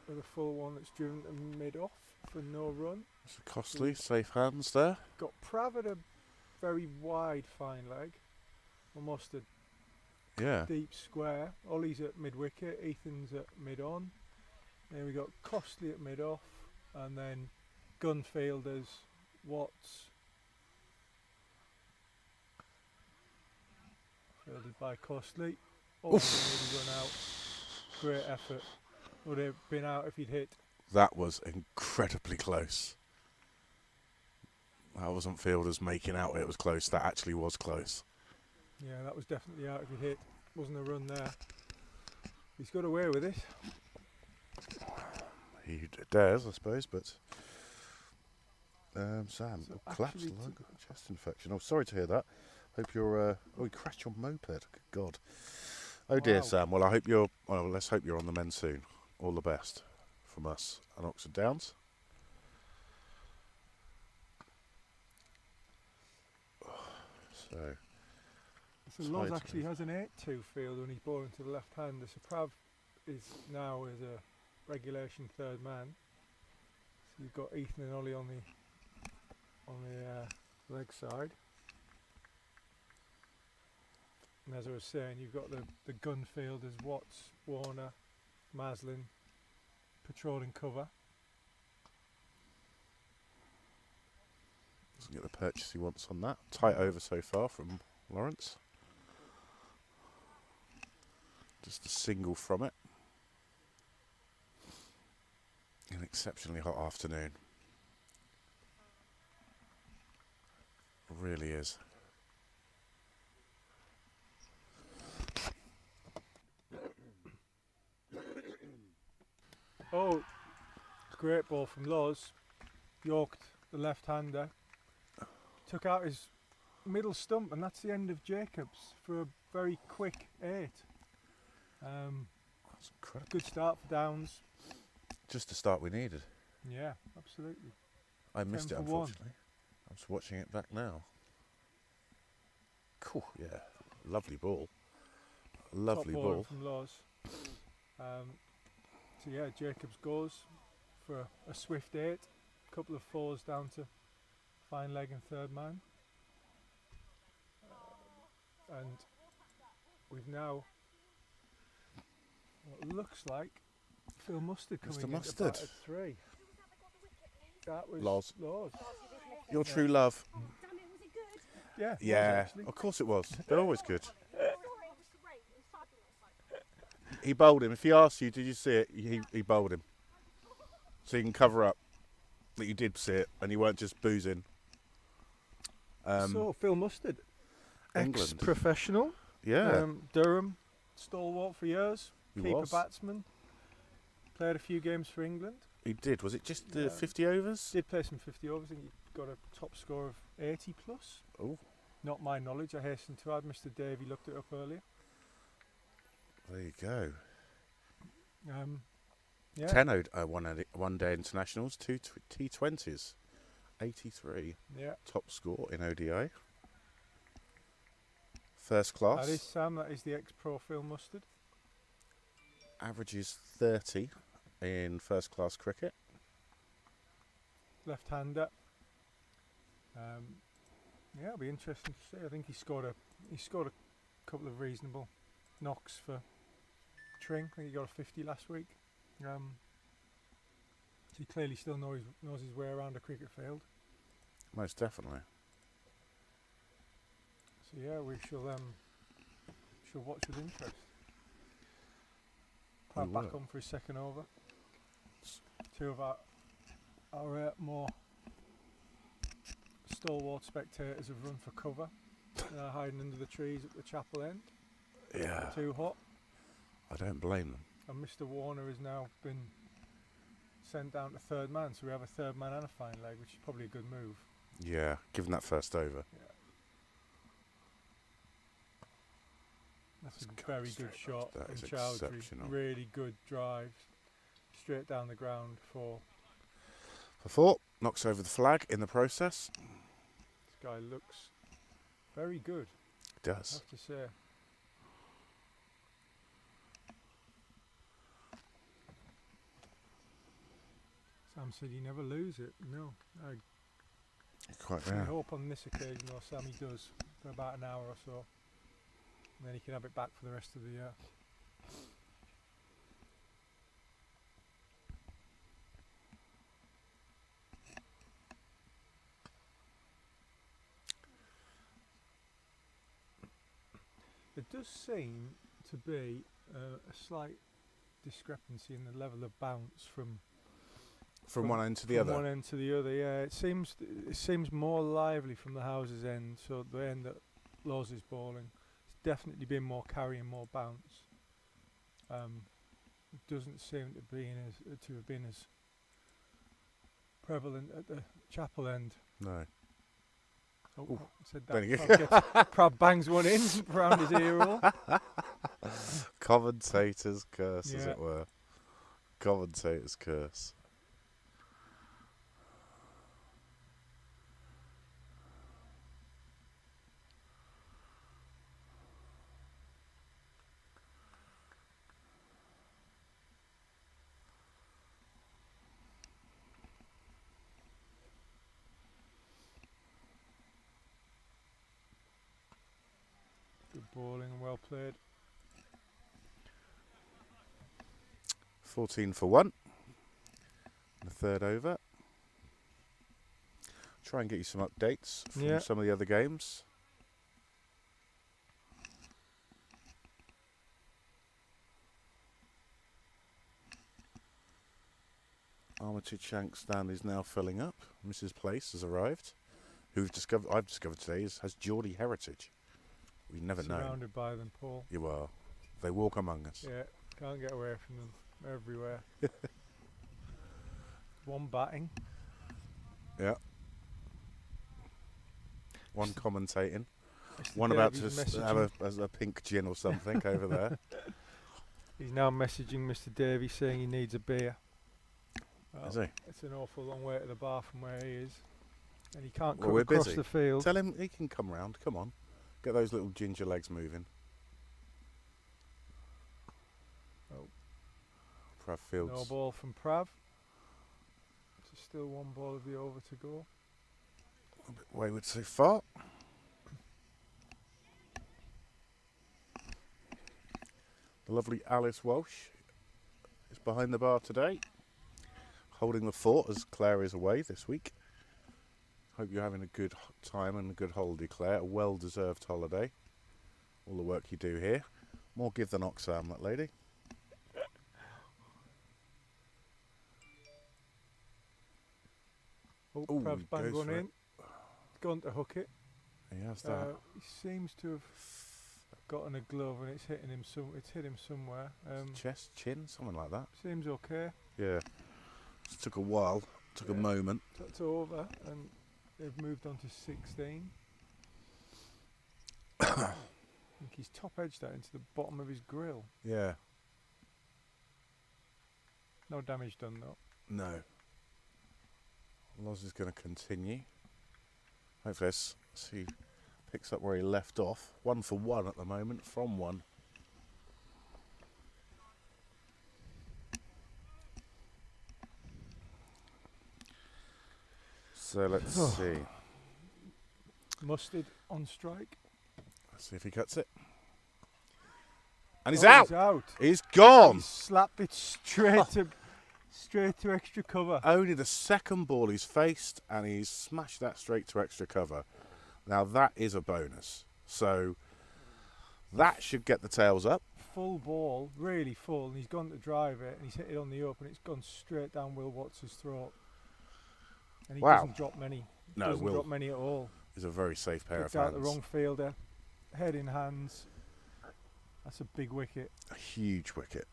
Speaker 4: with a full one that's driven to mid-off for no run.
Speaker 2: It's a costly, safe hands there.
Speaker 4: Got Prav at a very wide fine leg, almost a
Speaker 2: Yeah.
Speaker 4: deep square. Ollie's at mid-wicket, Ethan's at mid-on. Then we got Costly at mid-off, and then Gunfielders, Watts, fielded by Costly. Oh, nearly run out. Great effort. Would have been out if he'd hit.
Speaker 2: That was incredibly close. That wasn't fielders making out it was close. That actually was close.
Speaker 4: Yeah, that was definitely out if he'd hit. Wasn't a run there. He's got away with it.
Speaker 2: He dares, I suppose, but Sam,
Speaker 4: So
Speaker 2: collapsed
Speaker 4: actually
Speaker 2: lung chest infection. Oh, sorry to hear that. Hope you're. Oh, you crashed your moped. Good God. Oh dear,
Speaker 4: Wow.
Speaker 2: Sam. Well, I hope you're. Well, let's hope you're on the mend soon. All the best from us at Oxford Downs. So
Speaker 4: So Loz
Speaker 2: Tight.
Speaker 4: actually has an 8-2 field when he's bowling to the left hander. So Prav is now as a regulation third man. So you've got Ethan and Ollie on the leg side. And as I was saying, you've got the gun fielders, Watts, Warner, Maslin, patrolling cover.
Speaker 2: doesn't get the purchase he wants on that. Tight over so far from Lawrence. Just a single from it. An exceptionally hot afternoon. It really is.
Speaker 4: Oh, great ball from Loz. Yorked the left-hander. Took out his middle stump, and that's the end of Jacobs for a very quick 8.
Speaker 2: That's incredible.
Speaker 4: Good start for Downs.
Speaker 2: Just the start we needed.
Speaker 4: Yeah, absolutely.
Speaker 2: I missed it,
Speaker 4: 10 for 1.
Speaker 2: unfortunately. I was watching it back now. Cool, yeah. Lovely ball. Lovely
Speaker 4: Top ball
Speaker 2: ball.
Speaker 4: from Loz. So yeah, Jacobs goes for a swift 8. Couple of 4s down to fine leg and third man. And we've now what looks like Phil Mustard coming
Speaker 2: Mr.
Speaker 4: into
Speaker 2: Mustard.
Speaker 4: bat at 3. That was
Speaker 2: Loz.
Speaker 4: Loz.
Speaker 2: Your true love.
Speaker 4: Yeah, it was
Speaker 2: Yeah,
Speaker 4: actually.
Speaker 2: of course it was. They're always good. He bowled him. If he asked you, did you see it? He bowled him. So you can cover up that you did see it and you weren't just boozing.
Speaker 4: So Phil Mustard,
Speaker 2: England.
Speaker 4: ex-professional,
Speaker 2: Yeah,
Speaker 4: Durham, stalwart for years,
Speaker 2: he
Speaker 4: keeper
Speaker 2: was.
Speaker 4: batsman, played a few games for England.
Speaker 2: He did. Was it just the
Speaker 4: Yeah.
Speaker 2: 50 overs?
Speaker 4: Did play some 50 overs. I think he got a top score of 80 plus.
Speaker 2: Oh,
Speaker 4: Not my knowledge, I hasten to add. Mr. Davey looked it up earlier.
Speaker 2: there you go.
Speaker 4: Yeah.
Speaker 2: 10 one day internationals, 2 T20s, 83.
Speaker 4: Yeah.
Speaker 2: Top score in ODI. First class.
Speaker 4: That is Sam, that is the ex-pro Phil Mustard.
Speaker 2: Averages 30 in first class cricket.
Speaker 4: Left-hander. Yeah, it'll be interesting to see. I think he scored a couple of reasonable knocks for Tring. I think he got a 50 last week. So he clearly still knows his way around a cricket field.
Speaker 2: Most definitely.
Speaker 4: So yeah, we shall watch with interest. Prav back
Speaker 2: were.
Speaker 4: on for his second over. Two of our more stalwart spectators have run for cover. They're hiding under the trees at the chapel end.
Speaker 2: Yeah,
Speaker 4: Too hot.
Speaker 2: I don't blame them.
Speaker 4: And Mr. Warner has now been sent down to third man, so we have a third man and a fine leg, which is probably a good move.
Speaker 2: Yeah, given that first over.
Speaker 4: That's a
Speaker 2: That's
Speaker 4: very
Speaker 2: straight
Speaker 4: good shot
Speaker 2: that
Speaker 4: from
Speaker 2: is
Speaker 4: Chowdhury.
Speaker 2: exceptional.
Speaker 4: Really good drive. Straight down the ground for
Speaker 2: For 4, knocks over the flag in the process.
Speaker 4: this guy. Looks very good,
Speaker 2: It
Speaker 4: I
Speaker 2: does.
Speaker 4: have to say. Sam said you never lose it. No, I
Speaker 2: Quite
Speaker 4: I
Speaker 2: yeah.
Speaker 4: hope on this occasion, though, Sammy does for about an hour or so. And then he can have it back for the rest of the year. There does seem to be a slight discrepancy in the level of bounce from
Speaker 2: From one end to the
Speaker 4: from
Speaker 2: other.
Speaker 4: one end to the other. Yeah, it seems more lively from the houses end. So the end that Laws is bowling, it's definitely been more carry and more bounce. It doesn't seem to have been as prevalent at the chapel end.
Speaker 2: No.
Speaker 4: Oh,
Speaker 2: Ooh,
Speaker 4: I said
Speaker 2: there
Speaker 4: that.
Speaker 2: you
Speaker 4: Prav bangs one in around his ear hole.
Speaker 2: Commentator's curse, as
Speaker 4: Yeah.
Speaker 2: it were. Commentator's curse.
Speaker 4: Good bowling and well played.
Speaker 2: 14 for 1. The third over. Try and get you some updates from
Speaker 4: Yeah.
Speaker 2: some of the other games. Armitage Shank stand is now filling up. Mrs. Place has arrived. I've discovered today has Geordie heritage. We've never known.
Speaker 4: Surrounded by them, Paul.
Speaker 2: You are. They walk among us.
Speaker 4: Yeah, can't get away from them. They're everywhere. One batting.
Speaker 2: Yeah. One commentating.
Speaker 4: Mr.
Speaker 2: One about to
Speaker 4: Davies
Speaker 2: have a pink gin or something over there.
Speaker 4: He's now messaging Mr. Davies saying he needs a beer.
Speaker 2: Is he?
Speaker 4: It's an awful long way to the bar from where he is. And he can't
Speaker 2: Well,
Speaker 4: cut
Speaker 2: we're
Speaker 4: across
Speaker 2: busy.
Speaker 4: the field.
Speaker 2: Tell him he can come round. Come on. Get those little ginger legs moving.
Speaker 4: Oh.
Speaker 2: Prav Fields.
Speaker 4: No ball from Prav. So still one ball of the over to go.
Speaker 2: A bit wayward so far. The lovely Alice Walsh is behind the bar today, holding the fort as Claire is away this week. Hope you're having a good time and a good holiday, Claire. A well-deserved holiday. All the work you do here. More give than Oxfam, that lady.
Speaker 4: Oh,
Speaker 2: Ooh,
Speaker 4: Prav's
Speaker 2: he
Speaker 4: banged
Speaker 2: goes
Speaker 4: one
Speaker 2: for it.
Speaker 4: in. Gone to hook it.
Speaker 2: He has that.
Speaker 4: He seems to have gotten a glove and it's hitting him. It's hit him somewhere.
Speaker 2: Chest, chin, something like that.
Speaker 4: Seems okay.
Speaker 2: Yeah. It took a while. Took a moment.
Speaker 4: That's over, and they've moved on to 16. I think he's top edged that into the bottom of his grill.
Speaker 2: Yeah.
Speaker 4: No damage done though.
Speaker 2: No. Loz is going to continue. Hopefully, let's see, picks up where he left off. 1 for 1 at the moment from 1. So let's see.
Speaker 4: Mustard on strike.
Speaker 2: Let's see if he cuts it. And he's
Speaker 4: Oh,
Speaker 2: out.
Speaker 4: He's out.
Speaker 2: He's gone.
Speaker 4: He slapped it straight to extra cover.
Speaker 2: Only the second ball he's faced, and he's smashed that straight to extra cover. Now that is a bonus. So that should get the tails up.
Speaker 4: full ball, really full, and he's gone to drive it, and he's hit it on the up, and it's gone straight down Will Watts' throat. And he
Speaker 2: Wow.
Speaker 4: doesn't drop many.
Speaker 2: No,
Speaker 4: Doesn't
Speaker 2: Will
Speaker 4: drop many at all.
Speaker 2: is a very safe pair
Speaker 4: Picked
Speaker 2: of
Speaker 4: out
Speaker 2: hands.
Speaker 4: the wrong fielder, head in hands. That's a big wicket.
Speaker 2: A huge wicket.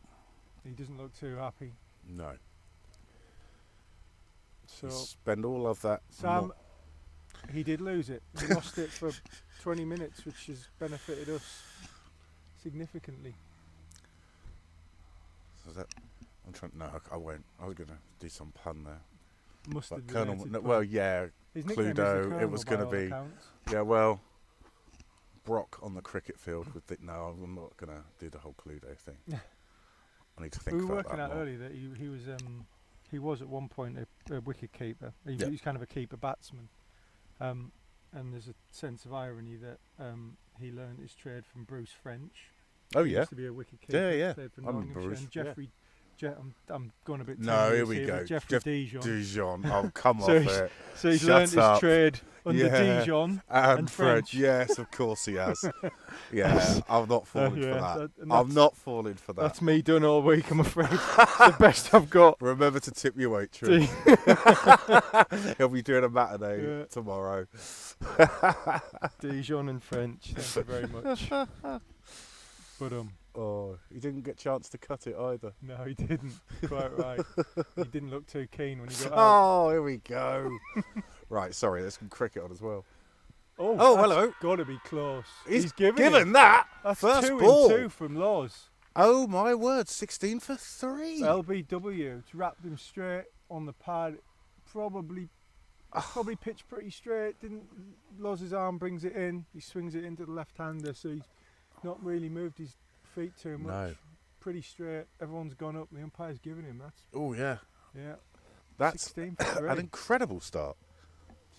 Speaker 4: He doesn't look too happy.
Speaker 2: No.
Speaker 4: So
Speaker 2: You spend all of that.
Speaker 4: Sam, he did lose it. He lost it for 20 minutes, which has benefited us significantly.
Speaker 2: So that, I'm trying. No, I won't. I was going to do some pun there.
Speaker 4: Mustard
Speaker 2: But Colonel.
Speaker 4: related
Speaker 2: No,
Speaker 4: pun.
Speaker 2: well, yeah.
Speaker 4: His nickname is the
Speaker 2: Cluedo, it
Speaker 4: Colonel
Speaker 2: was
Speaker 4: by
Speaker 2: gonna
Speaker 4: all
Speaker 2: be-
Speaker 4: accounts.
Speaker 2: Yeah. Well, Brock on the cricket field with the. No, I'm not going to do the whole Cluedo thing. I need to think
Speaker 4: We were
Speaker 2: about
Speaker 4: working
Speaker 2: that
Speaker 4: out
Speaker 2: more.
Speaker 4: earlier that he was at one point a wicket keeper. He
Speaker 2: Yeah.
Speaker 4: was kind of a keeper batsman. And there's a sense of irony that he learned his trade from Bruce French.
Speaker 2: Oh
Speaker 4: He
Speaker 2: yeah.
Speaker 4: used to be a wicket keeper.
Speaker 2: Yeah, yeah.
Speaker 4: Played for
Speaker 2: I remember
Speaker 4: Nottinghamshire.
Speaker 2: Bruce,
Speaker 4: And
Speaker 2: yeah.
Speaker 4: Jeffrey. I'm going a bit.
Speaker 2: No, here
Speaker 4: tenuous
Speaker 2: we
Speaker 4: but
Speaker 2: go.
Speaker 4: Jeffrey Dijon.
Speaker 2: Dijon. Oh, come
Speaker 4: So
Speaker 2: off
Speaker 4: he's-
Speaker 2: it.
Speaker 4: So he's
Speaker 2: Shut
Speaker 4: learned his
Speaker 2: up.
Speaker 4: trade under
Speaker 2: Yeah.
Speaker 4: Dijon.
Speaker 2: And
Speaker 4: French.
Speaker 2: Yes, of course he has. Yeah, I'm not falling
Speaker 4: yeah,
Speaker 2: for that.
Speaker 4: and
Speaker 2: I'm
Speaker 4: that's-
Speaker 2: not falling for that.
Speaker 4: That's me done all week, I'm afraid. It's the best I've got.
Speaker 2: Remember to tip your waitress. He'll be doing a matinee
Speaker 4: Yeah.
Speaker 2: tomorrow.
Speaker 4: Dijon and French, thank you very much. But
Speaker 2: Oh, he didn't get a chance to cut it either.
Speaker 4: no, he didn't. Quite right. He didn't look too keen when he got out.
Speaker 2: Oh, here we go. Right, sorry, there's some cricket on as well.
Speaker 4: Oh,
Speaker 2: Oh,
Speaker 4: that's
Speaker 2: hello.
Speaker 4: got to be close.
Speaker 2: He's
Speaker 4: given
Speaker 2: Given
Speaker 4: it.
Speaker 2: that
Speaker 4: That's
Speaker 2: first
Speaker 4: 2
Speaker 2: ball.
Speaker 4: in 2 from Laws.
Speaker 2: Oh my word, 16 for 3.
Speaker 4: LBW. It's wrapped him straight on the pad. Probably pitched pretty straight. Didn't Laws's arm brings it in. He swings it into the left-hander, so he's not really moved his feet too much.
Speaker 2: No.
Speaker 4: Pretty straight. Everyone's gone up. The umpire's given him.
Speaker 2: Oh yeah,
Speaker 4: Yeah.
Speaker 2: that's
Speaker 4: 16 for 3.
Speaker 2: an incredible start.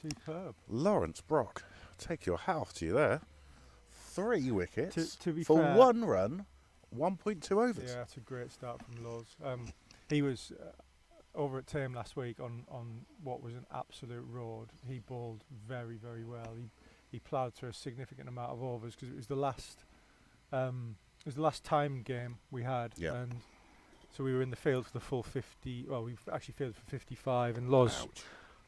Speaker 4: Superb.
Speaker 2: Lawrence Brock, take your hat off to you there. 3 wickets
Speaker 4: To be
Speaker 2: for
Speaker 4: fair,
Speaker 2: 1 run, 1.2 overs.
Speaker 4: Yeah, that's a great start from Laws. He was over at Tame last week on what was an absolute road. He bowled very, very well. He ploughed through a significant amount of overs because it was the last time game we had.
Speaker 2: Yeah.
Speaker 4: And so we were in the field for the full 50. Well, we've actually fielded for 55, and Laws.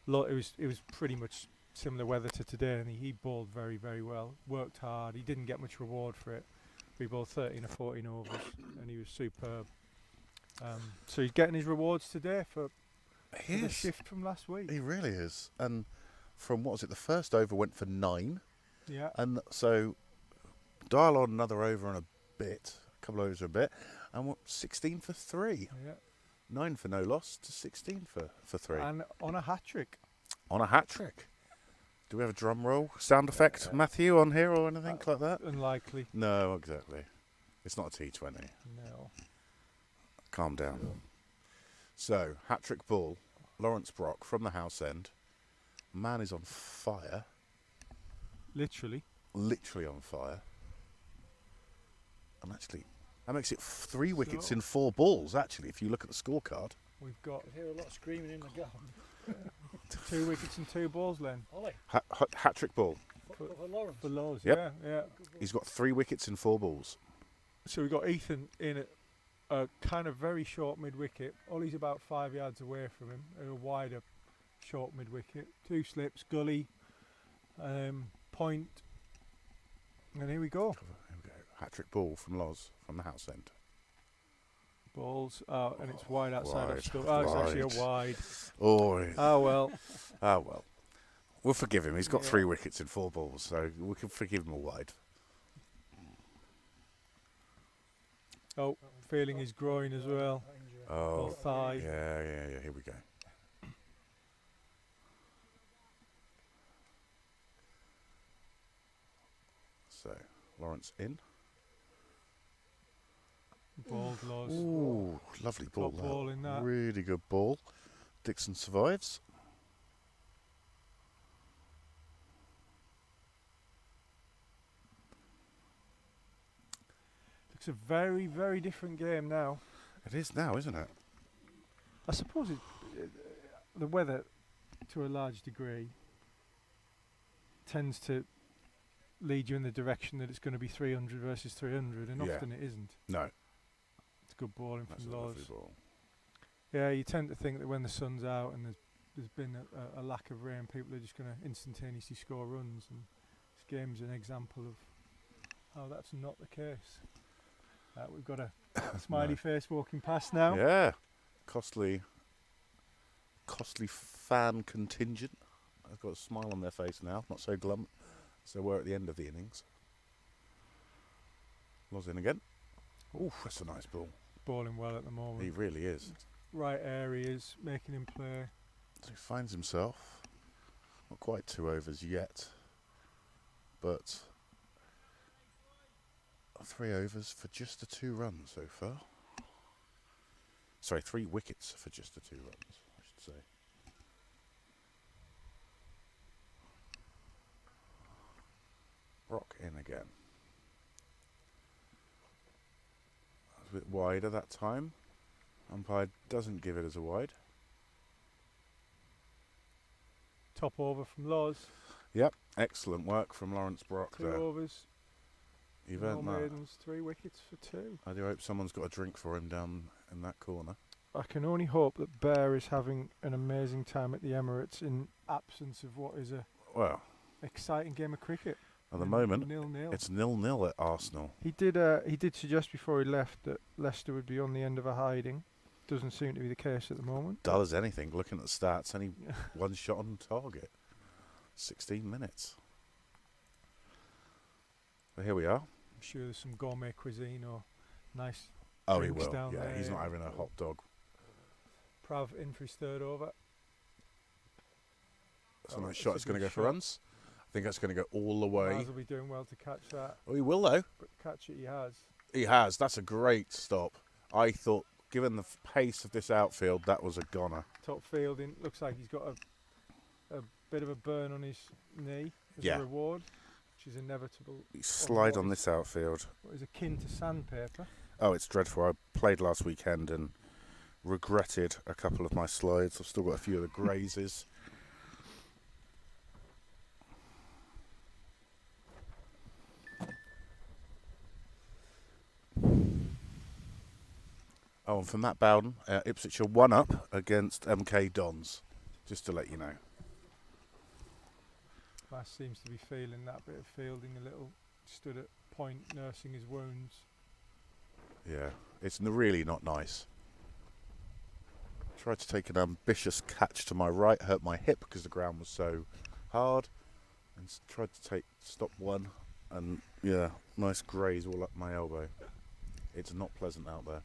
Speaker 4: It was pretty much similar weather to today, and he bowled very, very well. Worked hard. He didn't get much reward for it. We bowled 13 or 14 overs, and he was superb. So he's getting his rewards today for
Speaker 2: He
Speaker 4: the
Speaker 2: is.
Speaker 4: shift from last week.
Speaker 2: He really is. And from what was it, the first over went for 9.
Speaker 4: Yeah.
Speaker 2: And so dial on another over and a bit, a couple overs and a bit, and what, 16 for 3.
Speaker 4: Yeah.
Speaker 2: 9 for no loss to 16 for 3.
Speaker 4: And on a hat trick.
Speaker 2: On a hat trick. Do we have a drum roll sound effect, Matthew, on here or anything like that?
Speaker 4: Unlikely.
Speaker 2: No, exactly. It's not a T20.
Speaker 4: No.
Speaker 2: Calm down. So, hat trick ball, Lawrence Brock from the house end. Man is on fire.
Speaker 4: Literally.
Speaker 2: Literally on fire. And actually, that makes it 3 wickets
Speaker 4: So-
Speaker 2: in 4 balls, actually, if you look at the scorecard.
Speaker 4: We've got
Speaker 6: I hear a lot of screaming in the garden.
Speaker 4: 2 wickets and 2 balls then
Speaker 6: Ollie,
Speaker 2: Hat trick ball.
Speaker 6: for Lawrence.
Speaker 4: for Laws.
Speaker 2: Yep.
Speaker 4: Yeah.
Speaker 2: He's got 3 wickets in 4 balls.
Speaker 4: So we've got Ethan in at a kind of very short mid-wicket. Ollie's about 5 yards away from him, at a wider short mid-wicket. 2 slips, gully, point, and here we go.
Speaker 2: Here we go. Hat trick ball from Loz from the house end.
Speaker 4: Balls, and it's wide outside
Speaker 2: Wide,
Speaker 4: of stump. Oh, it's actually a
Speaker 2: wide.
Speaker 4: wide.
Speaker 2: Oh,
Speaker 4: Oh well.
Speaker 2: ah, well. We'll forgive him. He's got
Speaker 4: Yeah.
Speaker 2: 3 wickets in 4 balls, so we can forgive him a wide.
Speaker 4: Oh, feeling his groin as well. Or
Speaker 2: Oh,
Speaker 4: thigh.
Speaker 2: yeah. Here we go. So, Lawrence in.
Speaker 4: Bald Laws.
Speaker 2: Ooh, lovely ball.
Speaker 4: Top ball in that.
Speaker 2: Really good ball. Dixon survives.
Speaker 4: Looks a very, very different game now.
Speaker 2: It is now, isn't it?
Speaker 4: I suppose the weather, to a large degree, tends to lead you in the direction that it's going to be 300 versus 300, and
Speaker 2: Yeah.
Speaker 4: often it isn't.
Speaker 2: No,
Speaker 4: It's good bowling
Speaker 2: that's
Speaker 4: from
Speaker 2: a lovely
Speaker 4: Laws.
Speaker 2: ball.
Speaker 4: Yeah, you tend to think that when the sun's out and there's been a lack of rain, people are just going to instantaneously score runs, and this game's an example of how that's not the case. We've got a smiley face walking past now.
Speaker 2: Yeah, costly fan contingent. I've got a smile on their face now, not so glum as they were at the end of the innings. Loz in again. Ooh, that's a nice ball.
Speaker 4: Bowling well at the moment.
Speaker 2: He really is.
Speaker 4: Right areas, making him play.
Speaker 2: So he finds himself, not quite 2 overs yet, but 3 overs for just the 2 runs so far. Sorry, 3 wickets for just the 2 runs, I should say. Brock in again. That was a bit wider that time. Umpire doesn't give it as a wide.
Speaker 4: Top over from Laws.
Speaker 2: Yep, excellent work from Lawrence Brock
Speaker 4: 2
Speaker 2: there.
Speaker 4: overs.
Speaker 2: You've
Speaker 4: No
Speaker 2: earned that.
Speaker 4: maidens, 3 wickets for 2.
Speaker 2: I do hope someone's got a drink for him down in that corner.
Speaker 4: I can only hope that Bear is having an amazing time at the Emirates in absence of what is a
Speaker 2: Well,
Speaker 4: exciting game of cricket.
Speaker 2: at the moment,
Speaker 4: 0-0.
Speaker 2: it's 0-0 at Arsenal.
Speaker 4: He did suggest before he left that Leicester would be on the end of a hiding. Doesn't seem to be the case at the moment.
Speaker 2: Dull as anything, looking at the stats, only 1 shot on target. 16 minutes. But here we are.
Speaker 4: I'm sure there's some gourmet cuisine or nice
Speaker 2: Oh, he
Speaker 4: drinks
Speaker 2: will.
Speaker 4: down
Speaker 2: Yeah,
Speaker 4: there.
Speaker 2: he's not having a hot dog.
Speaker 4: Prav in for his 3rd over.
Speaker 2: That's a
Speaker 4: Oh,
Speaker 2: nice
Speaker 4: it's
Speaker 2: shot.
Speaker 4: a
Speaker 2: It's going to
Speaker 4: good
Speaker 2: go for
Speaker 4: shot.
Speaker 2: runs. I think that's going to go all the way.
Speaker 4: Miles will be doing well to catch that,
Speaker 2: Oh, he will, though.
Speaker 4: but catch it he has.
Speaker 2: He has. That's a great stop. I thought, given the pace of this outfield, that was a goner.
Speaker 4: Top fielding. Looks like he's got a bit of a burn on his knee as
Speaker 2: Yeah.
Speaker 4: a reward, which is inevitable.
Speaker 2: He slide
Speaker 4: what
Speaker 2: on
Speaker 4: is-
Speaker 2: this outfield.
Speaker 4: What is akin to sandpaper.
Speaker 2: Oh, it's dreadful. I played last weekend and regretted a couple of my slides. I've still got a few of the grazes. Oh, and for Matt Bowden, Ipswich are 1 up against MK Dons, just to let you know.
Speaker 4: Mass seems to be feeling that bit of fielding a little. Stood at point nursing his wounds.
Speaker 2: Yeah, it's really not nice. Tried to take an ambitious catch to my right, hurt my hip because the ground was so hard, and tried to stop one, and yeah, nice graze all up my elbow. It's not pleasant out there.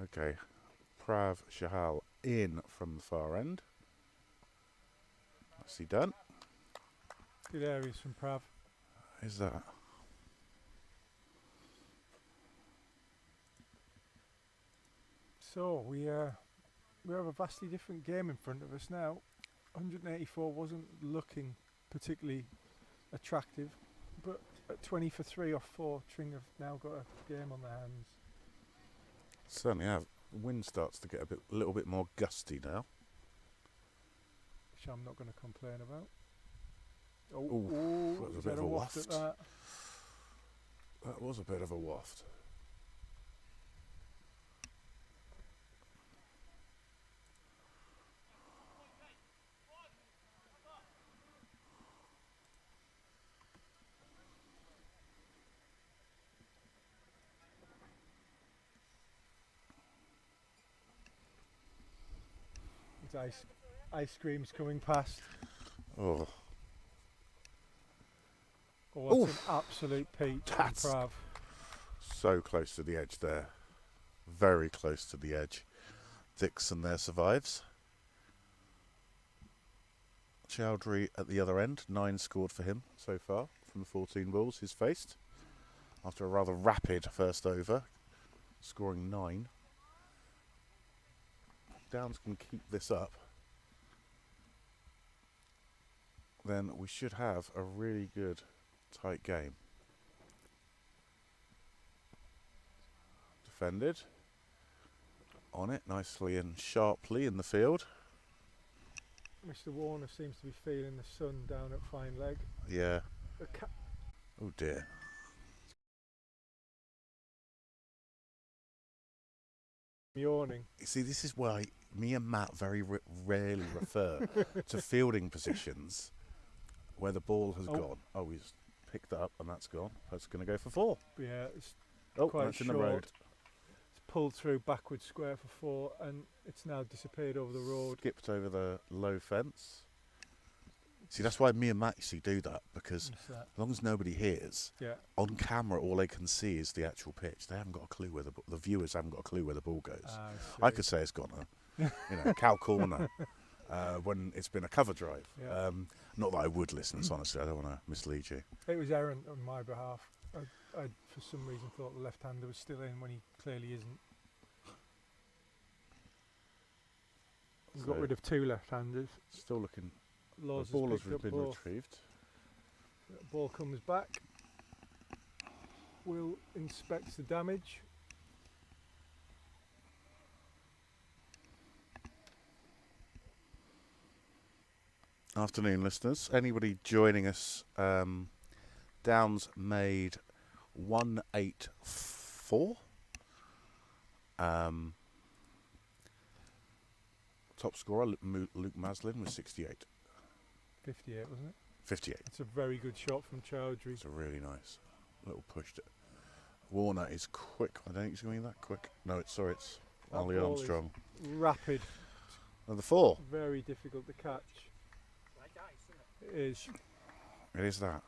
Speaker 2: Okay, Prav Shahal in from the far end. Nicely done.
Speaker 4: Good areas from Prav.
Speaker 2: Is that?
Speaker 4: So we have a vastly different game in front of us now. 184 wasn't looking particularly attractive, but at 20 for 3 or 4, Tring have now got a game on their hands.
Speaker 2: Certainly have. The wind starts to get a little bit more gusty now.
Speaker 4: Which I'm not going to complain about. Oh,
Speaker 2: Ooh, that was a
Speaker 4: he's
Speaker 2: bit
Speaker 4: had
Speaker 2: of a
Speaker 4: waft at
Speaker 2: waft.
Speaker 4: that.
Speaker 2: That was a bit of a waft.
Speaker 4: It's ice cream's coming past.
Speaker 2: Oh,
Speaker 4: Oh, that's
Speaker 2: Oof.
Speaker 4: an absolute peach from
Speaker 2: That's-
Speaker 4: Prav.
Speaker 2: so close to the edge there. Very close to the edge. Dixon there survives. Chowdhury at the other end. 9 scored for him so far from the 14 balls he's faced. After a rather rapid first over, scoring 9. Downs can keep this up, then we should have a really good tight game. Defended. On it nicely and sharply in the field.
Speaker 4: Mr. Warner seems to be feeling the sun down at fine leg.
Speaker 2: Yeah.
Speaker 4: The
Speaker 2: Oh dear.
Speaker 4: yawning.
Speaker 2: You see, this is why me and Matt very rarely refer to fielding positions where the ball has gone. Oh, he's picked that up and that's gone. That's going to go for 4.
Speaker 4: Yeah, it's
Speaker 2: Oh,
Speaker 4: short.
Speaker 2: that's in the road.
Speaker 4: It's pulled through backward square for 4, and it's now disappeared over the road.
Speaker 2: Skipped over the low fence. See, that's why me and Matt used to do that, because as long as nobody hears, on camera all they can see is the actual pitch. They haven't got a clue where the viewers haven't got a clue where the ball goes. I could say it's gone a cow corner when it's been a cover drive.
Speaker 4: Yeah.
Speaker 2: Not that I would listen, honestly. I don't want to mislead you.
Speaker 4: It was errant on my behalf. I for some reason thought the left-hander was still in when he clearly isn't. We've got rid of 2 left-handers.
Speaker 2: Still looking.
Speaker 4: Laws
Speaker 2: the ball has
Speaker 4: been
Speaker 2: been retrieved.
Speaker 4: Ball comes back. Will inspects the damage.
Speaker 2: Afternoon, listeners. Anybody joining us? Downs made 184. Top scorer Luke Maslin was 68.
Speaker 4: 58, wasn't it?
Speaker 2: 58.
Speaker 4: It's a very good shot from Chowdhury.
Speaker 2: It's a really nice little push. Warner is quick. I don't think he's going to be that quick. No, it's Ollie Armstrong.
Speaker 4: Rapid.
Speaker 2: Another 4.
Speaker 4: Very difficult to catch. It is.
Speaker 2: It is that.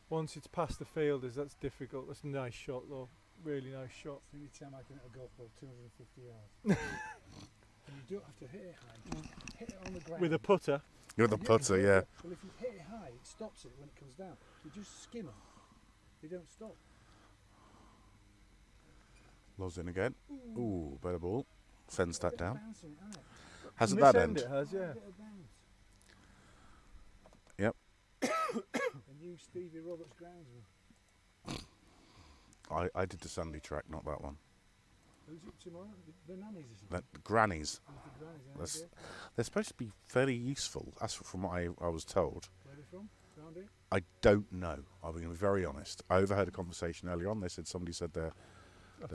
Speaker 4: Once it's past the fielders, that's difficult. That's a nice shot, though. Really nice shot.
Speaker 6: So you tell me I can hit a golf ball 250 yards. And you don't have to hit it high. Just hit it on the ground.
Speaker 4: With a putter?
Speaker 2: You're the putter, yeah.
Speaker 6: Well, if you hit it high, it stops it when it comes down. You just skim them. They don't stop.
Speaker 2: Loz in again. Ooh, better ball. Fence that down.
Speaker 6: Bouncing, isn't it?
Speaker 2: Hasn't
Speaker 4: This
Speaker 2: that end?
Speaker 4: It has, yeah.
Speaker 6: A bit of bounce.
Speaker 2: Yep.
Speaker 6: And you, Stevie Roberts groundsman.
Speaker 2: I did the Sunday track, not that one.
Speaker 6: Who's it tomorrow? The nannies or something?
Speaker 2: The grannies.
Speaker 6: Oh, the grannies,
Speaker 2: They're supposed to be fairly useful. That's from what I was told.
Speaker 6: Where are they from? Round here?
Speaker 2: I don't know. I'm going to be very honest. I overheard a conversation earlier on. Somebody said they're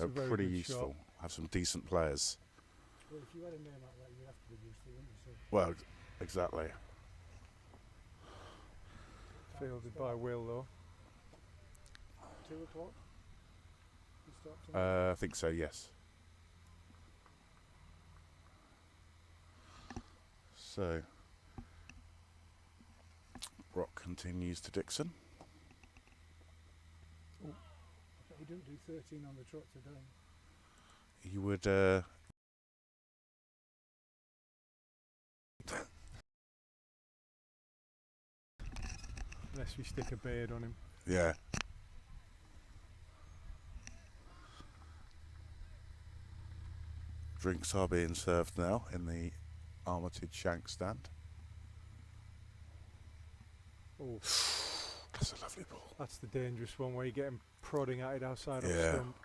Speaker 2: pretty useful.
Speaker 4: Shot.
Speaker 2: Have some decent players.
Speaker 6: Well, if you had a name like that, you'd have to be useful, wouldn't you? So
Speaker 2: Well, exactly.
Speaker 4: Fielded by Will, though.
Speaker 6: 2 o'clock? You start tomorrow?
Speaker 2: I think so, yes. So, Brock continues to Dixon.
Speaker 6: I bet you don't do 13 on the trot today.
Speaker 2: You would.
Speaker 4: Unless we stick a beard on him.
Speaker 2: Yeah. Drinks are being served now in the Armitage Shank stand.
Speaker 4: Oh,
Speaker 2: That's a lovely ball.
Speaker 4: that's the dangerous one where you get him prodding at it outside of
Speaker 2: Yeah.
Speaker 4: the stump.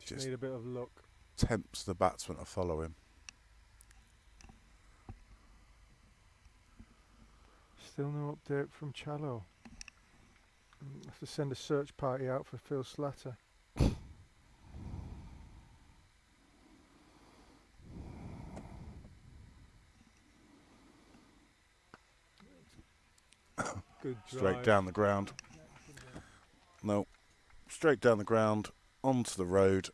Speaker 2: Just
Speaker 4: Need a bit of luck.
Speaker 2: tempts the batsman to follow him.
Speaker 4: Still no update from Challow. Have to send a search party out for Phil Slatter. Good drive.
Speaker 2: Straight down the ground. No. Straight down the ground, onto the road.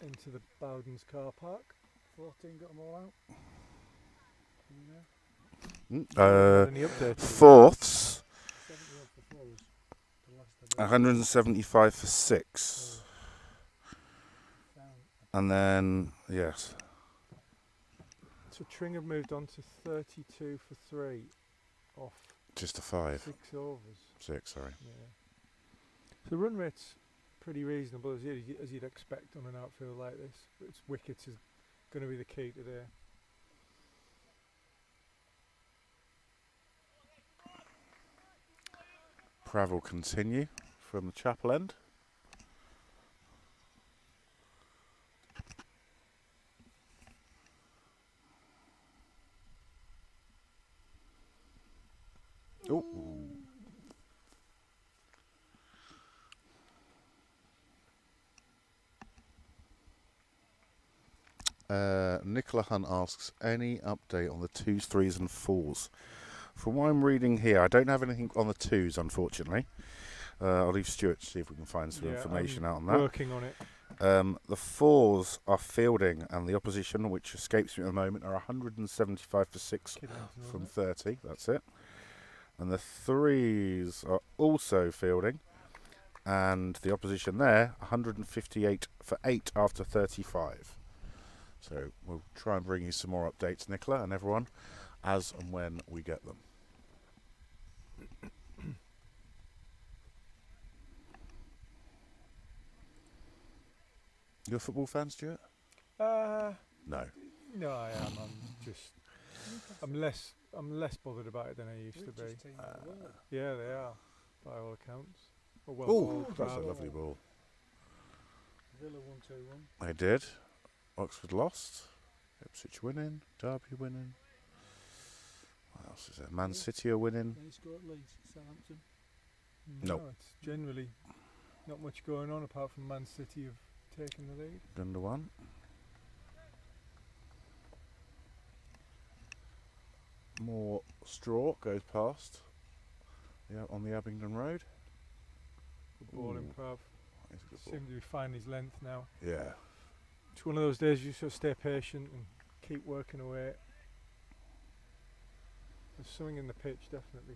Speaker 4: Into the Bowden's car park.
Speaker 6: 14 got them all out. You know?
Speaker 4: Any updates?
Speaker 2: Fourths,
Speaker 6: 70 odd for 4 was the last I got.
Speaker 2: 175 for 6.
Speaker 6: Found
Speaker 2: And then, yes.
Speaker 4: So Tring have moved on to 32 for 3 off
Speaker 2: Just a 5.
Speaker 4: 6 overs.
Speaker 2: 6, sorry.
Speaker 4: Yeah. The run rate's pretty reasonable as you'd expect on an outfield like this. But its wickets is going to be the key today.
Speaker 2: Prav will continue from the chapel end. Oh. Nicola Hunt asks, any update on the 2s, 3s and 4s? From what I'm reading here, I don't have anything on the 2s, unfortunately. I'll leave Stuart to see if we can find some information out on that.
Speaker 4: Working on it.
Speaker 2: The 4s are fielding, and the opposition, which escapes me at the moment, are 175 for 6 from 30. That's it. And the 3s are also fielding, and the opposition there, 158 for 8 after 35. So we'll try and bring you some more updates, Nicola, and everyone, as and when we get them. You a football fan, Stuart? No.
Speaker 4: No, I am. I'm less bothered about it than I used to be. Yeah, they are, by all accounts.
Speaker 2: Oh, that's a lovely ball.
Speaker 6: Villa 1-2-1.
Speaker 2: They did. Oxford lost. Ipswich winning. Derby winning. What else is there? Man City are winning.
Speaker 6: They scored Leeds, Southampton.
Speaker 2: Nope.
Speaker 4: No, it's generally not much going on apart from Man City have taken the lead.
Speaker 2: Under one. More straw goes past. Yeah, on the Abingdon Road.
Speaker 4: Good ball in Prav.
Speaker 2: That's a good ball.
Speaker 4: Seems to be finding his length now.
Speaker 2: Yeah.
Speaker 4: It's one of those days you sort of stay patient and keep working away. There's something in the pitch, definitely.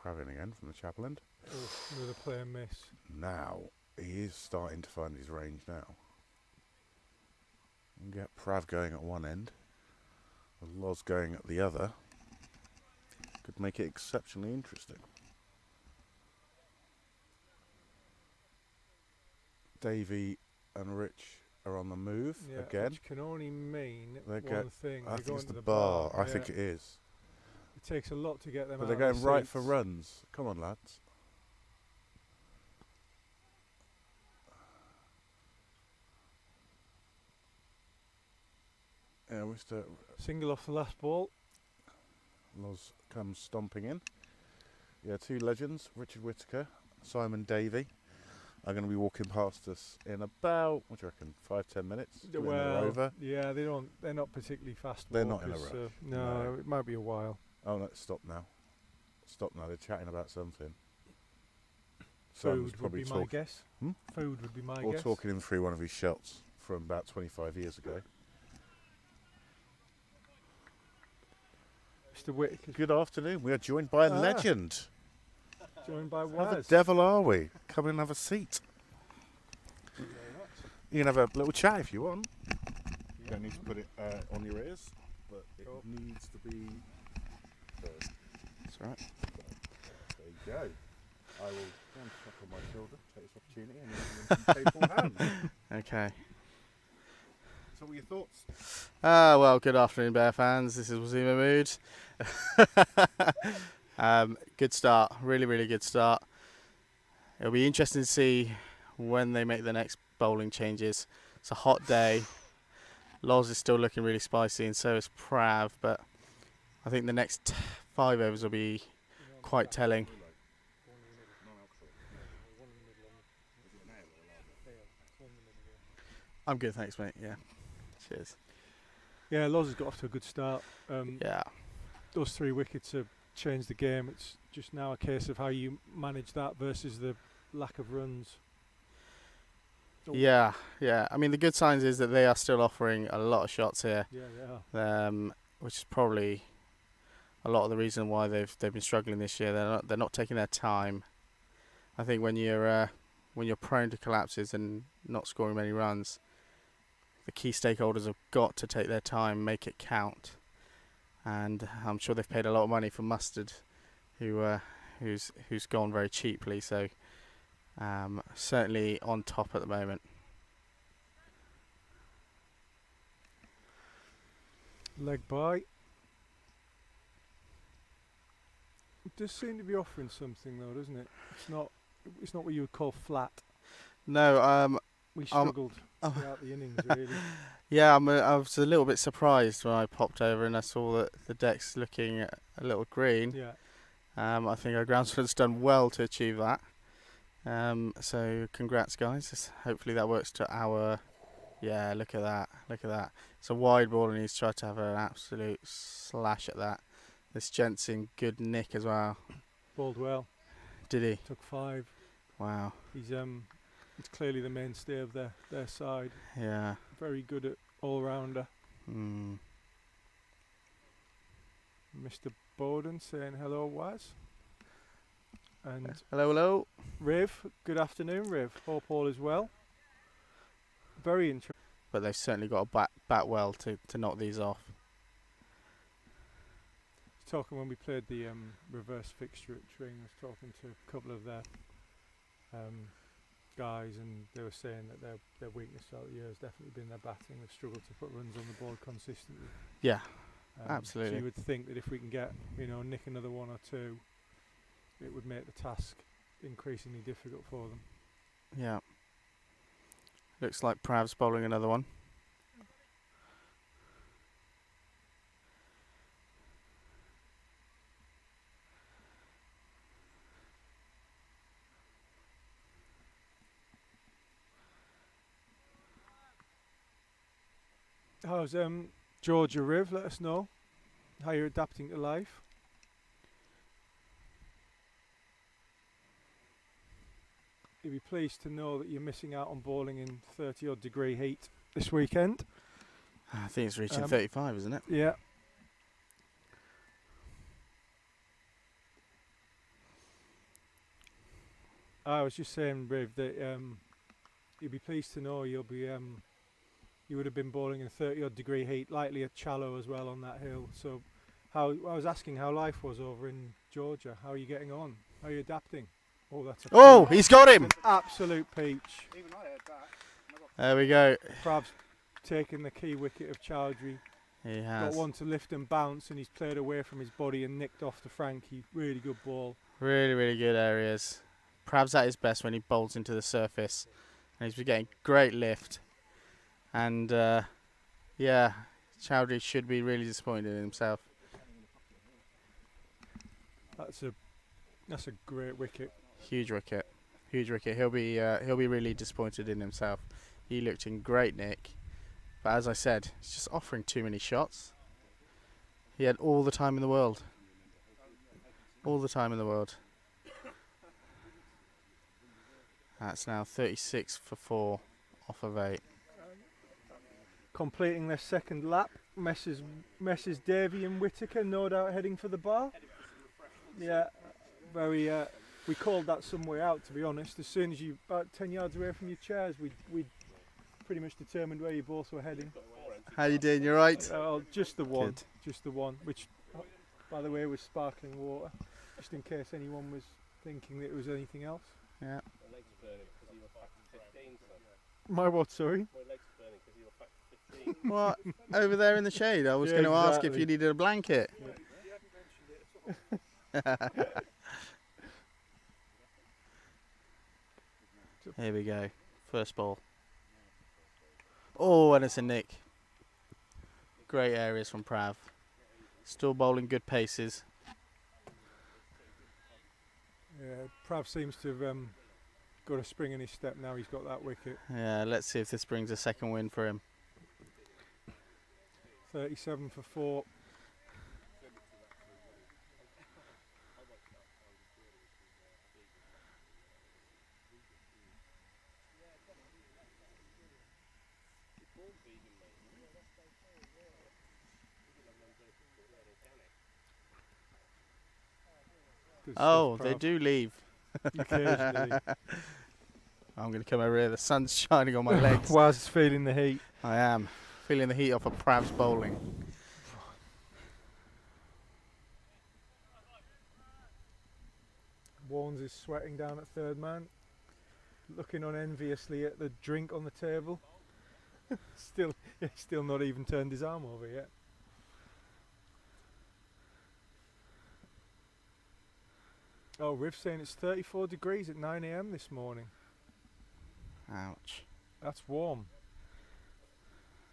Speaker 2: Pravin again from the chapel end.
Speaker 4: Oh, another player miss.
Speaker 2: Now, he is starting to find his range now. You can get Prav going at one end, Loz going at the other. Could make it exceptionally interesting. Davey and Rich are on the move again.
Speaker 4: Which can only mean
Speaker 2: They
Speaker 4: one thing.
Speaker 2: I
Speaker 4: They're
Speaker 2: think
Speaker 4: going
Speaker 2: it's
Speaker 4: to
Speaker 2: the bar. I
Speaker 4: Yeah.
Speaker 2: think it is.
Speaker 4: It takes a lot to get them
Speaker 2: But
Speaker 4: out
Speaker 2: they're
Speaker 4: of
Speaker 2: going
Speaker 4: the
Speaker 2: right for
Speaker 4: seats.
Speaker 2: runs. Come on, lads. Yeah, Mr.
Speaker 4: Single off the last ball.
Speaker 2: Loz comes stomping in. Yeah, two legends, Richard Whittaker, Simon Davey, are going to be walking past us in about, what do you reckon, 5-10 minutes? When they're over.
Speaker 4: Yeah, they're not particularly fast.
Speaker 2: They're not in a
Speaker 4: walkers,
Speaker 2: rush.
Speaker 4: No,
Speaker 2: No.
Speaker 4: it might be a while.
Speaker 2: Oh no, stop now. Stop now, they're chatting about something. Simon's
Speaker 4: Food would
Speaker 2: probably
Speaker 4: be my
Speaker 2: talk-
Speaker 4: guess.
Speaker 2: Hmm?
Speaker 4: Food would be my
Speaker 2: Or
Speaker 4: guess.
Speaker 2: talking him through one of his shots from about 25 years ago.
Speaker 4: Mr. Whittaker,
Speaker 2: Good afternoon, we are joined by a
Speaker 4: Ah.
Speaker 2: legend.
Speaker 4: joined by
Speaker 2: How the
Speaker 4: Waz.
Speaker 2: devil are we? Come and have a seat. You can have a little chat if you want. You don't need to put it on your ears, but it needs to be.
Speaker 9: That's right.
Speaker 2: There you go. I will go and tap on my shoulder, take this opportunity, and then take all hands.
Speaker 9: Okay.
Speaker 2: So, what are your thoughts?
Speaker 9: Well, good afternoon, Bear fans. This is Wazima Mood. Good start. Really, really good start. It'll be interesting to see when they make the next bowling changes. It's a hot day. Loz is still looking really spicy, and so is Prav, but I think the next 5 overs will be quite telling. I'm good, thanks, mate. Yeah. Cheers.
Speaker 4: Yeah, Loz has got off to a good start.
Speaker 9: Yeah.
Speaker 4: Those 3 wickets have changed the game. It's just now a case of how you manage that versus the lack of runs. Oh.
Speaker 9: Yeah. I mean, the good signs is that they are still offering a lot of shots here,
Speaker 4: Yeah, they are.
Speaker 9: which is probably a lot of the reason why they've been struggling this year. They're not taking their time. I think when you're prone to collapses and not scoring many runs, the key stakeholders have got to take their time, make it count. And I'm sure they've paid a lot of money for Mustard, who's gone very cheaply. So certainly on top at the moment.
Speaker 4: Leg by. It does seem to be offering something though, doesn't it? It's not what you would call flat.
Speaker 9: No,
Speaker 4: We struggled throughout the innings, really.
Speaker 9: yeah, I was a little bit surprised when I popped over and I saw that the deck's looking a little green.
Speaker 4: Yeah.
Speaker 9: I think our groundsman's done well to achieve that. So congrats, guys. Hopefully that works to our. Yeah, look at that. Look at that. It's a wide ball and he's tried to have an absolute slash at that. This gent's in good nick as well.
Speaker 4: Bowled well.
Speaker 9: Did he?
Speaker 4: Took 5.
Speaker 9: Wow.
Speaker 4: He's clearly the mainstay of their side.
Speaker 9: Yeah.
Speaker 4: Very good at all-rounder.
Speaker 9: Mm.
Speaker 4: Mr. Bowden saying hello, Waz. And
Speaker 9: Hello, hello.
Speaker 4: Riv, good afternoon, Riv. Hope all is well. Very interesting.
Speaker 9: But they've certainly got to bat well to knock these off.
Speaker 4: Talking when we played the reverse fixture at Tring, I was talking to a couple of their guys, and they were saying that their weakness throughout the year has definitely been their batting. They've struggled to put runs on the board consistently.
Speaker 9: Yeah,
Speaker 4: So
Speaker 9: absolutely.
Speaker 4: you would think that if we can get, nick another 1 or 2, it would make the task increasingly difficult for them.
Speaker 9: Yeah. Looks like Prav's bowling another one.
Speaker 4: How's Georgia, Riv? Let us know how you're adapting to life. You'll be pleased to know that you're missing out on bowling in 30-odd degree heat this weekend.
Speaker 9: I think it's reaching 35, isn't it?
Speaker 4: Yeah. I was just saying, Riv, that you'll be pleased to know you would have been bowling in 30-odd degree heat, likely at Challow as well on that hill. So, I was asking how life was over in Georgia. How are you getting on? How are you adapting? Oh, that's
Speaker 9: He's got him!
Speaker 4: An absolute peach.
Speaker 6: Even I heard that.
Speaker 9: There we go.
Speaker 4: Prav's taken the key wicket of Chowdhury.
Speaker 9: He has.
Speaker 4: Got one to lift and bounce, and he's played away from his body and nicked off to Frankie. Really good ball.
Speaker 9: Really, really good areas. Prav's at his best when he bowls into the surface. And he's been getting great lift. And, yeah, Chowdhury should be really disappointed in himself.
Speaker 4: That's a great wicket.
Speaker 9: Huge wicket. Huge wicket. He'll be really disappointed in himself. He looked in great nick. But as I said, he's just offering too many shots. He had all the time in the world. All the time in the world. That's now 36 for 4 off of 8.
Speaker 4: Completing their second lap, Messrs Davy and Whittaker, no doubt heading for the bar. Yeah, very. We called that some way out, to be honest. As soon as you about 10 yards away from your chairs, we pretty much determined where you both were heading.
Speaker 9: How you doing? You right?
Speaker 4: Just the one.
Speaker 9: Good.
Speaker 4: Just the one, which, by the way, was sparkling water, just in case anyone was thinking that it was anything else.
Speaker 9: Yeah.
Speaker 4: My what, sorry?
Speaker 9: What? Over there in the shade. I was
Speaker 4: Yeah,
Speaker 9: going to ask if
Speaker 4: exactly.
Speaker 9: you needed a blanket. Here we go. First ball. Oh, and it's a nick. Great areas from Prav. Still bowling good paces.
Speaker 4: Yeah, Prav seems to have got a spring in his step now. He's got that wicket.
Speaker 9: Yeah, let's see if this brings a second win for him.
Speaker 4: 37 for 4. Good
Speaker 9: Oh,
Speaker 4: stuff,
Speaker 9: they
Speaker 4: Prav.
Speaker 9: do leave.
Speaker 4: Occasionally.
Speaker 9: I'm going to come over here. The sun's shining on my legs.
Speaker 4: Waz feeling the heat.
Speaker 9: I am. Feeling the heat off of Prav's bowling.
Speaker 4: Warnes is sweating down at third man, looking on enviously at the drink on the table. Still not even turned his arm over yet. Oh, Riv's saying it's 34 degrees at 9 a.m. this morning.
Speaker 9: Ouch.
Speaker 4: That's warm.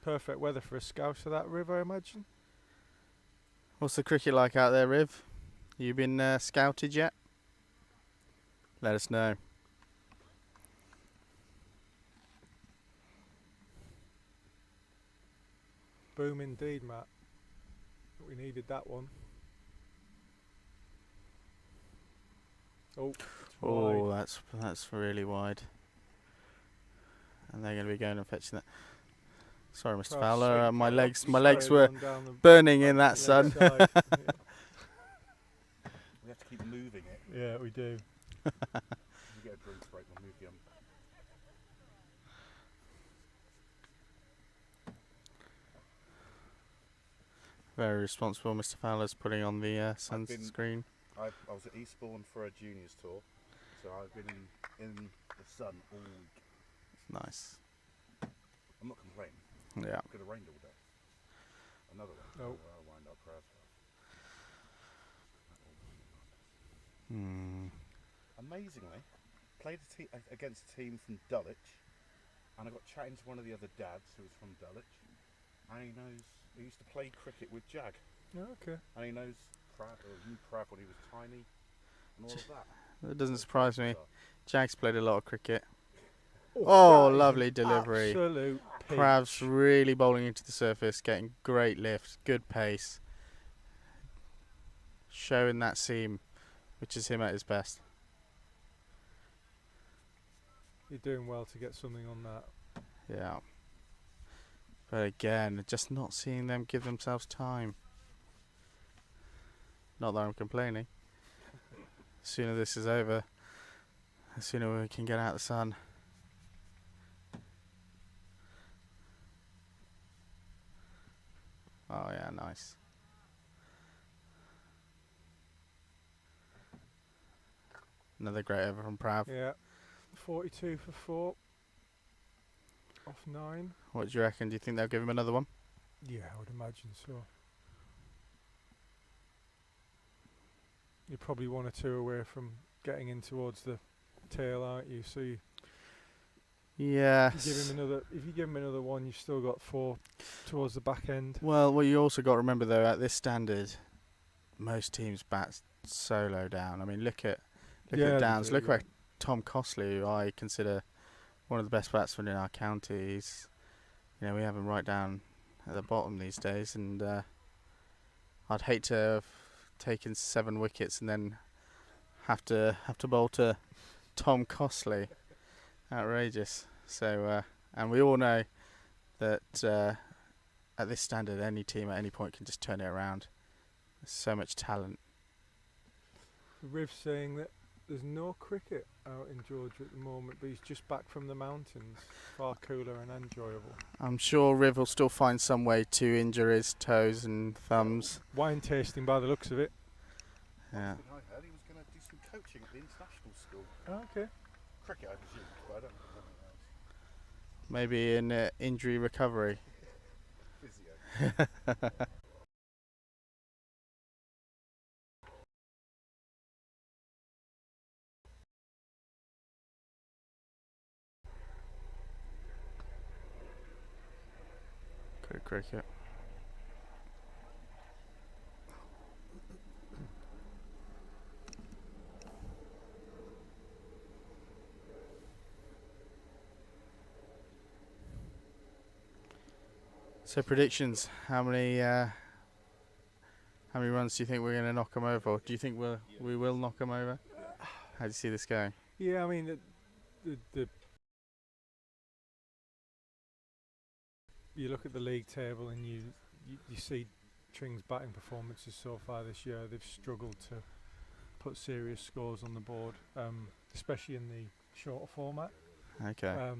Speaker 4: Perfect weather for a Scouser, that, Riv, I imagine.
Speaker 9: What's the cricket like out there, Riv? You been scouted yet? Let us know.
Speaker 4: Boom indeed, Matt. We needed that one. Oh, it's
Speaker 9: Oh,
Speaker 4: wide.
Speaker 9: that's really wide. And they're going to be going and fetching that. Sorry, Mr.
Speaker 4: Perhaps
Speaker 9: Fowler.
Speaker 2: second
Speaker 9: My
Speaker 2: time
Speaker 9: legs,
Speaker 2: up.
Speaker 9: my
Speaker 4: Sorry,
Speaker 9: legs were
Speaker 4: gone down the
Speaker 9: burning in that
Speaker 4: leg
Speaker 9: sun.
Speaker 4: side.
Speaker 2: We have to keep moving it.
Speaker 4: Yeah, we do.
Speaker 2: We get a drink break, we'll move the
Speaker 9: Very responsible, Mr. Fowler's putting on the sunscreen.
Speaker 2: I was at Eastbourne for a juniors tour, so I've been in the sun all week.
Speaker 9: Nice.
Speaker 2: I'm not complaining.
Speaker 9: Yeah.
Speaker 2: Could have rained all day. Another one.
Speaker 4: Oh.
Speaker 2: I'll wind up proud. Amazingly, played against a team from Dulwich, and I got chatting to one of the other dads who was from Dulwich, and he used to play cricket with Jag,
Speaker 4: Oh, okay.
Speaker 2: and he knows knew Prav when he was tiny, and all of that.
Speaker 9: That doesn't surprise me.
Speaker 2: So,
Speaker 9: Jack's played a lot of cricket. Oh,
Speaker 4: that is
Speaker 9: lovely
Speaker 4: an
Speaker 9: delivery.
Speaker 4: Absolute
Speaker 9: Prav's
Speaker 4: peach.
Speaker 9: really bowling into the surface, getting great lift, good pace. Showing that seam, which is him at his best.
Speaker 4: You're doing well to get something on that.
Speaker 9: Yeah. But again, just not seeing them give themselves time. Not that I'm complaining. The sooner this is over, the sooner we can get out of the sun. Oh yeah, nice. Another great over from Prav.
Speaker 4: Yeah. 42 for 4. Off 9.
Speaker 9: What do you reckon? Do you think they'll give him another one?
Speaker 4: Yeah, I would imagine so. You're probably 1 or 2 away from getting in towards the tail, aren't you? So you
Speaker 9: Yes.
Speaker 4: give him another. If you give him another 1, you've still got 4 towards the back end.
Speaker 9: Well, what you also got to remember though, at this standard, most teams bat so low down. I mean, look at
Speaker 4: they
Speaker 9: Downs.
Speaker 4: do,
Speaker 9: Look
Speaker 4: yeah.
Speaker 9: at Tom Costley, who I consider one of the best batsmen in our county. He's, we have him right down at the bottom these days, and I'd hate to have taken 7 wickets and then have to bowl to Tom Costley. Outrageous. So, and we all know that at this standard, any team at any point can just turn it around. There's so much talent.
Speaker 4: Riv saying that there's no cricket out in Georgia at the moment, but he's just back from the mountains. Far cooler and enjoyable.
Speaker 9: I'm sure Riv will still find some way to injure his toes and thumbs.
Speaker 4: Wine tasting by the looks of it.
Speaker 9: Yeah.
Speaker 2: I heard he was going to do some coaching at the international school.
Speaker 4: Oh, okay.
Speaker 2: Cricket, I presume, but I don't know anything else.
Speaker 9: Maybe in injury recovery.
Speaker 2: Physio.
Speaker 9: Good cricket. So predictions, how many runs do you think we're going to knock them over? Or do you think we will knock them over? How do you see this going?
Speaker 4: Yeah, I mean, the you look at the league table and you see Tring's batting performances so far this year. They've struggled to put serious scores on the board, especially in the shorter format.
Speaker 9: Okay.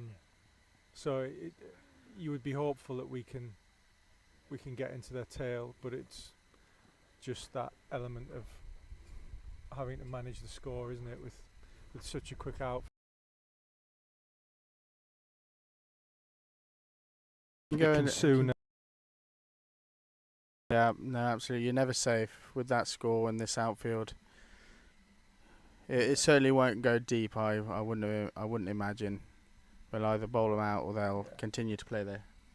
Speaker 4: So you would be hopeful that we can get into their tail, but it's just that element of having to manage the score, isn't it, with such a quick out.
Speaker 9: Going
Speaker 4: Sooner.
Speaker 9: Yeah, no, absolutely. You're never safe with that score in this outfield. It certainly won't go deep. I wouldn't imagine. They'll either bowl them out or they'll continue to play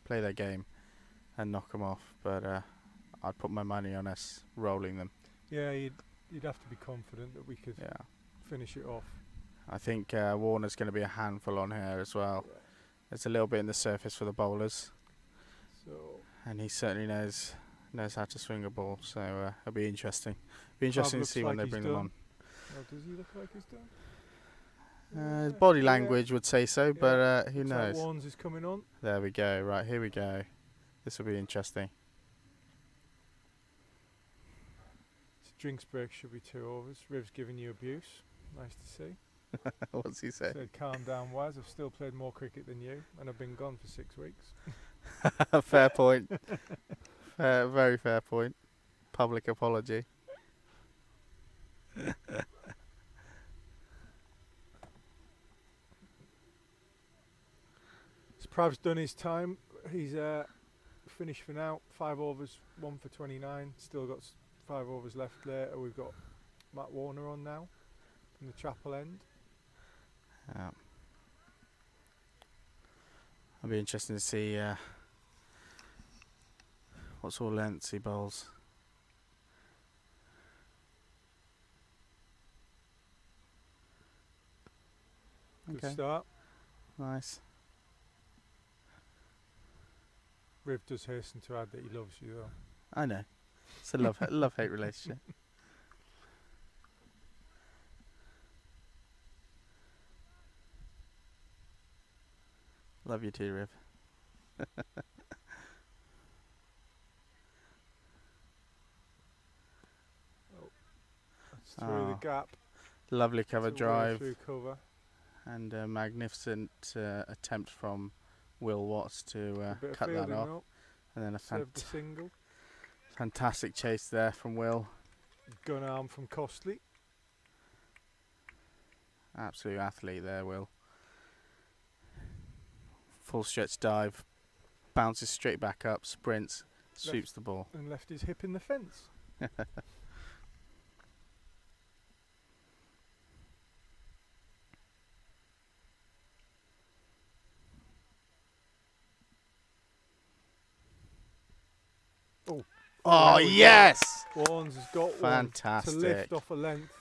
Speaker 9: their game and knock them off. But I'd put my money on us rolling them.
Speaker 4: Yeah, you'd have to be confident that we could
Speaker 9: Yeah.
Speaker 4: finish it off.
Speaker 9: I think Warner's going to be a handful on here as well.
Speaker 4: Yeah.
Speaker 9: There's a little bit in the surface for the bowlers,
Speaker 4: So
Speaker 9: and he certainly knows how to swing a ball. So it'll be interesting. Be interesting to
Speaker 4: looks
Speaker 9: see when
Speaker 4: like
Speaker 9: they bring
Speaker 4: he's
Speaker 9: them
Speaker 4: done.
Speaker 9: on.
Speaker 4: Oh, does he look like he's done?
Speaker 9: His body language would say so, but who
Speaker 4: Looks like
Speaker 9: knows?
Speaker 4: Warnes is coming on.
Speaker 9: There we go. Right, here we go. This will be interesting.
Speaker 4: Drinks break should be 2 overs. Riv's giving you abuse. Nice to see.
Speaker 9: What's he say?
Speaker 4: Said, calm down, Waz. I've still played more cricket than you, and I've been gone for 6 weeks.
Speaker 9: Fair point. Very fair point. Public apology.
Speaker 4: Prav's done his time. He's finished for now. 5 overs, 1 for 29. Still got 5 overs left later. We've got Matt Warner on now from the Chapel End.
Speaker 9: It'll be interesting to see what sort of lengths he bowls.
Speaker 4: Good
Speaker 9: Okay,
Speaker 4: start.
Speaker 9: nice.
Speaker 4: Riv does hasten to add that he loves you though.
Speaker 9: I know. It's a love-hate relationship. Love you too, Riv.
Speaker 4: That's through the gap.
Speaker 9: Lovely cover
Speaker 4: It's a way
Speaker 9: drive
Speaker 4: through cover.
Speaker 9: and a magnificent attempt from Will Watts to
Speaker 4: A bit of
Speaker 9: cut that
Speaker 4: fielding
Speaker 9: off.
Speaker 4: up.
Speaker 9: And then a
Speaker 4: Served the single.
Speaker 9: fantastic chase there from Will.
Speaker 4: Gun arm from Costly.
Speaker 9: Absolute athlete there, Will. Full stretch dive, bounces straight back up, sprints, sweeps the ball.
Speaker 4: And left his hip in the fence.
Speaker 9: Oh, yes!
Speaker 4: Warnes has got
Speaker 9: Fantastic.
Speaker 4: one to lift off a length.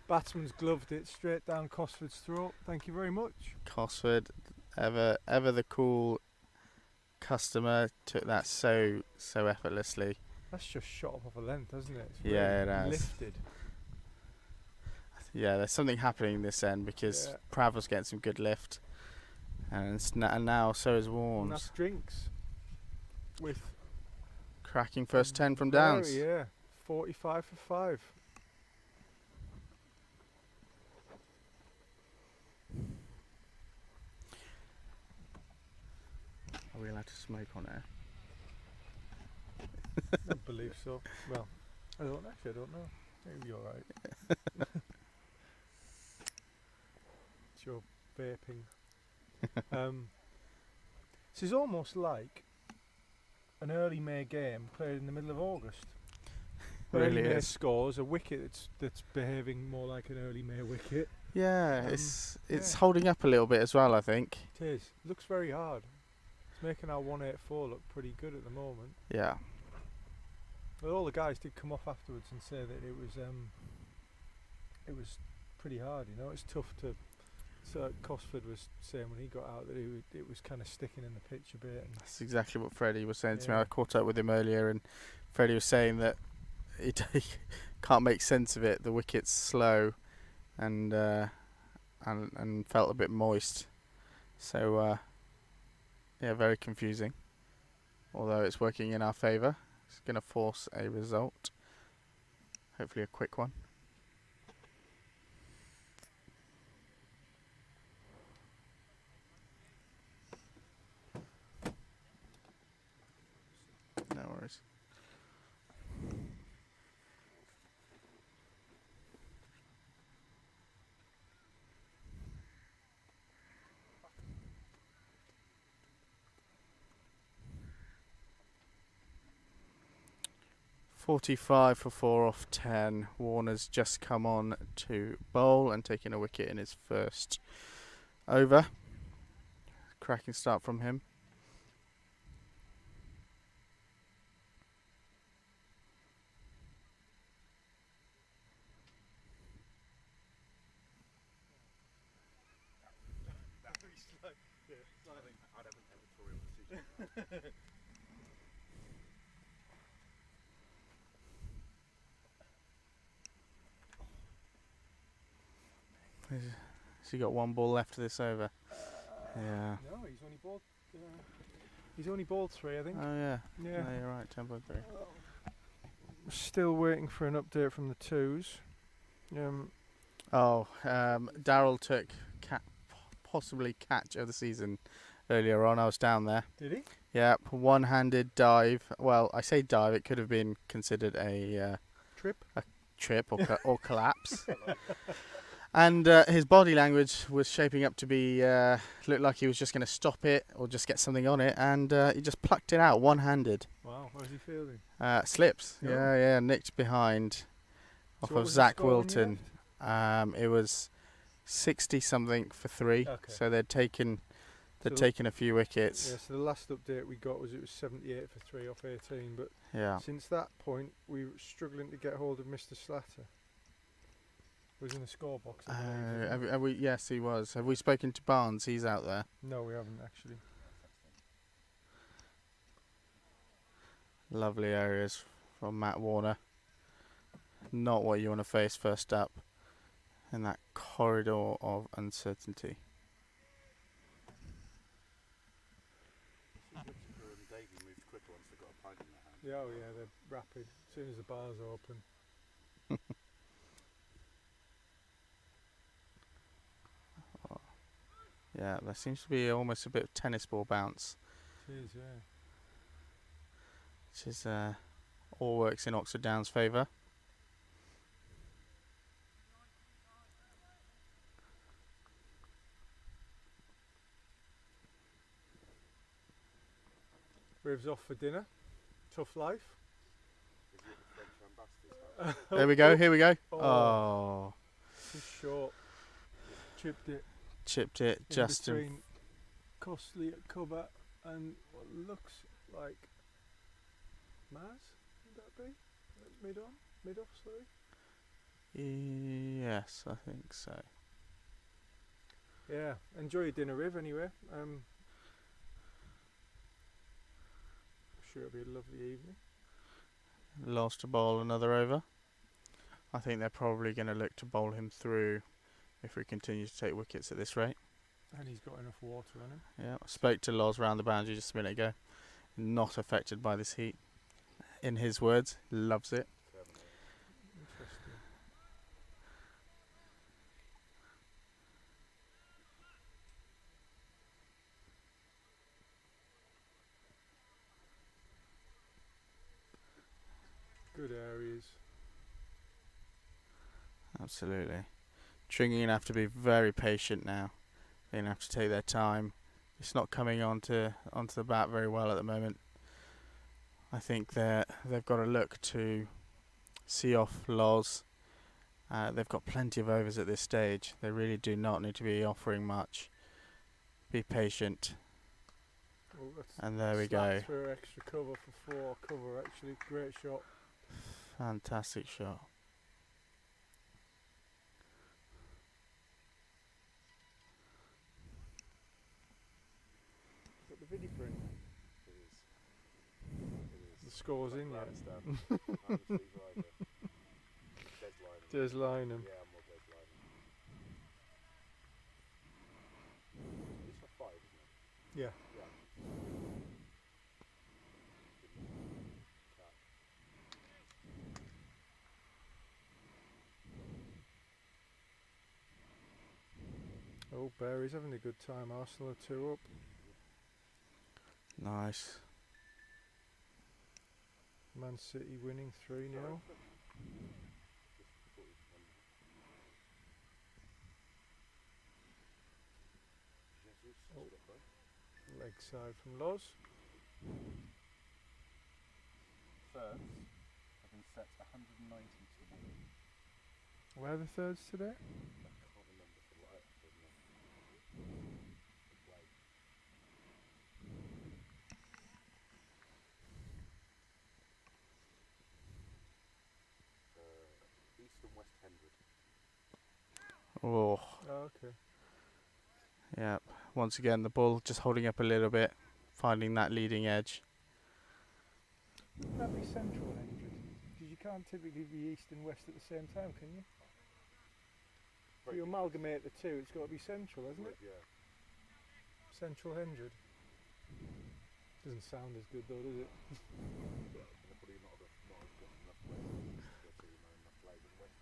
Speaker 4: Batsman's gloved it straight down Cosford's throat. Thank you very much.
Speaker 9: Cosford, ever the cool customer, took that so effortlessly.
Speaker 4: That's just shot up off a length, hasn't it? It's
Speaker 9: Yeah,
Speaker 4: really
Speaker 9: it has.
Speaker 4: lifted.
Speaker 9: Yeah, there's something happening this end because
Speaker 4: Yeah.
Speaker 9: Prav was getting some good lift, and now so is
Speaker 4: And
Speaker 9: Warnes.
Speaker 4: that's Drinks. With
Speaker 9: Cracking first 10 from
Speaker 4: very,
Speaker 9: downs.
Speaker 4: Yeah, 45 for 5.
Speaker 9: Are we allowed to smoke on air?
Speaker 4: I believe so. Well, I don't know. Maybe you're right. It's your vaping. This is almost like an early May game played in the middle of August.
Speaker 9: Really
Speaker 4: early May
Speaker 9: is.
Speaker 4: scores, a wicket that's behaving more like an early May wicket.
Speaker 9: Yeah,
Speaker 4: Um,
Speaker 9: it's
Speaker 4: yeah.
Speaker 9: holding up a little bit as well, I think.
Speaker 4: It is. Looks very hard. It's making our 184 look pretty good at the moment.
Speaker 9: Yeah.
Speaker 4: But all the guys did come off afterwards and say that it was pretty hard. You know, it's tough to. So Cosford was saying when he got out that it was kind of sticking in the pitch a bit. And
Speaker 9: That's exactly what Freddie was saying to me.
Speaker 4: Yeah.
Speaker 9: I caught up with him earlier, and Freddie was saying that he can't make sense of it. The wicket's slow, and felt a bit moist. So yeah, very confusing. Although it's working in our favour, it's going to force a result. Hopefully, a quick one. No worries. 45 for 4 off 10. Warner's just come on to bowl and taking a wicket in his first over. Cracking start from him.
Speaker 2: I'd have an editorial decision.
Speaker 9: Has he got one ball left to this over? Yeah.
Speaker 4: No, he's only bowled 3, I think.
Speaker 9: Oh yeah.
Speaker 4: Yeah.
Speaker 9: No, you're right. 10.3.
Speaker 4: Still waiting for an update from the twos.
Speaker 9: Darryl took possibly catch of the season earlier on. I was down there.
Speaker 4: Did he?
Speaker 9: Yeah, one-handed dive. Well, I say dive. It could have been considered a trip or collapse. And his body language was shaping up to be looked like he was just going to stop it or just get something on it, and he just plucked it out one-handed.
Speaker 4: Wow, how's he feeling?
Speaker 9: Slips.
Speaker 4: Oh.
Speaker 9: Yeah, nicked behind off
Speaker 4: what
Speaker 9: of
Speaker 4: was the
Speaker 9: Zach
Speaker 4: score when you
Speaker 9: Wilton. It was 60 something for 3.
Speaker 4: Okay.
Speaker 9: So they'd taken a few wickets.
Speaker 4: Yeah, so the last update we got was it was 78 for 3 off 18, but
Speaker 9: Yeah.
Speaker 4: since that point we were struggling to get hold of Mr. Slatter. Was in the score box. I believe, wasn't he?
Speaker 9: Have we? Yes, he was. Have we spoken to Barnes? He's out there.
Speaker 4: No, we haven't actually.
Speaker 9: Lovely areas from Matt Warner. Not what you want to face first up in that corridor of uncertainty.
Speaker 2: Davey moved quicker once they got a pint in their hand.
Speaker 4: Yeah, oh yeah, they're rapid. As soon as the bar's open.
Speaker 9: Yeah, there seems to be almost a bit of tennis ball bounce,
Speaker 4: It is, yeah.
Speaker 9: which is all works in Oxford Downs' favour.
Speaker 4: Riv's off for dinner. Tough life.
Speaker 2: Is it the French ambassador's house?
Speaker 9: Here we go. Here we go.
Speaker 4: Oh.
Speaker 9: Oh,
Speaker 4: Just short. Chipped it
Speaker 9: chipped it
Speaker 4: in
Speaker 9: just in.
Speaker 4: between Costly at cover and what looks like Maz, would that be? Mid on? Mid off, sorry.
Speaker 9: Yes, I think so.
Speaker 4: Yeah, enjoy your dinner, Riv, anyway. I'm sure it'll be a lovely evening.
Speaker 9: Lost to bowl another over. I think they're probably going to look to bowl him through if we continue to take wickets at this rate.
Speaker 4: And he's got enough water on him.
Speaker 9: Yeah, I spoke to Loz round the boundary just a minute ago. Not affected by this heat. In his words, loves it.
Speaker 4: Interesting. Good areas.
Speaker 9: Absolutely. Tring are going to have to be very patient now. They're going to have to take their time. It's not coming onto the bat very well at the moment. I think they've got to look to see off Loz. They've got plenty of overs at this stage. They really do not need to be offering much. Be patient.
Speaker 4: Oh, that's
Speaker 9: And there we go.
Speaker 4: slapped for extra cover for 4 cover, actually. Great shot.
Speaker 9: Fantastic shot.
Speaker 4: Got the video print.
Speaker 2: It is. It
Speaker 4: The
Speaker 2: is.
Speaker 4: score's in yet.
Speaker 2: Grandstand. Honestly, driver. Deadline.
Speaker 4: There's Lynham.
Speaker 2: Yeah, more deadline. It's for 5, isn't it?
Speaker 4: Yeah.
Speaker 2: Yeah.
Speaker 4: Oh, Barry's having a good time. Arsenal are 2 up.
Speaker 9: Nice.
Speaker 4: Man City winning 3-0. Oh. Leg side from Loz.
Speaker 2: First, I can
Speaker 7: set 190 to the ball.
Speaker 4: Where are the thirds today?
Speaker 2: I can't remember for the life of me. The play. East and West Hendred.
Speaker 9: Oh,
Speaker 4: Oh, okay.
Speaker 9: yeah. Once again, the ball just holding up a little bit, finding that leading edge.
Speaker 4: Wouldn't that be central 100? Because you can't typically be east and west at the same time, can you? If you amalgamate the two, it's got to be central, hasn't it?
Speaker 2: Yeah.
Speaker 4: Central 100. Doesn't sound as good though, does it?
Speaker 2: They're probably not got enough players to know enough players in West.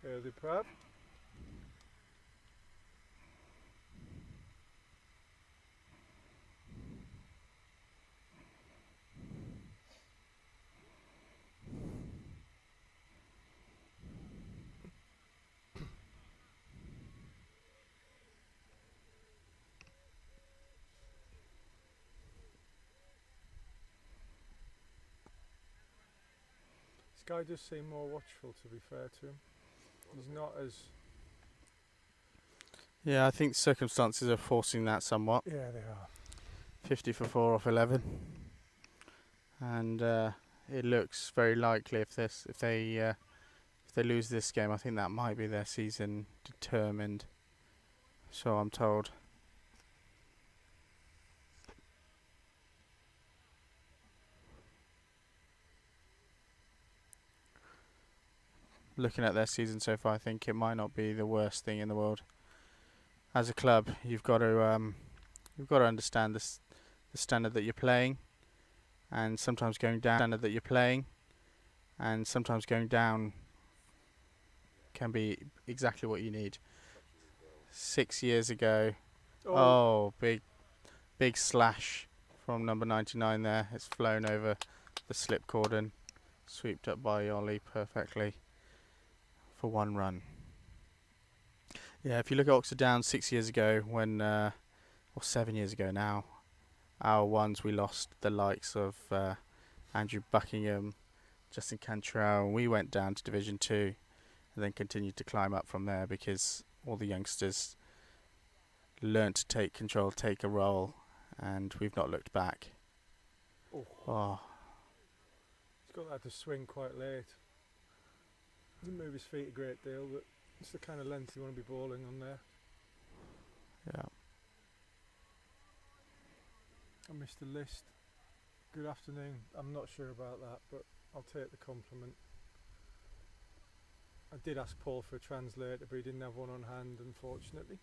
Speaker 4: Early prep. This guy does seem more watchful, to be fair to him. He's not as...
Speaker 9: Yeah, I think circumstances are forcing that somewhat.
Speaker 4: Yeah, they are.
Speaker 9: 50 for 4 off 11. And it looks very likely if they lose this game, I think that might be their season determined. So I'm told. Looking at their season so far, I think it might not be the worst thing in the world. As a club, you've got to understand the standard that you're playing, and sometimes going down can be exactly what you need. 6 years ago, big slash from number 99 there. It's flown over the slip cordon, swept up by Ollie perfectly for one run. Yeah, if you look at Oxford Downs 6 years ago, or 7 years ago now, our ones we lost the likes of Andrew Buckingham, Justin Cantrell, and we went down to Division 2 and then continued to climb up from there because all the youngsters learnt to take control, take a role, and we've not looked back. Oh.
Speaker 4: He's got that to swing quite late. Doesn't move his feet a great deal, but it's the kind of length you want to be bowling on there.
Speaker 9: Yeah.
Speaker 4: And Mr. List, good afternoon. I'm not sure about that, but I'll take the compliment. I did ask Paul for a translator, but he didn't have one on hand, unfortunately.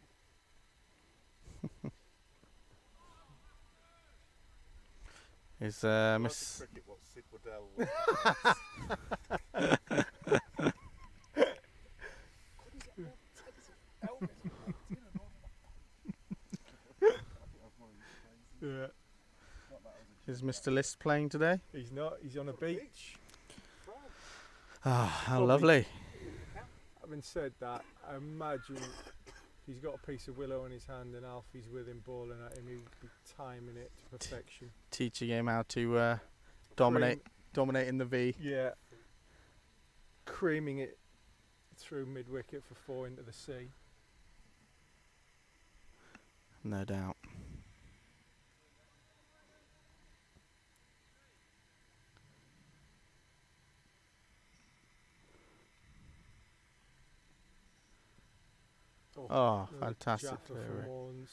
Speaker 9: Is
Speaker 2: Miss cricket what Sid Waddell was.
Speaker 4: Yeah.
Speaker 9: Is Mr. List playing today?
Speaker 4: He's not. He's on a beach.
Speaker 9: Ah, how
Speaker 4: Probably.
Speaker 9: lovely.
Speaker 4: Having said that, I imagine if he's got a piece of willow in his hand and Alfie's with him bowling at him, he'll be timing it to perfection.
Speaker 9: Teaching him how to dominate in the V.
Speaker 4: Yeah. Creaming it through mid-wicket for 4 into the sea.
Speaker 9: No doubt. Oh, fantastic.
Speaker 4: Jaffa from Warnes.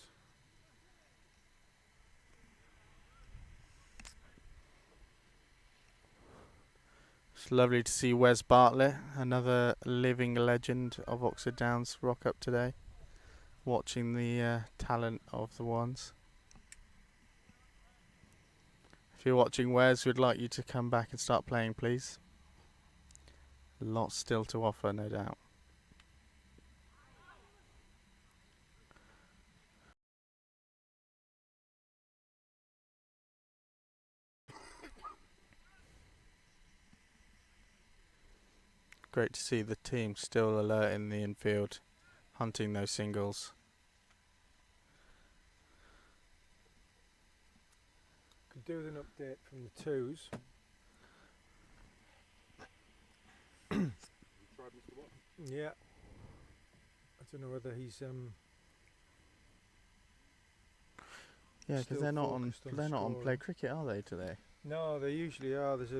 Speaker 9: It's lovely to see Wes Bartlett, another living legend of Oxford Downs, rock up today. Watching the talent of the ones. If you're watching Wes, we'd like you to come back and start playing, please. Lots still to offer, no doubt. Great to see the team still alert in the infield, hunting those singles.
Speaker 4: Could do with an update from the twos.
Speaker 2: You tried Mr. Watt?
Speaker 4: Yeah. I don't know whether he's
Speaker 9: Yeah, because
Speaker 4: still
Speaker 9: they're not on
Speaker 4: focused on
Speaker 9: they're not on
Speaker 4: scoring.
Speaker 9: play cricket, are they today?
Speaker 4: No, they usually are. There's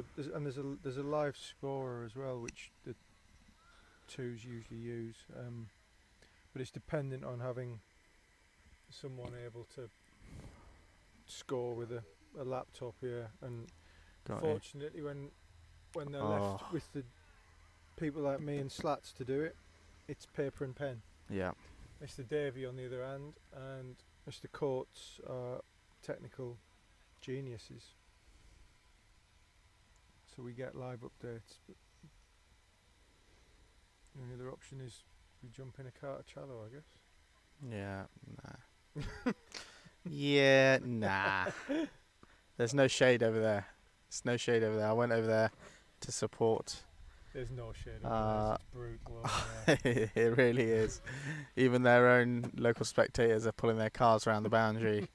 Speaker 4: a live scorer as well, which the twos usually use. But it's dependent on having someone able to score with a laptop here. And
Speaker 9: Got
Speaker 4: fortunately, when they're left with the people like me and Slats to do it, it's paper and pen.
Speaker 9: Yeah.
Speaker 4: Mr. Davey on the other hand and Mr. Coates are technical geniuses. So we get live updates. But the only other option is we jump in a car to Challow, I guess.
Speaker 9: Yeah. Nah. Yeah. Nah. There's no shade over there. There's no shade over there. I went over there to support.
Speaker 4: There's no shade over there. It's brutal over there.
Speaker 9: It really is. Even their own local spectators are pulling their cars around the boundary,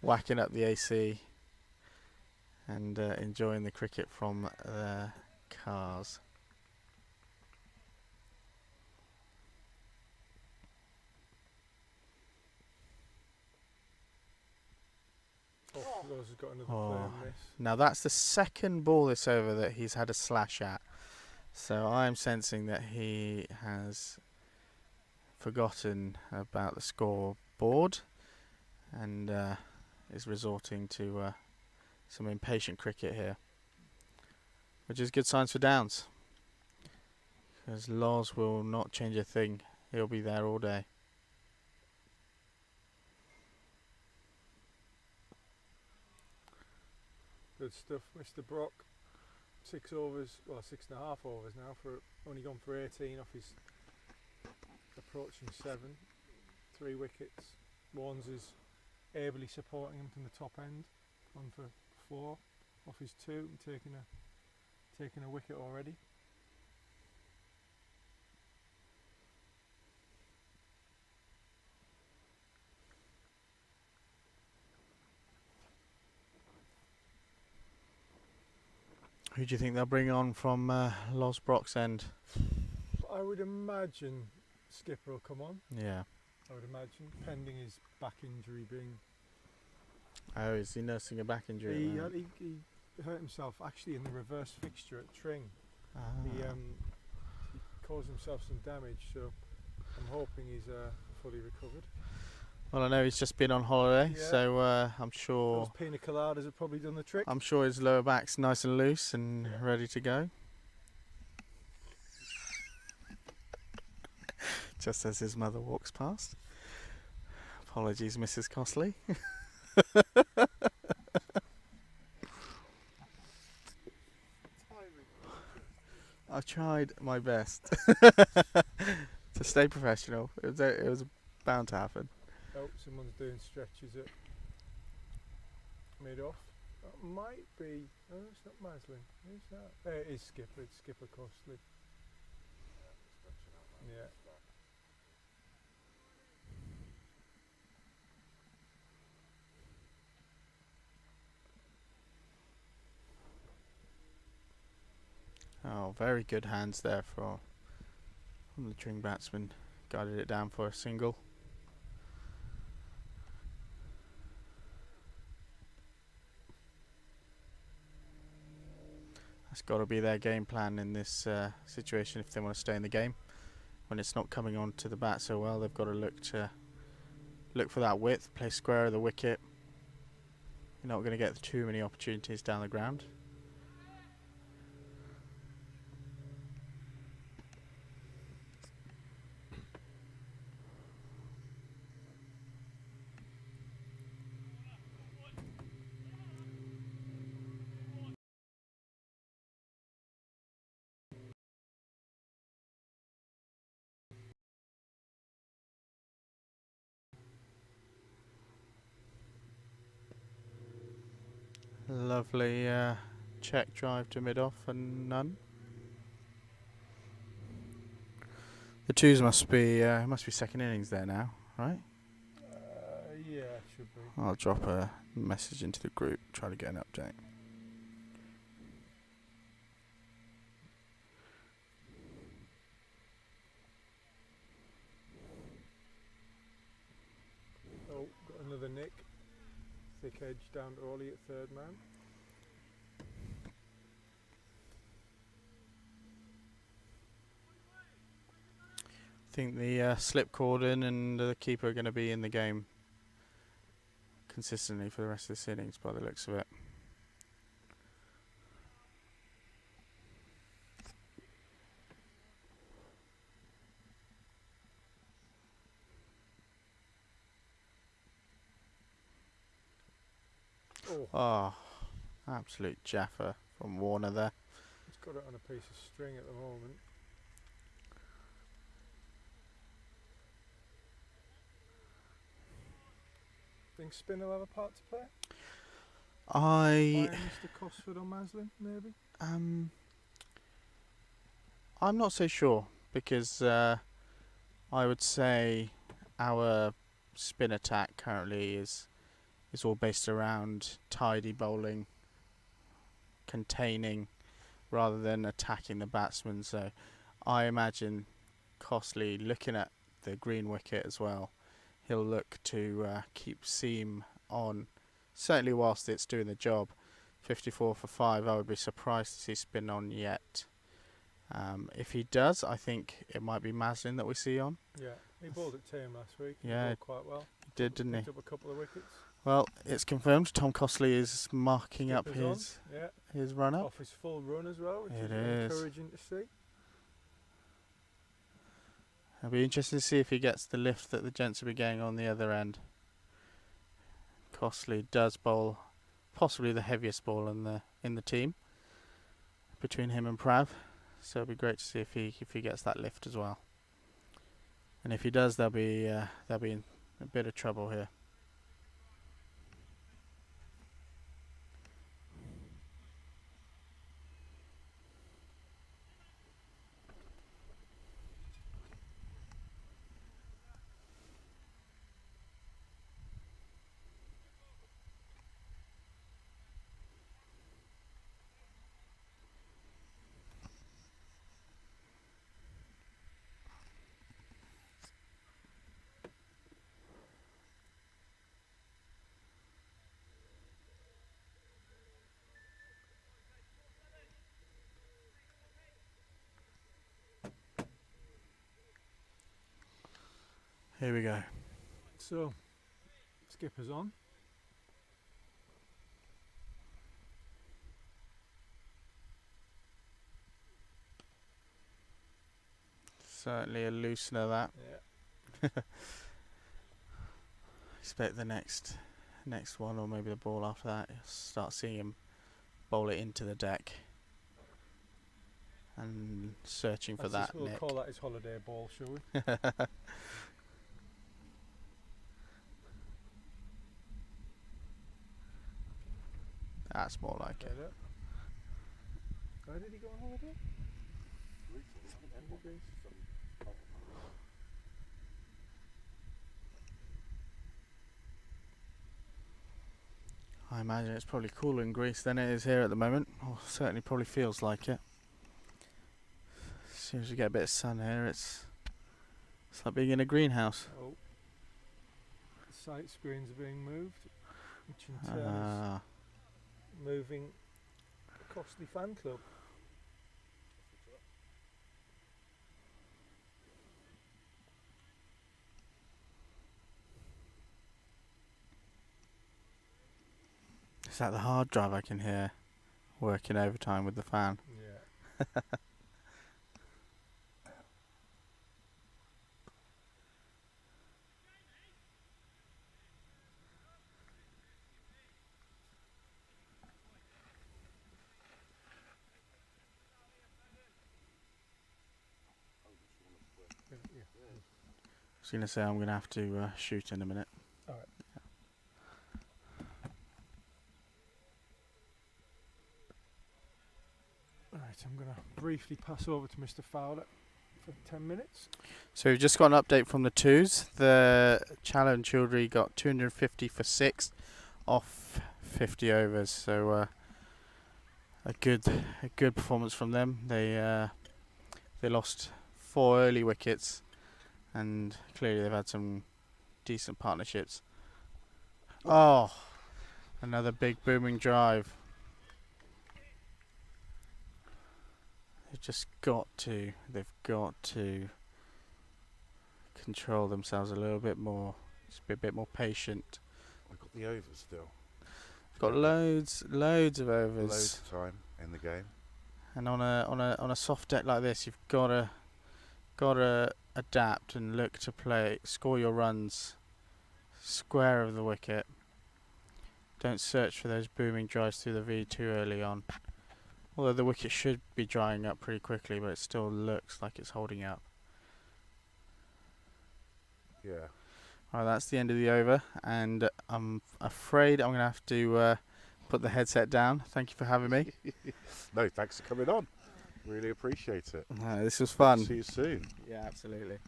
Speaker 9: whacking up the AC, and enjoying the cricket from their cars.
Speaker 4: Those has got another player on this.
Speaker 9: Now that's the second ball this over that he's had a slash at. So I'm sensing that he has forgotten about the scoreboard and is resorting to some impatient cricket here, which is good signs for Downs, because Loz will not change a thing. He'll be there all day.
Speaker 4: Good stuff, Mr. Brock. 6 overs, well 6.5 overs now, for only gone for 18 off his approaching 7. 3 wickets. Warnes is ably supporting him from the top end. Gone for 4 off his 2 and taking a wicket already.
Speaker 9: Who do you think they'll bring on from Loz Brock's end?
Speaker 4: I would imagine Skipper will come on.
Speaker 9: Yeah.
Speaker 4: I would imagine, pending his back injury being.
Speaker 9: Oh, is he nursing a back injury?
Speaker 4: He hurt himself actually in the reverse fixture at Tring.
Speaker 9: Ah.
Speaker 4: He caused himself some damage, so I'm hoping he's fully recovered.
Speaker 9: Well, I know he's just been on holiday,
Speaker 4: Yeah.
Speaker 9: so I'm sure.
Speaker 4: Those pina coladas have probably done the trick.
Speaker 9: I'm sure his lower back's nice and loose and ready to go. Just as his mother walks past. Apologies, Mrs. Costley. I tried my best to stay professional. It was bound to happen.
Speaker 4: Oh, someone's doing stretches at mid-off. That might be. No, it's not Maslin. Who's that? It is Skipper. It's Skipper Costley. Yeah.
Speaker 9: Oh, very good hands there from the Tring batsman. Guided it down for a single. That's got to be their game plan in this situation if they want to stay in the game. When it's not coming on to the bat so well, they've got to look for that width, play square of the wicket. You're not going to get too many opportunities down the ground. Lovely check drive to mid-off and none. The twos must be second innings there now, right?
Speaker 4: Yeah, it should be.
Speaker 9: I'll drop a message into the group, try to get an update.
Speaker 4: edge down to Ollie at third man.
Speaker 9: I think the slip cordon and the keeper are going to be in the game consistently for the rest of this innings by the looks of it. Oh, absolute jaffer from Warner there.
Speaker 4: He's got it on a piece of string at the moment. Think spin will have a part to play?
Speaker 9: I
Speaker 4: By Mr. Cosford or Maslin, maybe?
Speaker 9: I'm not so sure because I would say our spin attack currently is all based around tidy bowling, containing rather than attacking the batsman. So I imagine Costley, looking at the green wicket as well, he'll look to keep seam on, certainly whilst it's doing the job. 54 for 5, I would be surprised to see spin on yet. If he does, I think it might be Maslin that we see on.
Speaker 4: Yeah, he bowled at Tame last week.
Speaker 9: Yeah,
Speaker 4: He bowled quite well.
Speaker 9: He did, didn't he?
Speaker 4: Picked up a couple of wickets.
Speaker 9: Well, it's confirmed. Tom Costley is marking up
Speaker 4: Skipper's on,
Speaker 9: his run up.
Speaker 4: off his full run as well, which
Speaker 9: It
Speaker 4: is
Speaker 9: is.
Speaker 4: encouraging to see.
Speaker 9: It'll be interesting to see if he gets the lift that the gents will be getting on the other end. Costley does bowl possibly the heaviest ball in the team between him and Prav, so it'll be great to see if he gets that lift as well. And if he does, they'll be in a bit of trouble here. Here we go.
Speaker 4: So, skipper's on.
Speaker 9: Certainly a loosener that.
Speaker 4: Yeah.
Speaker 9: Expect the next one, or maybe the ball after that, you'll start seeing him bowl it into the deck and searching for that
Speaker 4: We'll
Speaker 9: nick.
Speaker 4: call that his holiday ball, shall we?
Speaker 9: That's more like it.
Speaker 4: Where did he go on holiday?
Speaker 9: I imagine it's probably cooler in Greece than it is here at the moment. Or certainly probably feels like it. As soon as you get a bit of sun here, it's like being in a greenhouse.
Speaker 4: Oh. The sight screens are being moved, which in turn is moving the Costley fan club.
Speaker 9: Is that the hard drive I can hear working overtime with the fan?
Speaker 4: Yeah.
Speaker 9: I was going to say I'm going to have to shoot in a minute.
Speaker 4: Alright. Right, I'm going to briefly pass over to Mr. Fowler for 10 minutes.
Speaker 9: So we've just got an update from the twos. The Challow and Childry got 250 for 6 off 50 overs. So a good performance from them. They lost 4 early wickets, and clearly they've had some decent partnerships. Oh, Another big booming drive. They've got to control themselves a little bit more. Just be a bit more patient.
Speaker 2: We've got the overs still.
Speaker 9: Got loads of overs.
Speaker 2: Loads of time in the game.
Speaker 9: And on a soft deck like this, you've gotta adapt and look to score your runs square of the wicket. Don't search for those booming drives through the V too early on. Although the wicket should be drying up pretty quickly, but it still looks like it's holding up.
Speaker 2: Yeah.
Speaker 9: Alright, that's the end of the over, and I'm afraid I'm going to have to put the headset down. Thank you for having me.
Speaker 2: No, thanks for coming on. Really appreciate it.
Speaker 9: This was fun.
Speaker 2: See you soon.
Speaker 9: Yeah, absolutely.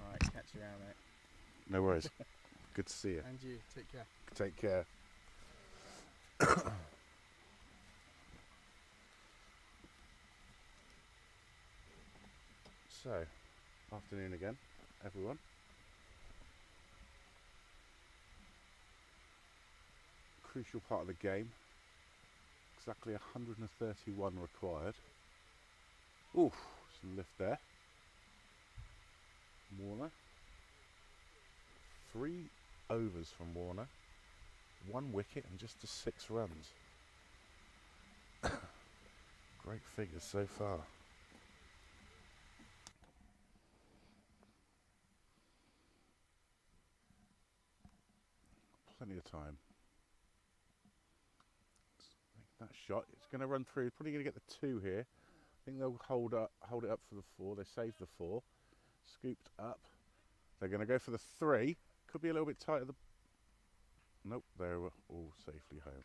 Speaker 9: Alright, catch you around, mate.
Speaker 2: No worries. Good to see you.
Speaker 9: And you, take care.
Speaker 2: Take care. So, afternoon again, everyone. Crucial part of the game. Exactly 131 required. Oof, some lift there. Warner. 3 overs from Warner. 1 wicket and just to 6 runs. Great figures so far. Plenty of time. That shot, it's going to run through. Probably going to get the 2 here. I think they'll hold it up for the 4. They saved the 4. Scooped up. They're going to go for the 3. Could be a little bit tight at the. Nope, they're all safely home.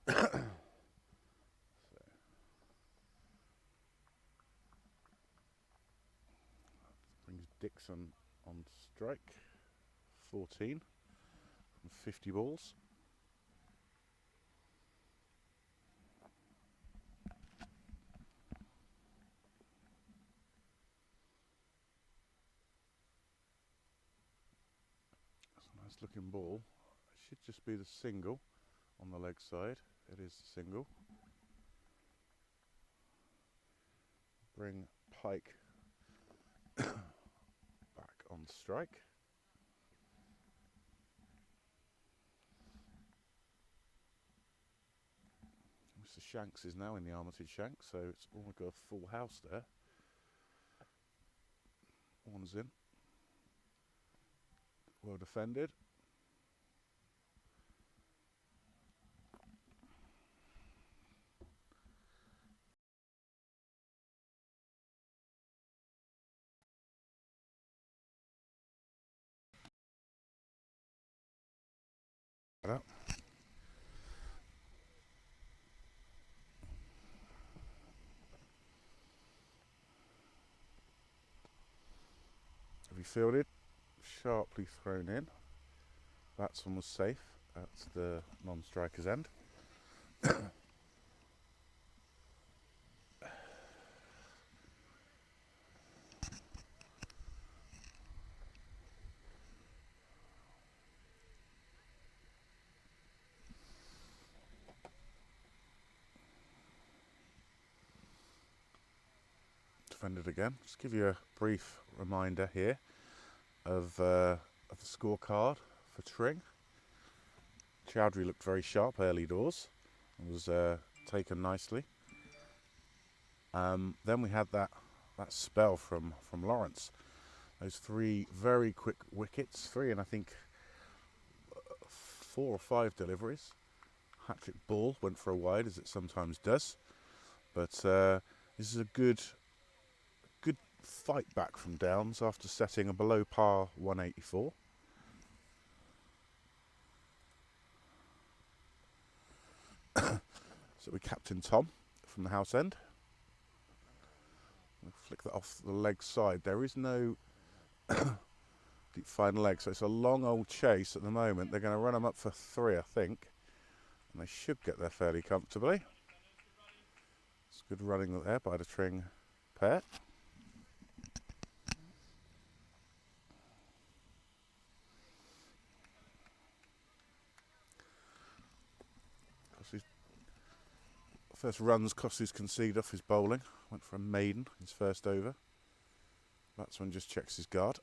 Speaker 2: So. Brings Dixon on strike. 14 from 50 balls. Nice looking ball. It should just be the single on the leg side. It is the single. Bring Pike back on strike. Mr. Shanks is now in the Armitage Shanks, so it's almost got a full house there. 1's in. Well defended. Have you fielded? Sharply thrown in. Batsman was safe. That's the non-striker's end. Defended again. Just give you a brief reminder here of the scorecard for Tring. Chowdhury looked very sharp early doors and was taken nicely. Then we had that spell from Lawrence. Those 3 very quick wickets, 3 and I think 4 or 5 deliveries. Hat-trick ball went for a wide, as it sometimes does. But this is a good fight back from Downs after setting a below par 184. So we captain Tom from the house end. We'll flick that off the leg side. There is no deep fine leg, so it's a long old chase at the moment. They're going to run them up for 3, I think, and they should get there fairly comfortably. It's good running there by the Tring pair. First runs Costley's conceded off his bowling. Went for a maiden, his first over. Batsman just checks his guard.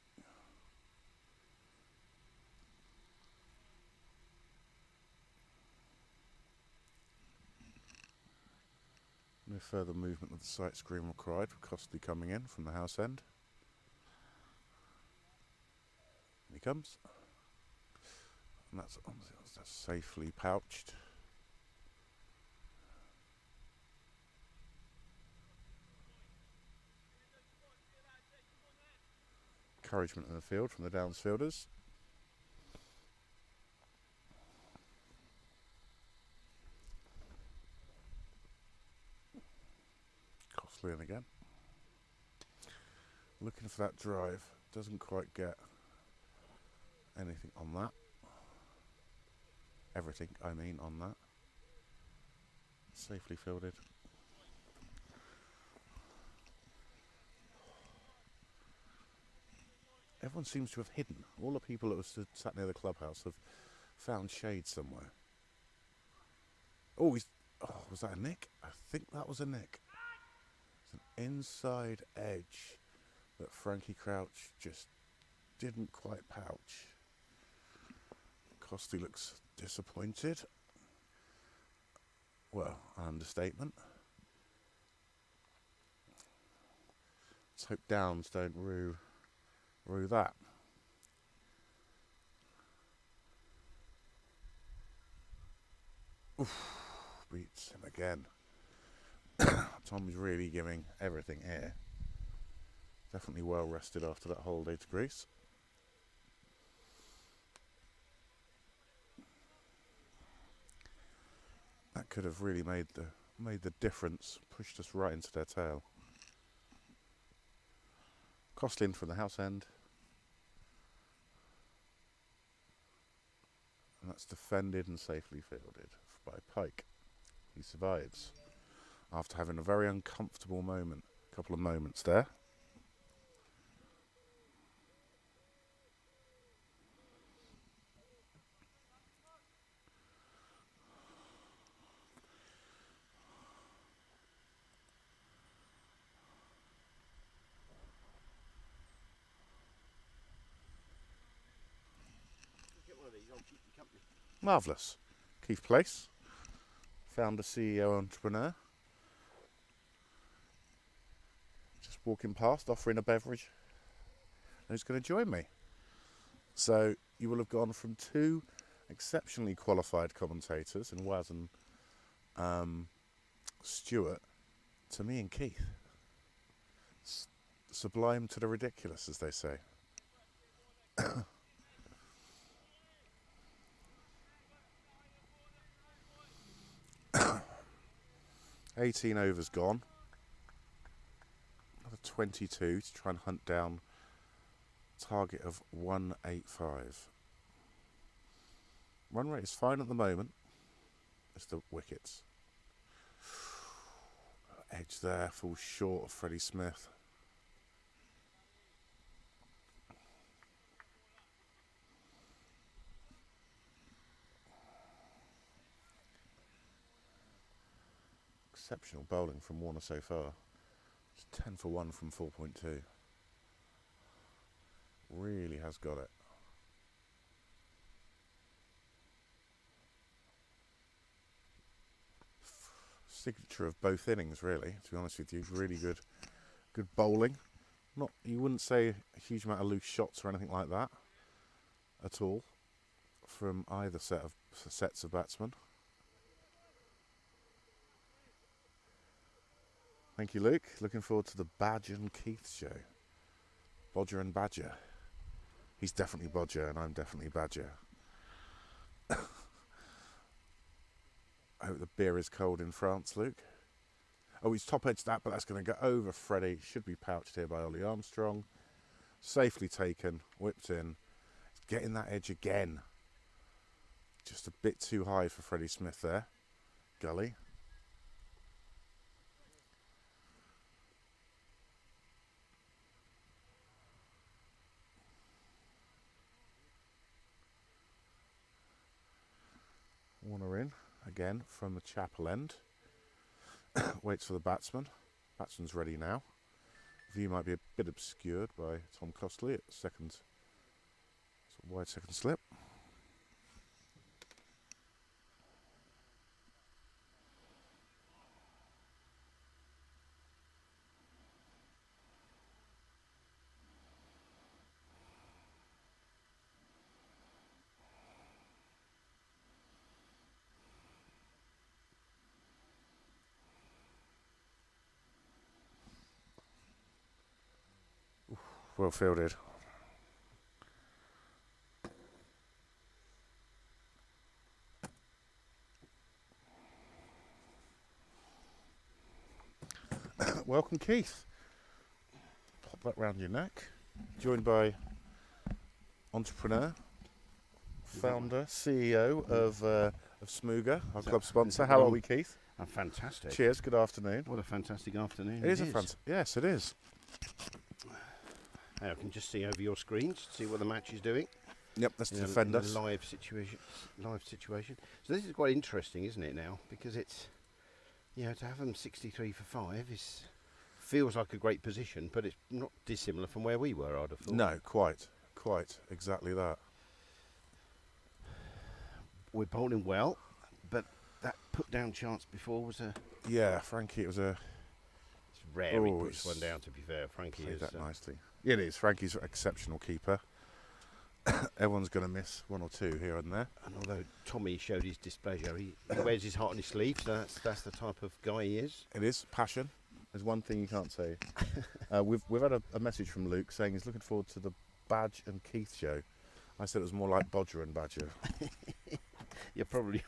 Speaker 2: No further movement of the sight screen required for Costley coming in from the house end. And he comes. And that's safely pouched. Encouragement in the field from the downsfielders. Costley in again. Looking for that drive. Doesn't quite get anything on that. Everything, I mean, on that. Safely fielded. Everyone seems to have hidden. All the people that were sat near the clubhouse have found shade somewhere. Oh, was that a nick? I think that was a nick. It's an inside edge that Frankie Crouch just didn't quite pouch. Costley looks disappointed. Well, an understatement. Let's hope Downs don't rue that. Oof, beats him again. Tom's really giving everything here. Definitely well rested after that holiday to Greece. That could have really made the difference, pushed us right into their tail. Costley in from the house end. And that's defended and safely fielded by Pike. He survives after having a very uncomfortable moment, couple of moments there. Marvellous. Keith Place, founder, CEO, entrepreneur. Just walking past, offering a beverage. And he's going to join me. So you will have gone from two exceptionally qualified commentators in Waz and Stuart to me and Keith. Sublime to the ridiculous, as they say. 18 overs gone. Another 22 to try and hunt down target of 185. Run rate is fine at the moment. It's the wickets. Edge there, falls short of Freddie Smith. Exceptional bowling from Warner so far. Just 10 for 1 from 4.2. Really has got it. Signature of both innings, really, to be honest with you. Really good bowling. Not, you wouldn't say a huge amount of loose shots or anything like that at all from either sets of batsmen. Thank you, Luke. Looking forward to the Badger and Keith show. Bodger and Badger. He's definitely Bodger and I'm definitely Badger. I hope the beer is cold in France, Luke. Oh, he's top edged that, but that's going to go over Freddie. Should be pouched here by Ollie Armstrong. Safely taken, whipped in. Getting that edge again. Just a bit too high for Freddie Smith there. Gully. Warner in again from the chapel end. Waits for the batsman. Batsman's ready now. View might be a bit obscured by Tom Costley at second, wide second slip. Well fielded. Welcome, Keith. Pop that round your neck. Joined by entrepreneur, founder, CEO of Smooger, our club sponsor. How are we, Keith?
Speaker 7: I'm fantastic.
Speaker 2: Cheers. Good afternoon.
Speaker 7: What a fantastic afternoon.
Speaker 2: It is a fantastic. Yes, it is.
Speaker 7: I can just see over your screens, see what the match is doing.
Speaker 2: Yep, that's the
Speaker 7: In a
Speaker 2: defenders.
Speaker 7: live situation. So this is quite interesting, isn't it? Now, because it's, to have them 63 for 5 feels like a great position, but it's not dissimilar from where we were. I'd have thought.
Speaker 2: No, quite, exactly that.
Speaker 7: We're bowling well, but that put down chance before was a.
Speaker 2: Yeah, Frankie, it was a.
Speaker 7: It's rare he puts one down. To be fair, Frankie
Speaker 2: played
Speaker 7: is
Speaker 2: that nicely. Yeah, it is. Frankie's an exceptional keeper. Everyone's going to miss one or two here and there.
Speaker 7: And although Tommy showed his displeasure, he wears his heart on his sleeve. So that's the type of guy he is.
Speaker 2: It is passion. There's one thing you can't say. We've had a message from Luke saying he's looking forward to the Badge and Keith show. I said it was more like Bodger and Badger.
Speaker 7: You're probably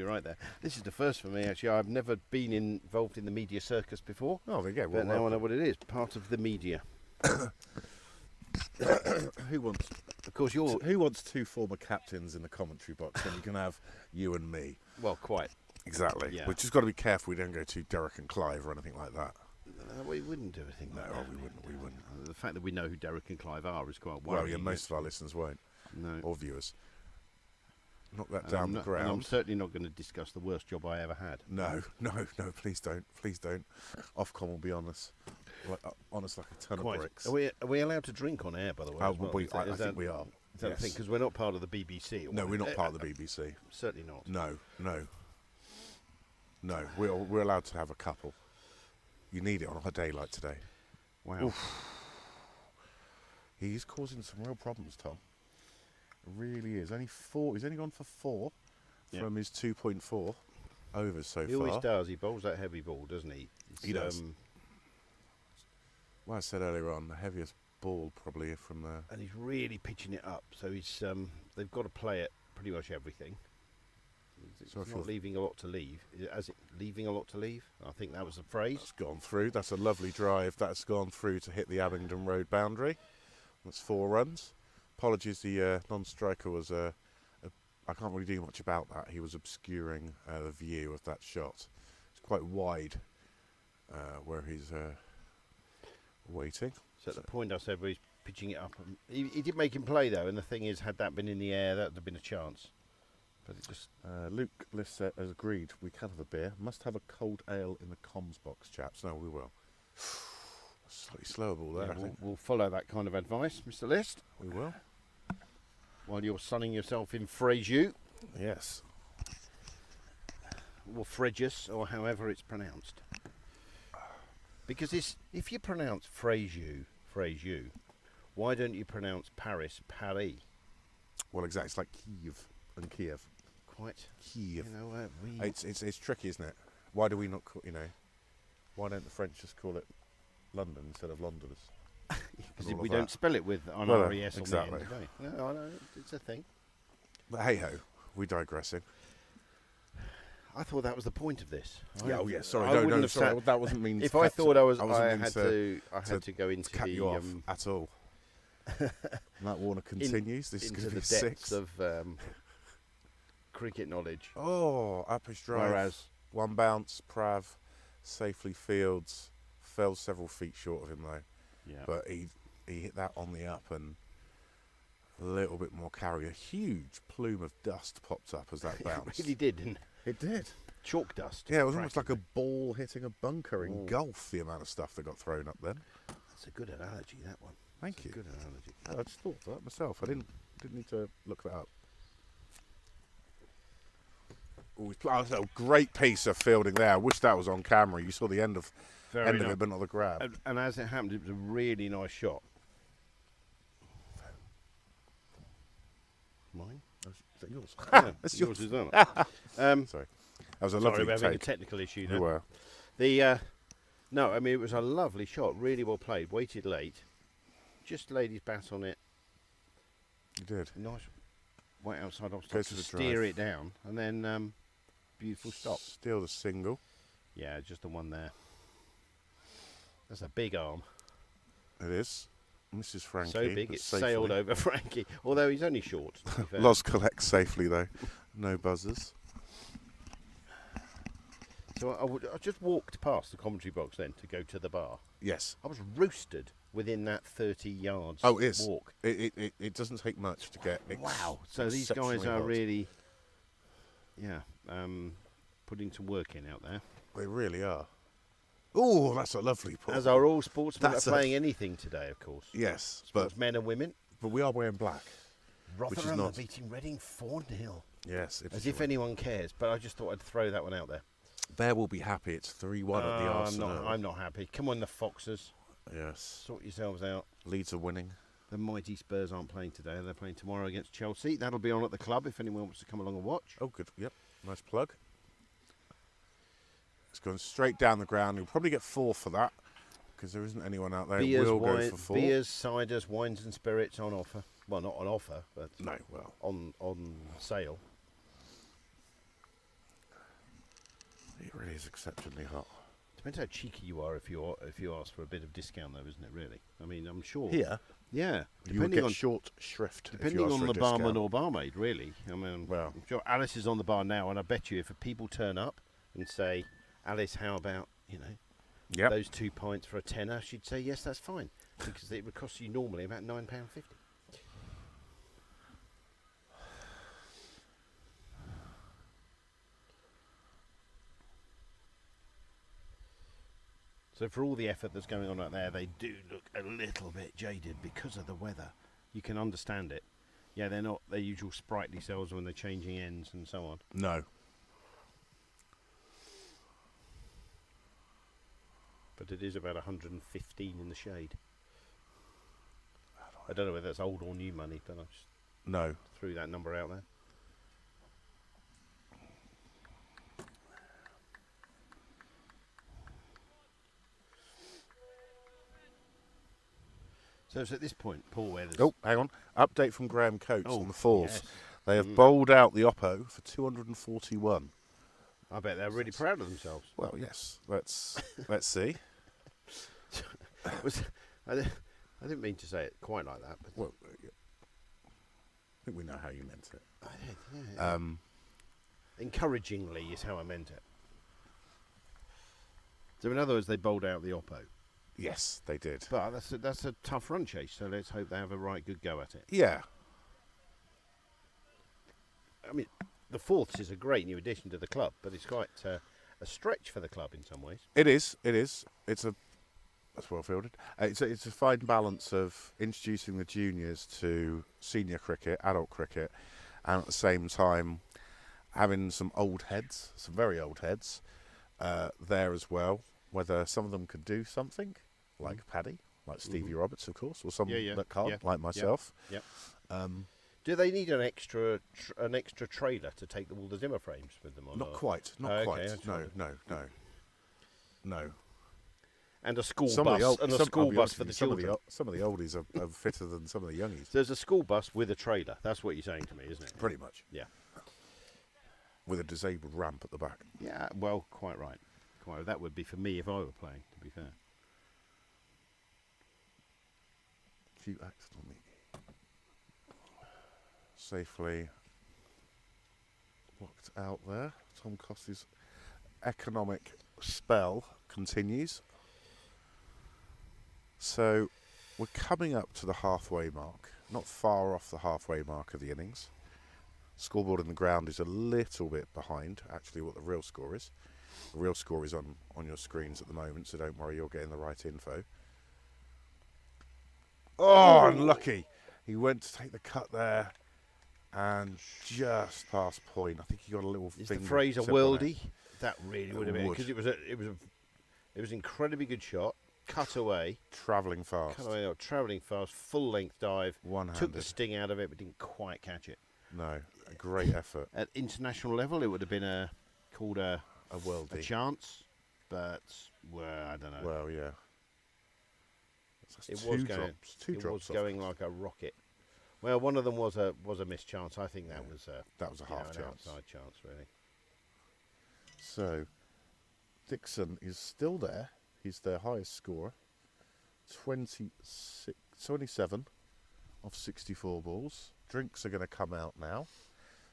Speaker 7: right there. This is the first for me, actually. I've never been involved in the media circus before.
Speaker 2: Oh, there you go.
Speaker 7: But now I know what it is. Part of the media.
Speaker 2: Who wants?
Speaker 7: Of course,
Speaker 2: who wants two former captains in the commentary box when you can have you and me?
Speaker 7: Well, quite.
Speaker 2: Exactly.
Speaker 7: Yeah.
Speaker 2: We've just got to be careful we don't go to Derek and Clive or anything like that.
Speaker 7: We wouldn't do anything like that.
Speaker 2: We wouldn't.
Speaker 7: The fact that we know who Derek and Clive are is quite
Speaker 2: Well,
Speaker 7: worrying.
Speaker 2: yeah, most of our listeners won't.
Speaker 7: No.
Speaker 2: Or viewers. Knock that down the ground.
Speaker 7: And I'm certainly not going to discuss the worst job I ever had.
Speaker 2: No, please don't. Ofcom will be on us. On us like a ton of bricks.
Speaker 7: Are we allowed to drink on air, by the way?
Speaker 2: I
Speaker 7: think
Speaker 2: we are.
Speaker 7: Is that the thing? Because we're not part of the BBC.
Speaker 2: No, we're not part of the BBC.
Speaker 7: Certainly not.
Speaker 2: No. We're allowed to have a couple. You need it on a day like today.
Speaker 7: Wow.
Speaker 2: Oof. He's causing some real problems, Tom. Really is. He's only gone for 4 from his 2.4 overs so far.
Speaker 7: He always does. He bowls that heavy ball, doesn't he?
Speaker 2: He does. Well, I said earlier on, the heaviest ball probably from the.
Speaker 7: And he's really pitching it up. So he's they've got to play it pretty much everything. It's not leaving a lot to leave. Is it leaving a lot to leave? I think that was the phrase.
Speaker 2: That's gone through. That's a lovely drive. That's gone through to hit the Abingdon Road boundary. That's 4 runs. Apologies, the non-striker was I can't really do much about that. He was obscuring the view of that shot. It's quite wide where he's waiting.
Speaker 7: So at the point I said where he's pitching it up, he did make him play though. And the thing is, had that been in the air, that would have been a chance. But it just
Speaker 2: Luke Liss has agreed. We can have a beer. Must have a cold ale in the comms box, chaps. No, we will. Slightly slower ball there.
Speaker 7: Yeah, we'll follow that kind of advice, Mr. List.
Speaker 2: We will.
Speaker 7: While you're sunning yourself in Frejus.
Speaker 2: Yes.
Speaker 7: Or Frejus, or however it's pronounced. Because if you pronounce Frejus, why don't you pronounce Paris, Paris?
Speaker 2: Well, exactly. It's like Kiev and Kiev.
Speaker 7: Quite.
Speaker 2: Kiev.
Speaker 7: You know,
Speaker 2: It's tricky, isn't it? Why do we not call, why don't the French just call it London instead of Londoners?
Speaker 7: Because we don't spell it with an RES
Speaker 2: exactly.
Speaker 7: on the end, do we? No, I know, it's a thing.
Speaker 2: But hey-ho, we're digressing.
Speaker 7: I thought that was the point of this.
Speaker 2: Sorry, no, sorry. That wasn't mean.
Speaker 7: If I thought I had to go into
Speaker 2: cut you off at all. Matt Warner continues. This is going to be 6
Speaker 7: of cricket knowledge.
Speaker 2: Oh, up his drive.
Speaker 7: Whereas
Speaker 2: 1 bounce, Prav safely fields, fell several feet short of him though.
Speaker 7: Yeah.
Speaker 2: But he hit that on the up and a little bit more carry. A huge plume of dust popped up as that bounced.
Speaker 7: It really did, didn't it?
Speaker 2: It did.
Speaker 7: chalk dust.
Speaker 2: Yeah, it was almost like a
Speaker 7: practically.
Speaker 2: ball hitting a bunker in
Speaker 7: Oh.
Speaker 2: golf, the amount of stuff that got thrown up then.
Speaker 7: That's a good analogy, that one.
Speaker 2: Thank
Speaker 7: That's a
Speaker 2: you.
Speaker 7: good analogy.
Speaker 2: I just thought that myself. I didn't need to look that up. Oh, great piece of fielding there. I wish that was on camera. You saw the end of
Speaker 7: Very
Speaker 2: of
Speaker 7: nice.
Speaker 2: it, but not the grab.
Speaker 7: And as it happened, it was a really nice shot. Mine?
Speaker 2: Is that yours?
Speaker 7: Yeah,
Speaker 2: That's
Speaker 7: yours,
Speaker 2: yours.
Speaker 7: isn't it?
Speaker 2: Sorry. That was a
Speaker 7: Sorry,
Speaker 2: lovely
Speaker 7: we're having a
Speaker 2: take.
Speaker 7: technical issue
Speaker 2: We
Speaker 7: there.
Speaker 2: were.
Speaker 7: No, I mean, it was a lovely shot, really well played. Waited late, just laid his bat on it.
Speaker 2: You did.
Speaker 7: Nice, went outside off
Speaker 2: Go
Speaker 7: stop
Speaker 2: to
Speaker 7: to
Speaker 2: the
Speaker 7: steer
Speaker 2: drive.
Speaker 7: it down, and then beautiful stop.
Speaker 2: Steal the single.
Speaker 7: Yeah, just the one there. That's a big arm.
Speaker 2: It is. Mrs. Frankie.
Speaker 7: So big,
Speaker 2: but
Speaker 7: it's
Speaker 2: safely.
Speaker 7: sailed over Frankie. Although he's only short. To be fair.
Speaker 2: Loz collects safely though. No buzzers.
Speaker 7: So I just walked past the commentary box then to go to the bar.
Speaker 2: Yes.
Speaker 7: I was roosted within that 30 yards
Speaker 2: Oh, it is.
Speaker 7: walk.
Speaker 2: It doesn't take much to get.
Speaker 7: Wow. So these guys
Speaker 2: exceptionally
Speaker 7: are
Speaker 2: hot.
Speaker 7: really, putting some work in out there.
Speaker 2: They really are. Oh, that's a lovely pull.
Speaker 7: As are all sportsmen
Speaker 2: That's
Speaker 7: are playing anything today, of course.
Speaker 2: Yes, but
Speaker 7: Men and women.
Speaker 2: we are wearing black.
Speaker 7: Rotherham
Speaker 2: not-
Speaker 7: are beating Reading 4-0.
Speaker 2: Yes, it
Speaker 7: As
Speaker 2: is
Speaker 7: if anyone cares, but I just thought I'd throw that one out there.
Speaker 2: They will be happy. It's 3-1 at the Arsenal.
Speaker 7: I'm not happy. Come on, the Foxers.
Speaker 2: Yes.
Speaker 7: Sort yourselves out.
Speaker 2: Leeds are winning.
Speaker 7: The mighty Spurs aren't playing today. They're playing tomorrow against Chelsea. That'll be on at the club if anyone wants to come along and watch.
Speaker 2: Oh, good. Yep. Nice plug. It's going straight down the ground. You'll probably get 4 for that because there isn't anyone out there.
Speaker 7: Beers,
Speaker 2: We'll go
Speaker 7: wine,
Speaker 2: for 4.
Speaker 7: beers, ciders, wines and spirits on offer. Well, not on offer, but
Speaker 2: No, well.
Speaker 7: on sale.
Speaker 2: It really is exceptionally hot.
Speaker 7: Depends how cheeky you are if you ask for a bit of discount, though, isn't it? Really? I mean, I'm sure.
Speaker 2: Here,
Speaker 7: Yeah.
Speaker 2: you would get short shrift. if you
Speaker 7: Depending
Speaker 2: ask
Speaker 7: on
Speaker 2: for a
Speaker 7: the barman
Speaker 2: discount.
Speaker 7: or barmaid, really. I mean,
Speaker 2: Well.
Speaker 7: I'm sure Alice is on the bar now, and I bet you if people turn up and say, Alice, how about,
Speaker 2: Yep.
Speaker 7: those 2 pints for a tenner, she'd say, yes, that's fine. Because it would cost you normally about £9.50. So for all the effort that's going on out there, they do look a little bit jaded because of the weather. You can understand it. Yeah, they're not their usual sprightly selves when they're changing ends and so on.
Speaker 2: No.
Speaker 7: But it is about 115 in the shade. I don't know whether that's old or new money, but I just
Speaker 2: No.
Speaker 7: threw that number out there. So it's at this point, Paul, where there's...
Speaker 2: Oh, hang on. Update from Graham Coates
Speaker 7: Oh,
Speaker 2: on the fours.
Speaker 7: yes.
Speaker 2: They have bowled out the Oppo for 241.
Speaker 7: I bet they're really proud of themselves.
Speaker 2: Well, yes. Let's see.
Speaker 7: I didn't mean to say it quite like that, but
Speaker 2: Well, I think we know how you meant it.
Speaker 7: I did, yeah. Encouragingly is how I meant it. So in other words, they bowled out the Oppo.
Speaker 2: Yes, they did.
Speaker 7: But that's a tough run chase, so let's hope they have a right good go at it.
Speaker 2: Yeah.
Speaker 7: I mean, the fourths is a great new addition to the club, but it's quite a stretch for the club in some ways.
Speaker 2: It is. That's well fielded. It's a fine balance of introducing the juniors to senior cricket, adult cricket, and at the same time having some old heads, some very old heads, there as well. Whether some of them could do something, like Paddy, like Stevie Roberts, of course, or some
Speaker 7: Yeah,
Speaker 2: that can't,
Speaker 7: yeah,
Speaker 2: like myself.
Speaker 7: Yep. Do they need an extra trailer to take all the Zimmer frames with them on?
Speaker 2: Not
Speaker 7: or-
Speaker 2: quite. Not
Speaker 7: Okay,
Speaker 2: quite.
Speaker 7: that's
Speaker 2: No,
Speaker 7: fine.
Speaker 2: no.
Speaker 7: And a school
Speaker 2: Some of
Speaker 7: bus
Speaker 2: the old,
Speaker 7: and a
Speaker 2: some,
Speaker 7: school
Speaker 2: I'll be
Speaker 7: bus
Speaker 2: honest
Speaker 7: for
Speaker 2: with
Speaker 7: the
Speaker 2: you,
Speaker 7: children.
Speaker 2: Some of the oldies are fitter than some of the youngies.
Speaker 7: So there's a school bus with a trailer. That's what you're saying to me, isn't it?
Speaker 2: Pretty much.
Speaker 7: Yeah.
Speaker 2: With a disabled ramp at the back.
Speaker 7: Yeah. Well, quite right. Quite. That would be for me if I were playing. To be fair.
Speaker 2: Few accidentally. Safely blocked out there. Tom Coss's economic spell continues. So we're coming up to the halfway mark, not far off the halfway mark of the innings. Scoreboard in the ground is a little bit behind actually what the real score is. The real score is on your screens at the moment, so don't worry, you're getting the right info. Oh, unlucky. He went to take the cut there and just past point. I think he got a little
Speaker 7: Is
Speaker 2: finger
Speaker 7: the phrase a
Speaker 2: tip on it.
Speaker 7: worldie? That really would have been, because it was an incredibly good shot. Cut away.
Speaker 2: Travelling fast.
Speaker 7: Cut away, travelling fast, full length dive.
Speaker 2: One-handed.
Speaker 7: Took the sting out of it, but didn't quite catch it.
Speaker 2: No, a great effort.
Speaker 7: At international level, it would have been called a
Speaker 2: worldie.
Speaker 7: chance, but I don't know.
Speaker 2: Well, yeah.
Speaker 7: It was going like a rocket. Well, one of them was a missed chance. I think that was a
Speaker 2: half
Speaker 7: an
Speaker 2: chance.
Speaker 7: outside chance, really.
Speaker 2: So, Dixon is still there. He's their highest scorer. 27 of 64 balls. Drinks are going to come out now.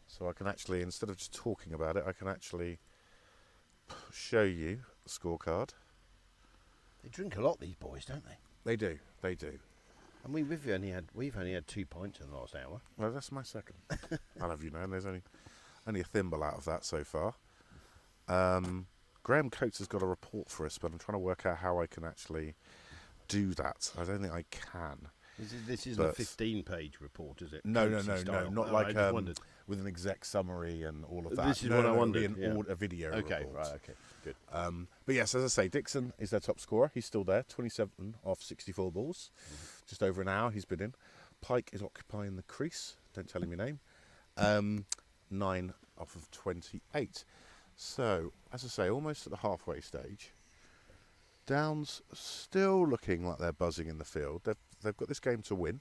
Speaker 2: So I can actually, instead of just talking about it, I can actually show you the scorecard.
Speaker 7: They drink a lot, these boys, don't they?
Speaker 2: They do. They do.
Speaker 7: And we've only had 2 pints in the last hour.
Speaker 2: Well, that's my second. I'll have you know, and there's only a thimble out of that so far. Graham Coates has got a report for us, but I'm trying to work out how I can actually do that. I don't think I can.
Speaker 7: This isn't a 15-page report, is it?
Speaker 2: No,
Speaker 7: Coates-y style?
Speaker 2: not
Speaker 7: Oh,
Speaker 2: like
Speaker 7: I just
Speaker 2: with an exec summary and all of that.
Speaker 7: This is what I wondered.
Speaker 2: It'll be a video
Speaker 7: okay,
Speaker 2: report.
Speaker 7: right, okay, good.
Speaker 2: But yes, as I say, Dixon is their top scorer. He's still there, 27 off 64 balls. Just over an hour he's been in. Pike is occupying the crease. Don't tell him your name. 9 off of 28. So, as I say, almost at the halfway stage. Downs still looking like they're buzzing in the field. They've got this game to win.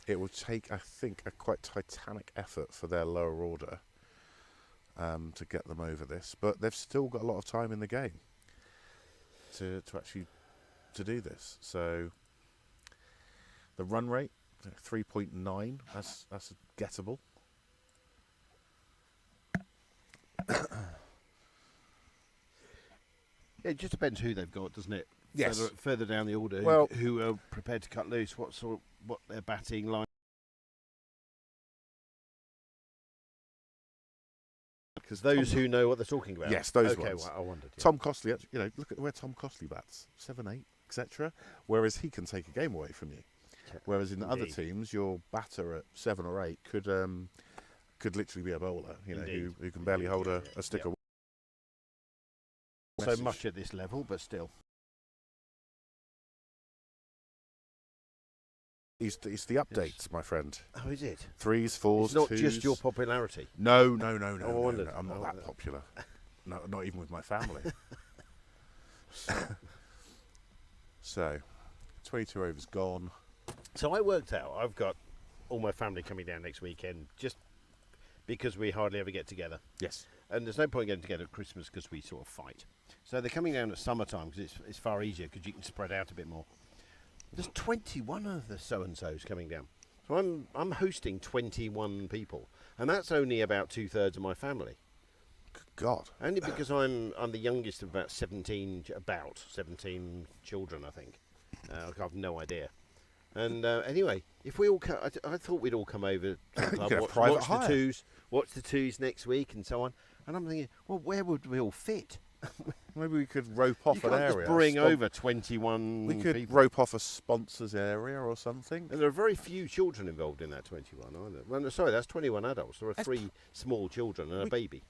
Speaker 2: It will take, I think, a quite titanic effort for their lower order to get them over this. But they've still got a lot of time in the game to actually do this. So the run rate, 3.9. That's gettable.
Speaker 7: It just depends who they've got, doesn't it?
Speaker 2: Yes.
Speaker 7: Further down the order,
Speaker 2: Well,
Speaker 7: who are prepared to cut loose, what their batting line. Because those who know what they're talking about.
Speaker 2: Yes, those
Speaker 7: okay,
Speaker 2: ones.
Speaker 7: well, I wondered. Yeah.
Speaker 2: Tom Costley, look at where Tom Costley bats, 7-8, etc. Whereas he can take a game away from you.
Speaker 7: Yeah.
Speaker 2: Whereas in other
Speaker 7: Indeed.
Speaker 2: teams, your batter at 7 or 8 could literally be a bowler,
Speaker 7: Indeed.
Speaker 2: who can barely hold a stick of.
Speaker 7: So much at this level, but still.
Speaker 2: It's the updates, my friend.
Speaker 7: Oh, is it?
Speaker 2: 3s, 4s,
Speaker 7: It's not
Speaker 2: 2s.
Speaker 7: just your popularity.
Speaker 2: No.
Speaker 7: I wondered.
Speaker 2: I'm not that popular. No, not even with my family. So, 22 overs gone.
Speaker 7: So I worked out I've got all my family coming down next weekend just because we hardly ever get together.
Speaker 2: Yes.
Speaker 7: And there's no point getting together at Christmas because we sort of fight. So they're coming down at summertime because it's far easier because you can spread out a bit more. There's 21 of the so-and-sos coming down. So I'm hosting 21 people. And that's only about 2/3 of my family.
Speaker 2: God.
Speaker 7: Only because I'm the youngest of about 17 children, I think. I have no idea. And anyway, if we all I thought we'd all come over to the club, watch the twos next week and so on. And I'm thinking, well, where would we all fit?
Speaker 2: Maybe we could rope off
Speaker 7: You
Speaker 2: an
Speaker 7: can't
Speaker 2: area.
Speaker 7: just bring over 21
Speaker 2: We could
Speaker 7: people.
Speaker 2: rope off a sponsors area or something.
Speaker 7: And there are very few children involved in that 21, aren't there? Well, no, sorry, that's 21 adults. There are 3 small children and a baby.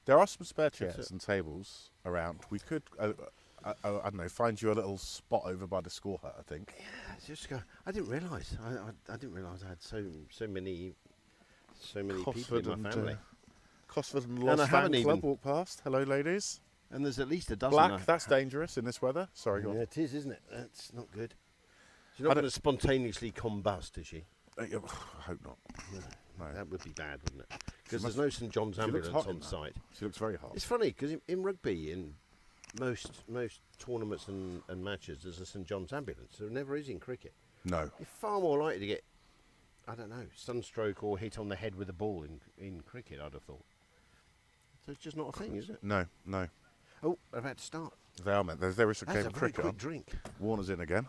Speaker 2: There are some spare chairs and tables around. We could, I don't know, find you a little spot over by the score hut, I think.
Speaker 7: Yeah, it's just I didn't realise. I didn't realise I had so many people in my family.
Speaker 2: Cosford and
Speaker 7: And
Speaker 2: Lost
Speaker 7: I haven't
Speaker 2: Fan Club
Speaker 7: even-
Speaker 2: walk past. Hello, ladies.
Speaker 7: And there's at least a dozen.
Speaker 2: Black, that's dangerous in this weather. Sorry, go on.
Speaker 7: Yeah, it is, isn't it? That's not good. She's not going to spontaneously combust, is she?
Speaker 2: I hope not. No.
Speaker 7: That would be bad, wouldn't it? Because
Speaker 2: must-
Speaker 7: there's no St John's
Speaker 2: She looks
Speaker 7: ambulance
Speaker 2: hot in
Speaker 7: on
Speaker 2: that.
Speaker 7: site.
Speaker 2: She looks very hot.
Speaker 7: It's funny because in rugby, in most tournaments and matches, there's a St John's ambulance. There never is in cricket.
Speaker 2: No.
Speaker 7: You're far more likely to get, I don't know, sunstroke or hit on the head with a ball in cricket, I'd have thought. So it's just not a thing, is it?
Speaker 2: No.
Speaker 7: Oh, they're about to start.
Speaker 2: They are, mate. There is a
Speaker 7: That's
Speaker 2: game
Speaker 7: a
Speaker 2: of
Speaker 7: very
Speaker 2: cricket
Speaker 7: quick
Speaker 2: on.
Speaker 7: drink.
Speaker 2: Warner's in again.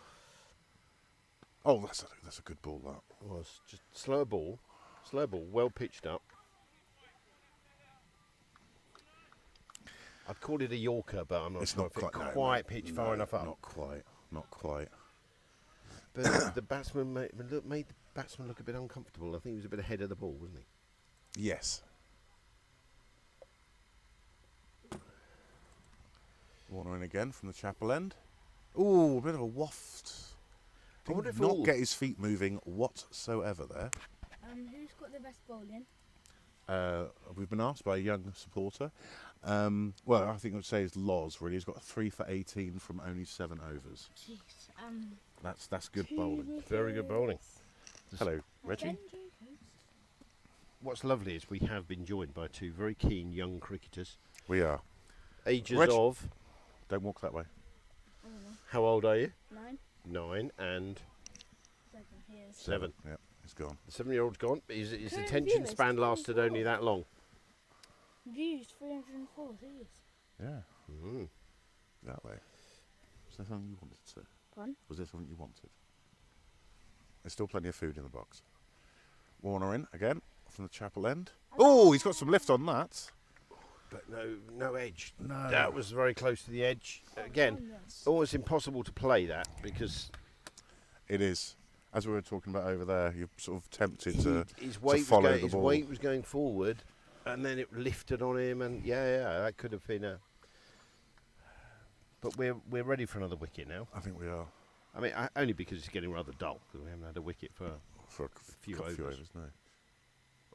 Speaker 2: Oh, that's a good ball, that.
Speaker 7: Well, it's just slow ball. Slow ball, well pitched up. I'd call it a Yorker, but I'm not
Speaker 2: It's
Speaker 7: sure
Speaker 2: not
Speaker 7: if it
Speaker 2: quite,
Speaker 7: quite pitched far enough up.
Speaker 2: Not quite. Not quite.
Speaker 7: But the batsman made the batsman look a bit uncomfortable. I think he was a bit ahead of the ball, wasn't he?
Speaker 2: Yes. Warner in again from the chapel end. Ooh, a bit of a waft.
Speaker 7: I wonder
Speaker 2: Did
Speaker 7: if
Speaker 2: not
Speaker 7: all-
Speaker 2: get his feet moving whatsoever there.
Speaker 8: Who's got the best bowling?
Speaker 2: We've been asked by a young supporter. Well, I think I would say it's Loz, really. He's got 3 for 18 from only 7 overs.
Speaker 8: Jeez.
Speaker 2: That's good bowling.
Speaker 7: Very good bowling.
Speaker 2: Hello, Reggie.
Speaker 8: Benji.
Speaker 7: What's lovely is we have been joined by 2 very keen young cricketers.
Speaker 2: We are.
Speaker 7: Ages
Speaker 2: Reg-
Speaker 7: of,
Speaker 2: Don't walk that way.
Speaker 8: I don't know.
Speaker 7: how old are you?
Speaker 8: 9,
Speaker 7: 9 and
Speaker 8: 7 years.
Speaker 7: 7.
Speaker 2: Yep, it's gone.
Speaker 7: The 7-year-old's gone. His
Speaker 8: Current
Speaker 7: attention
Speaker 8: viewers,
Speaker 7: span lasted only
Speaker 8: 24.
Speaker 7: that long.
Speaker 8: Views 304 views.
Speaker 2: Yeah,
Speaker 7: Mm.
Speaker 2: that way. Was there something you wanted to say?
Speaker 8: Pardon?
Speaker 2: Was there something you wanted? There's still plenty of food in the box. Warner in again from the chapel end. Oh, he's got some lift on that.
Speaker 7: But no edge.
Speaker 2: No.
Speaker 7: That was very close to the edge. Again, almost impossible to play that because
Speaker 2: It is. As we were talking about over there, you're sort of tempted to
Speaker 7: his weight was
Speaker 2: follow
Speaker 7: going,
Speaker 2: the
Speaker 7: his
Speaker 2: ball.
Speaker 7: weight was going forward, and then it lifted on him, and yeah, that could have been a. But we're ready for another wicket now.
Speaker 2: I think we are.
Speaker 7: I mean, only because it's getting rather dull because we haven't had a wicket for.
Speaker 2: For a
Speaker 7: few
Speaker 2: few
Speaker 7: overs.
Speaker 2: overs, no.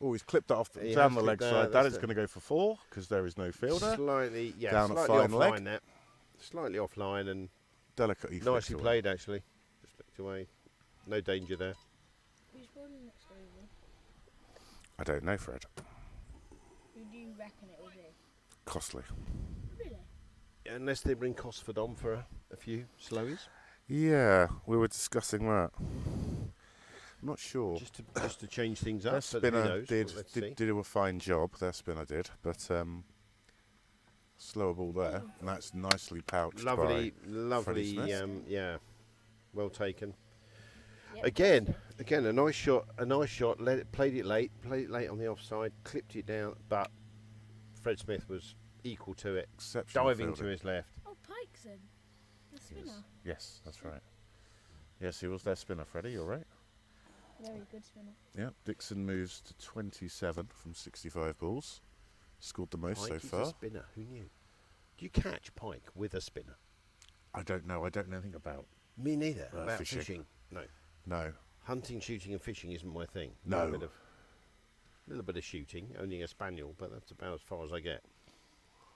Speaker 2: Oh, he's clipped that off
Speaker 7: He
Speaker 2: down
Speaker 7: has
Speaker 2: the leg
Speaker 7: clipped
Speaker 2: side.
Speaker 7: that,
Speaker 2: That
Speaker 7: that's
Speaker 2: is
Speaker 7: it.
Speaker 2: going to go for 4 because there is no fielder.
Speaker 7: Slightly, yeah,
Speaker 2: Down a
Speaker 7: slightly
Speaker 2: fine
Speaker 7: offline
Speaker 2: leg.
Speaker 7: that. Slightly offline and
Speaker 2: Delicately
Speaker 7: nicely
Speaker 2: flicked away.
Speaker 7: played actually. Just flicked away. No danger there.
Speaker 8: Who's bowling next over?
Speaker 2: I don't know, Fred.
Speaker 8: Who do you reckon it will be?
Speaker 2: Costly.
Speaker 8: Really?
Speaker 7: Unless they bring Cosford on for a few slowies.
Speaker 2: Yeah, we were discussing that. I'm not sure.
Speaker 7: Just to change things
Speaker 2: Their
Speaker 7: up. but who
Speaker 2: spinner
Speaker 7: knows? Well, let's see.
Speaker 2: did do a fine job. Their spinner did, but slower ball there, and that's nicely pouched
Speaker 7: Lovely,
Speaker 2: by
Speaker 7: lovely,
Speaker 2: Freddie Smith.
Speaker 7: yeah, well taken.
Speaker 8: Yep.
Speaker 7: Again, a nice shot. Played it late on the offside, clipped it down, but Fred Smith was equal to it,
Speaker 2: Exceptional
Speaker 7: diving to
Speaker 2: fielding.
Speaker 7: his left.
Speaker 8: Oh, Pikeson. The spinner.
Speaker 2: Yes, that's right. Yes, he was their spinner, Freddie. You're right.
Speaker 8: Very good spinner.
Speaker 2: Yeah, Dixon moves to 27 from 65 balls. Scored the most
Speaker 7: Pike
Speaker 2: so
Speaker 7: is
Speaker 2: far.
Speaker 7: a spinner. Who knew? Do you catch pike with a spinner?
Speaker 2: I don't know. I don't know anything about.
Speaker 7: Me neither. About
Speaker 2: fishing.
Speaker 7: fishing. No.
Speaker 2: No.
Speaker 7: Hunting, shooting, and fishing isn't my thing.
Speaker 2: No.
Speaker 7: A little bit of shooting, owning a spaniel, but that's about as far as I get.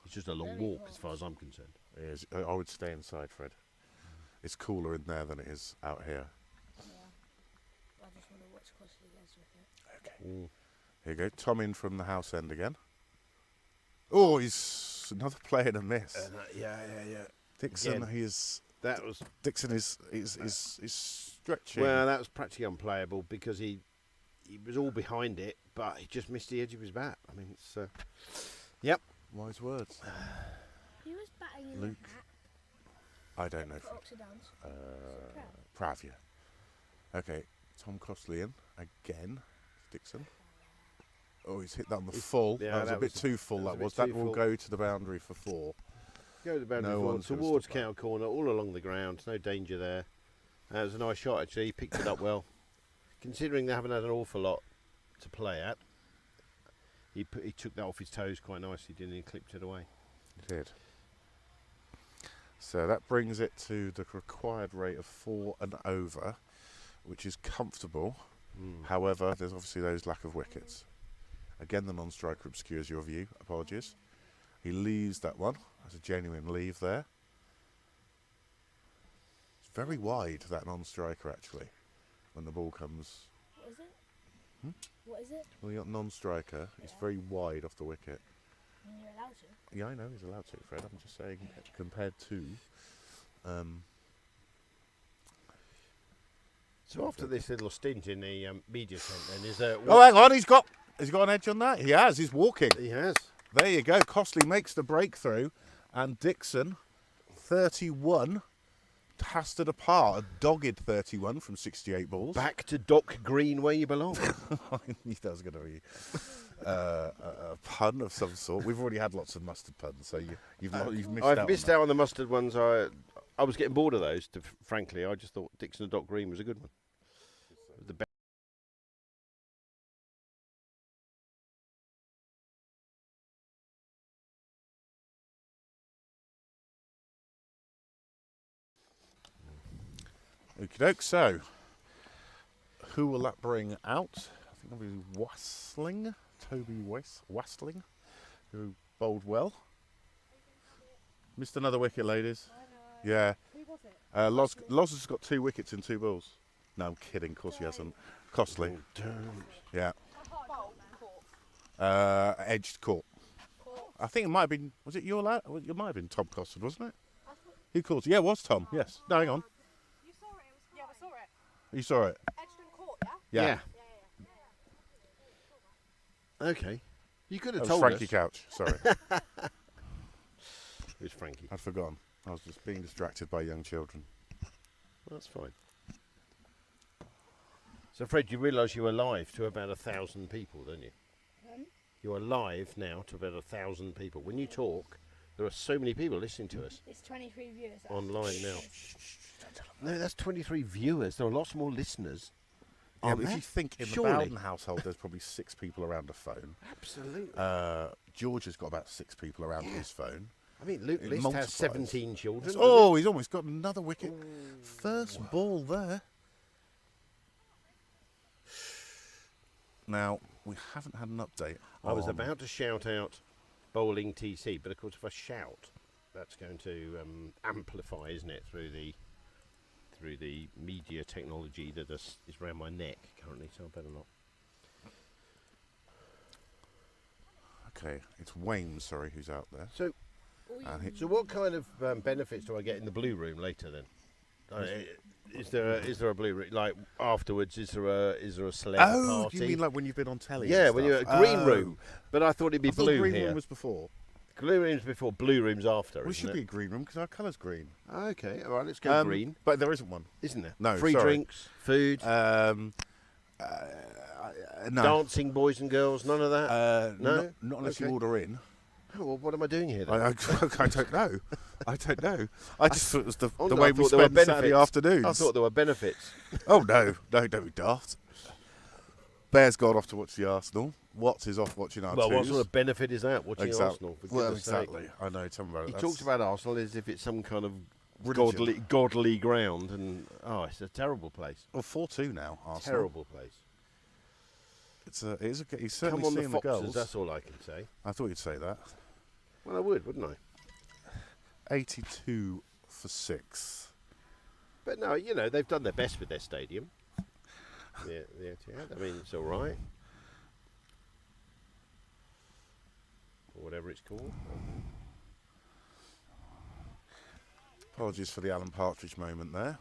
Speaker 7: It's just a long
Speaker 8: Very
Speaker 7: walk
Speaker 8: hot.
Speaker 7: as far as I'm concerned.
Speaker 2: It is. I would stay inside, Fred. It's cooler in there than it is out here.
Speaker 8: Yeah. I just want to watch Costley goes with it.
Speaker 2: Okay.
Speaker 7: Mm.
Speaker 2: Here you go. Tom in from the house end again. Oh, he's another play and a miss.
Speaker 7: Yeah.
Speaker 2: Dixon,
Speaker 7: Again. That was
Speaker 2: Dixon is stretching.
Speaker 7: well. That was practically unplayable because he was all behind it, but he just missed the edge of his bat. I mean, it's
Speaker 2: Wise words.
Speaker 8: Who was batting in
Speaker 2: Luke.
Speaker 8: the hat
Speaker 2: I don't know.
Speaker 8: for
Speaker 2: Fred.
Speaker 8: Oxford Downs?
Speaker 2: Prav, yeah. Okay, Tom Costley in again. Dixon. Oh, he's hit that on the full.
Speaker 7: yeah,
Speaker 2: that was a
Speaker 7: that
Speaker 2: bit
Speaker 7: was-
Speaker 2: too full.
Speaker 7: that was
Speaker 2: That
Speaker 7: a bit
Speaker 2: was. That
Speaker 7: too
Speaker 2: will
Speaker 7: full.
Speaker 2: go to the boundary for 4.
Speaker 7: go to the boundary
Speaker 2: No
Speaker 7: forward,
Speaker 2: one's gonna
Speaker 7: towards
Speaker 2: stop that.
Speaker 7: counter corner, all along the ground. No danger there. That was a nice shot actually. He picked it up well, considering they haven't had an awful lot to play at. He took that off his toes quite nicely, didn't he? And clipped it away.
Speaker 2: He did. So that brings it to the required rate of 4 and over, which is comfortable. However, there's obviously those lack of wickets. Again, the non-striker obscures your view. Apologies. He leaves that one. That's a genuine leave there. It's very wide, that non-striker, actually, when the ball comes.
Speaker 8: What is it?
Speaker 2: Hmm?
Speaker 8: What is it?
Speaker 2: Well, you got non-striker. It's very wide off the wicket.
Speaker 8: And you're allowed to.
Speaker 2: Yeah, I know he's allowed to, Fred. I'm just saying, compared to.
Speaker 7: So after this little stint in the media centre, then is there?
Speaker 2: Oh, hang on, he's got an edge on that. He has. He's walking.
Speaker 7: He has.
Speaker 2: There you go. Costley makes the breakthrough, and Dixon, 31, Hasted apart, a dogged 31 from 68 balls.
Speaker 7: Back to Dock Green where you belong.
Speaker 2: I knew that was going to be a pun of some sort. We've already had lots of mustard puns, so you've missed out.
Speaker 7: I've missed out on the mustard ones. I was getting bored of those, frankly. I just thought Dixon and Dock Green was a good one. The best.
Speaker 2: Okie doke, so who will that bring out? I think that'll be Toby Wastling, who bowled well. Missed another wicket, ladies. Yeah.
Speaker 8: Who was it?
Speaker 2: Loz has got 2 wickets in 2 balls. No, I'm kidding. Of course he hasn't. Costly. Yeah. Edged court. I think it might have been. Was it your lad? It might have been Tom Costard, wasn't it? Who called? Yeah, it was Tom. Yes. No, hang on.
Speaker 8: You saw it. Yeah, we saw it.
Speaker 2: You saw it.
Speaker 8: Edged Court, yeah?
Speaker 2: Yeah.
Speaker 7: Okay. You could have
Speaker 2: That was
Speaker 7: told
Speaker 2: Frankie
Speaker 7: us.
Speaker 2: Couch. Sorry,
Speaker 7: Who's Frankie?
Speaker 2: I'd forgotten. I was just being distracted by young children.
Speaker 7: That's fine. So, Fred, you realise you are live to about 1,000 people, don't you? You are live now to about 1,000 people. When you talk, there are so many people listening to us
Speaker 8: It's 23 viewers.
Speaker 7: online now. No, that's 23 viewers. There are lots more listeners.
Speaker 2: Yeah,
Speaker 7: Aren't
Speaker 2: but if
Speaker 7: there?
Speaker 2: you think in
Speaker 7: Surely.
Speaker 2: the Bowden household, there's probably 6 people around a phone.
Speaker 7: Absolutely.
Speaker 2: George has got about 6 people around his phone.
Speaker 7: I mean, Luke
Speaker 2: it
Speaker 7: List
Speaker 2: multiplies.
Speaker 7: has 17 children.
Speaker 2: Oh, he's almost got another wicket. First ball there. Now, we haven't had an update.
Speaker 7: I was
Speaker 2: on-
Speaker 7: about to shout out bowling TC, but of course, if I shout, that's going to amplify, isn't it, through the media technology that is around my neck currently. So I better not.
Speaker 2: Okay, it's Wayne, sorry, who's out there.
Speaker 7: So, so what kind of benefits do I get in the blue room later then? Is there a blue room like afterwards? Is there a celeb party?
Speaker 2: You mean like when you've been on telly?
Speaker 7: Yeah,
Speaker 2: and
Speaker 7: when you're
Speaker 2: stuff?
Speaker 7: at green room. But I thought it'd be
Speaker 2: I thought
Speaker 7: blue
Speaker 2: green
Speaker 7: here.
Speaker 2: room was before.
Speaker 7: Blue room's before, blue room's after.
Speaker 2: Well, it
Speaker 7: isn't
Speaker 2: should
Speaker 7: it?
Speaker 2: be a green room because our colour's green.
Speaker 7: Okay, all right, let's go green.
Speaker 2: But there isn't one.
Speaker 7: Isn't there?
Speaker 2: No,
Speaker 7: Free
Speaker 2: sorry.
Speaker 7: drinks, food,
Speaker 2: No.
Speaker 7: dancing, boys and girls, none of that. No?
Speaker 2: Not unless
Speaker 7: Okay.
Speaker 2: you order in.
Speaker 7: Oh, well, what am I doing here then?
Speaker 2: I don't know. I don't know. I just thought it was the
Speaker 7: Oh,
Speaker 2: the
Speaker 7: no,
Speaker 2: way
Speaker 7: I
Speaker 2: we
Speaker 7: thought there were
Speaker 2: spend Saturday
Speaker 7: benefits.
Speaker 2: afternoons.
Speaker 7: I thought there were benefits.
Speaker 2: Oh no, don't be daft. Bear's gone off to watch the Arsenal. Watts is off watching our
Speaker 7: Well, what
Speaker 2: twos.
Speaker 7: sort of benefit is that, watching Arsenal? For
Speaker 2: Well,
Speaker 7: goodness sake?
Speaker 2: exactly. I know. Tell me about it.
Speaker 7: He
Speaker 2: That's
Speaker 7: talks about Arsenal as if it's some kind of
Speaker 2: religion.
Speaker 7: godly ground, and it's a terrible place.
Speaker 2: Well, 4-2 now. Arsenal.
Speaker 7: Terrible place.
Speaker 2: He's certainly
Speaker 7: Come on, the
Speaker 2: seeing the
Speaker 7: Foxes.
Speaker 2: goals.
Speaker 7: That's all I can say.
Speaker 2: I thought you'd say that.
Speaker 7: Well, I would, wouldn't I?
Speaker 2: 82 for 6.
Speaker 7: But no, they've done their best with their stadium. The Etihad. I mean, it's all right. Or whatever it's called.
Speaker 2: Apologies for the Alan Partridge moment there.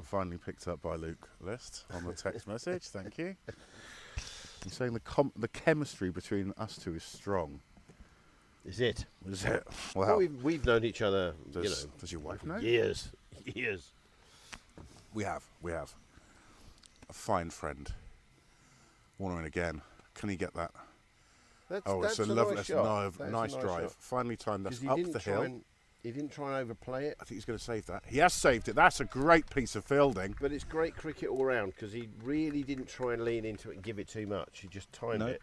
Speaker 2: Finally picked up by Luke List on the text message. Thank you. He's saying the chemistry between us two is strong.
Speaker 7: Is it?
Speaker 2: Is it?
Speaker 7: Well,
Speaker 2: Well,
Speaker 7: we've known each other,
Speaker 2: does your wife know?
Speaker 7: years.
Speaker 2: We have. A fine friend. Warner in again. Can he get that?
Speaker 7: That's
Speaker 2: It's a
Speaker 7: a
Speaker 2: lovely,
Speaker 7: nice
Speaker 2: that's a
Speaker 7: shot.
Speaker 2: nice drive.
Speaker 7: shot.
Speaker 2: Finally timed. That's
Speaker 7: 'Cause he
Speaker 2: up
Speaker 7: didn't
Speaker 2: the
Speaker 7: try
Speaker 2: hill.
Speaker 7: he didn't try and overplay it.
Speaker 2: I think he's going to save that. He has saved it. That's a great piece of fielding.
Speaker 7: But it's great cricket all round because he really didn't try and lean into it and give it too much. He just timed it.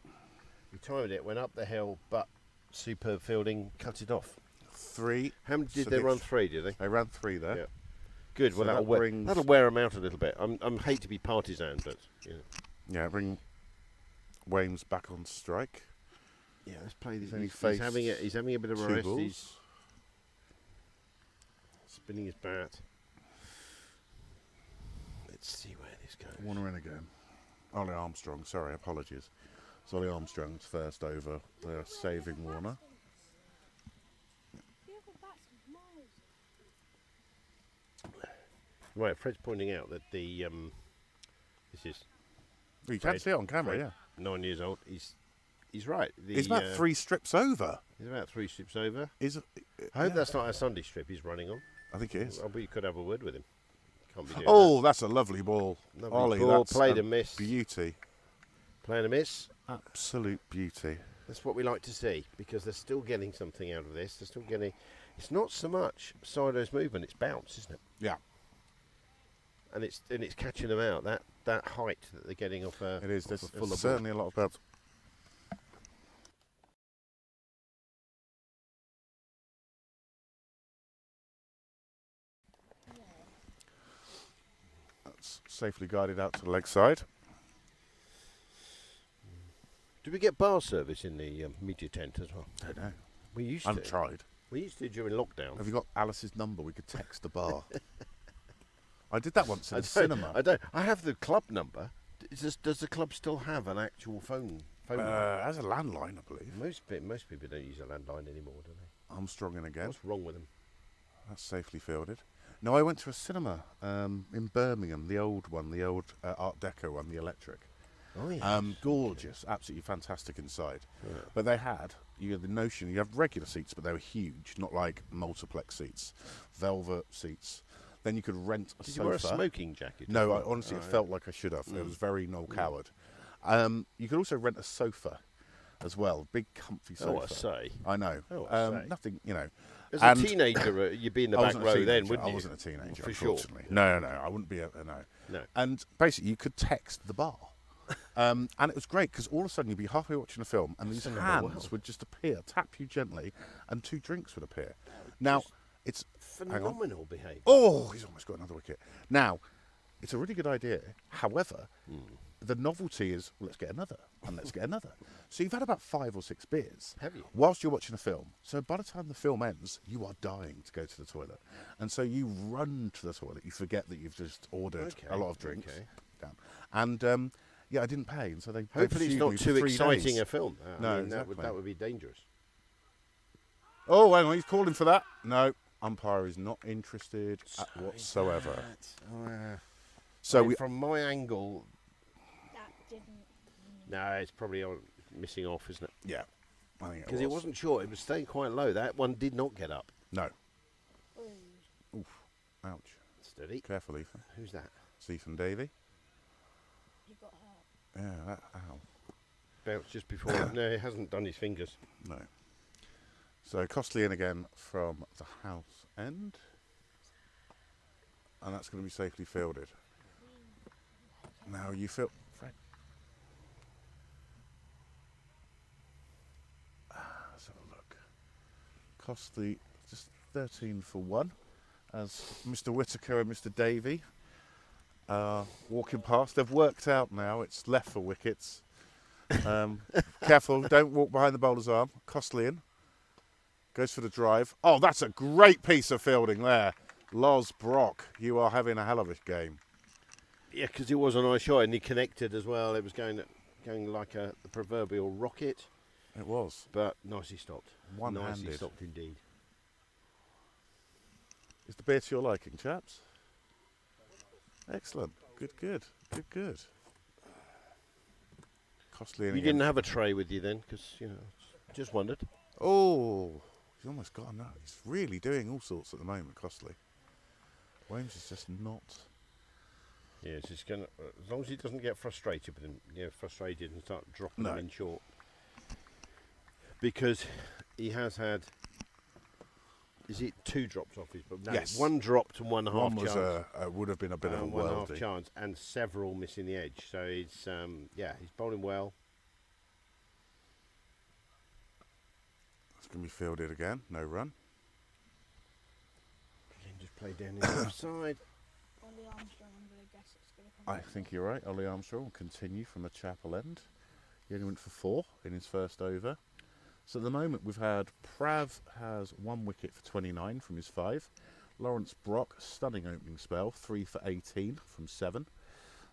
Speaker 7: He timed it, went up the hill, but superb fielding, cut it off.
Speaker 2: 3.
Speaker 7: How many did
Speaker 2: So
Speaker 7: they
Speaker 2: they-
Speaker 7: run? 3, did they?
Speaker 2: They ran 3 there.
Speaker 7: Yeah. Good.
Speaker 2: So
Speaker 7: Well,
Speaker 2: that brings-
Speaker 7: that'll wear them out a little bit. I hate to be partisan, but
Speaker 2: Yeah, bring Waynes back on strike.
Speaker 7: yeah. Let's play this.
Speaker 2: Then he
Speaker 7: He's
Speaker 2: faced
Speaker 7: having a bit of a
Speaker 2: 2
Speaker 7: rest.
Speaker 2: balls.
Speaker 7: He's spinning his bat. Let's see where this goes.
Speaker 2: Warner in again. Ollie Armstrong, sorry, apologies. It's Ollie Armstrong's first over. They're saving Warner.
Speaker 8: The other batsman's miles.
Speaker 7: Right, Fred's pointing out that the this is
Speaker 2: Well, you can
Speaker 7: Fred-
Speaker 2: see it on camera,
Speaker 7: Fred,
Speaker 2: yeah.
Speaker 7: 9 years old. He's right.
Speaker 2: He's about 3 strips over.
Speaker 7: He's about 3 strips over.
Speaker 2: Is
Speaker 7: I hope that's not a Sunday strip he's running on.
Speaker 2: I think it is.
Speaker 7: We could have a word with him. Can't be doing
Speaker 2: Oh, that's a lovely ball.
Speaker 7: that. Lovely
Speaker 2: Ollie,
Speaker 7: ball,
Speaker 2: that's
Speaker 7: played
Speaker 2: a
Speaker 7: and missed.
Speaker 2: beauty.
Speaker 7: Playing a miss.
Speaker 2: Absolute beauty.
Speaker 7: That's what we like to see, because they're still getting something out of this. They're still getting. It's not so much sideways movement; it's bounce, isn't it?
Speaker 2: Yeah.
Speaker 7: And it's catching them out. That height that they're getting off.
Speaker 2: It is.
Speaker 7: off
Speaker 2: There's
Speaker 7: a fuller ball.
Speaker 2: certainly a lot of bounce. That's safely guided out to the leg side.
Speaker 7: Do we get bar service in the media tent as well?
Speaker 2: Don't know.
Speaker 7: We used
Speaker 2: I've
Speaker 7: to.
Speaker 2: tried.
Speaker 7: We used to during lockdown.
Speaker 2: Have you got Alice's number? We could text the bar. I did that once in
Speaker 7: I
Speaker 2: a
Speaker 7: don't-
Speaker 2: cinema.
Speaker 7: I don't. I have the club number. Does the club still have an actual phone number?
Speaker 2: As a landline, I believe.
Speaker 7: Most people don't use a landline anymore, do they?
Speaker 2: Armstrong in again.
Speaker 7: What's wrong with them?
Speaker 2: That's safely fielded. No, I went to a cinema in Birmingham, the old one, the old Art Deco one, the electric.
Speaker 7: Oh yeah.
Speaker 2: Gorgeous, absolutely fantastic inside.
Speaker 7: Yeah.
Speaker 2: But they had, you had the notion, you have regular seats, but they were huge, not like multiplex seats, velvet seats. Then you could rent a
Speaker 7: Did
Speaker 2: sofa.
Speaker 7: you wear a smoking jacket?
Speaker 2: No,
Speaker 7: as well?
Speaker 2: honestly,
Speaker 7: Oh,
Speaker 2: it
Speaker 7: yeah.
Speaker 2: felt like I should have. It was very Noel Coward. You could also rent a sofa as well, big comfy sofa.
Speaker 7: Oh, I say.
Speaker 2: I know.
Speaker 7: Oh, I say.
Speaker 2: Nothing, you know.
Speaker 7: As
Speaker 2: And-
Speaker 7: a teenager, you'd be in the
Speaker 2: I
Speaker 7: back
Speaker 2: wasn't a
Speaker 7: row then,
Speaker 2: teenager.
Speaker 7: wouldn't you?
Speaker 2: I wasn't a teenager,
Speaker 7: For sure.
Speaker 2: unfortunately. No, I wouldn't be no.
Speaker 7: No.
Speaker 2: And basically, you could text the bar. And it was great, because all of a sudden you'd be halfway watching a film, and these
Speaker 7: Sounded
Speaker 2: hands
Speaker 7: well.
Speaker 2: would just appear, tap you gently, and 2 drinks would appear. Now, it's... hang on.
Speaker 7: Phenomenal behaviour.
Speaker 2: Oh, he's almost got another wicket. Now, it's a really good idea. However, the novelty is, well, let's get another, and let's get another. So you've had about 5 or 6 beers.
Speaker 7: Have you?
Speaker 2: Whilst you're watching a film. So by the time the film ends, you are dying to go to the toilet. And so you run to the toilet. You forget that you've just ordered a lot of drinks.
Speaker 7: Okay.
Speaker 2: Down. And, yeah, I didn't pay. And so they
Speaker 7: Hopefully, it's
Speaker 2: pursued
Speaker 7: not
Speaker 2: me for
Speaker 7: too
Speaker 2: 3
Speaker 7: exciting
Speaker 2: days.
Speaker 7: a film.
Speaker 2: No,
Speaker 7: that
Speaker 2: exactly.
Speaker 7: would be dangerous.
Speaker 2: Oh, hang on, he's calling for that. No, umpire is not interested whatsoever. So we...
Speaker 7: from my angle,
Speaker 8: That didn't.
Speaker 7: no, it's probably missing off, isn't it?
Speaker 2: Yeah, I think
Speaker 7: Because it wasn't short. It was staying quite low. That one did not get up.
Speaker 2: No.
Speaker 8: Ooh.
Speaker 2: Oof. Ouch.
Speaker 7: Steady.
Speaker 2: Careful, Ethan.
Speaker 7: Who's that?
Speaker 2: It's Ethan Davey.
Speaker 8: You got hurt.
Speaker 2: Yeah, that, ow.
Speaker 7: Bounced just before. No, he hasn't done his fingers.
Speaker 2: No. So Costly in again from the house end. And that's going to be safely fielded. Now you feel... Frank. Let's have a look. Costly just 13 for 1. As Mr. Whittaker and Mr. Davey are walking past. They've worked out now. It's left for wickets. Careful, don't walk behind the bowler's arm. Costly in. Goes for the drive. Oh, that's a great piece of fielding there. Loz Brock, you are having a hell of a game.
Speaker 7: Yeah, because it was a nice shot and he connected as well. It was going like the proverbial rocket,
Speaker 2: It was.
Speaker 7: but nicely stopped.
Speaker 2: One-handed.
Speaker 7: Nicely stopped indeed.
Speaker 2: Is the beer to your liking, chaps? Excellent. Good. Costly in
Speaker 7: You
Speaker 2: again.
Speaker 7: didn't have a tray with you then, because just wondered.
Speaker 2: Oh, he's almost got enough. He's really doing all sorts at the moment, Costly. Wayne's is just not...
Speaker 7: Yeah, it's just gonna. As long as he doesn't get frustrated with him, frustrated and start dropping
Speaker 2: No.
Speaker 7: them in short, because he has had. Is it 2 drops off his? But no,
Speaker 2: Yes.
Speaker 7: 1 dropped and 1.5
Speaker 2: One was
Speaker 7: chance.
Speaker 2: would have been a bit of a
Speaker 7: 1.5
Speaker 2: worldie.
Speaker 7: chance and several missing the edge. So it's he's bowling well.
Speaker 2: It's going to be fielded again. No run.
Speaker 7: Just played down the left side.
Speaker 8: Ollie Armstrong, I'm going to guess it's going to come.
Speaker 2: I think you're right. Ollie Armstrong will continue from the chapel end. He only went for 4 in his first over. So at the moment we've had Prav has 1 wicket for 29 from his 5. Lawrence Brock, stunning opening spell, 3 for 18 from 7.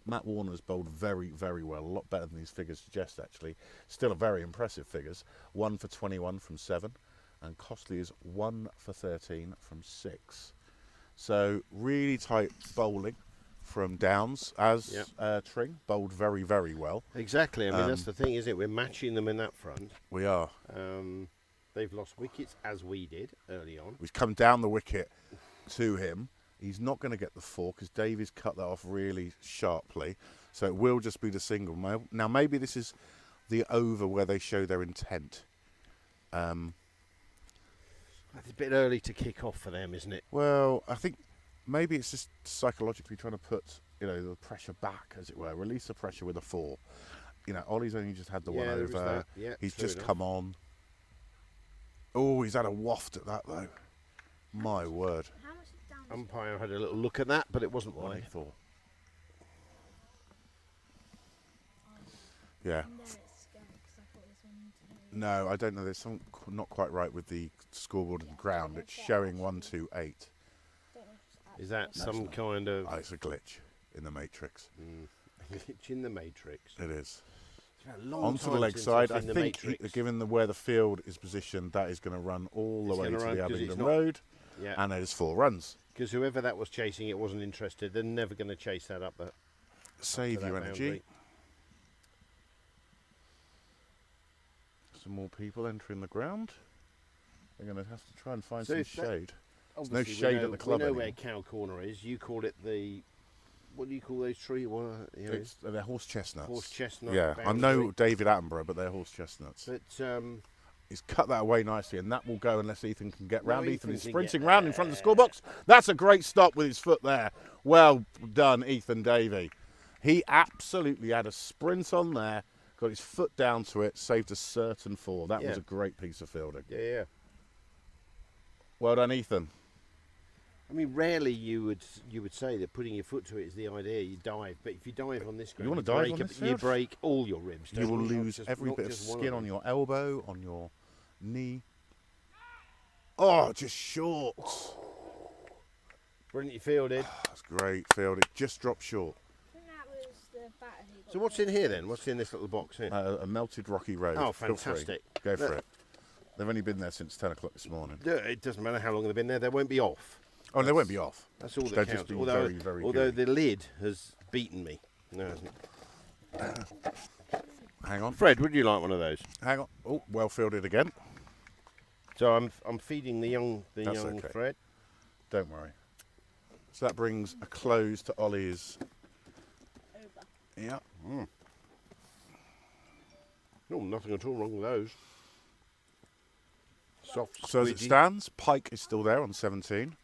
Speaker 2: Matt Warner's bowled very, very well, a lot better than his figures suggest actually. Still a very impressive figures, 1 for 21 from 7. And Costly is 1 for 13 from 6. So really tight bowling from Downs, as Tring bowled very, very well.
Speaker 7: Exactly. I mean, that's the thing, isn't it? We're matching them in that front.
Speaker 2: We are.
Speaker 7: They've lost wickets as we did early on.
Speaker 2: We've come down the wicket to him.
Speaker 10: He's not going to get the 4 because Davies cut that off really sharply. So it will just be the single. Now maybe this is the over where they show their intent.
Speaker 7: It's a bit early to kick off for them, isn't it?
Speaker 10: Well, I think maybe it's just psychologically trying to put, the pressure back, as it were. Release the pressure with a 4. Ollie's only just had the one
Speaker 7: there is
Speaker 10: over.
Speaker 7: that. Yeah,
Speaker 10: He's
Speaker 7: true
Speaker 10: just
Speaker 7: enough.
Speaker 10: come on. Oh, he's had a waft at that, though. My word.
Speaker 8: How much is down?
Speaker 7: Umpire had a little look at that, but it wasn't
Speaker 10: What he
Speaker 7: wide.
Speaker 10: thought. Yeah.
Speaker 8: And there it's going, 'cause I thought this one to
Speaker 10: No, I don't know. There's something not quite right with the scoreboard and the ground. It's showing 128.
Speaker 8: don't know if it's
Speaker 7: Is that
Speaker 8: actually-
Speaker 7: some kind of
Speaker 10: Oh, it's a glitch in the matrix.
Speaker 7: glitch in the matrix?
Speaker 10: It is.
Speaker 7: It's been a long
Speaker 10: Onto the
Speaker 7: time
Speaker 10: leg
Speaker 7: since
Speaker 10: side.
Speaker 7: I've
Speaker 10: I
Speaker 7: seen the
Speaker 10: think,
Speaker 7: matrix.
Speaker 10: given where the field is positioned, that is going to run all the
Speaker 7: It's
Speaker 10: way to
Speaker 7: gonna run
Speaker 10: the
Speaker 7: 'cause it's
Speaker 10: Abingdon
Speaker 7: not-
Speaker 10: Road,
Speaker 7: Yeah,
Speaker 10: and there's 4 runs.
Speaker 7: because whoever that was chasing it wasn't interested. They're never going to chase that up.
Speaker 10: Save
Speaker 7: that
Speaker 10: your energy.
Speaker 7: boundary.
Speaker 10: Some more people entering the ground. They're going to have to try and find
Speaker 7: So
Speaker 10: some
Speaker 7: if that-
Speaker 10: shade.
Speaker 7: Obviously,
Speaker 10: shade
Speaker 7: we know,
Speaker 10: at the club
Speaker 7: We know
Speaker 10: anymore.
Speaker 7: where Cow Corner is. You call it the. What do you call those trees?
Speaker 10: They're horse chestnuts.
Speaker 7: Horse chestnut.
Speaker 10: Yeah, I
Speaker 7: boundary.
Speaker 10: know David Attenborough, but they're horse chestnuts.
Speaker 7: But
Speaker 10: He's cut that away nicely, and that will go unless Ethan can get
Speaker 7: No,
Speaker 10: round.
Speaker 7: Ethan
Speaker 10: Ethan is
Speaker 7: can
Speaker 10: sprinting
Speaker 7: get
Speaker 10: round in front of the
Speaker 7: there.
Speaker 10: score box. That's a great stop with his foot there. Well done, Ethan Davey. He absolutely had a sprint on there, got his foot down to it, saved a certain 4. That was
Speaker 7: Yeah.
Speaker 10: a great piece of fielding.
Speaker 7: yeah.
Speaker 10: Well done, Ethan.
Speaker 7: I mean, rarely you would say that putting your foot to it is the idea. You dive, but if you dive on this ground,
Speaker 10: wanna dive
Speaker 7: break
Speaker 10: on this
Speaker 7: you
Speaker 10: field?
Speaker 7: break all your ribs.
Speaker 10: You
Speaker 7: don't
Speaker 10: will
Speaker 7: Not
Speaker 10: lose
Speaker 7: just-
Speaker 10: every
Speaker 7: not
Speaker 10: bit of
Speaker 7: just one
Speaker 10: skin
Speaker 7: them.
Speaker 10: on your elbow, on your knee. Oh, just short.
Speaker 7: Brilliantly fielded.
Speaker 10: That's great field. It just dropped short.
Speaker 8: I think that was the batter who got
Speaker 7: So what's in here then? What's in this little box here?
Speaker 10: A melted rocky road.
Speaker 7: Oh,
Speaker 10: Feel free.
Speaker 7: fantastic.
Speaker 10: Go for
Speaker 7: Look.
Speaker 10: it. They've only been there since 10 o'clock this morning.
Speaker 7: Yeah, it doesn't matter how long they've been there. They won't be off.
Speaker 10: Oh, they won't be off.
Speaker 7: That's all
Speaker 10: They'll
Speaker 7: that
Speaker 10: just
Speaker 7: counts.
Speaker 10: be
Speaker 7: Although,
Speaker 10: very, very
Speaker 7: although
Speaker 10: gooey.
Speaker 7: the lid has beaten me. No, it hasn't.
Speaker 10: Hang on.
Speaker 7: Fred, would you like one of those?
Speaker 10: Hang on. Oh, well fielded again.
Speaker 7: So I'm feeding the young
Speaker 10: That's okay.
Speaker 7: Fred.
Speaker 10: Don't worry. So that brings a close to Ollie's.
Speaker 8: over.
Speaker 10: Yeah.
Speaker 7: No, nothing at all wrong with those. Soft.
Speaker 10: So as it
Speaker 7: squidgy.
Speaker 10: stands, Pike is still there on 17.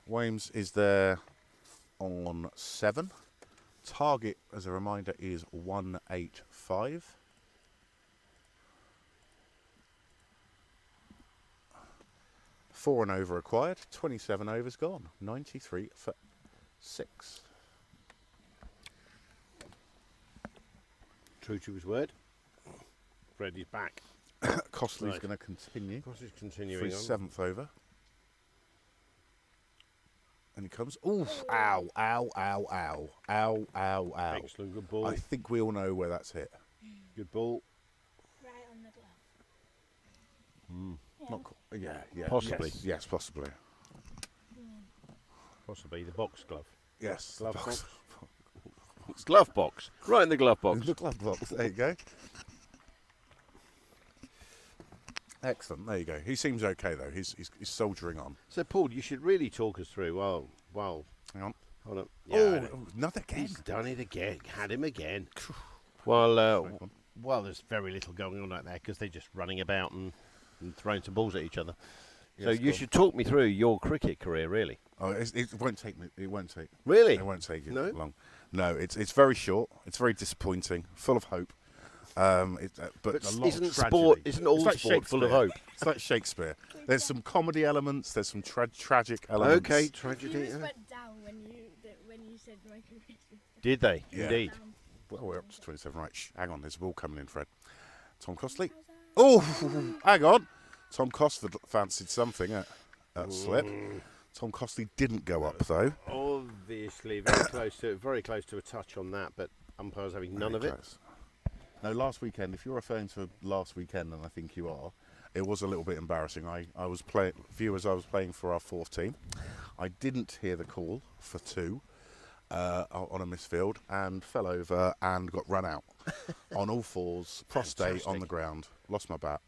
Speaker 10: Wames is there on 7. Target, as a reminder, is 185. Four and over required. 27 overs gone. 93 for 6.
Speaker 7: True to his word. Fred is back.
Speaker 10: Costley's
Speaker 7: Right.
Speaker 10: going to continue
Speaker 7: Of course, he's
Speaker 10: for
Speaker 7: continuing
Speaker 10: his
Speaker 7: on.
Speaker 10: 7th over. And he comes. Ooh! Ow! Ow! Ow! Ow! Ow! Ow! Ow!
Speaker 7: Excellent, good ball.
Speaker 10: I think we all know where that's hit.
Speaker 7: Good ball.
Speaker 8: Right on the glove. Yeah.
Speaker 10: Not qu- yeah.
Speaker 7: Possibly.
Speaker 10: Yes, possibly.
Speaker 7: Possibly the box glove.
Speaker 10: Yes.
Speaker 7: Glove
Speaker 10: box.
Speaker 7: box. Glove box. Right in the glove box.
Speaker 10: The glove box. There you go. Excellent. There you go. He seems okay though. He's soldiering on.
Speaker 7: So, Paul, you should really talk us through. Well,
Speaker 10: Hang on.
Speaker 7: hold on.
Speaker 10: Oh, another again.
Speaker 7: He's done it again. Had him again.
Speaker 10: Well,
Speaker 7: Well, there's very little going on out there because they're just running about and throwing some balls at each other. So
Speaker 10: Yes,
Speaker 7: you
Speaker 10: go on.
Speaker 7: should talk me through your cricket career, really.
Speaker 10: Oh, it won't take me. It won't take.
Speaker 7: Really?
Speaker 10: It won't take you
Speaker 7: No?
Speaker 10: long. No, it's very short. It's very disappointing. Full of hope. But
Speaker 7: But
Speaker 10: a lot
Speaker 7: isn't
Speaker 10: of tragedy.
Speaker 7: sport- isn't all
Speaker 10: It's like
Speaker 7: sport full of
Speaker 10: Shakespeare.
Speaker 7: hope?
Speaker 10: It's like Shakespeare. There's some comedy elements. There's some tragic elements.
Speaker 7: Okay,
Speaker 8: You
Speaker 7: tragedy.
Speaker 8: just went down when you said my career.
Speaker 7: Did they?
Speaker 10: Yeah.
Speaker 7: Indeed.
Speaker 8: Down.
Speaker 10: Well, we're up to 27. Right. Hang on. There's a ball coming in, Fred. Tom Costley. Oh, hang on. Tom Cosford fancied something at slip. Tom Costley didn't go up though.
Speaker 7: Obviously, very close to a touch on that, but umpires having none of
Speaker 10: Very
Speaker 7: it.
Speaker 10: close. No, last weekend. If you're referring to last weekend, and I think you are, it was a little bit embarrassing. I was playing. Viewers, I was playing for our 4th team. I didn't hear the call for 2 on a misfield and fell over and got run out on all fours, prostate on the
Speaker 7: Fantastic.
Speaker 10: ground. Lost my bat.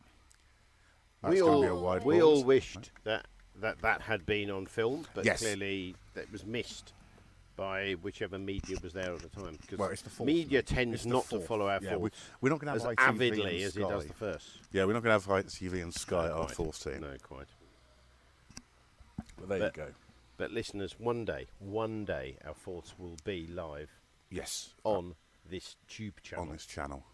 Speaker 7: We
Speaker 10: That's gonna
Speaker 7: all
Speaker 10: be a wide
Speaker 7: we
Speaker 10: ball.
Speaker 7: all wished that that had been on film, but
Speaker 10: Yes.
Speaker 7: clearly it was missed by whichever media was there at the time. 'Cause
Speaker 10: Well, it's the fourth.
Speaker 7: media
Speaker 10: It's
Speaker 7: tends
Speaker 10: the
Speaker 7: not to
Speaker 10: fourth.
Speaker 7: follow our
Speaker 10: Yeah,
Speaker 7: fourth
Speaker 10: we're not going to
Speaker 7: as
Speaker 10: have ITV
Speaker 7: avidly
Speaker 10: and
Speaker 7: as it does
Speaker 10: Sky.
Speaker 7: the first.
Speaker 10: Yeah, we're not going to have ITV and Sky at our
Speaker 7: Quite.
Speaker 10: fourth team.
Speaker 7: No, quite.
Speaker 10: But there you go.
Speaker 7: But listeners, one day, our fourths will be live
Speaker 10: Yes.
Speaker 7: on this tube channel.
Speaker 10: On this channel.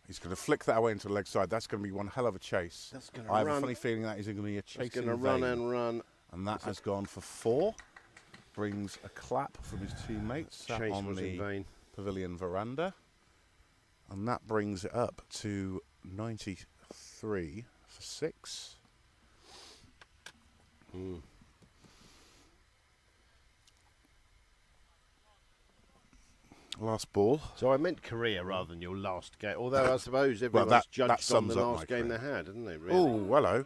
Speaker 10: He's going to flick that away into the leg side. That's going to be one hell of a chase.
Speaker 7: That's gonna
Speaker 10: I have
Speaker 7: run.
Speaker 10: a funny feeling that is going to be a chase.
Speaker 7: It's going to run and run.
Speaker 10: And that has gone for 4. Brings a clap from his teammates sat
Speaker 7: Chase
Speaker 10: on
Speaker 7: was in
Speaker 10: the
Speaker 7: vain.
Speaker 10: pavilion veranda. And that brings it up to 93 for 6. Last ball.
Speaker 7: So I meant career rather than your last game. Although I suppose everyone's
Speaker 10: that
Speaker 7: judged on
Speaker 10: sums
Speaker 7: the
Speaker 10: up my
Speaker 7: last game
Speaker 10: career.
Speaker 7: they had, haven't they? Really?
Speaker 10: Oh, hello.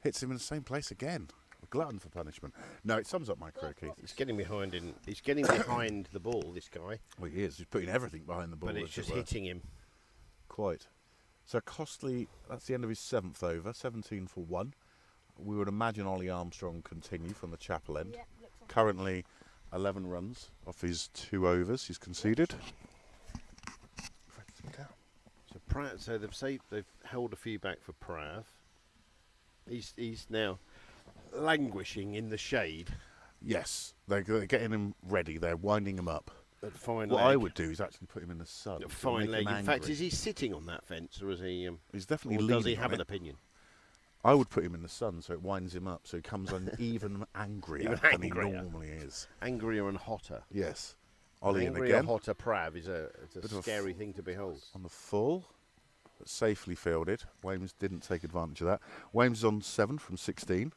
Speaker 10: Hits him in the same place again. A glutton for punishment. No, it sums up my career, Keith.
Speaker 7: He's getting behind he's getting behind the ball, this guy.
Speaker 10: Well, he is. He's putting everything behind the ball.
Speaker 7: But it's
Speaker 10: as
Speaker 7: just
Speaker 10: it were.
Speaker 7: hitting him.
Speaker 10: Quite. So Costly, that's the end of his 7th over, 17 for 1. We would imagine Ollie Armstrong continue from the Chapel end.
Speaker 8: Yep, looks like
Speaker 10: Currently 11 runs off his 2 overs he's conceded.
Speaker 7: So they've held a few back for Prav. He's now languishing in the shade.
Speaker 10: Yes, they're getting him ready. They're winding him up.
Speaker 7: At fine
Speaker 10: What
Speaker 7: leg.
Speaker 10: I would do is actually put him in the sun.
Speaker 7: At
Speaker 10: to
Speaker 7: fine
Speaker 10: make him
Speaker 7: leg. In fact,
Speaker 10: angry.
Speaker 7: is he sitting on that fence, or is he?
Speaker 10: He's definitely
Speaker 7: or
Speaker 10: leaning
Speaker 7: does he
Speaker 10: on
Speaker 7: have
Speaker 10: it.
Speaker 7: an opinion?
Speaker 10: I would put him in the sun so it winds him up, so he comes on even angrier
Speaker 7: Even
Speaker 10: than he
Speaker 7: angrier.
Speaker 10: normally is.
Speaker 7: Angrier and hotter.
Speaker 10: Yes. Ollie in
Speaker 7: Angrier,
Speaker 10: again.
Speaker 7: hotter Prav is a
Speaker 10: Bit of a
Speaker 7: scary thing to behold.
Speaker 10: On the full, but safely fielded. Weems didn't take advantage of that. Weems is on 7 from 16.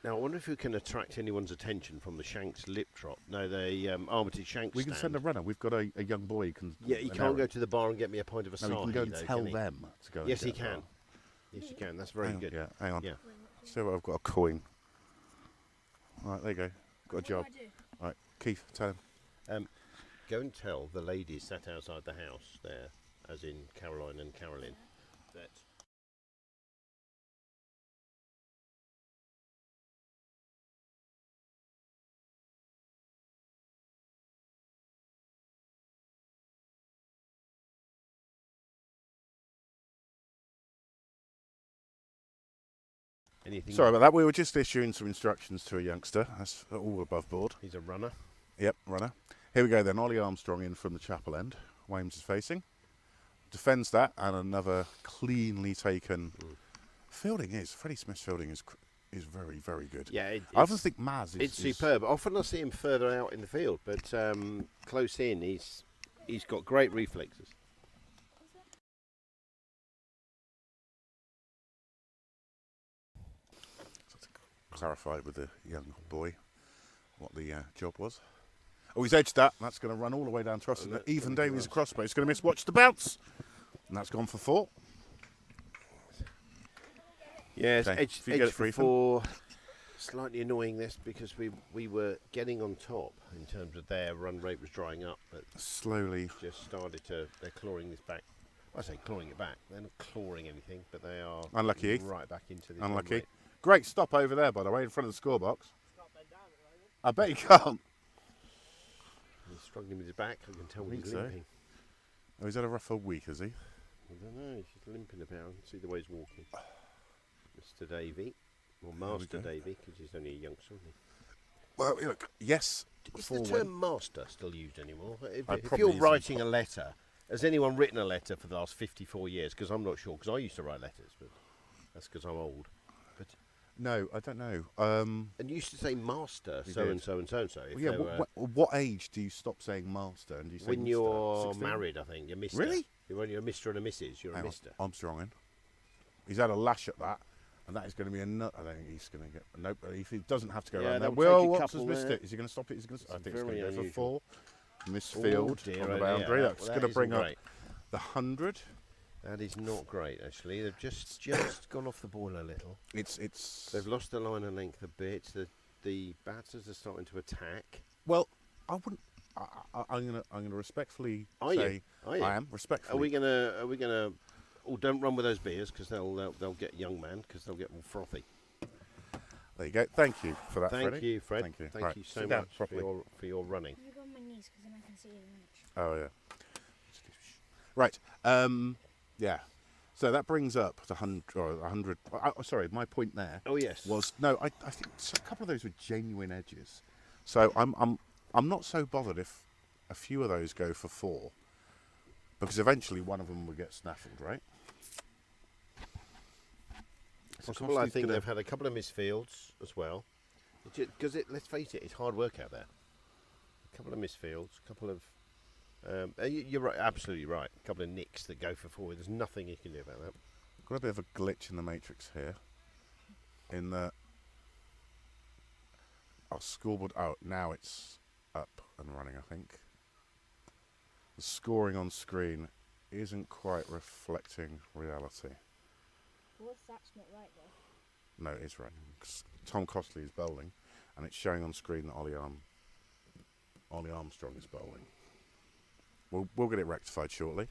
Speaker 7: Now, I wonder if we can attract anyone's attention from the Shanks lip trot. No, the Armitage Shanks
Speaker 10: We can
Speaker 7: stand.
Speaker 10: send a runner. We've got a young boy who can.
Speaker 7: Yeah, he
Speaker 10: an
Speaker 7: can't go
Speaker 10: errand.
Speaker 7: to the bar and get me a pint of a
Speaker 10: No, he can go and
Speaker 7: though,
Speaker 10: tell
Speaker 7: can he?
Speaker 10: them to go.
Speaker 7: Yes,
Speaker 10: and
Speaker 7: he
Speaker 10: get a
Speaker 7: can.
Speaker 10: bar.
Speaker 7: Yes, he can. That's very
Speaker 10: Hang on,
Speaker 7: good.
Speaker 10: Yeah, hang on.
Speaker 7: Yeah.
Speaker 10: So I've got a coin. All right, there you go. Got a job.
Speaker 8: What do I do?
Speaker 10: All right, Keith, tell him.
Speaker 7: Go and tell the ladies sat outside the house there, as in Caroline and Carolyn, that anything.
Speaker 10: Sorry about that. We were just issuing some instructions to a youngster. That's all above board.
Speaker 7: He's a runner.
Speaker 10: Yep, runner. Here we go then. Ollie Armstrong in from the Chapel end. Weems is facing. Defends that, and another cleanly taken. Fielding is Freddie Smith's fielding is very, very good.
Speaker 7: Yeah,
Speaker 10: I often think Maz is
Speaker 7: it's superb. Often I see him further out in the field, but close in, he's got great reflexes.
Speaker 10: Clarified with the young boy what the job was. Oh, he's edged that. That's going to run all the way down to us.
Speaker 7: And
Speaker 10: And
Speaker 7: that's
Speaker 10: Even
Speaker 7: gonna be
Speaker 10: Davies
Speaker 7: us.
Speaker 10: across, but he's going to miss. Watch the bounce. And that's gone for 4.
Speaker 7: Yeah,
Speaker 10: Okay,
Speaker 7: edge,
Speaker 10: if you get
Speaker 7: edge
Speaker 10: it free,
Speaker 7: for slightly annoying this because we were getting on top in terms of their run rate was drying up, but
Speaker 10: Slowly.
Speaker 7: just started to they're clawing this back. I say clawing it back. They're not clawing anything, but they are
Speaker 10: Unlucky, Heath.
Speaker 7: right back into the run
Speaker 10: Unlucky.
Speaker 7: rate.
Speaker 10: Great stop over there, by the way, in front of the score box. I bet he can't.
Speaker 7: He's struggling with his back. I can tell
Speaker 10: I
Speaker 7: he's
Speaker 10: think so.
Speaker 7: limping.
Speaker 10: Oh, he's had a rough old week, has he?
Speaker 7: I don't know. He's just limping about. I can see the way he's walking. Mr. Davey, or Master
Speaker 10: go.
Speaker 7: Davey, because he's only a youngster, isn't he?
Speaker 10: Well, look, yes.
Speaker 7: Is the
Speaker 10: 4-1.
Speaker 7: term master still used anymore? If
Speaker 10: probably
Speaker 7: you're
Speaker 10: isn't.
Speaker 7: writing a letter, has anyone written a letter for the last 54 years? Because I'm not sure, because I used to write letters, but that's because I'm old. But
Speaker 10: No, I don't know.
Speaker 7: and you used to say master,
Speaker 10: We
Speaker 7: so
Speaker 10: did.
Speaker 7: and so and so and so.
Speaker 10: Well, yeah, what age do you stop saying master and do you say
Speaker 7: When
Speaker 10: Mr.?
Speaker 7: you're
Speaker 10: 16?
Speaker 7: married, I think you're Mister.
Speaker 10: Really?
Speaker 7: When you're a Mister and a Mrs., you're
Speaker 10: Hang
Speaker 7: a
Speaker 10: on,
Speaker 7: Mister.
Speaker 10: Armstrong in. He's had a lash at that, and that is going to be a nut. I don't think he's going to get. Nope, if he doesn't have to go
Speaker 7: Yeah,
Speaker 10: around there.
Speaker 7: they'll take
Speaker 10: Will
Speaker 7: a
Speaker 10: Watts has
Speaker 7: couple
Speaker 10: missed
Speaker 7: there.
Speaker 10: it. Is he going to stop it? Is he going to, I
Speaker 7: It's
Speaker 10: think it's going
Speaker 7: very
Speaker 10: to go for
Speaker 7: unusual.
Speaker 10: 4. Misfield
Speaker 7: Oh, dear,
Speaker 10: on the
Speaker 7: oh,
Speaker 10: boundary.
Speaker 7: dear.
Speaker 10: That's
Speaker 7: That
Speaker 10: going to
Speaker 7: isn't
Speaker 10: bring up
Speaker 7: great.
Speaker 10: the 100.
Speaker 7: That is not great, actually. They've just gone off the ball a little.
Speaker 10: It's.
Speaker 7: They've lost the line of length a bit. The batters are starting to attack.
Speaker 10: Well, I wouldn't. I'm gonna respectfully
Speaker 7: Are you?
Speaker 10: say
Speaker 7: Are you?
Speaker 10: I am respectfully.
Speaker 7: Are we gonna? Oh, don't run with those beers because they'll get young man because they'll get all frothy.
Speaker 10: There you go. Thank you for that,
Speaker 7: Thank
Speaker 10: Freddie.
Speaker 7: you, Fred.
Speaker 10: Thank you.
Speaker 7: Thank
Speaker 10: Right,
Speaker 7: you so
Speaker 10: sit down
Speaker 7: much
Speaker 10: properly.
Speaker 7: for your running.
Speaker 8: You go on my knees because then I can see you much.
Speaker 10: Oh yeah. Right. Yeah. So that brings up the 100. Sorry, my point there
Speaker 7: Oh yes.
Speaker 10: was no. I think a couple of those were genuine edges. So I'm not so bothered if a few of those go for 4, because eventually one of them will get snaffled, right?
Speaker 7: Possible. I think they've had a couple of misfields as well. Because let's face it, it's hard work out there. A couple of misfields, a couple of. You're right, absolutely right. A couple of nicks that go for 4. There's nothing you can do about that.
Speaker 10: Got a bit of a glitch in the matrix here. In the our scoreboard. Oh, now it's up and running. I think the scoring on screen isn't quite reflecting reality.
Speaker 8: Well, that's not right though.
Speaker 10: No, it is right. 'Cause Tom Costley is bowling, and it's showing on screen that Ollie Armstrong is bowling. We'll get it rectified shortly.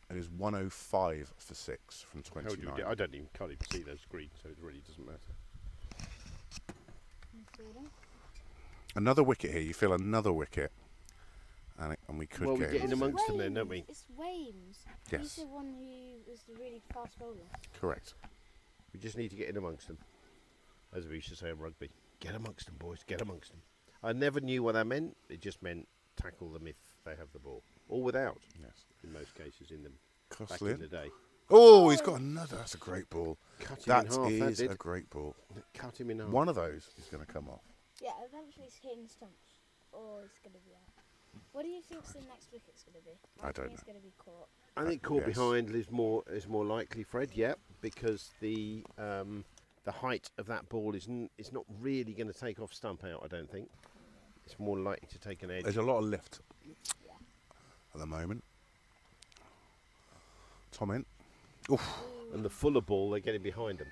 Speaker 10: It is 105 for 6 from 29.
Speaker 7: I can't even see those screens, so it really doesn't matter.
Speaker 10: Another wicket here. You feel another wicket, and we could
Speaker 7: Well, we
Speaker 10: get
Speaker 7: get in
Speaker 10: into-
Speaker 7: amongst them then, don't we?
Speaker 8: It's Wames.
Speaker 10: Yes.
Speaker 8: He's the one who was the really fast bowler.
Speaker 10: Correct.
Speaker 7: We just need to get in amongst them. As we used to say in rugby. Get amongst them, boys. Get amongst them. I never knew what that meant. It just meant tackle them if they have the ball. Or without,
Speaker 10: Yes.
Speaker 7: in most cases, in them. Back
Speaker 10: Costley.
Speaker 7: in the day.
Speaker 10: Oh, he's got another. That's a great ball.
Speaker 7: Cut him
Speaker 10: That
Speaker 7: in half,
Speaker 10: is
Speaker 7: that
Speaker 10: a
Speaker 7: did.
Speaker 10: great ball.
Speaker 7: Cut him in half.
Speaker 10: One of those is going to come off.
Speaker 8: Yeah, eventually it's hitting the stumps, or it's going to be out. What do you think the next wicket's going to be?
Speaker 10: I don't
Speaker 8: think it's
Speaker 10: know.
Speaker 8: going to be caught.
Speaker 7: I think caught
Speaker 10: Yes.
Speaker 7: behind is more likely, Fred. Yeah, because the height of that ball is not really going to take off stump out. I don't think it's more likely to take an edge.
Speaker 10: There's a lot of lift at the moment. Tom in. Oof.
Speaker 7: And the fuller ball, they're getting behind them.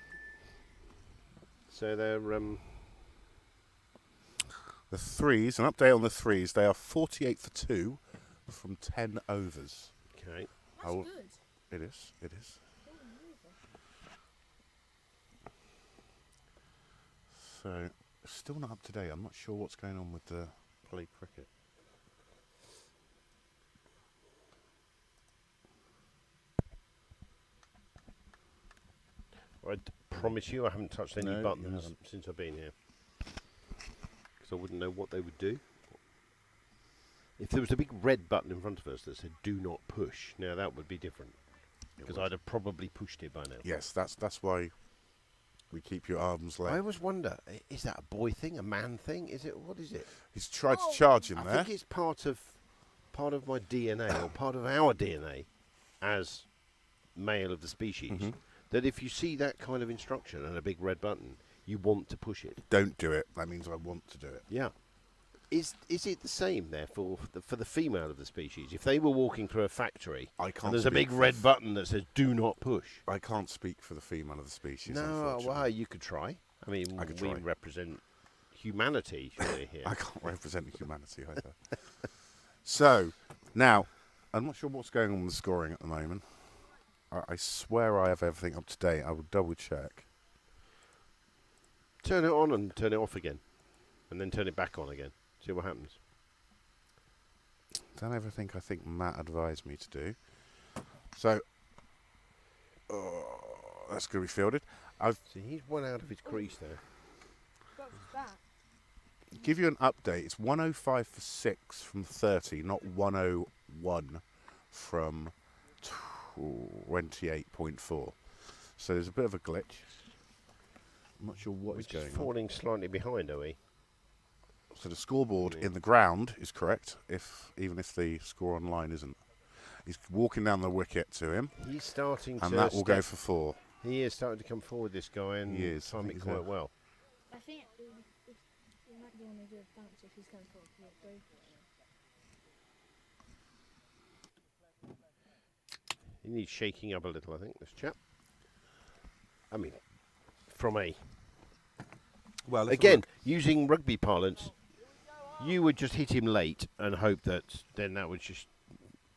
Speaker 7: So they're
Speaker 10: The threes, an update on the threes. They are 48 for 2 from 10 overs.
Speaker 7: okay.
Speaker 8: That's
Speaker 10: will-
Speaker 8: good.
Speaker 10: It is. It is. So, still not up to date. I'm not sure what's going on with the play cricket.
Speaker 7: I promise you, I haven't touched any
Speaker 10: No, you
Speaker 7: buttons
Speaker 10: haven't.
Speaker 7: since I've been here, because I wouldn't know what they would do. If there was a big red button in front of us that said "Do not push," now that would be different, because I'd have probably pushed it by now.
Speaker 10: Yes, that's why we keep your arms
Speaker 7: I
Speaker 10: length.
Speaker 7: always wonder: is that a boy thing, a man thing? Is it? What is it?
Speaker 10: He's tried to charge him
Speaker 7: I
Speaker 10: there.
Speaker 7: think it's part of my DNA or part of our DNA as male of the species.
Speaker 10: Mhm.
Speaker 7: That if you see that kind of instruction and a big red button, you want to push it.
Speaker 10: Don't do it. That means I want to do it.
Speaker 7: Yeah. Is it the same there for the female of the species? If they were walking through a factory
Speaker 10: I can't.
Speaker 7: and there's a
Speaker 10: speak
Speaker 7: big
Speaker 10: for
Speaker 7: red button that says "Do not push,"
Speaker 10: I can't speak for the female of the species.
Speaker 7: no,
Speaker 10: unfortunately.
Speaker 7: well, you could try. I mean,
Speaker 10: I could
Speaker 7: we
Speaker 10: try.
Speaker 7: represent humanity surely here.
Speaker 10: I can't represent humanity either. So, now, I'm not sure what's going on with the scoring at the moment. I swear I have everything up to date. I will double check.
Speaker 7: Turn it on and turn it off again, and then turn it back on again. See what happens.
Speaker 10: Done everything I think Matt advised me to do. So, that's going to be fielded.
Speaker 7: See, he's one out of his crease there.
Speaker 8: What was that?
Speaker 10: Give you an update. It's 105 for 6 from 30, not 101 from 28.4. So there's a bit of a glitch. I'm not sure what
Speaker 7: We're
Speaker 10: is
Speaker 7: just
Speaker 10: going on.
Speaker 7: falling slightly behind, are we?
Speaker 10: So the scoreboard
Speaker 7: Yeah.
Speaker 10: in the ground is correct, even if the score online isn't. He's walking down the wicket to him,
Speaker 7: He's starting to.
Speaker 10: and that will go
Speaker 7: step-
Speaker 10: for 4.
Speaker 7: He is starting to come forward, this guy, and
Speaker 10: He is. I
Speaker 7: time it
Speaker 10: think
Speaker 7: quite
Speaker 10: so.
Speaker 7: well.
Speaker 8: I think we might be want to do a bounce if he's going for a break.
Speaker 7: He needs shaking up a little, I think, this chap. I mean, from a...
Speaker 10: Well,
Speaker 7: Again, using rugby parlance, you would just hit him late and hope that then that would just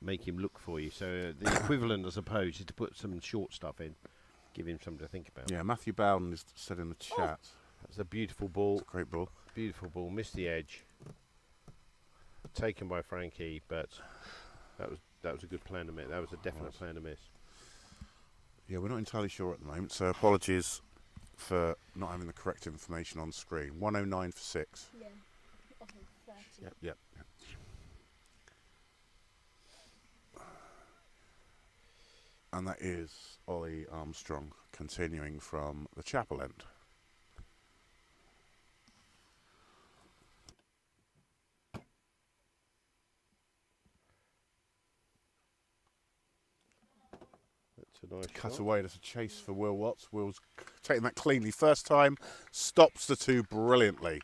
Speaker 7: make him look for you. So the equivalent, I suppose, is to put some short stuff in give him something to think about.
Speaker 10: Yeah, Matthew Bowden has said in the chat.
Speaker 7: That's a beautiful ball.
Speaker 10: It's a great ball.
Speaker 7: Beautiful ball. Missed the edge. Taken by Frankie, but that was a good plan to miss. That was a definite plan to miss.
Speaker 10: Yeah, we're not entirely sure at the moment, so apologies for not having the correct information on screen. 109 for 6.
Speaker 8: Yeah. Off of 30.
Speaker 7: Yep.
Speaker 10: And that is Ollie Armstrong continuing from the chapel end.
Speaker 7: That's a nice
Speaker 10: Cut
Speaker 7: shot.
Speaker 10: away, there's a chase for Will Watts. Will's taking that cleanly first time, stops the 2 brilliantly.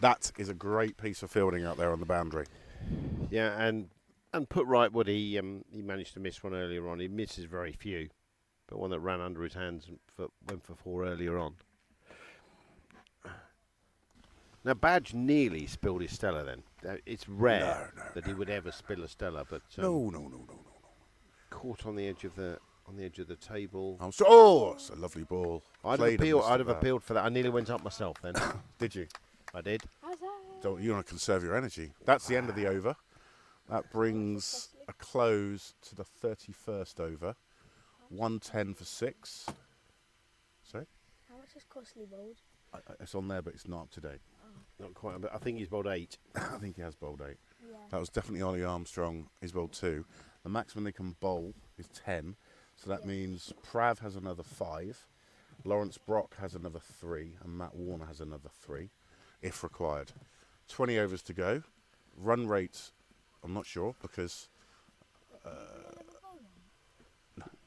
Speaker 10: That is a great piece of fielding out there on the boundary.
Speaker 7: Yeah, and put right what he managed to miss one earlier on. He misses very few, but one that ran under his hands and went for 4 earlier on. Now Badge nearly spilled his Stella. Then it's rare that he would ever spill a Stella, but
Speaker 10: No.
Speaker 7: caught on the edge of the table.
Speaker 10: It's a lovely ball.
Speaker 7: I'd have appealed for that. I nearly went up myself then.
Speaker 10: Did you?
Speaker 7: I did.
Speaker 10: Don't you want to conserve your energy? That's the end of the over. That brings a close to the 31st over. 110 for 6. Sorry?
Speaker 8: How much is Costly bowled?
Speaker 10: It's on there, but it's not up to date.
Speaker 7: Not quite, but I think he's bowled 8.
Speaker 10: I think he has bowled 8.
Speaker 8: Yeah.
Speaker 10: That was definitely Ollie Armstrong. He's bowled 2. The maximum they can bowl is 10. So that means Prav has another 5. Lawrence Brock has another 3. And Matt Warner has another 3, if required. 20 overs to go. Run rate, I'm not sure, because...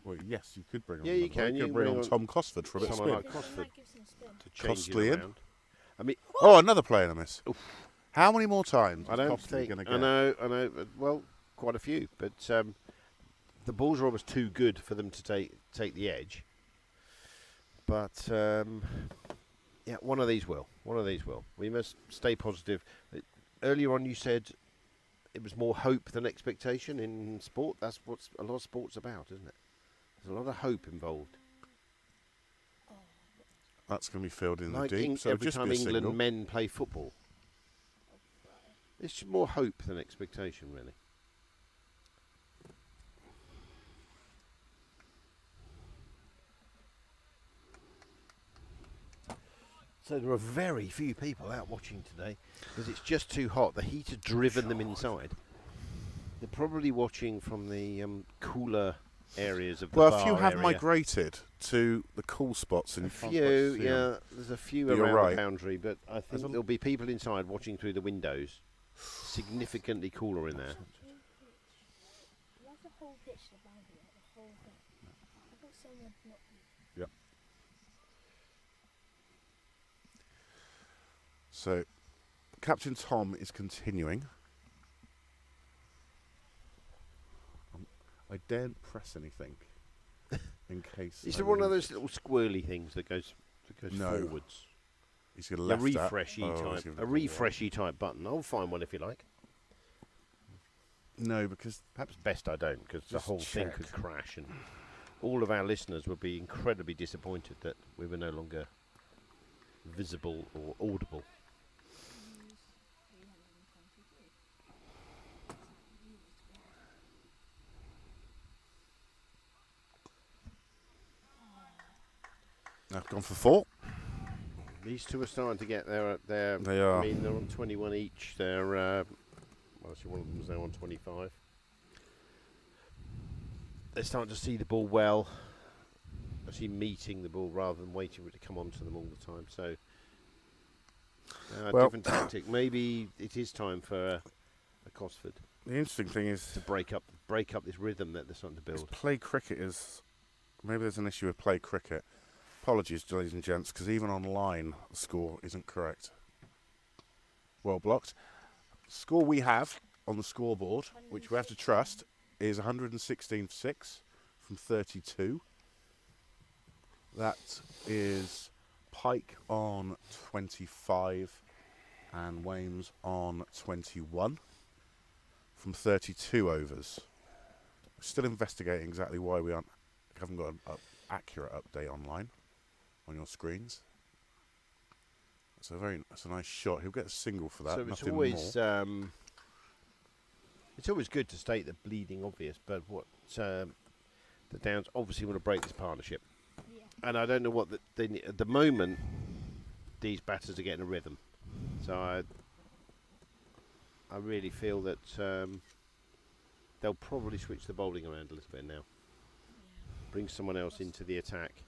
Speaker 10: well, yes, you could bring on.
Speaker 7: Yeah, you can.
Speaker 10: You could bring on Tom Cosford for a bit of
Speaker 7: someone
Speaker 10: spin.
Speaker 7: like Cosford to change
Speaker 10: Costly
Speaker 7: it
Speaker 10: in.
Speaker 7: around. I mean,
Speaker 10: Another play and a miss.
Speaker 7: Oof.
Speaker 10: How many more times
Speaker 7: I
Speaker 10: is
Speaker 7: don't
Speaker 10: Costly
Speaker 7: think.
Speaker 10: going to get?
Speaker 7: I know. Well, quite a few, but the balls are almost too good for them to take the edge. But yeah, one of these will. We must stay positive. Earlier on, you said it was more hope than expectation in sport. That's what a lot of sport's about, isn't it? There's a lot of hope involved.
Speaker 10: That's going to be fielded in
Speaker 7: Like
Speaker 10: the deep. So
Speaker 7: every
Speaker 10: just
Speaker 7: time
Speaker 10: be a
Speaker 7: England
Speaker 10: signal.
Speaker 7: men play football, it's more hope than expectation, really. So there are very few people out watching today because it's just too hot. The heat has driven them inside. They're probably watching from the cooler areas of the bar
Speaker 10: a few have
Speaker 7: area.
Speaker 10: migrated to the cool spots in
Speaker 7: A
Speaker 10: front.
Speaker 7: few, yeah. There's a few
Speaker 10: But you're
Speaker 7: around
Speaker 10: right.
Speaker 7: the boundary, but I think there'll be people inside watching through the windows. Significantly cooler in there.
Speaker 8: That's the whole pitch, the boundary, the whole thing. I thought someone not.
Speaker 10: Yep. So, Captain Tom is continuing. I daren't press anything in case.
Speaker 7: Is
Speaker 10: I
Speaker 7: there one of
Speaker 10: lose
Speaker 7: those
Speaker 10: it.
Speaker 7: little squirrely things that goes
Speaker 10: No.
Speaker 7: forwards?
Speaker 10: He's going to
Speaker 7: A
Speaker 10: left that.
Speaker 7: refreshy
Speaker 10: Oh, he's
Speaker 7: type,
Speaker 10: giving
Speaker 7: a
Speaker 10: it the
Speaker 7: refreshy type button. I'll find one if you like.
Speaker 10: No, because
Speaker 7: Perhaps best I don't, because the
Speaker 10: Just
Speaker 7: whole thing
Speaker 10: check.
Speaker 7: could crash, and all of our listeners would be incredibly disappointed that we were no longer visible or audible.
Speaker 10: I've gone for 4.
Speaker 7: These two are starting to get there.
Speaker 10: They are.
Speaker 7: I mean, they're on 21 each. They're well, actually, one of them's now on 25. They're starting to see the ball well, actually meeting the ball rather than waiting for it to come onto them all the time. So,
Speaker 10: Well-
Speaker 7: different tactic. Maybe it is time for a Cosford
Speaker 10: The interesting thing is,
Speaker 7: to break up this rhythm that they're starting to build.
Speaker 10: play cricket is. Maybe there's an issue with play cricket. Apologies, ladies and gents, because even online the score isn't correct. Well blocked. Score we have on the scoreboard, which we have to trust, is 116 for 6 from 32. That is Pike on 25 and Wames on 21 from 32 overs. We're still investigating exactly why we haven't got an accurate update online on your screens. It's a nice shot. He'll get a single for that.
Speaker 7: So it's
Speaker 10: nothing
Speaker 7: always
Speaker 10: more.
Speaker 7: it's always good to state the bleeding obvious, but what the Downs obviously want to break this partnership, and I don't know what at the moment. These batters are getting a rhythm, so I really feel that they'll probably switch the bowling around a little bit now. Bring someone else into the attack.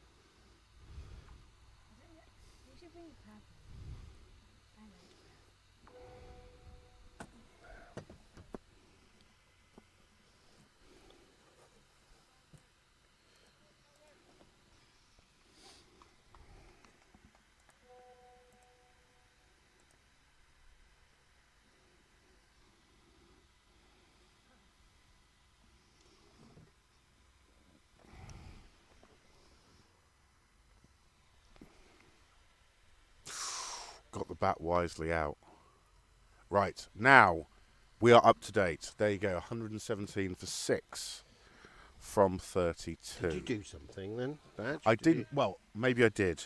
Speaker 10: Got the bat wisely out. Right, now we are up to date. There you go, 117 for 6 from 32.
Speaker 7: Did you do something then, Badge?
Speaker 10: I didn't. Well, maybe I did.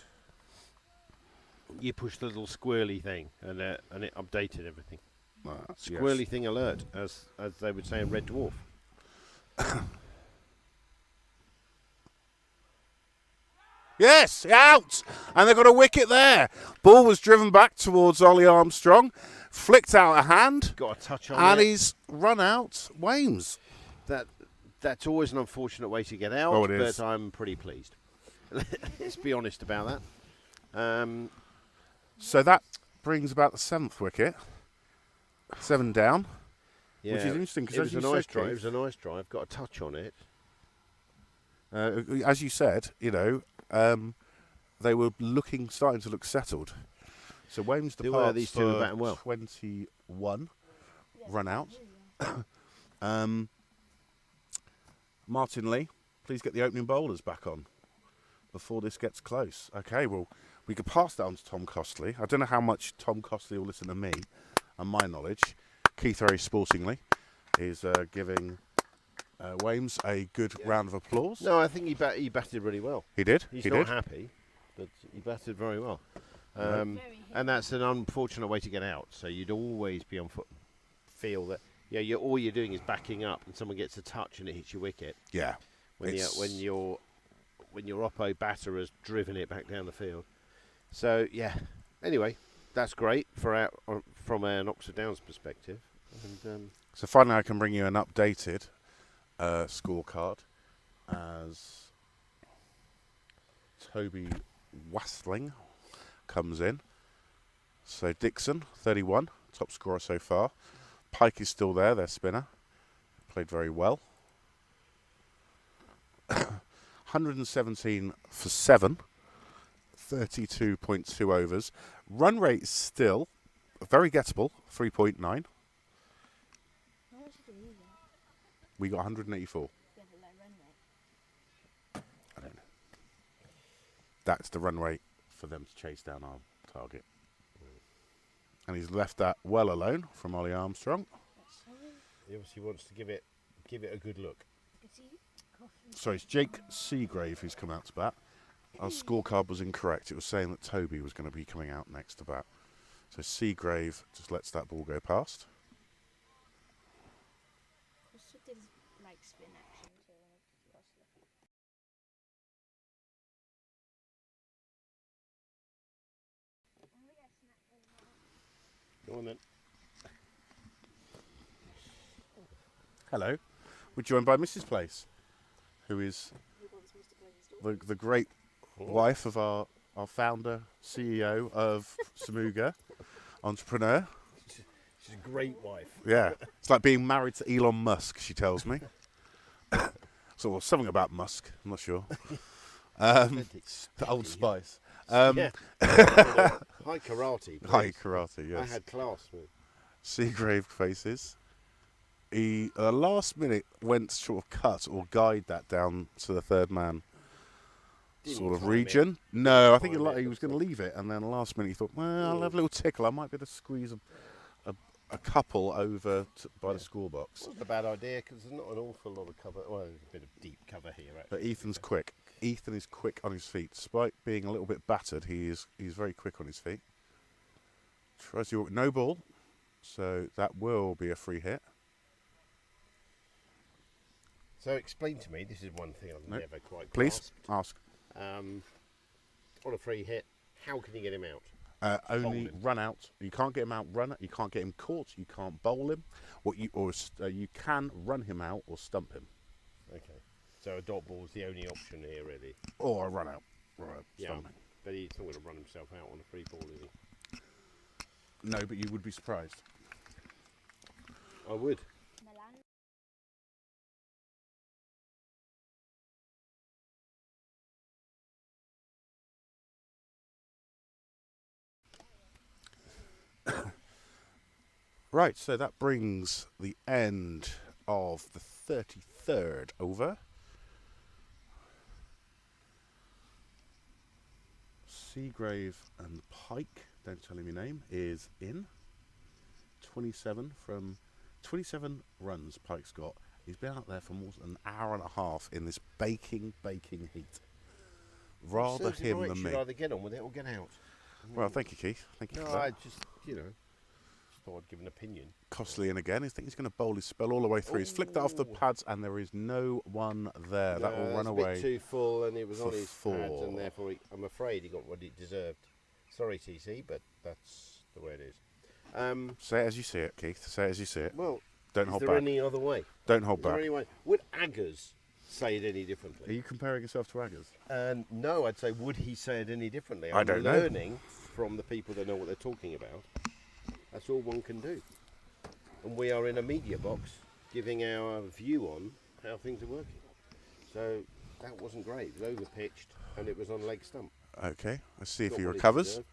Speaker 7: You pushed the little squirrely thing, and it updated everything.
Speaker 10: Yes.
Speaker 7: Squirrely thing alert, as they would say in Red Dwarf.
Speaker 10: Yes, out! And they've got a wicket there. Ball was driven back towards Ollie Armstrong, flicked out a hand,
Speaker 7: Got a touch on
Speaker 10: and
Speaker 7: it.
Speaker 10: he's run out Wames.
Speaker 7: That's always an unfortunate way to get out,
Speaker 10: Oh, it is.
Speaker 7: but I'm pretty pleased. Let's be honest about that.
Speaker 10: So that brings about the 7th wicket. 7 down, which is interesting because
Speaker 7: it
Speaker 10: as
Speaker 7: was
Speaker 10: you
Speaker 7: a nice
Speaker 10: said,
Speaker 7: drive. It
Speaker 10: Keith,
Speaker 7: was a nice drive. Got a touch on it.
Speaker 10: as you said, they were starting to look settled. So Wames departs
Speaker 7: these two are
Speaker 10: for
Speaker 7: batting well.
Speaker 10: 21, run out. Martin Lee, please get the opening bowlers back on before this gets close. Okay, well, we could pass that on to Tom Costley. I don't know how much Tom Costley will listen to me and my knowledge. Keith, very sportingly, is giving Wames a good round of applause.
Speaker 7: No, I think he batted really well.
Speaker 10: He did.
Speaker 7: He's
Speaker 10: he
Speaker 7: not
Speaker 10: did.
Speaker 7: happy, but he batted very well. And that's an unfortunate way to get out. So you'd always be on foot. Feel that all you're doing is backing up, and someone gets a touch and it hits your wicket.
Speaker 10: Yeah.
Speaker 7: When your oppo batter has driven it back down the field. So yeah. Anyway, that's great from an Oxford Downs perspective. And
Speaker 10: So finally, I can bring you an updated scorecard as Toby Wastling comes in. So Dixon, 31, top scorer so far. Pike is still there, their spinner. Played very well. 117 for 7, 32.2 overs. Run rate is still very gettable, 3.9.
Speaker 8: How much did you get?
Speaker 10: We got 184.
Speaker 8: Yeah, but like run rate.
Speaker 10: I don't know. That's the run rate for them to chase down our target. And he's left that well alone from Ollie Armstrong.
Speaker 7: he obviously wants to give it a good look.
Speaker 10: Sorry, it's Jake Seagrave who's come out to bat. Our scorecard was incorrect. It was saying that Toby was going to be coming out next to bat. So Seagrave just lets that ball go past.
Speaker 8: Did like spin action to Costley.
Speaker 7: Go on then.
Speaker 10: Hello. We're joined by Mrs. Place, who is the great wife of our founder, CEO of Samuga, entrepreneur.
Speaker 7: She's a great wife.
Speaker 10: Yeah. It's like being married to Elon Musk, she tells me. So, well, something about Musk, I'm not sure. The Old Spice.
Speaker 7: Yeah. High karate. Please.
Speaker 10: High karate, yes.
Speaker 7: I had class with.
Speaker 10: Seagrave faces. He, last minute, went to sort of cut or guide that down to the third man sort of region. No, I think he was going to leave it, and then last minute he thought, well, I'll have a little tickle. I might be able to squeeze a couple over by the score box.
Speaker 7: Not a bad idea, because there's not an awful lot of cover. Well, there's a bit of deep cover here, actually.
Speaker 10: But Ethan's quick. Ethan is quick on his feet. Despite being a little bit battered, he's very quick on his feet. Tries to no ball, so that will be a free hit.
Speaker 7: So explain to me, this is one thing I've
Speaker 10: No.
Speaker 7: never quite
Speaker 10: Please
Speaker 7: grasped.
Speaker 10: ask.
Speaker 7: On a free hit, how can you get him out?
Speaker 10: Only
Speaker 7: Bowl him.
Speaker 10: run out. You can't get him out. Run. You can't get him caught. You can't bowl him. You can run him out or stump him,
Speaker 7: Okay. So a dot ball is the only option here, really.
Speaker 10: or a run out. Right.
Speaker 7: Yeah. But he's not going to run himself out on a free ball, is he?
Speaker 10: No, but you would be surprised.
Speaker 7: I would.
Speaker 8: Milan.
Speaker 10: Right, so that brings the end of the 33rd over. Seagrave and Pike, don't tell him your name, is in. 27 runs Pike's got. He's been out there for more than an hour and a half in this baking heat. Rather
Speaker 7: Serves
Speaker 10: him
Speaker 7: right,
Speaker 10: than me.
Speaker 7: should either get on with it or get out.
Speaker 10: Well, thank you, Keith. Thank you
Speaker 7: No,
Speaker 10: for that.
Speaker 7: I just, just thought I'd give an opinion.
Speaker 10: Costly in again. I think he's going to bowl his spell all the way through. He's flicked that off the
Speaker 7: Ooh.
Speaker 10: pads, and there is no one there. That will
Speaker 7: No,
Speaker 10: run
Speaker 7: it's a
Speaker 10: away.
Speaker 7: bit too full, and it was
Speaker 10: for
Speaker 7: on his pads,
Speaker 10: 4.
Speaker 7: and therefore I'm afraid he got what he deserved. Sorry, TC, but that's the way it is.
Speaker 10: Say it as you see it, Keith. Say it as you see it.
Speaker 7: Well,
Speaker 10: Don't
Speaker 7: is
Speaker 10: hold
Speaker 7: there
Speaker 10: back.
Speaker 7: any other way?
Speaker 10: Don't hold
Speaker 7: Is there
Speaker 10: back.
Speaker 7: any way? Would Aggers say it any
Speaker 10: Are
Speaker 7: differently?
Speaker 10: you comparing yourself to Aggers?
Speaker 7: No, I'd say would he say it any differently?
Speaker 10: I
Speaker 7: I'm
Speaker 10: don't know.
Speaker 7: learning from the people that know what they're talking about. That's all one can do. And we are in a media box giving our view on how things are working. So that wasn't great. It was over-pitched and it was on leg stump.
Speaker 10: Okay, let's see if
Speaker 7: Got
Speaker 10: he
Speaker 7: what it
Speaker 10: recovers.
Speaker 7: deserved.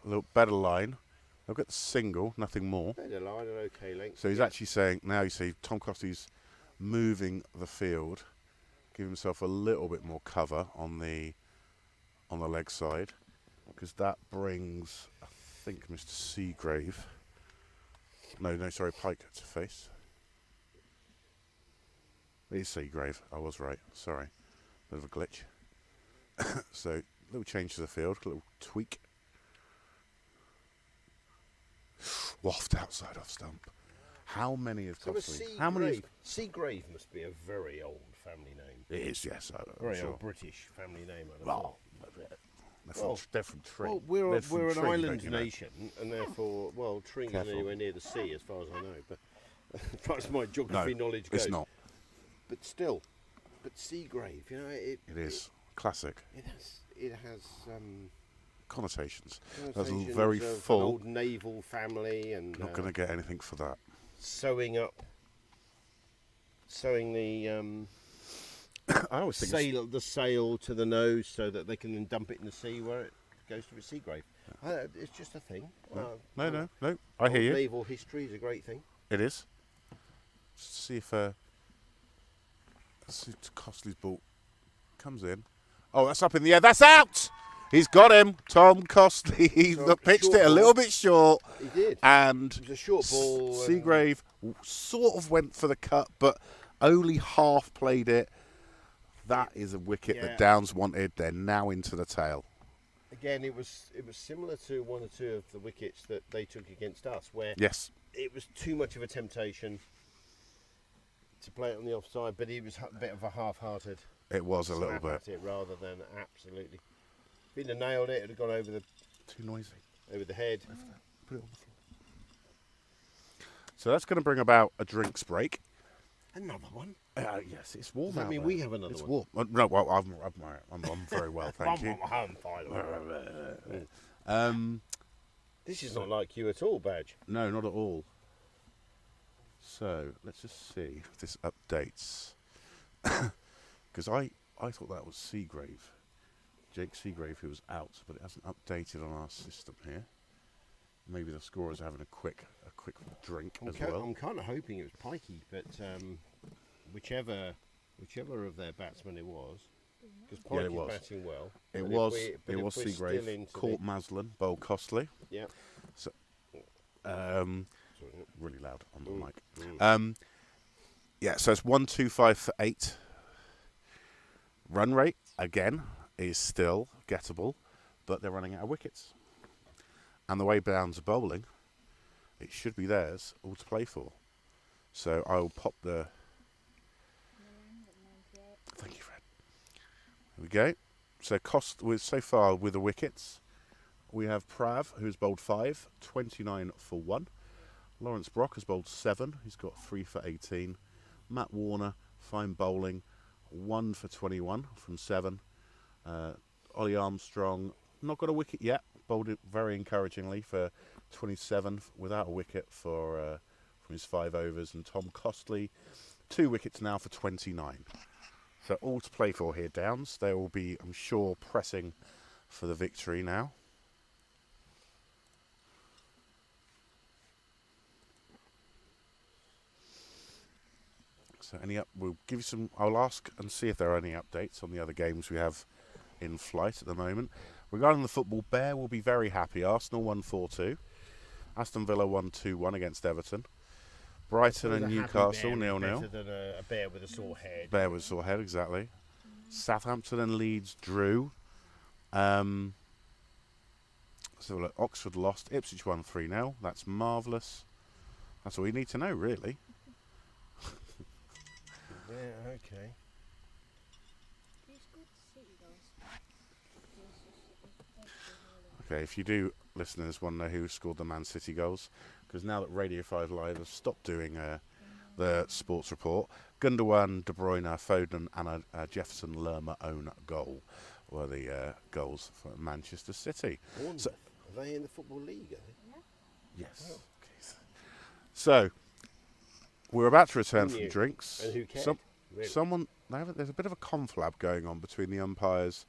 Speaker 10: A little better line. I've got the single, nothing more.
Speaker 7: Better line and okay length.
Speaker 10: So he's
Speaker 7: Yeah.
Speaker 10: actually saying, now you see Tom Costy's moving the field, give himself a little bit more cover on the leg side, because that brings, I think, Mr. Seagrave. No, sorry, Pike to face. It is Seagrave. I was right. Sorry, bit of a glitch. So little change to the field, a little tweak. Waft outside off stump. How many of
Speaker 7: So
Speaker 10: Costly? How many?
Speaker 7: Seagrave must be a very old family name.
Speaker 10: It is, yes. I'm
Speaker 7: Very
Speaker 10: sure.
Speaker 7: old British family name. I'd have
Speaker 10: Well,
Speaker 7: thought.
Speaker 10: they're from Tring.
Speaker 7: Well,
Speaker 10: They're
Speaker 7: we're
Speaker 10: from
Speaker 7: an
Speaker 10: Tring,
Speaker 7: island
Speaker 10: don't you know?
Speaker 7: nation, and therefore, well, Tring isn't
Speaker 10: Careful.
Speaker 7: anywhere near the sea, as far as I know. But as far as my geography knowledge goes,
Speaker 10: It's not.
Speaker 7: But still, but Seagrave, it
Speaker 10: It is. Classic.
Speaker 7: It has
Speaker 10: Connotations. That's
Speaker 7: connotations
Speaker 10: very
Speaker 7: of
Speaker 10: full.
Speaker 7: An old naval family, and
Speaker 10: Not going to get anything for that.
Speaker 7: sewing the
Speaker 10: I always think
Speaker 7: the sail to the nose so that they can then dump it in the sea where it goes to a Seagrave. It's just a thing.
Speaker 10: No. I hear you.
Speaker 7: Naval history is a great thing.
Speaker 10: It is. Just see if Costly's ball comes in. Oh, that's up in the air. That's out. He's got him. Tom Costly. He
Speaker 7: So,
Speaker 10: pitched
Speaker 7: short
Speaker 10: it a
Speaker 7: ball.
Speaker 10: little bit short,
Speaker 7: He did.
Speaker 10: and
Speaker 7: It was a short ball. and-
Speaker 10: Seagrave sort of went for the cut, but only half played it. That is a wicket
Speaker 7: Yeah.
Speaker 10: that Downs wanted. They're now into the tail.
Speaker 7: Again, it was similar to one or two of the wickets that they took against us, where
Speaker 10: Yes.
Speaker 7: it was too much of a temptation to play it on the offside, but he was a bit of a half-hearted
Speaker 10: It was a little
Speaker 7: slap
Speaker 10: bit
Speaker 7: at it rather than absolutely. If he'd have nailed it, it'd have gone over
Speaker 10: too noisy.
Speaker 7: the head.
Speaker 10: Put it on the floor. So that's going to bring about a drinks break.
Speaker 7: Another one.
Speaker 10: Yes, it's warm
Speaker 7: Does that
Speaker 10: out
Speaker 7: mean
Speaker 10: there.
Speaker 7: we have another
Speaker 10: It's
Speaker 7: one?
Speaker 10: warm. No, well, I'm very well, thank you.
Speaker 7: I'm fine.
Speaker 10: Um,
Speaker 7: This is not like you at all, Badge.
Speaker 10: no, not at all. So let's just see if this updates. Because I thought that was Seagrave, Jake Seagrave, who was out, but it hasn't updated on our system here. Maybe the scorer's having a quick drink as well.
Speaker 7: I'm kind of hoping it was Pikey, but whichever of their batsmen it was, because
Speaker 10: Yeah, it
Speaker 7: Pikey's
Speaker 10: was.
Speaker 7: batting well.
Speaker 10: It
Speaker 7: but
Speaker 10: was
Speaker 7: if we're still
Speaker 10: Seagrave,
Speaker 7: into
Speaker 10: caught Maslin, bowled Costly.
Speaker 7: Yeah.
Speaker 10: Um,
Speaker 7: Sorry.
Speaker 10: really loud on the
Speaker 7: Mm,
Speaker 10: mic.
Speaker 7: mm.
Speaker 10: Yeah, so it's 125 for 8. Run rate again, is still gettable, but they're running out of wickets. And the way Downs are bowling, it should be theirs all to play for. So I will pop the... Thank you, Fred. There we go. So so far with the wickets, we have Prav, who's bowled 5, 29 for 1. Lawrence Brock has bowled 7. He's got 3 for 18. Matt Warner, fine bowling, 1 for 21 from 7. Ollie Armstrong, not got a wicket yet. Bowled it very encouragingly for 27 without a wicket from his 5 overs. And Tom Costley, 2 wickets now for 29. So all to play for here, Downs. They will be, I'm sure, pressing for the victory now. So we'll give you some. I'll ask and see if there are any updates on the other games we have in flight at the moment. Regarding the football, Bear will be very happy. Arsenal won 4-2. Aston Villa won 2-1 against Everton. Brighton and Newcastle 0-0.
Speaker 7: Better than a bear with a sore head.
Speaker 10: Bear with a sore head, exactly. Southampton and Leeds drew. So look, Oxford lost. Ipswich won 3-0. That's marvellous. That's all you need to know, really.
Speaker 7: Yeah, okay.
Speaker 10: Okay, if you do, listeners, want to know who scored the Man City goals, because now that Radio 5 Live have stopped doing the sports report, Gundogan, De Bruyne, Foden and Jefferson Lerma own goal were the goals for Manchester City. So,
Speaker 7: are they in the Football League, are they?
Speaker 10: Yes. Oh. Okay. So, we're about to return from drinks.
Speaker 7: And who cared? Really?
Speaker 10: There's a bit of a conflab going on between the umpires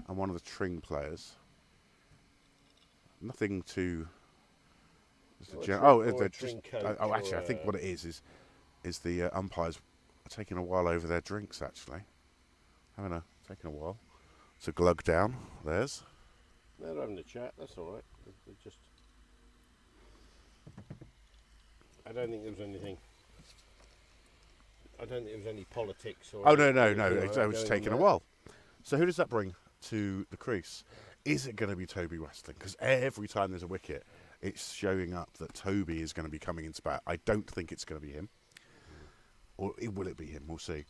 Speaker 10: and one of the Tring players. Nothing to... actually, I think what it is the umpires are taking a while over their drinks, actually. Taking a while. So glug down, there's.
Speaker 7: They're having a chat, that's all right. They're just... I don't think there was anything... I don't think there was any politics or...
Speaker 10: Oh, no. It was taking a while. So who does that bring to the crease? Is it going to be Toby Westling? Because every time there's a wicket, it's showing up that Toby is going to be coming into bat. I don't think it's going to be him. Or will it be him? We'll see.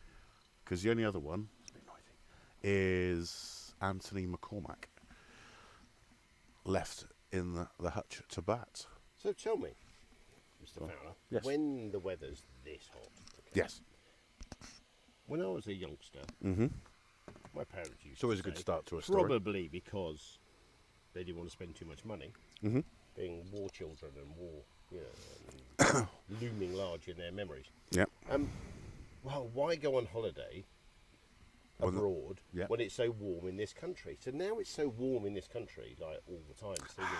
Speaker 10: Because the only other one is Anthony McCormack. Left in the hutch to bat.
Speaker 7: So tell me, Mr. Fowler,
Speaker 10: yes.
Speaker 7: When the weather's this hot... Okay,
Speaker 10: yes.
Speaker 7: When I was a youngster, my parents used
Speaker 10: it's always
Speaker 7: to
Speaker 10: a good
Speaker 7: say,
Speaker 10: start to a story.
Speaker 7: probably because they didn't want to spend too much money, being war children and war, looming large in their memories.
Speaker 10: Yeah.
Speaker 7: Well, why go on holiday abroad when it's so warm in this country? So now it's so warm in this country, like all the time, seemingly.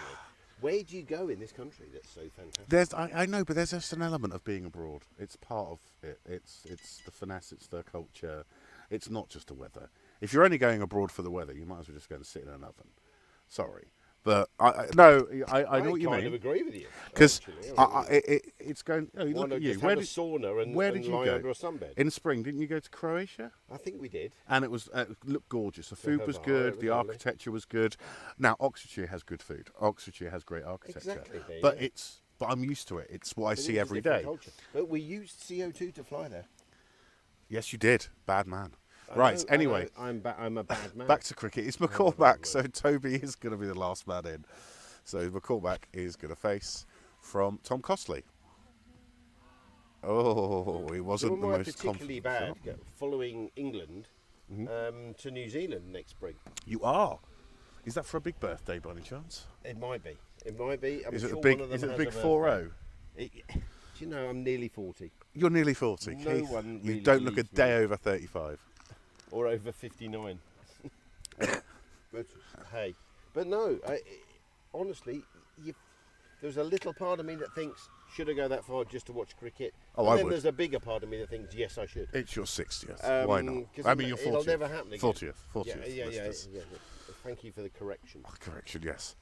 Speaker 7: Where do you go in this country that's so fantastic?
Speaker 10: I know, but there's just an element of being abroad. It's part of it. It's the finesse. It's the culture. It's not just the weather. If you're only going abroad for the weather, you might as well just go and sit in an oven. Sorry, but I know what you mean.
Speaker 7: I kind of agree with you
Speaker 10: because it's going. Oh, look at you.
Speaker 7: Where did sauna and
Speaker 10: where did you
Speaker 7: lie
Speaker 10: go?
Speaker 7: Under a sunbed?
Speaker 10: In spring, didn't you go to Croatia?
Speaker 7: I think we did.
Speaker 10: And it was looked gorgeous. The food was good. The architecture was good. Now Oxfordshire has good food. Oxfordshire has great architecture.
Speaker 7: Exactly.
Speaker 10: But I'm used to it. It's what I see every day.
Speaker 7: Culture. But we used CO2 to fly there.
Speaker 10: Yes, you did. Bad man. Right, anyway.
Speaker 7: I'm a bad man.
Speaker 10: Back to cricket. It's McCormack, so Toby is going to be the last man in. So McCormack is going to face from Tom Costley. Oh, he wasn't the most
Speaker 7: particularly bad following England to New Zealand next spring.
Speaker 10: You are? Is that for a big birthday by any chance?
Speaker 7: It might be. It might be.
Speaker 10: Is it the big 4-0?
Speaker 7: Do you know, I'm nearly 40.
Speaker 10: You're nearly 40,
Speaker 7: No
Speaker 10: Keith.
Speaker 7: one
Speaker 10: You
Speaker 7: really
Speaker 10: don't look a
Speaker 7: believes
Speaker 10: day over 35.
Speaker 7: Or over 59. But hey, but no, honestly, there's a little part of me that thinks, should I go that far just to watch cricket?
Speaker 10: Oh,
Speaker 7: and
Speaker 10: I
Speaker 7: then
Speaker 10: would.
Speaker 7: There's a bigger part of me that thinks, yes, I should.
Speaker 10: It's your 60th. Why not? I mean, your 40th.
Speaker 7: It'll never happen again.
Speaker 10: 40th. 40th.
Speaker 7: Yeah. Thank you for the correction.
Speaker 10: Correction, yes.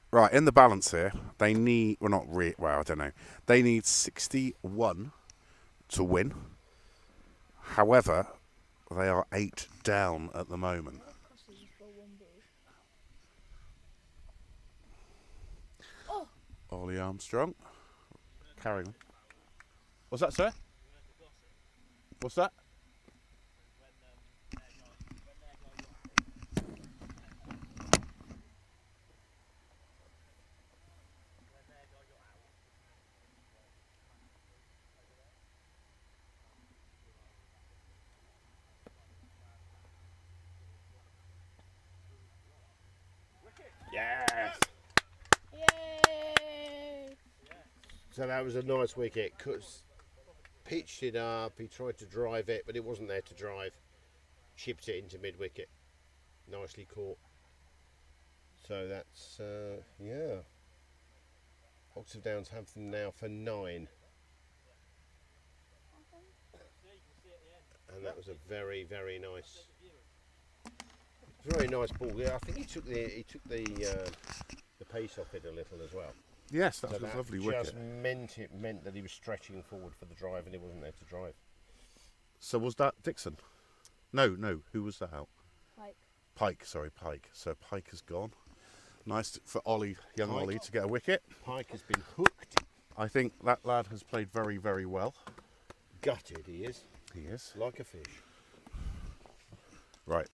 Speaker 10: Right, in the balance here, they need, I don't know. They need 61 to win. However, They are 8 down at the moment.
Speaker 8: Oh,
Speaker 10: Ollie Armstrong. Carrying on. What's that, sir? What's that?
Speaker 7: Yes.
Speaker 8: yay!
Speaker 7: So that was a nice wicket. Pitched it up. He tried to drive it, but it wasn't there to drive. Chipped it into mid wicket. Nicely caught. So that's yeah. Oxford Downs have them now for 9. And that was a very, very nice ball. Yeah, I think he took the pace off it a little as well.
Speaker 10: Yes, that
Speaker 7: So
Speaker 10: was a
Speaker 7: that
Speaker 10: lovely
Speaker 7: just
Speaker 10: wicket.
Speaker 7: meant that he was stretching forward for the drive and it wasn't there to drive.
Speaker 10: So was that Dixon? No. Who was that out?
Speaker 8: Like,
Speaker 10: Pike. So Pike has gone. Nice for Ollie, young
Speaker 7: Pike.
Speaker 10: Ollie, to get a wicket.
Speaker 7: Pike has been hooked.
Speaker 10: I think that lad has played very, very well.
Speaker 7: Gutted he is.
Speaker 10: He is.
Speaker 7: Like a fish.
Speaker 10: Right.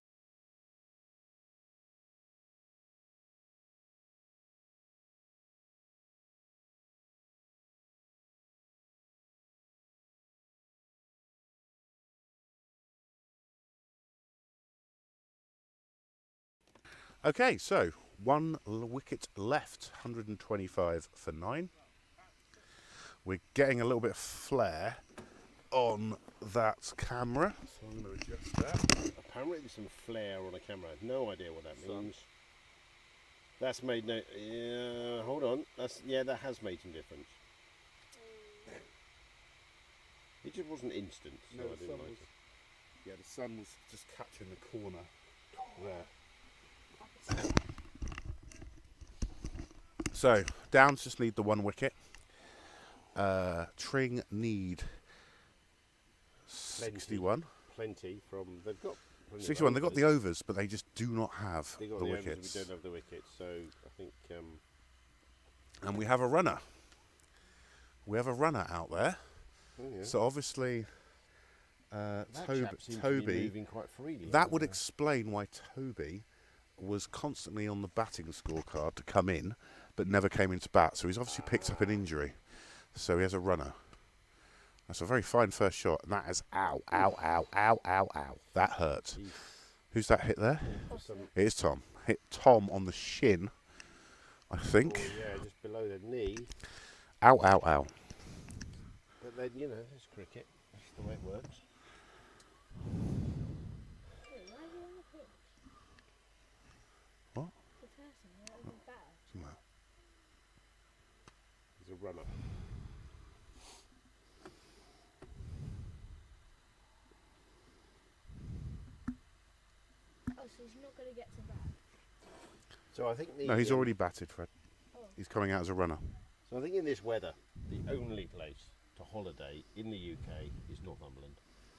Speaker 10: Okay, so 1 wicket left, 125 for 9. We're getting a little bit of flare on that camera, so I'm going to adjust that.
Speaker 7: Apparently there's some flare on a camera. I have no idea what that means. That's made no. Yeah, hold on. That has made some difference. It just wasn't instant, so
Speaker 10: No,
Speaker 7: I
Speaker 10: the
Speaker 7: didn't
Speaker 10: sun
Speaker 7: like
Speaker 10: was-
Speaker 7: it.
Speaker 10: Yeah, the sun was just catching the corner there. So, Downs just need the 1 wicket. Tring need 61.
Speaker 7: Plenty from. They've got. plenty of
Speaker 10: 61, they've got
Speaker 7: overs.
Speaker 10: the overs, but they just do not have
Speaker 7: They got
Speaker 10: the
Speaker 7: the overs,
Speaker 10: wickets.
Speaker 7: we don't have the wickets, so I think.
Speaker 10: And we have a runner. We have a runner out there.
Speaker 7: Oh yeah.
Speaker 10: So obviously,
Speaker 7: that chap seems to be
Speaker 10: Toby,
Speaker 7: moving quite freely.
Speaker 10: that would explain why Toby was constantly on the batting scorecard to come in, but never came into bat. So he's obviously picked up an injury. So he has a runner. That's a very fine first shot. And that is ow. That hurt.
Speaker 7: Jeez.
Speaker 10: Who's that hit there?
Speaker 7: Some,
Speaker 10: It is Tom. Hit Tom on the shin, I think.
Speaker 7: yeah, just below the knee.
Speaker 10: Ow.
Speaker 7: But then, it's cricket. That's the way it works.
Speaker 8: why are you on the pitch?
Speaker 10: What?
Speaker 8: The person, that was bad.
Speaker 10: No.
Speaker 7: He's a runner.
Speaker 8: Oh, so he's not going to get to bat.
Speaker 7: So I think
Speaker 10: No, he's already batted, Fred. He's coming out as a runner.
Speaker 7: So I think in this weather, the only place to holiday in the UK is Northumberland.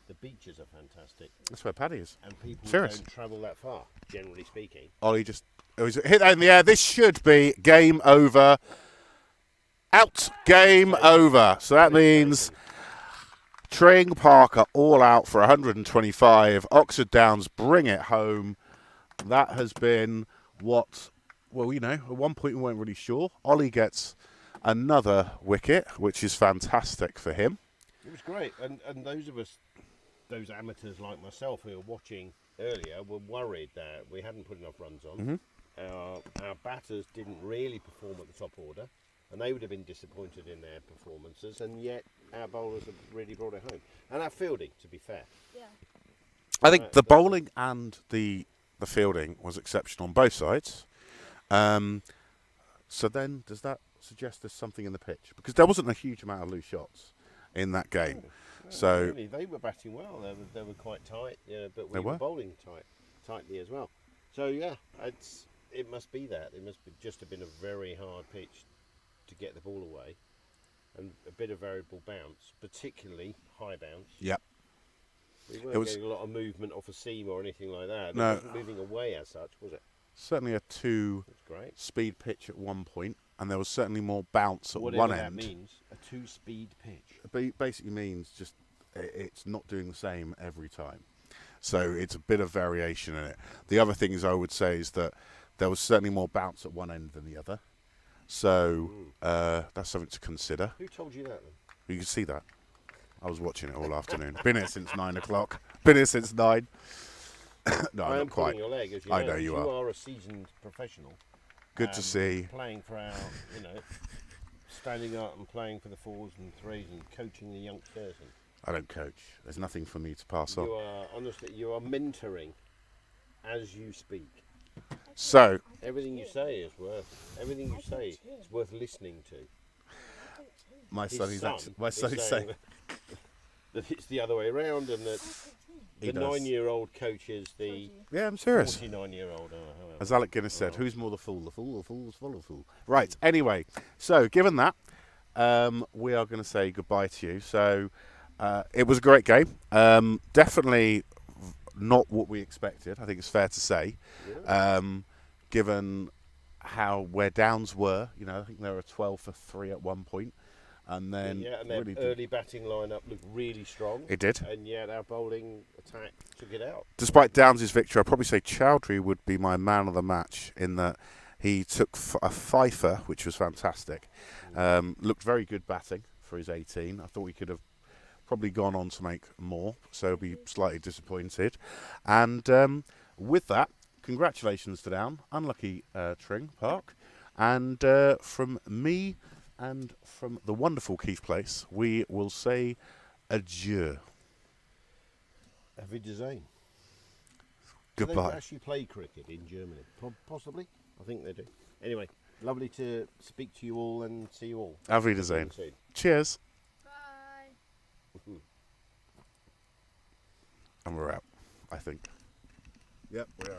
Speaker 7: The beaches are fantastic,
Speaker 10: That's where Paddy is.
Speaker 7: and people
Speaker 10: Serious.
Speaker 7: don't travel that far, generally speaking.
Speaker 10: Ollie just he's hit that in the air. This should be game over. Out. Game over. So that means Tring Park are all out for 125. Oxford Downs bring it home. That has been what, at one point we weren't really sure. Ollie gets another wicket, which is fantastic for him.
Speaker 7: It was great, and those of us, those amateurs like myself who were watching earlier, were worried that we hadn't put enough runs on. Our batters didn't really perform at the top order, and they would have been disappointed in their performances, and yet our bowlers have really brought it home. And our fielding, to be fair.
Speaker 8: Yeah.
Speaker 10: I think the bowling and the fielding was exceptional on both sides. So then, does that suggest there's something in the pitch? Because there wasn't a huge amount of loose shots in that game. So
Speaker 7: Really, they were batting well. They were quite tight, but
Speaker 10: They
Speaker 7: we were
Speaker 10: were?
Speaker 7: bowling tightly as well. So yeah, it must be that. It must be just have been a very hard pitch to get the ball away, and a bit of variable bounce, particularly high bounce.
Speaker 10: Yep.
Speaker 7: We
Speaker 10: It
Speaker 7: weren't
Speaker 10: was-
Speaker 7: getting a lot of movement off a seam or anything like that. It
Speaker 10: No.
Speaker 7: wasn't moving away as such, was it?
Speaker 10: Certainly a 2
Speaker 7: That's great.
Speaker 10: speed pitch at one point, and there was certainly more bounce at
Speaker 7: Whatever
Speaker 10: one
Speaker 7: that
Speaker 10: end.
Speaker 7: means, a 2-speed pitch.
Speaker 10: It basically means just it's not doing the same every time. So it's a bit of variation in it. The other things I would say is that there was certainly more bounce at one end than the other. So that's something to consider.
Speaker 7: Who told you that then?
Speaker 10: You can see that. I was watching it all afternoon. Been here since 9 o'clock. Been here since 9. No,
Speaker 7: I
Speaker 10: not
Speaker 7: am
Speaker 10: quite.
Speaker 7: pulling your leg, as you
Speaker 10: I
Speaker 7: know.
Speaker 10: know you
Speaker 7: You
Speaker 10: are.
Speaker 7: are a seasoned professional.
Speaker 10: Good to see.
Speaker 7: Playing for our, standing up and playing for the 4s and 3s and coaching the youngsters. And
Speaker 10: I don't coach. There's nothing for me to pass on.
Speaker 7: you are, honestly, you are mentoring as you speak.
Speaker 10: So,
Speaker 7: Everything you say is worth listening to.
Speaker 10: my
Speaker 7: His
Speaker 10: son is
Speaker 7: son
Speaker 10: saying
Speaker 7: that it's the other way around, and that
Speaker 10: He
Speaker 7: the
Speaker 10: does.
Speaker 7: 9-year-old coaches the
Speaker 10: yeah, I'm serious.
Speaker 7: 49-year-old.
Speaker 10: As Alec Guinness said, who's more the fool? The fool, the fool's full of fool. Right, anyway, so given that, we are going to say goodbye to you. So, it was a great game. Definitely not what we expected, I think it's fair to say. Given where Downs were, I think they were 12 for 3 at one point. And then
Speaker 7: and their
Speaker 10: really
Speaker 7: early batting lineup looked really strong.
Speaker 10: it did.
Speaker 7: And yet our bowling attack took it out.
Speaker 10: Despite Downs' victory, I'd probably say Chowdhury would be my man of the match in that he took a fifer, which was fantastic. Looked very good batting for his 18. I thought he could have probably gone on to make more, so I'll be slightly disappointed. And with that, congratulations to Down. Unlucky Tring Park. And from me and from the wonderful Keith Place, we will say adieu.
Speaker 7: Auf Wiedersehen.
Speaker 10: Goodbye.
Speaker 7: Do they actually play cricket in Germany? Possibly. I think they do. Anyway, lovely to speak to you all and see you all.
Speaker 10: Auf Wiedersehen.
Speaker 7: Soon.
Speaker 10: Cheers.
Speaker 8: Bye.
Speaker 10: And we're out, I think. Yep, we are.